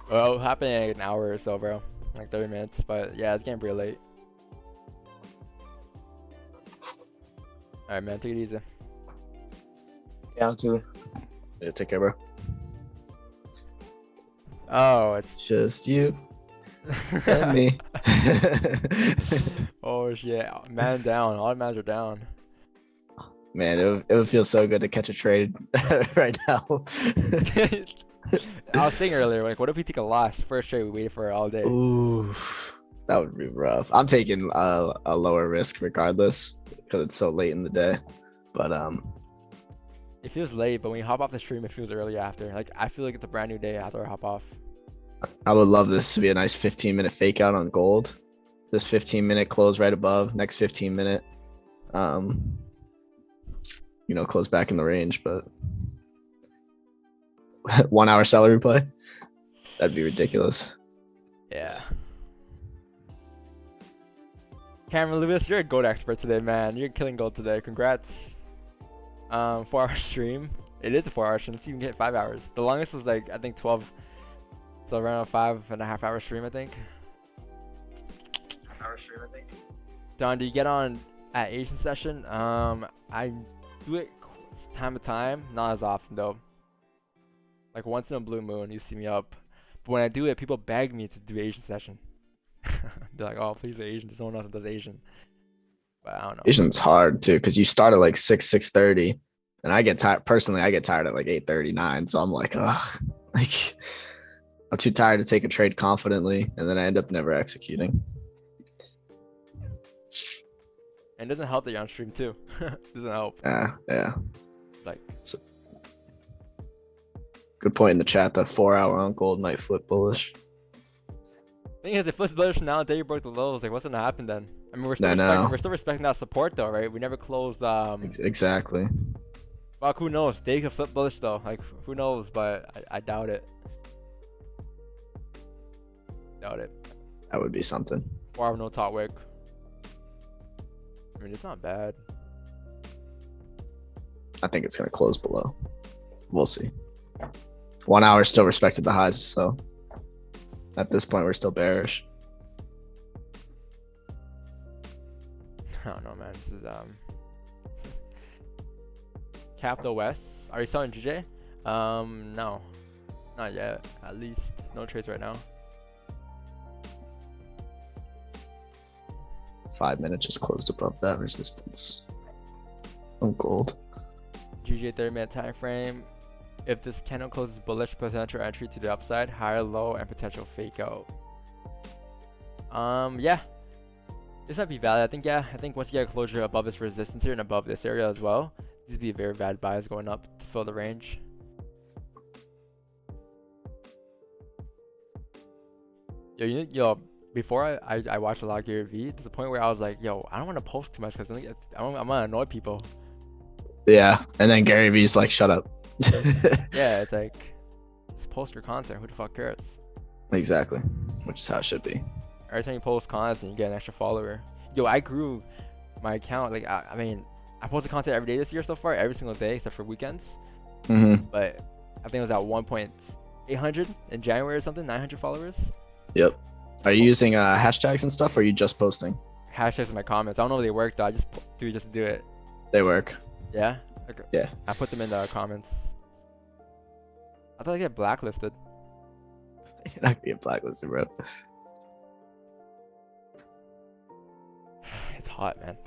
it'll happen in an hour or so, bro. Like 30 minutes, but yeah, it's getting pretty late. Alright, man, take it easy. Down to. yeah, take care, bro. Oh, it's Just you and me. oh shit, man down. All the mans are down. Man, it would feel so good to catch a trade right now. I was thinking earlier, like, what if we take a loss first trade? We waited for it all day. Ooh, that would be rough. I'm taking a lower risk regardless because it's so late in the day. But It feels late, but when you hop off the stream, it feels early after. Like, I feel like it's a brand new day after I hop off. I would love this to be a nice 15-minute fake out on gold. This 15-minute close right above, next 15-minute, close back in the range. But 1 hour seller replay, that'd be ridiculous. Yeah. Cameron Lewis, you're a gold expert today, man. You're killing gold today. Congrats. 4-hour stream. It is a 4-hour stream. So you can get 5 hours. The longest was like, I think 12. So around a 5.5-hour stream, I think. Don, do you get on at Asian session? I do it time to time, not as often though. Like once in a blue moon, you see me up. But when I do it, people beg me to do Asian session. They're like, "Oh, please do Asian." There's no one else that does Asian. But I don't know. Asian's hard too because you start at like 6:30, and I get tired. Personally, I get tired at like 8:39. So I'm like, ugh, like I'm too tired to take a trade confidently, and then I end up never executing. And it doesn't help that you're on stream too. Doesn't help. Yeah. Like, So, good point in the chat. The 4-hour on gold might flip bullish. thing is, if it's bullish now, the day you broke the lows, like, what's gonna happen then? I mean, we're still respecting that support though, right? We never closed. Exactly. Fuck, who knows? They could flip bullish though. Like, who knows? But I doubt it. Doubt it. That would be something. 4-hour no top wick. I mean, it's not bad. I think it's gonna close below. We'll see. 1 hour still respected the highs, so at this point we're still bearish. I don't know, man. This is Capital West. Are you selling GJ? No, not yet. At least no trades right now. 5 minutes just closed above that resistance on gold. GJ 30-minute time frame. If this candle closes bullish, potential entry to the upside, higher low, and potential fake out. Yeah, this might be valid. I think once you get a closure above this resistance here and above this area as well, these would be very bad buys going up to fill the range. Yo, before I watched a lot of Gary Vee, to the point where I was like, yo, I don't want to post too much because I'm gonna annoy people. Yeah, and then Gary Vee's like, shut up. Yeah, it's like, just post your content. Who the fuck cares? Exactly, which is how it should be. Every time you post content, you get an extra follower. Yo, I grew my account. Like, I mean, I posted content every day this year so far, every single day except for weekends. But I think it was at 1.800 in January or something, 900 followers. Yep. Are you using hashtags and stuff, or are you just posting? Hashtags in my comments. I don't know if they work though. I just do it just to do it. They work. Yeah? Okay. Yeah. I put them in the comments. I thought I get blacklisted. You're not gonna get blacklisted, bro. It's hot, man.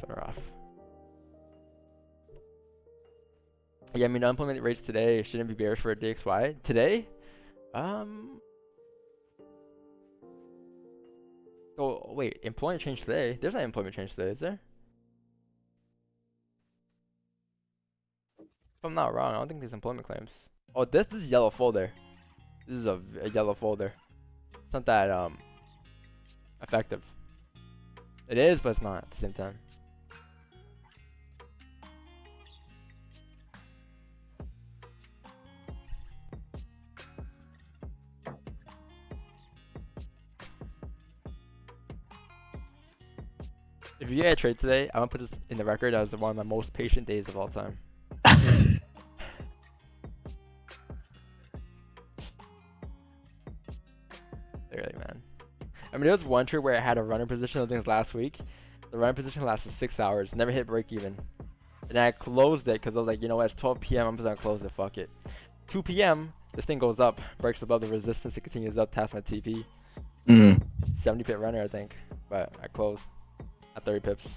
They're off. Yeah, I mean, unemployment rates today shouldn't be bearish for a DXY. Today? So wait, employment change today? There's not employment change today, is there? If I'm not wrong, I don't think there's employment claims. Oh, this is yellow folder. This is a yellow folder. It's not that effective. It is, but it's not at the same time. If you get a trade today, I'm gonna put this in the record as one of my most patient days of all time. Literally, man. I mean, there was one trade where I had a runner position, I think it was last week. The runner position lasted 6 hours, never hit break even. And I closed it because I was like, you know what, it's 12 p.m. I'm just gonna close it, fuck it. 2 p.m., this thing goes up, breaks above the resistance, it continues up, taps my TP. 70 pip runner, I think. But I closed at 30 pips.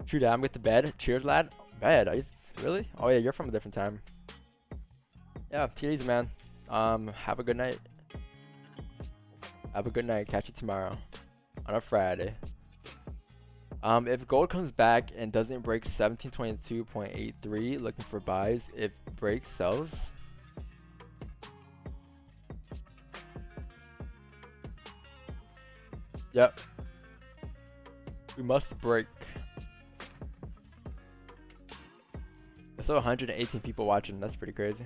True that, I'm with the bed. Cheers, lad. Bed? Are you really? Oh yeah, you're from a different time. Yeah, take it easy, man. Have a good night. Have a good night. Catch you tomorrow on a Friday. If gold comes back and doesn't break 1722.83, looking for buys. If breaks, sells. Yep. We must break. I saw 118 people watching. That's pretty crazy.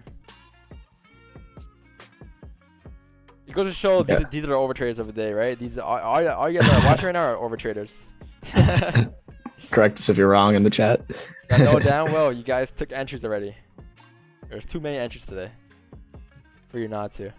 It goes to show these are the overtraders of the day, right? These are all you guys are watching right now are overtraders. Correct us if you're wrong in the chat. I know damn well you guys took entries already. There's too many entries today for you not to.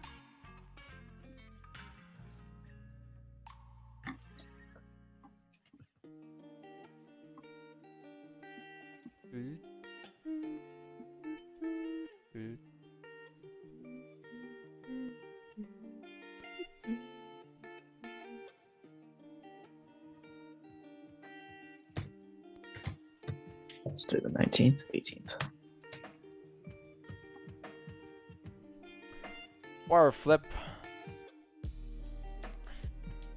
Let's do the 19th, 18th. 4 hour flip.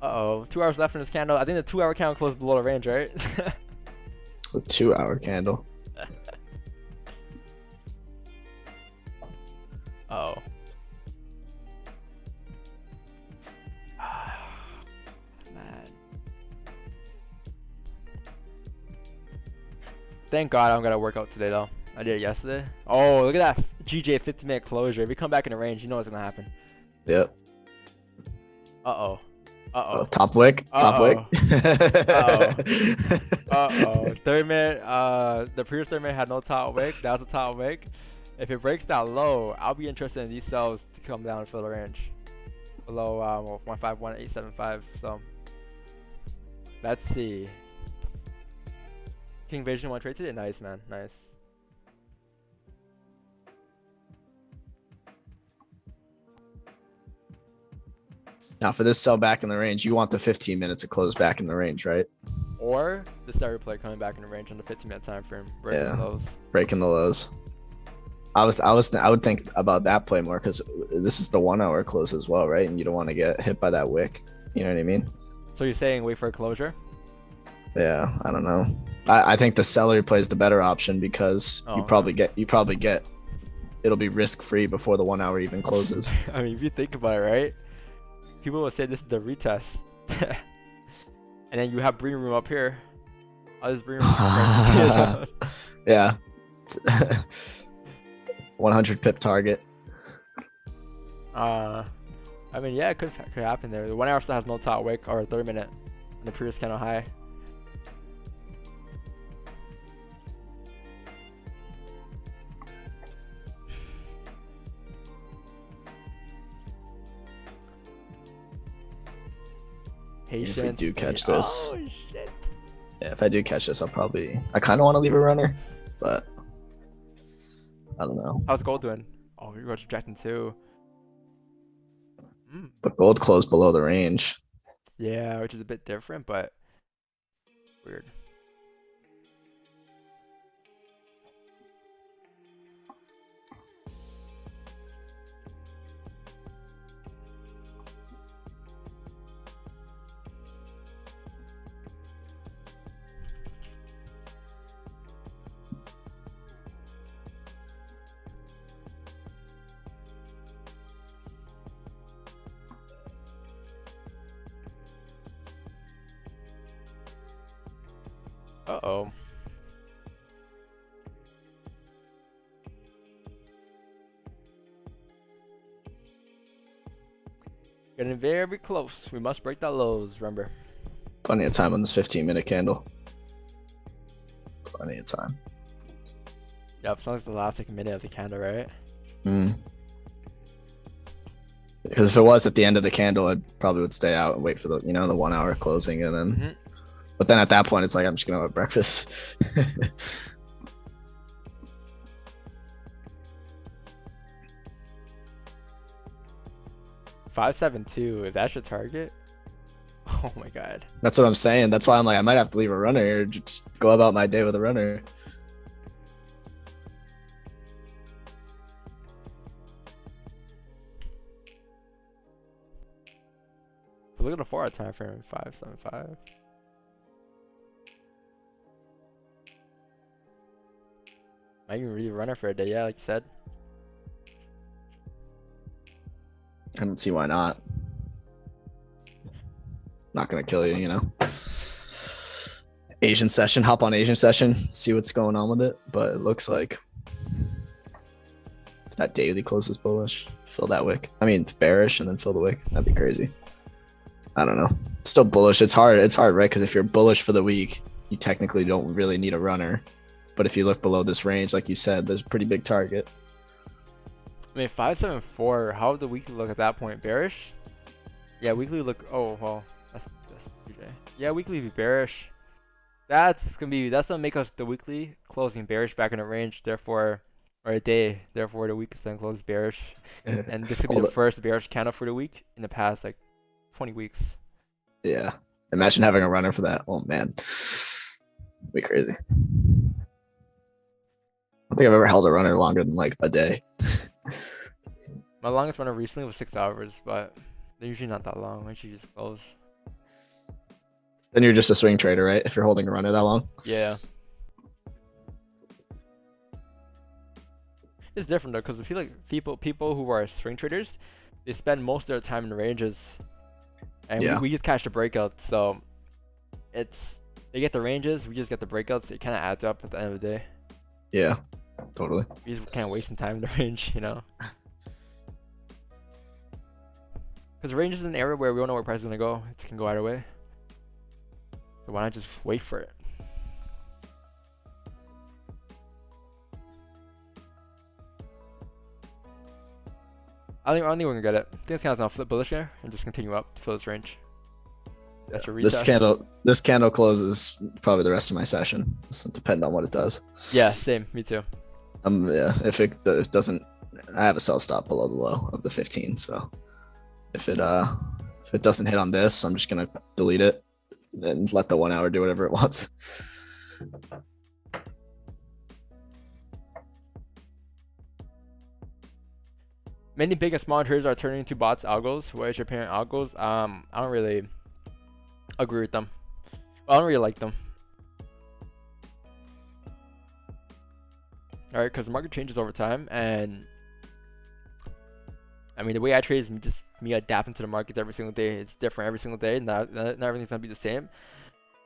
Uh-oh. 2 hours left in this candle. I think the 2 hour candle closed below the range, right? A 2 hour candle. Uh-oh. Man. Thank God I'm gonna work out today though. I did it yesterday. Oh, look at that GJ 50-minute closure. If we come back in the range, you know what's gonna happen. Yep. Uh-oh. Uh-oh. Oh, top wick. Top wick. Uh-oh. Third minute, the previous third minute had no top wick. That was a top wick. If it breaks that low, I'll be interested in these cells to come down for the range. Below 151.875. So let's see. King Vision 1 trade today? Nice, man. Nice. Now for this sell back in the range, you want the 15 minutes to close back in the range, right? Or the star replay coming back in the range on the 15-minute time frame. Breaking those. Breaking the lows. I would think about that play more because this is the 1 hour close as well, right? And you don't want to get hit by that wick. You know what I mean? So you're saying wait for a closure? Yeah, I don't know. I think the seller plays the better option because you probably get it'll be risk free before the 1 hour even closes. I mean, if you think about it, right? People will say this is the retest, and then you have breathing room up here. I'll just breathing room. Yeah. 100 pip target. I mean, yeah, it could happen there. The 1 hour still has no top wick or a 30 minute, and the previous candle high. Patience. If we do catch this. Oh shit. Yeah, if I do catch this, I kind of want to leave a runner, but I don't know. How's gold doing? Oh, you're rejecting too. But gold closed below the range. Yeah, which is a bit different, but weird. Uh-oh. Getting very close. We must break that lows, remember. Plenty of time on this 15-minute candle. Plenty of time. Yep, sounds like the last like minute of the candle, right? Because if it was at the end of the candle, I probably would stay out and wait for the the 1 hour closing, and then. But then at that point, it's like I'm just gonna have breakfast. 572. Is that your target? Oh my god. That's what I'm saying. That's why I'm like I might have to leave a runner here. Just go about my day with a runner. Look at the 4 hour time frame. 575. I can really run it for a day, yeah, like you said. I don't see why not. Not gonna kill you, Asian session, hop on Asian session, see what's going on with it. But it looks like if that daily closes bullish, fill that wick. I mean bearish and then fill the wick. That'd be crazy. I don't know. Still bullish. It's hard, right? Because if you're bullish for the week, you technically don't really need a runner. But if you look below this range, like you said, there's a pretty big target. I mean, 574. How would the weekly look at that point? Bearish? Yeah, weekly look. Oh well, that's okay. Yeah, weekly be bearish. That's gonna make us the weekly closing bearish back in the range. Therefore, or a day. Therefore, the week is then closed bearish. And this could be the first bearish candle for the week in the past like 20 weeks. Yeah. Imagine having a runner for that. Oh man, be crazy. I don't think I've ever held a runner longer than like a day. My longest runner recently was 6 hours, but they're usually not that long. They usually just close. Then you're just a swing trader, right? If you're holding a runner that long. Yeah. It's different though, because I feel like people who are swing traders, they spend most of their time in ranges, and we just catch the breakouts. So they get the ranges, we just get the breakouts. It kind of adds up at the end of the day. Yeah, totally. We just can't waste some time in the range, Because range is an area where we don't know where price is gonna go. It can go either way. So why not just wait for it? I don't think we're gonna get it. I think this candle's gonna flip bullish here and just continue up to fill this range. That's your retest. This candle closes probably the rest of my session. It'll depend on what it does. Yeah, same. Me too. Yeah. If it doesn't, I have a sell stop below the low of the 15. So if it doesn't hit on this, I'm just gonna delete it and let the 1 hour do whatever it wants. Many big and small traders are turning to bots algos. What is your opinion on algos? I don't really agree with them. Well, I don't really like them. Alright, because the market changes over time, and I mean the way I trade is just me adapting to the markets every single day. It's different every single day. Not everything's gonna be the same.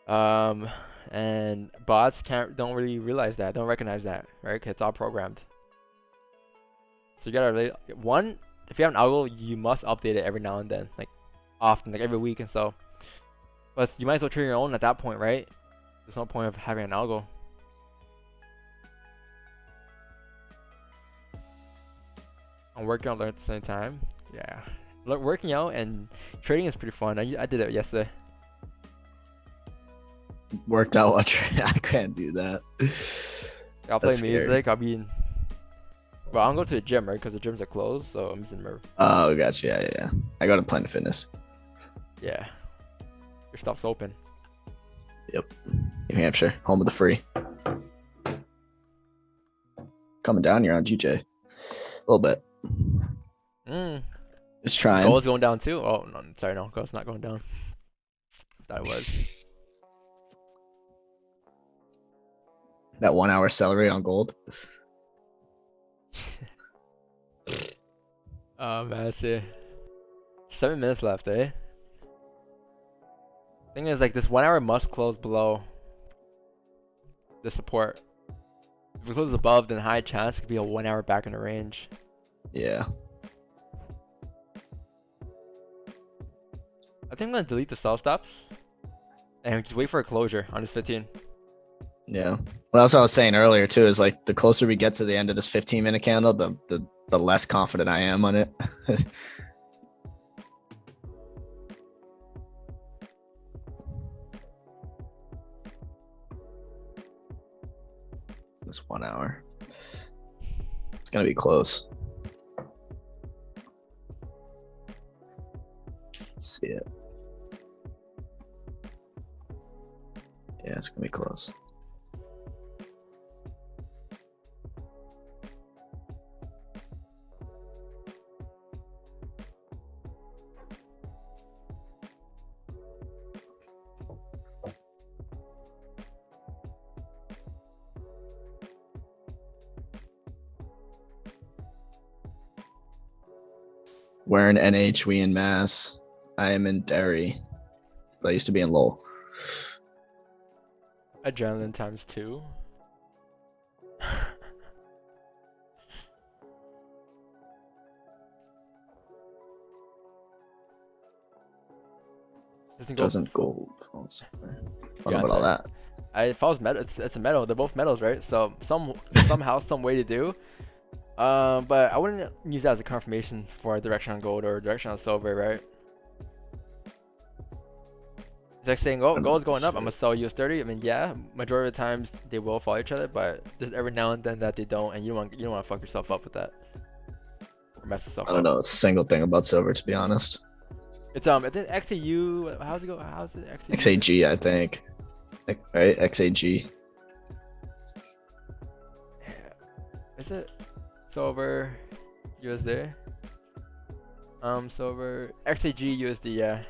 And bots don't really realize that, don't recognize that, right? 'Cause it's all programmed. So you gotta really, if you have an algo, you must update it every now and then, like often, like every week and so. But you might as well trade your own at that point, right? There's no point of having an algo. I'm working out learning at the same time. Yeah, working out and trading is pretty fun. I did it yesterday. Worked out. I can't do that. I'll play music. I'll be Well, I'll go to the gym, right? Because the gyms are closed, so I'm just in Merv. Oh, gotcha. Yeah. I go to Planet Fitness. Yeah. Your stuff's open. Yep. New Hampshire, home of the free. Coming down here on GJ. A little bit. Just trying. Gold's going down too? Oh, no, sorry, no. Gold's not going down. Thought it was. That 1 hour celery on gold. Oh, man, let's see. 7 minutes left, eh? Thing is, like, this 1 hour must close below the support. If it closes above, then high chance it could be a 1 hour back in the range. Yeah. I think I'm gonna delete the sell stops and just wait for a closure on this 15. Yeah. Well, that's what I was saying earlier too. Is like the closer we get to the end of this 15-minute candle, the less confident I am on it. This 1 hour. It's gonna be close. Let's see it. Yeah, it's gonna be close. We're in NH, we in Mass. I am in Derry, but I used to be in Lowell. Adrenaline times 2. Doesn't gold fall silver. What Yeah, about all sorry. that? It falls metal. It's a metal. They're both metals, right? So somehow, some way to do. But I wouldn't use that as a confirmation for a direction on gold or a direction on silver, right? It's like saying, oh, gold's going up, I'm gonna sell US30. I mean, yeah, majority of the times they will follow each other, but there's every now and then that they don't, and you don't want to fuck yourself up with that or mess yourself up. I don't know a single thing about silver, to be honest. It's I think XAU. How's it go? How's it XAU? XAG, I think. Right? XAG. Yeah. Is it silver USD? Silver XAG USD. Yeah.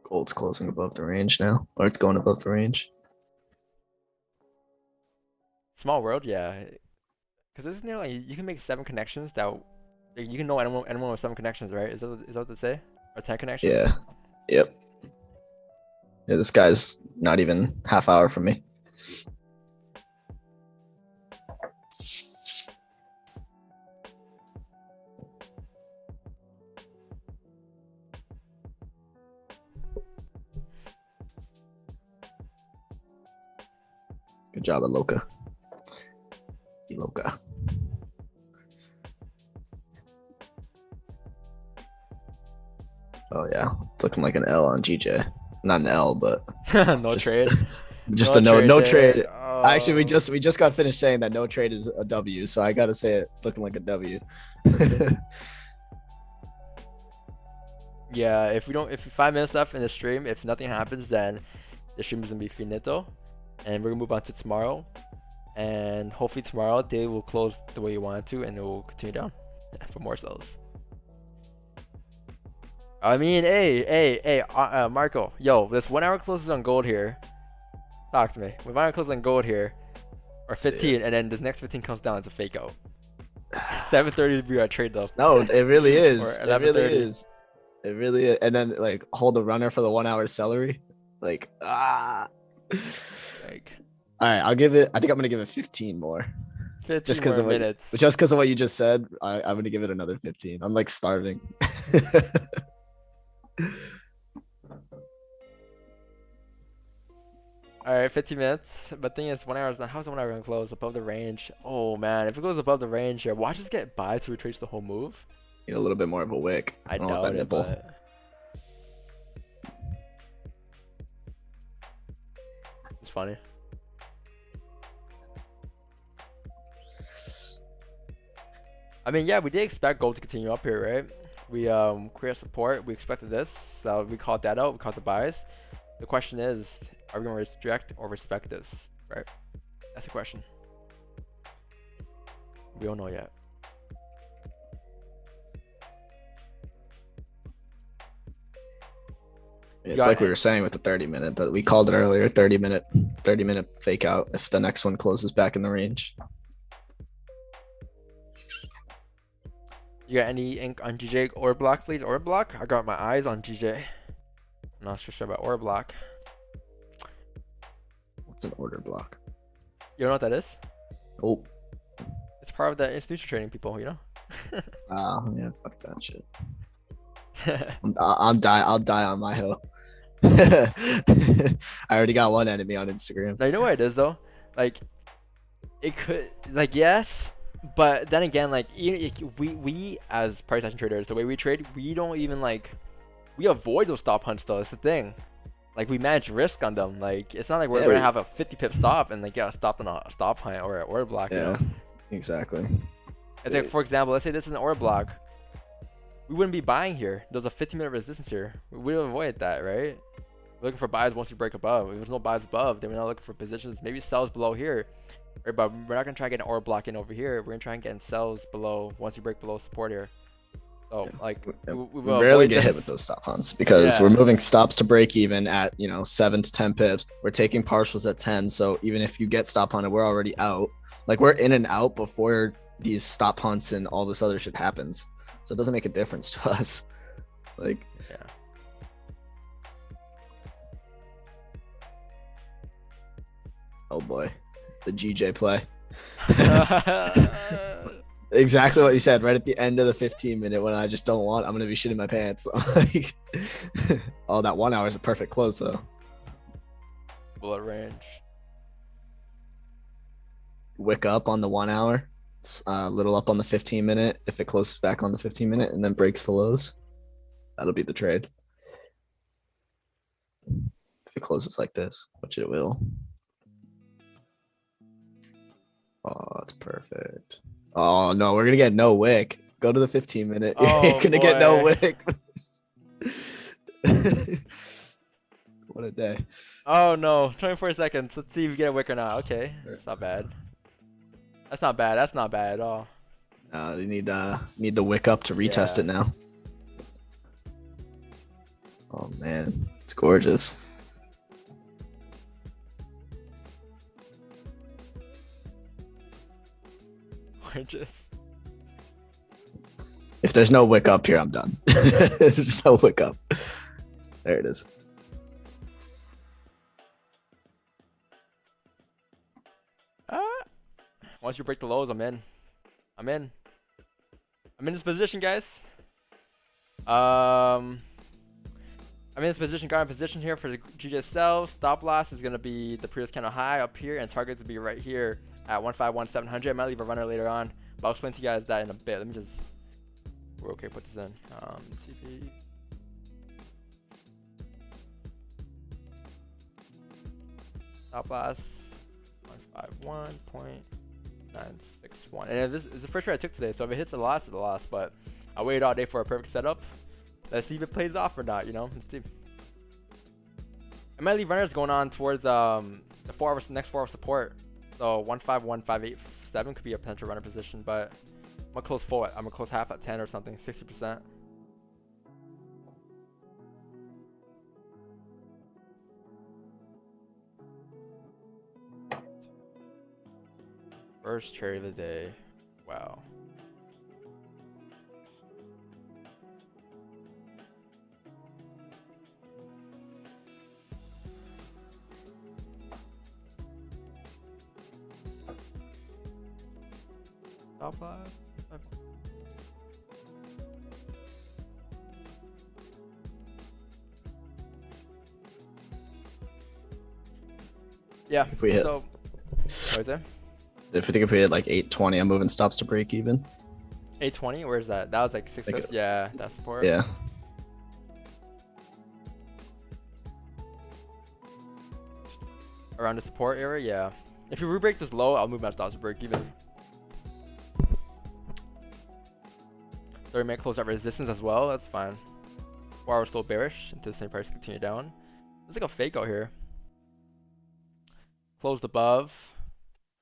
Gold's closing above the range now, or it's going above the range. Small world, yeah. Because isn't there like you can make 7 connections that you can know anyone with 7 connections, right? Is that what they say? Or 10 connections? Yeah. Yep. Yeah, this guy's not even half hour from me. Good job, Aloka. Aloka. Oh yeah, it's looking like an L on GJ. Not an L, but No trade. Just a no trade. Oh. Actually, we just got finished saying that no trade is a W, so I gotta say it looking like a W. Yeah, if 5 minutes left in the stream, if nothing happens, then the stream is gonna be finito, and we're gonna move on to tomorrow. And hopefully tomorrow they will close the way you want it to, and it will continue down for more sells. I mean, hey, Marco, yo, this 1 hour closes on gold here. Talk to me. When 1 hour closes on gold here, or 15, and then this next 15 comes down, it's a fake out. 7:30 to be our trade though. No, it really is. Or It really 11:30. is. It really is. And then like hold the runner for the 1 hour celery. Like Like, all right, I'll give it. I think I'm gonna give it 15 more. 15 Just because more of minutes. what you just said. I'm gonna give it another 15. I'm like starving. Alright, 15 minutes. But thing is, 1 hour is not. How's the 1 hour gonna close above the range? Oh man, if it goes above the range here, watch us get by to retrace the whole move. Need a little bit more of a wick. I don't want doubt that it, nipple. but It's funny. I mean, yeah, we did expect gold to continue up here, right? We created support. We expected this, so we called that out. We called the buys. The question is, are we gonna reject or respect this, right? That's the question. We don't know yet. It's like we were saying with the 30-minute that we called it earlier. 30-minute fake out if the next one closes back in the range. You got any ink on GJ or block, please? Or block? I got my eyes on GJ. I'm not so sure about or block. What's an order block? You don't know what that is? Oh. It's part of the institutional trading people, you know? Yeah, fuck that shit. I'll die on my hill. I already got one enemy on Instagram. Now, you know what it is, though? Like, it could, like, yes, but then again, like, we as price action traders, the way we trade, we don't even, like, we avoid those stop hunts, though. That's the thing. Like, we manage risk on them. Like, it's not like we're gonna have a 50-pip stop and, like, get stopped on a stop hunt or an order block, you know? Exactly. It's like, for example, let's say this is an order block. We wouldn't be buying here. There's a 15-minute resistance here. We would avoid that, right? We're looking for buys once we break above. If there's no buys above, then we're not looking for positions. Maybe sells below here. Right, but we're not going to try to get an order block in over here. We're going to try and get in sells below once you break below support here. So, like, we rarely get hit with those stop hunts because we're moving stops to break even at, 7 to 10 pips. We're taking partials at 10. So even if you get stop hunted, we're already out. Like, we're in and out before these stop hunts and all this other shit happens. So it doesn't make a difference to us. Like, yeah. Oh boy, the GJ play. Exactly what you said right at the end of the 15-minute when I just don't want, I'm going to be shitting my pants. Like, oh, that 1 hour is a perfect close though. Bullet range. Wick up on the 1 hour. A little up on the 15-minute if it closes back on the 15-minute and then breaks the lows. That'll be the trade. If it closes like this, which it will. Oh, it's perfect. Oh no, we're gonna get no wick. Go to the 15-minute. Oh, You're gonna get no wick. What a day. Oh no, 24 seconds. Let's see if we get a wick or not. Okay, that's not bad. That's not bad. That's not bad at all. You need the wick up to retest it now. Oh man, it's gorgeous. Gorgeous. If there's no wick up here, I'm done. There's just no wick up. There it is. Once you break the lows, I'm in. I'm in this position, guys. I'm in this position, got in position here for the GJ sell. Stop loss is gonna be the previous candle high up here, and target to be right here at 151,700. I might leave a runner later on, but I'll explain to you guys that in a bit. Let me just put this in. TP. Stop loss 151.961, and this is the first trade I took today. So if it hits a loss, it's a loss. But I waited all day for a perfect setup. Let's see if it plays off or not. Let's see. I might leave runners going on towards the next 4 hour support. So 151,587 could be a potential runner position, but I'm gonna close full. I'm gonna close half at 10 or something, 60%. First trade of the day. Wow. Top 5. Yeah. If we hit. So, what is that? If we hit like 820, I'm moving stops to break even. 820? Where's that? That was like 650. Yeah, that's support. Yeah. around the support area, yeah. If you re-break this low, I'll move my stops to break even. 30-minute close at resistance as well, that's fine. 4 hours still bearish until the same price continue down. It's like a fake out here. Closed above,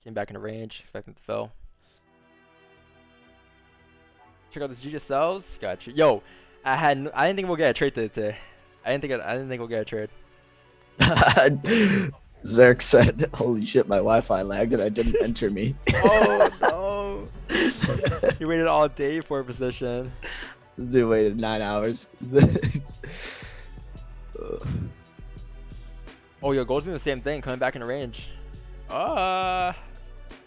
came back into range, expecting to fill. Check out this GG sells. Gotcha. Yo, I didn't think we'll get a trade today. I didn't think we'll get a trade. Zerk said, "Holy shit, my Wi-Fi lagged and I didn't enter me." Oh no! You waited all day for a position. This dude waited 9 hours. Oh, yo, gold's doing the same thing, coming back in range. How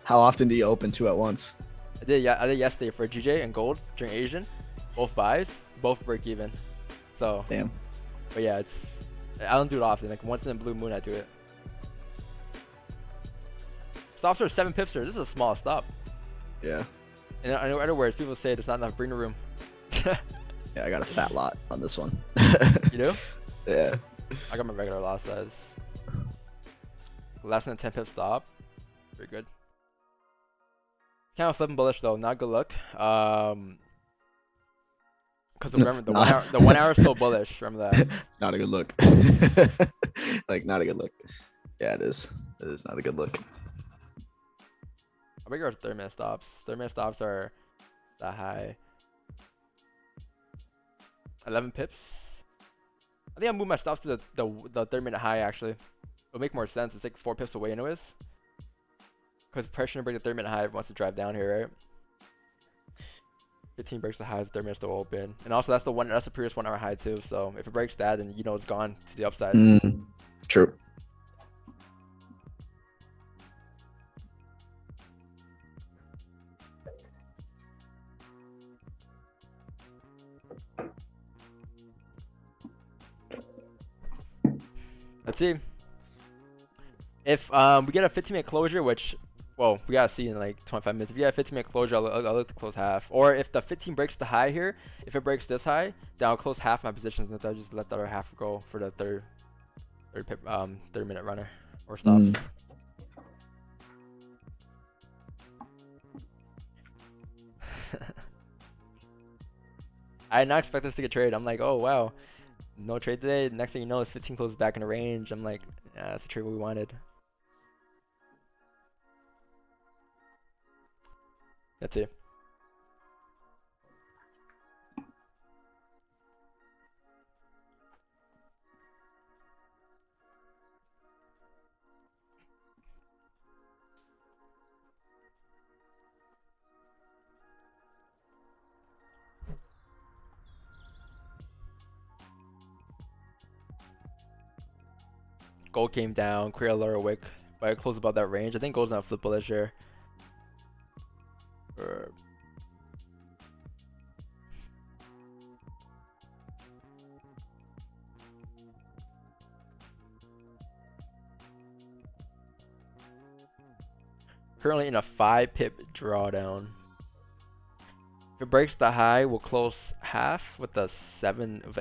often do you open two at once? I did yesterday for GJ and gold during Asian, both buys, both break even. So damn. But yeah, I don't do it often. Like once in a blue moon, I do it. Stops are 7 pips here. This is a small stop. Yeah. And I know other words, people say there's not enough breathing room. Yeah, I got a fat lot on this one. You do? Yeah. I got my regular lot size. Less than a 10 pip stop. Pretty good. Kind of flipping bullish though. Not good luck. Because remember the 1 hour is still bullish. Remember that. Not a good look. Like not a good look. Yeah, it is. It is not a good look. I think our 30-minute stops. 30-minute stops are that high. 11 pips. I think I'll move my stops to the 30-minute high actually. It'll make more sense. It's like 4 pips away anyways. Because pressure to break the 30-minute high wants to drive down here, right? 15 breaks the high, 30 minutes to open. And also that's the previous 1 hour high too. So if it breaks that, then you know it's gone to the upside. True. Let's see. If we get a 15-minute closure, which, well, we gotta see in like 25 minutes. If you get a 15-minute closure, I'll look to close half. Or if the 15 breaks the high here, if it breaks this high, then I'll close half my positions and I'll just let the other half go for the 30-minute runner or stop. I did not expect this to get traded. I'm like, oh wow, no trade today. Next thing you know, this 15 closes back in the range. I'm like, yeah, that's the trade we wanted. That's it. Gold came down, create a lower wick, but it closed above that range. I think gold's not flip bullish here. Currently in a 5 pip drawdown. If it breaks the high, we'll close half with the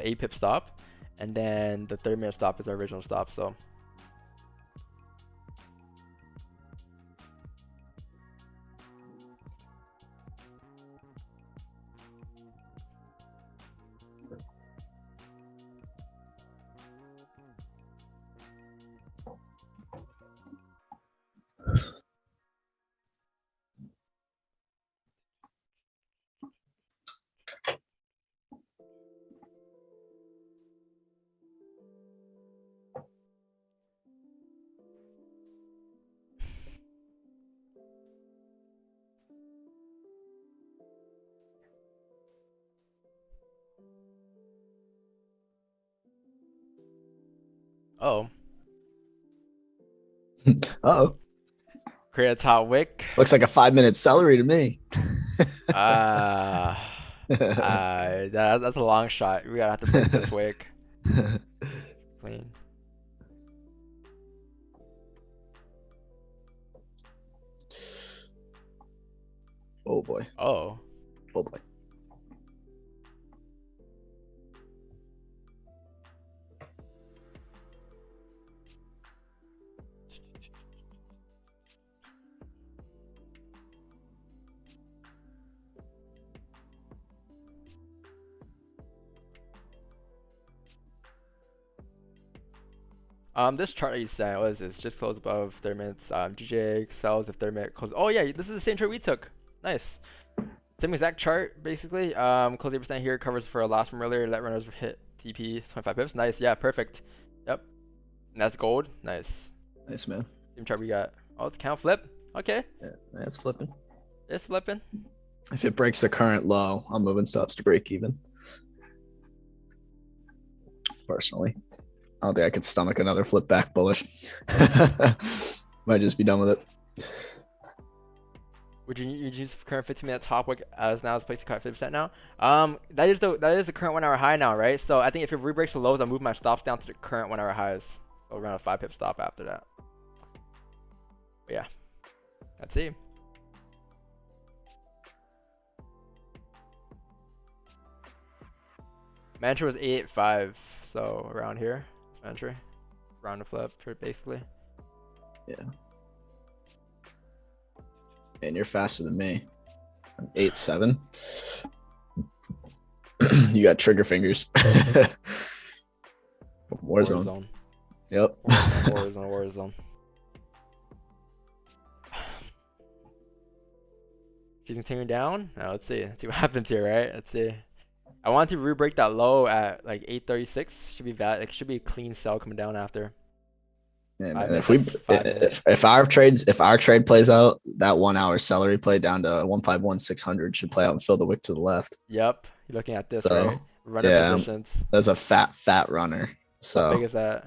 8 pip stop, and then the 30-minute stop is our original stop. So. Oh. Uh-oh. Create a top wick. Looks like a 5-minute celery to me. That's a long shot. We gotta have to break this wick. Clean. Oh boy. Oh. Oh boy. This chart that you sent was is just close above 30 minutes. GJ sells if 30 minute close. Oh yeah, this is the same trade we took. Nice. Same exact chart basically. Close 8% here, covers for a loss from earlier. Let runners hit TP 25 pips. Nice. Yeah, perfect. Yep. And that's gold. Nice. Nice, man. Same chart we got. Oh, it's count flip. Okay. Yeah, it's flipping. It's flipping. If it breaks the current low, I'm moving stops to break even. Personally, I don't think I could stomach another flip back bullish. Might just be done with it. Would you use current 15-minute top wick as now as place to cut 50% now? That is the current 1 hour high now, right? So I think if it re-breaks the lows, I'll move my stops down to the current 1 hour highs. So around a 5 pip stop after that. But yeah, let's see. Mantra was 885, so around here. Mantra, round the flip, basically. Yeah. Man, you're faster than me. I'm 8.7. You got trigger fingers. Warzone. Yep. Warzone. She's continuing down. Now let's see. Let's see what happens here, right? Let's see. I want to re-break that low at like 836. Should be bad. It should be a clean sell coming down after. Yeah, man. If our trade plays out, that 1 hour celery play down to 151,600 should play out and fill the wick to the left. Yep. You're looking at this, So, right? Runner positions. That's a fat runner. So how big is that?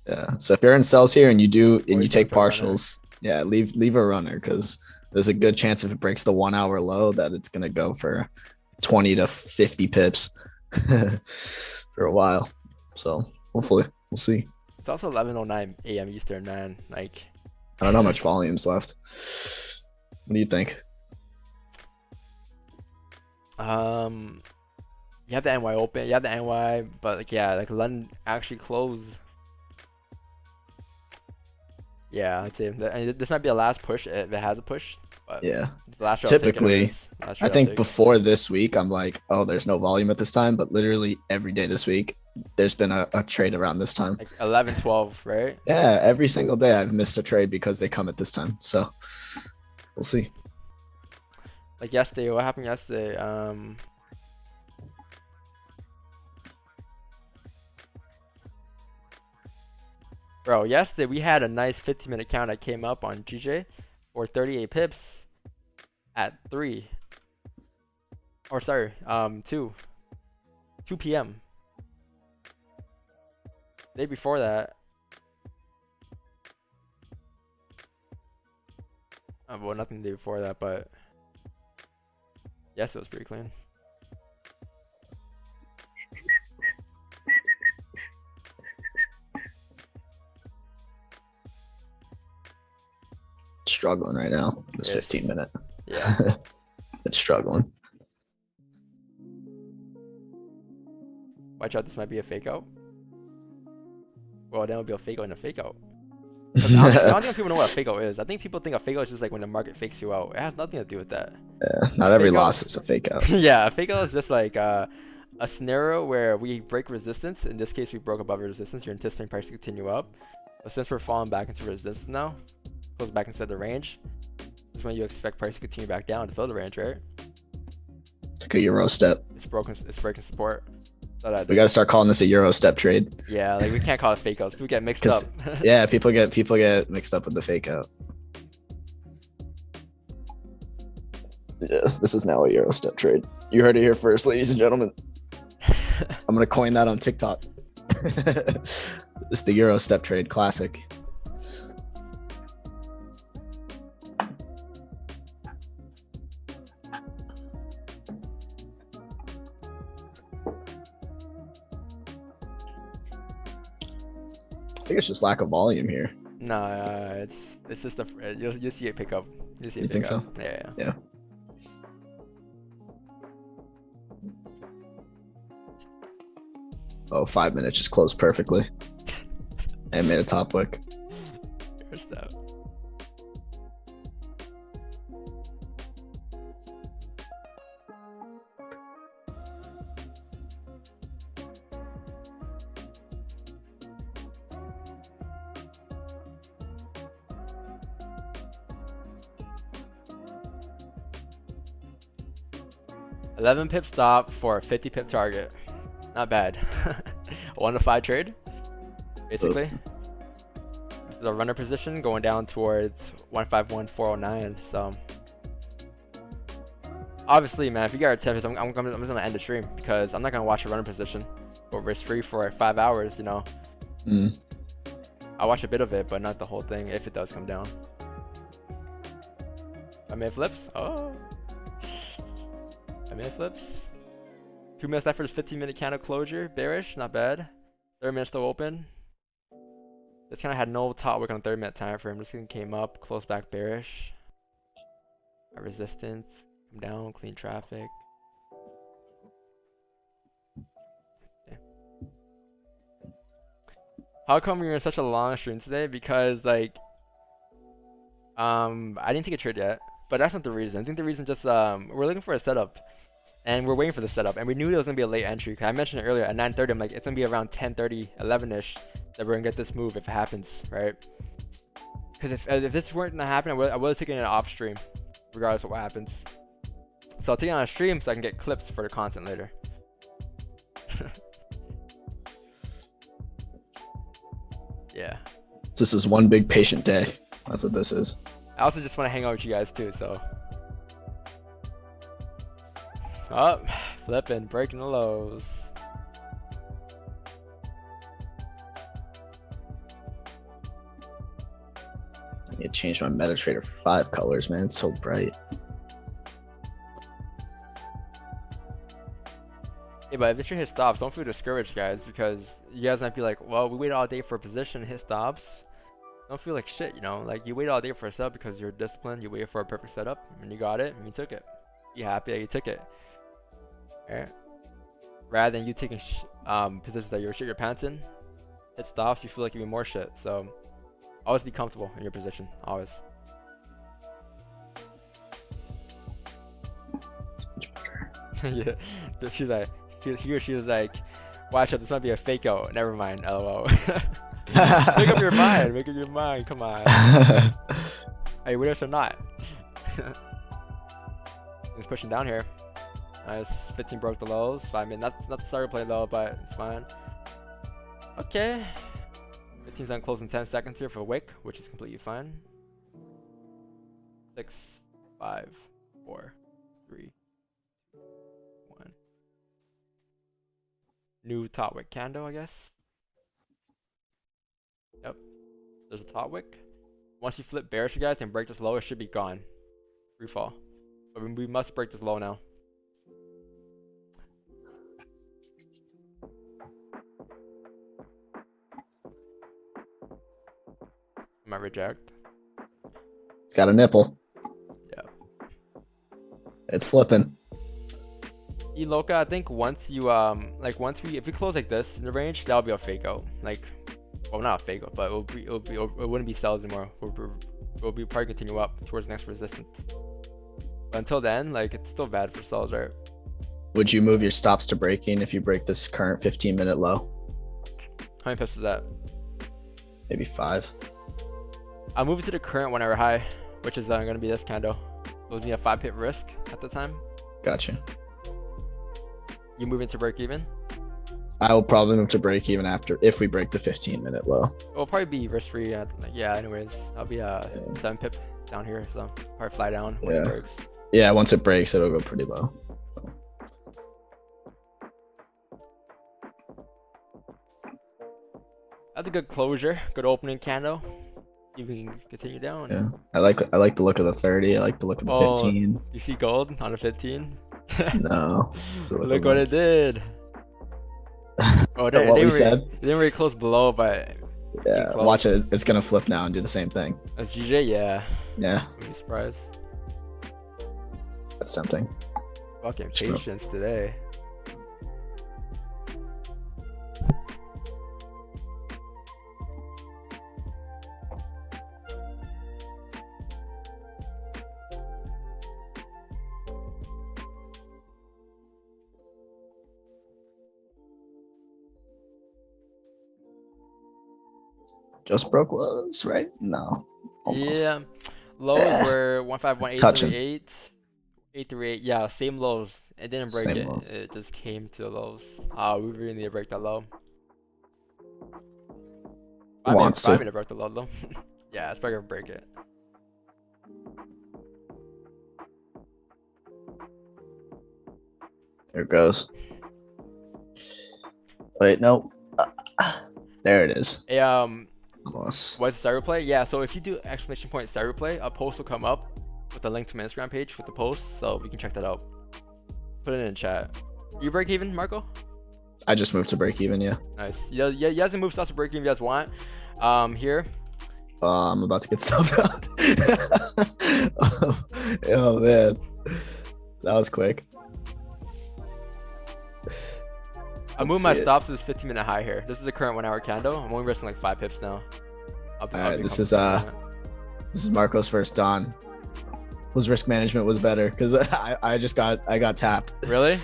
Yeah. So if you're in sells here and you take partials, yeah, leave a runner because there's a good chance if it breaks the 1 hour low that it's gonna go for 20 to 50 pips for a while. So hopefully we'll see. It's also 11:09 a.m. Eastern, man. Like, I don't know how much volume's left. What do you think? You have the NY open. You have the NY, but like like London actually closed. Yeah, I'd say this might be a last push if it has a push. But yeah. Last Typically, I think before this week, I'm like, oh, there's no volume at this time. But literally every day this week, there's been a trade around this time. Like 11, 12, right? Yeah, every single day I've missed a trade because they come at this time. So we'll see. Like yesterday, what happened yesterday? Bro, yesterday we had a nice 15-minute count that came up on GJ for 38 pips at 3. Or sorry, 2 p.m. Day before that. Well, nothing the day before that, but yes, it was pretty clean. Struggling right now. It's 15 minute. Yeah. It's struggling. Watch out, this might be a fake out. Well, then it'll be a fake out and a fake out. I don't think people know what a fake out is. I think people think a fake out is just like when the market fakes you out. It has nothing to do with that. Yeah, not every loss is a fake out. Yeah, a fake out is just like a scenario where we break resistance. In this case, we broke above resistance. You're anticipating price to continue up. But since we're falling back into resistance now, goes back inside the range. That's when you expect price to continue back down to fill the range, right? Take a Euro step. It's breaking support. We gotta start calling this a Euro step trade. Yeah, like we can't call it fake outs. People get mixed up. Yeah, people get mixed up with the fake out. Yeah, this is now a Euro step trade. You heard it here first, ladies and gentlemen. I'm gonna coin that on TikTok. It's the Euro step trade classic. I think it's just lack of volume here. No, it's just you'll see it pick up. You think so? Yeah. Oh, 5 minutes just closed perfectly. And made a top wick. Here's that. 11 pip stop for a 50 pip target. Not bad. 1 to 5 trade, basically. This is a runner position going down towards 151.409. So obviously, man, if you got a 10 pips, I'm just gonna end the stream because I'm not gonna watch a runner position or risk free for 5 hours. You know. I'll watch a bit of it, but not the whole thing if it does come down. I made flips. Oh. I made flips. 2 minutes left for this 15-minute candle closure. Bearish, not bad. 30 minutes still open. This kind of had no top wick on a 30-minute time frame. This thing came up, close back bearish. At resistance, come down, clean traffic. Okay. How come you're in such a long stream today? Because like, I didn't take a trade yet, but that's not the reason. I think the reason just we're looking for a setup. And we're waiting for the setup, and we knew there was gonna be a late entry. Cause I mentioned it earlier at 9:30. I'm like, it's gonna be around 10:30, 11ish that we're gonna get this move if it happens, right? Because if this weren't to happen, I would have taken it off stream, regardless of what happens. So I'll take it on a stream so I can get clips for the content later. Yeah. This is one big patient day. That's what this is. I also just want to hang out with you guys too, so. Oh, flipping, breaking the lows. I need to change my MetaTrader 5 colors, man. It's so bright. Yeah, but if this trade hit stops, don't feel discouraged, guys, because you guys might be like, well, we waited all day for a position, hit stops. Don't feel like shit, you know? Like, you waited all day for a setup because you're disciplined, you waited for a perfect setup, and you got it, and you took it. Be happy that you took it. Alright? Rather than you taking positions that you're shit your pants in, it stops, you feel like you're more shit. So always be comfortable in your position. Always. It's much better. Yeah. She's like, he or she was like, watch out, this might be a fake out. Never mind, lol. Make up your mind. Make up your mind. Come on. Hey, with us or not? He's pushing down here. Nice. 15 broke the lows. I mean, that's not the starter play though, but it's fine. Okay. 15's on close in 10 seconds here for a wick, which is completely fine. 6, 5, 4, 3, 1. New top wick candle, I guess. Yep. There's a top wick. Once you flip bearish, you guys, and break this low, it should be gone. Free fall. But we must break this low now. Might reject. It's got a nipple. Yeah. It's flipping. Eloka, I think once you if we close like this in the range, that'll be a fake out. Like, well, not a fake out, but it wouldn't be sells anymore. We'll be probably continue up towards next resistance. But until then, like, it's still bad for sells, right? Would you move your stops to breaking if you break this current 15-minute low? How many pips is that? Maybe 5. I'll move it to the current 1 hour high, which is going to be this candle. It was me a 5 pip risk at the time. Gotcha. You move into break even? I will probably move to break even after if we break the 15-minute low. It'll probably be risk free. Yeah, anyways. I'll be 7 pip down here, so probably fly down when it breaks. Yeah, once it breaks, it'll go pretty low. That's a good closure. Good opening candle. You can continue down. Yeah, I like the look of the 30. I like the look of the 15. You see gold on a 15? No. Look what it did. Oh, what we said. It didn't really close below, but yeah, watch it. It's gonna flip now and do the same thing. That's GJ, yeah. Yeah. I'd be surprised. That's tempting. Fucking patience today. Just broke lows, right? No. Almost. Yeah. Lows were 151.838. 838. Yeah, same lows It didn't break Same it. lows. It just came to the lows. We really need to break that low. Wants to. 5 minute broke the low though. Yeah, it's probably gonna break it. There it goes. Wait, no. There it is. Hey, Almost. what's the start replay? Yeah, so if you do exclamation point start replay, a post will come up with a link to my Instagram page with the post, so we can check that out. Put it in chat. You break even, Marco? I just moved to break even, yeah. Nice. Yeah, you guys can move stuff to break even if you guys want. Here. I'm about to get stuffed out. Oh man, that was quick. I moved my stops to this 15-minute high here. This is the current 1 hour candle. I'm only risking like 5 pips now. Alright, this is Marco's first dawn. Whose risk management was better? Because I got tapped. Really?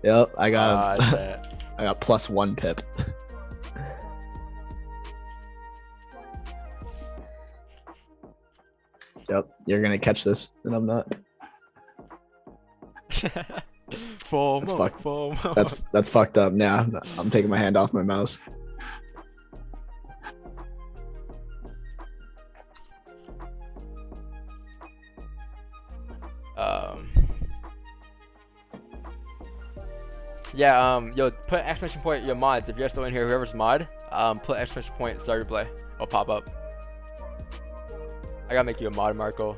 Yep, I got Shit. I got +1 pip. Yep, you're gonna catch this, and I'm not. That's fucked up. Now I'm taking my hand off my mouse. Yeah, yo, put exclamation point, your mods, if you're still in here, whoever's mod, put exclamation point, start replay. It'll pop up. I gotta make you a mod, Marco.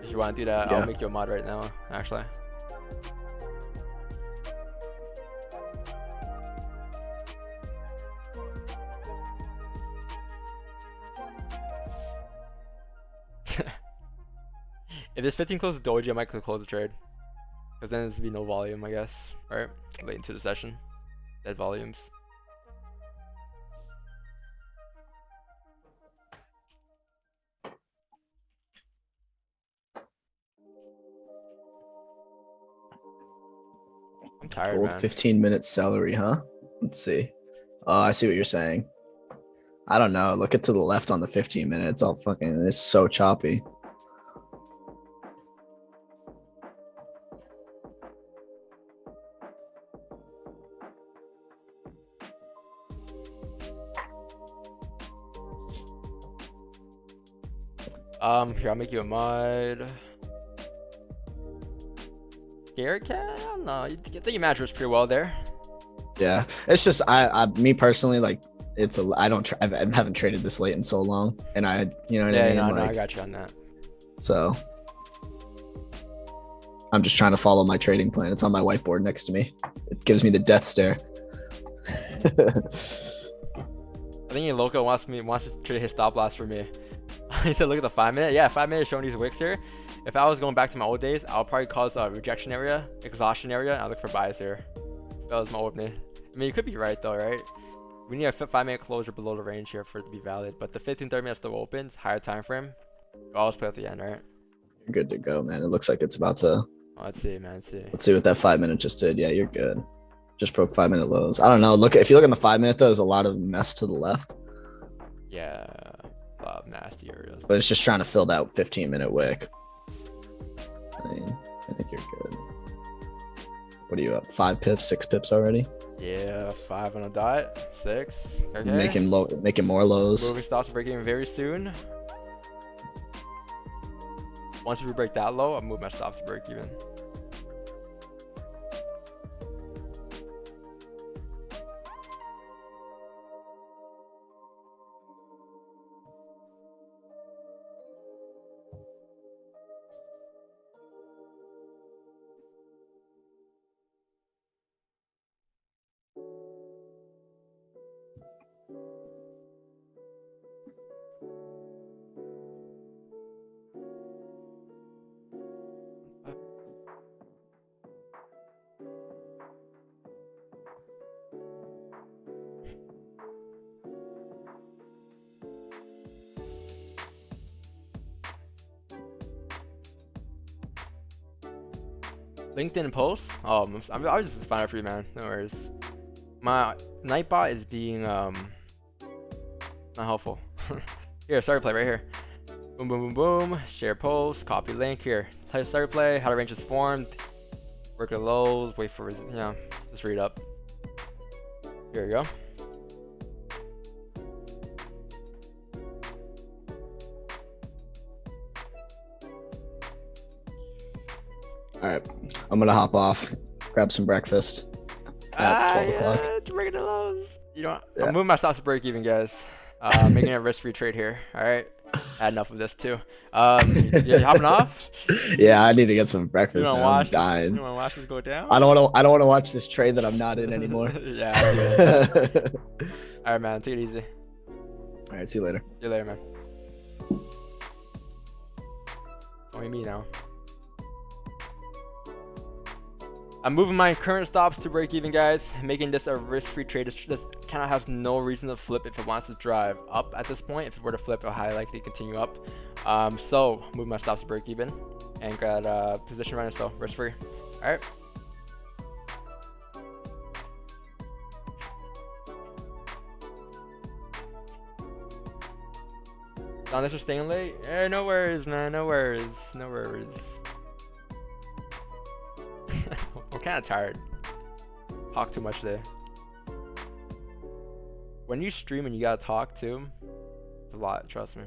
If you wanna do that, Yeah. I'll make you a mod right now, actually. If there's 15 closes doji, I might close the trade. Because then there's be no volume, I guess. Right? Late into the session. Dead volumes. I'm tired, Gold man. 15-minute celery, huh? Let's see. Oh, I see what you're saying. I don't know. Look it to the left on the 15 minutes. All fucking, it's so choppy. Here, I'll make you a mod. Scared cat? I don't know. I think you match us pretty well there. Yeah, it's just me personally, like it's a I haven't traded this late in so long, and you know what I mean. No, Like, I got you on that. So I'm just trying to follow my trading plan. It's on my whiteboard next to me. It gives me the death stare. I think Loco wants to trade his stop loss for me. He said, look at the 5 minute. Yeah, 5 minutes showing these wicks here. If I was going back to my old days, I'll probably cause a rejection area, exhaustion area, and I'll look for buys here. That was my old name. I mean, you could be right though, right? We need a 5 minute closure below the range here for it to be valid. But the 15-30 minutes still opens, higher time frame. We'll always play at the end, right? You're good to go, man. It looks like it's about to. Oh, let's see, man. Let's see what that 5 minute just did. Yeah, you're good. Just broke 5 minute lows. I don't know. If you look in the 5 minute though, there's a lot of mess to the left. Yeah, a lot of nasty areas. But it's just trying to fill that 15-minute wick. I mean, I think you're good. What are you up? 5 pips, 6 pips already? Yeah, 5 on a dot, 6. Okay. Making more lows. Moving stops to break even very soon. Once we break that low, I'll move my stops to break even. LinkedIn post. I'll just find it for you, man. No worries. My Nightbot is being not helpful. Here, start play right here. Boom, boom, boom, boom. Share post. Copy link here. Start play. How to range is formed. Work the lows, wait for, just read up. Here we go. All right, I'm gonna hop off, grab some breakfast at 12 o'clock. Yeah, breaking the lows. You know, Yeah. I'm moving my stops to break even, guys. Making a risk-free trade here. All right. I had enough of this too. You hopping off? Yeah, I need to get some You breakfast. wanna Man. I'm watch? You dying. wanna watch this go down? I don't want to watch this trade that I'm not in anymore. Yeah. I get it. All right, man. Take it easy. All right, see you later. See you later, man. Only me now. I'm moving my current stops to break even, guys. Making this a risk-free trade. This kind of has no reason to flip if it wants to drive up at this point. If it were to flip, it'll highly likely continue up. So move my stops to break even and got position runner, so risk-free. All right. Unless you're staying late. No worries, man. No worries. No worries. I'm kind of tired. Talk too much today. When you stream and you gotta talk too, it's a lot. Trust me.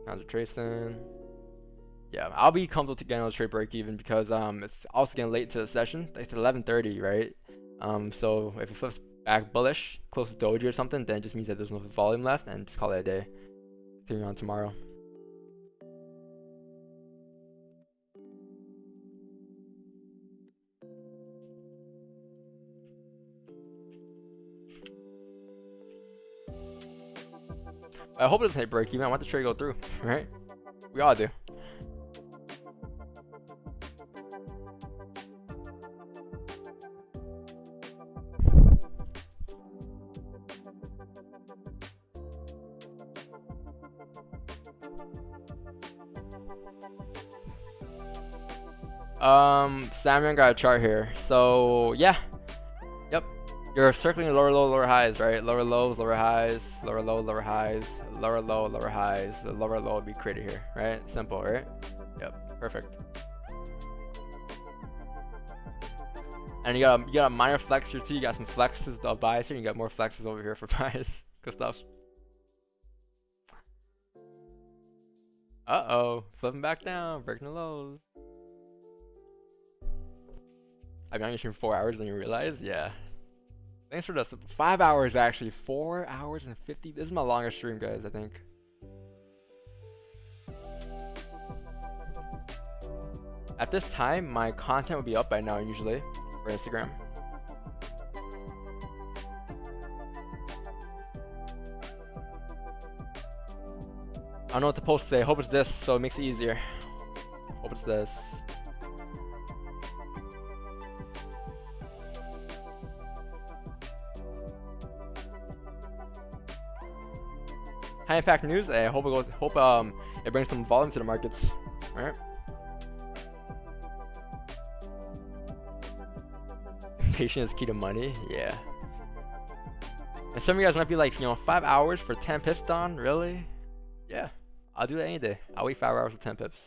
Concentration. Yeah, I'll be comfortable to get on the trade break even because it's also getting late to the session. It's 11:30, right? So if it flips back bullish, close to doji or something, then it just means that there's no volume left, and just call it a day. Continue on tomorrow. I hope it doesn't hit break even. I want the trade to go through, right? We all do. Samuel got a chart here. So yeah. Yep. You're circling lower low, lower highs, right? Lower lows, lower highs, lower low, lower highs, lower low, lower highs. The lower low will be created here, right? Simple, right? Yep, perfect. And you got a minor flex here too. You got some flexes of buys here. You got more flexes over here for buys. Good stuff. Uh-oh, flipping back down, breaking the lows. I've been on your stream for 4 hours, then you realize? Yeah. Thanks for the 5 hours actually. 4 hours and 50. This is my longest stream, guys, I think. At this time, my content will be up by now usually for Instagram. I don't know what to post today. Hope it's this, so it makes it easier. Hope it's this. High impact news. I hope it goes. Hope it brings some volume to the markets. All right. Patience is key to money. Yeah. And some of you guys might be like, 5 hours for 10 pips, Don? Really? Yeah. I'll do that any day. I'll wait 5 hours for 10 pips.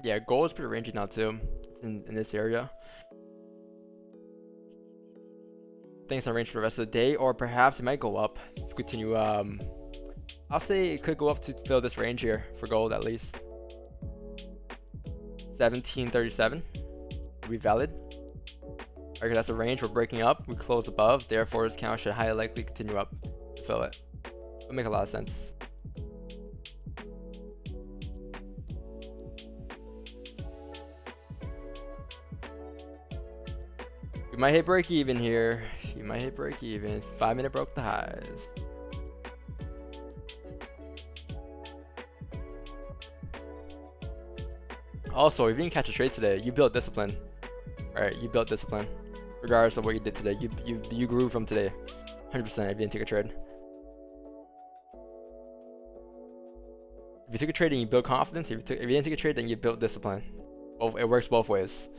Yeah, gold is pretty rangy now too. It's in this area. I think it's in range for the rest of the day, or perhaps it might go up to continue. I'll say it could go up to fill this range here for gold at least. 1737 will be valid. Okay, that's the range we're breaking up. We closed above, therefore this count should highly likely continue up to fill it. It'll make a lot of sense. You might hit break even here. You might hit break even. 5 minute broke the highs. Also, if you didn't catch a trade today, you built discipline. Alright, you built discipline. Regardless of what you did today, you grew from today. 100% if you didn't take a trade. If you took a trade, then you build confidence. If you didn't take a trade, then you build discipline. It works both ways.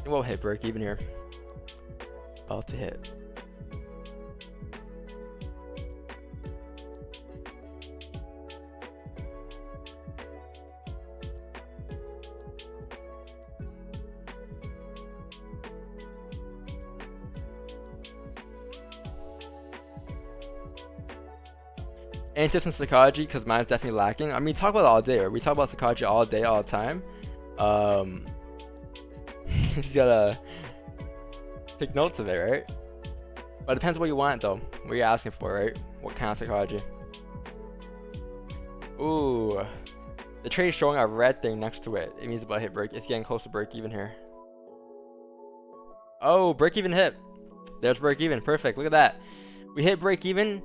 We'll hit break even here. About to hit. Any tips in psychology? Because mine's definitely lacking. I mean, talk about it all day. Right? We talk about psychology all day, all the time. You just gotta take notes of it, right? But it depends what you want, though. What you're asking for, right? What kind of psychology? Ooh, the trade is showing a red thing next to it. It means about hit break. It's getting close to break even here. Oh, break even hit. There's break even. Perfect. Look at that. We hit break even.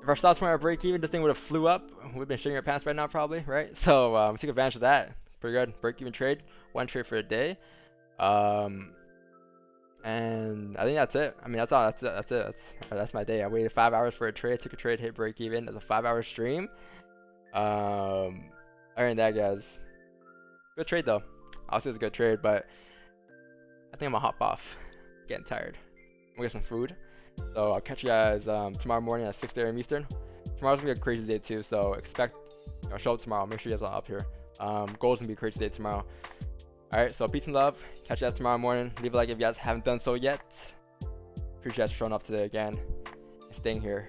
If our stops weren't at break even, this thing would have flew up. We've been shitting our pants right now, probably, right? So we took advantage of that. Pretty good. Break even trade. One trade for a day. And I think that's it. I mean, that's all. That's it. That's my day. I waited 5 hours for a trade. Took a trade. Hit break even. It's a 5-hour stream. Other than that, guys, good trade though. I'll say it's a good trade, but I think I'm gonna hop off. Getting tired. I'm gonna get some food. So I'll catch you guys tomorrow morning at 6 a.m. Eastern. Tomorrow's gonna be a crazy day too, so expect, show up tomorrow. Make sure you guys are up here. Goal's gonna be a crazy day tomorrow. Alright, so peace and love. Catch you guys tomorrow morning. Leave a like if you guys haven't done so yet. Appreciate you guys for showing up today again and staying here.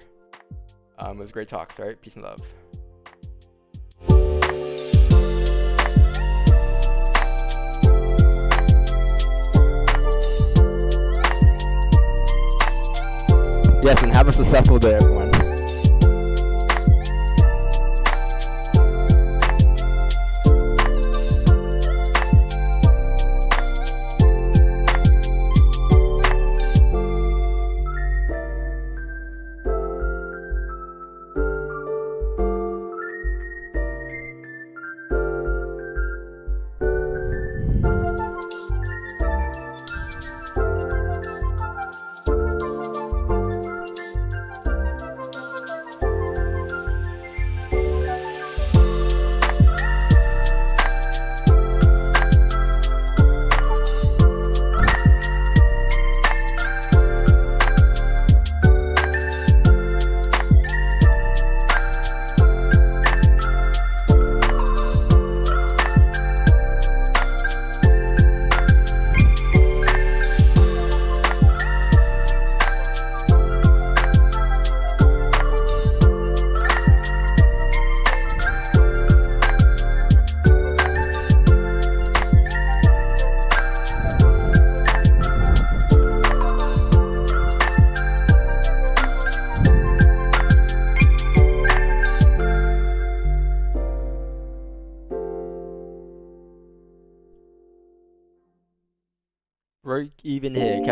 It was great talks, alright? Peace and love. Yes, and have a successful day, everyone. Break even here. Catch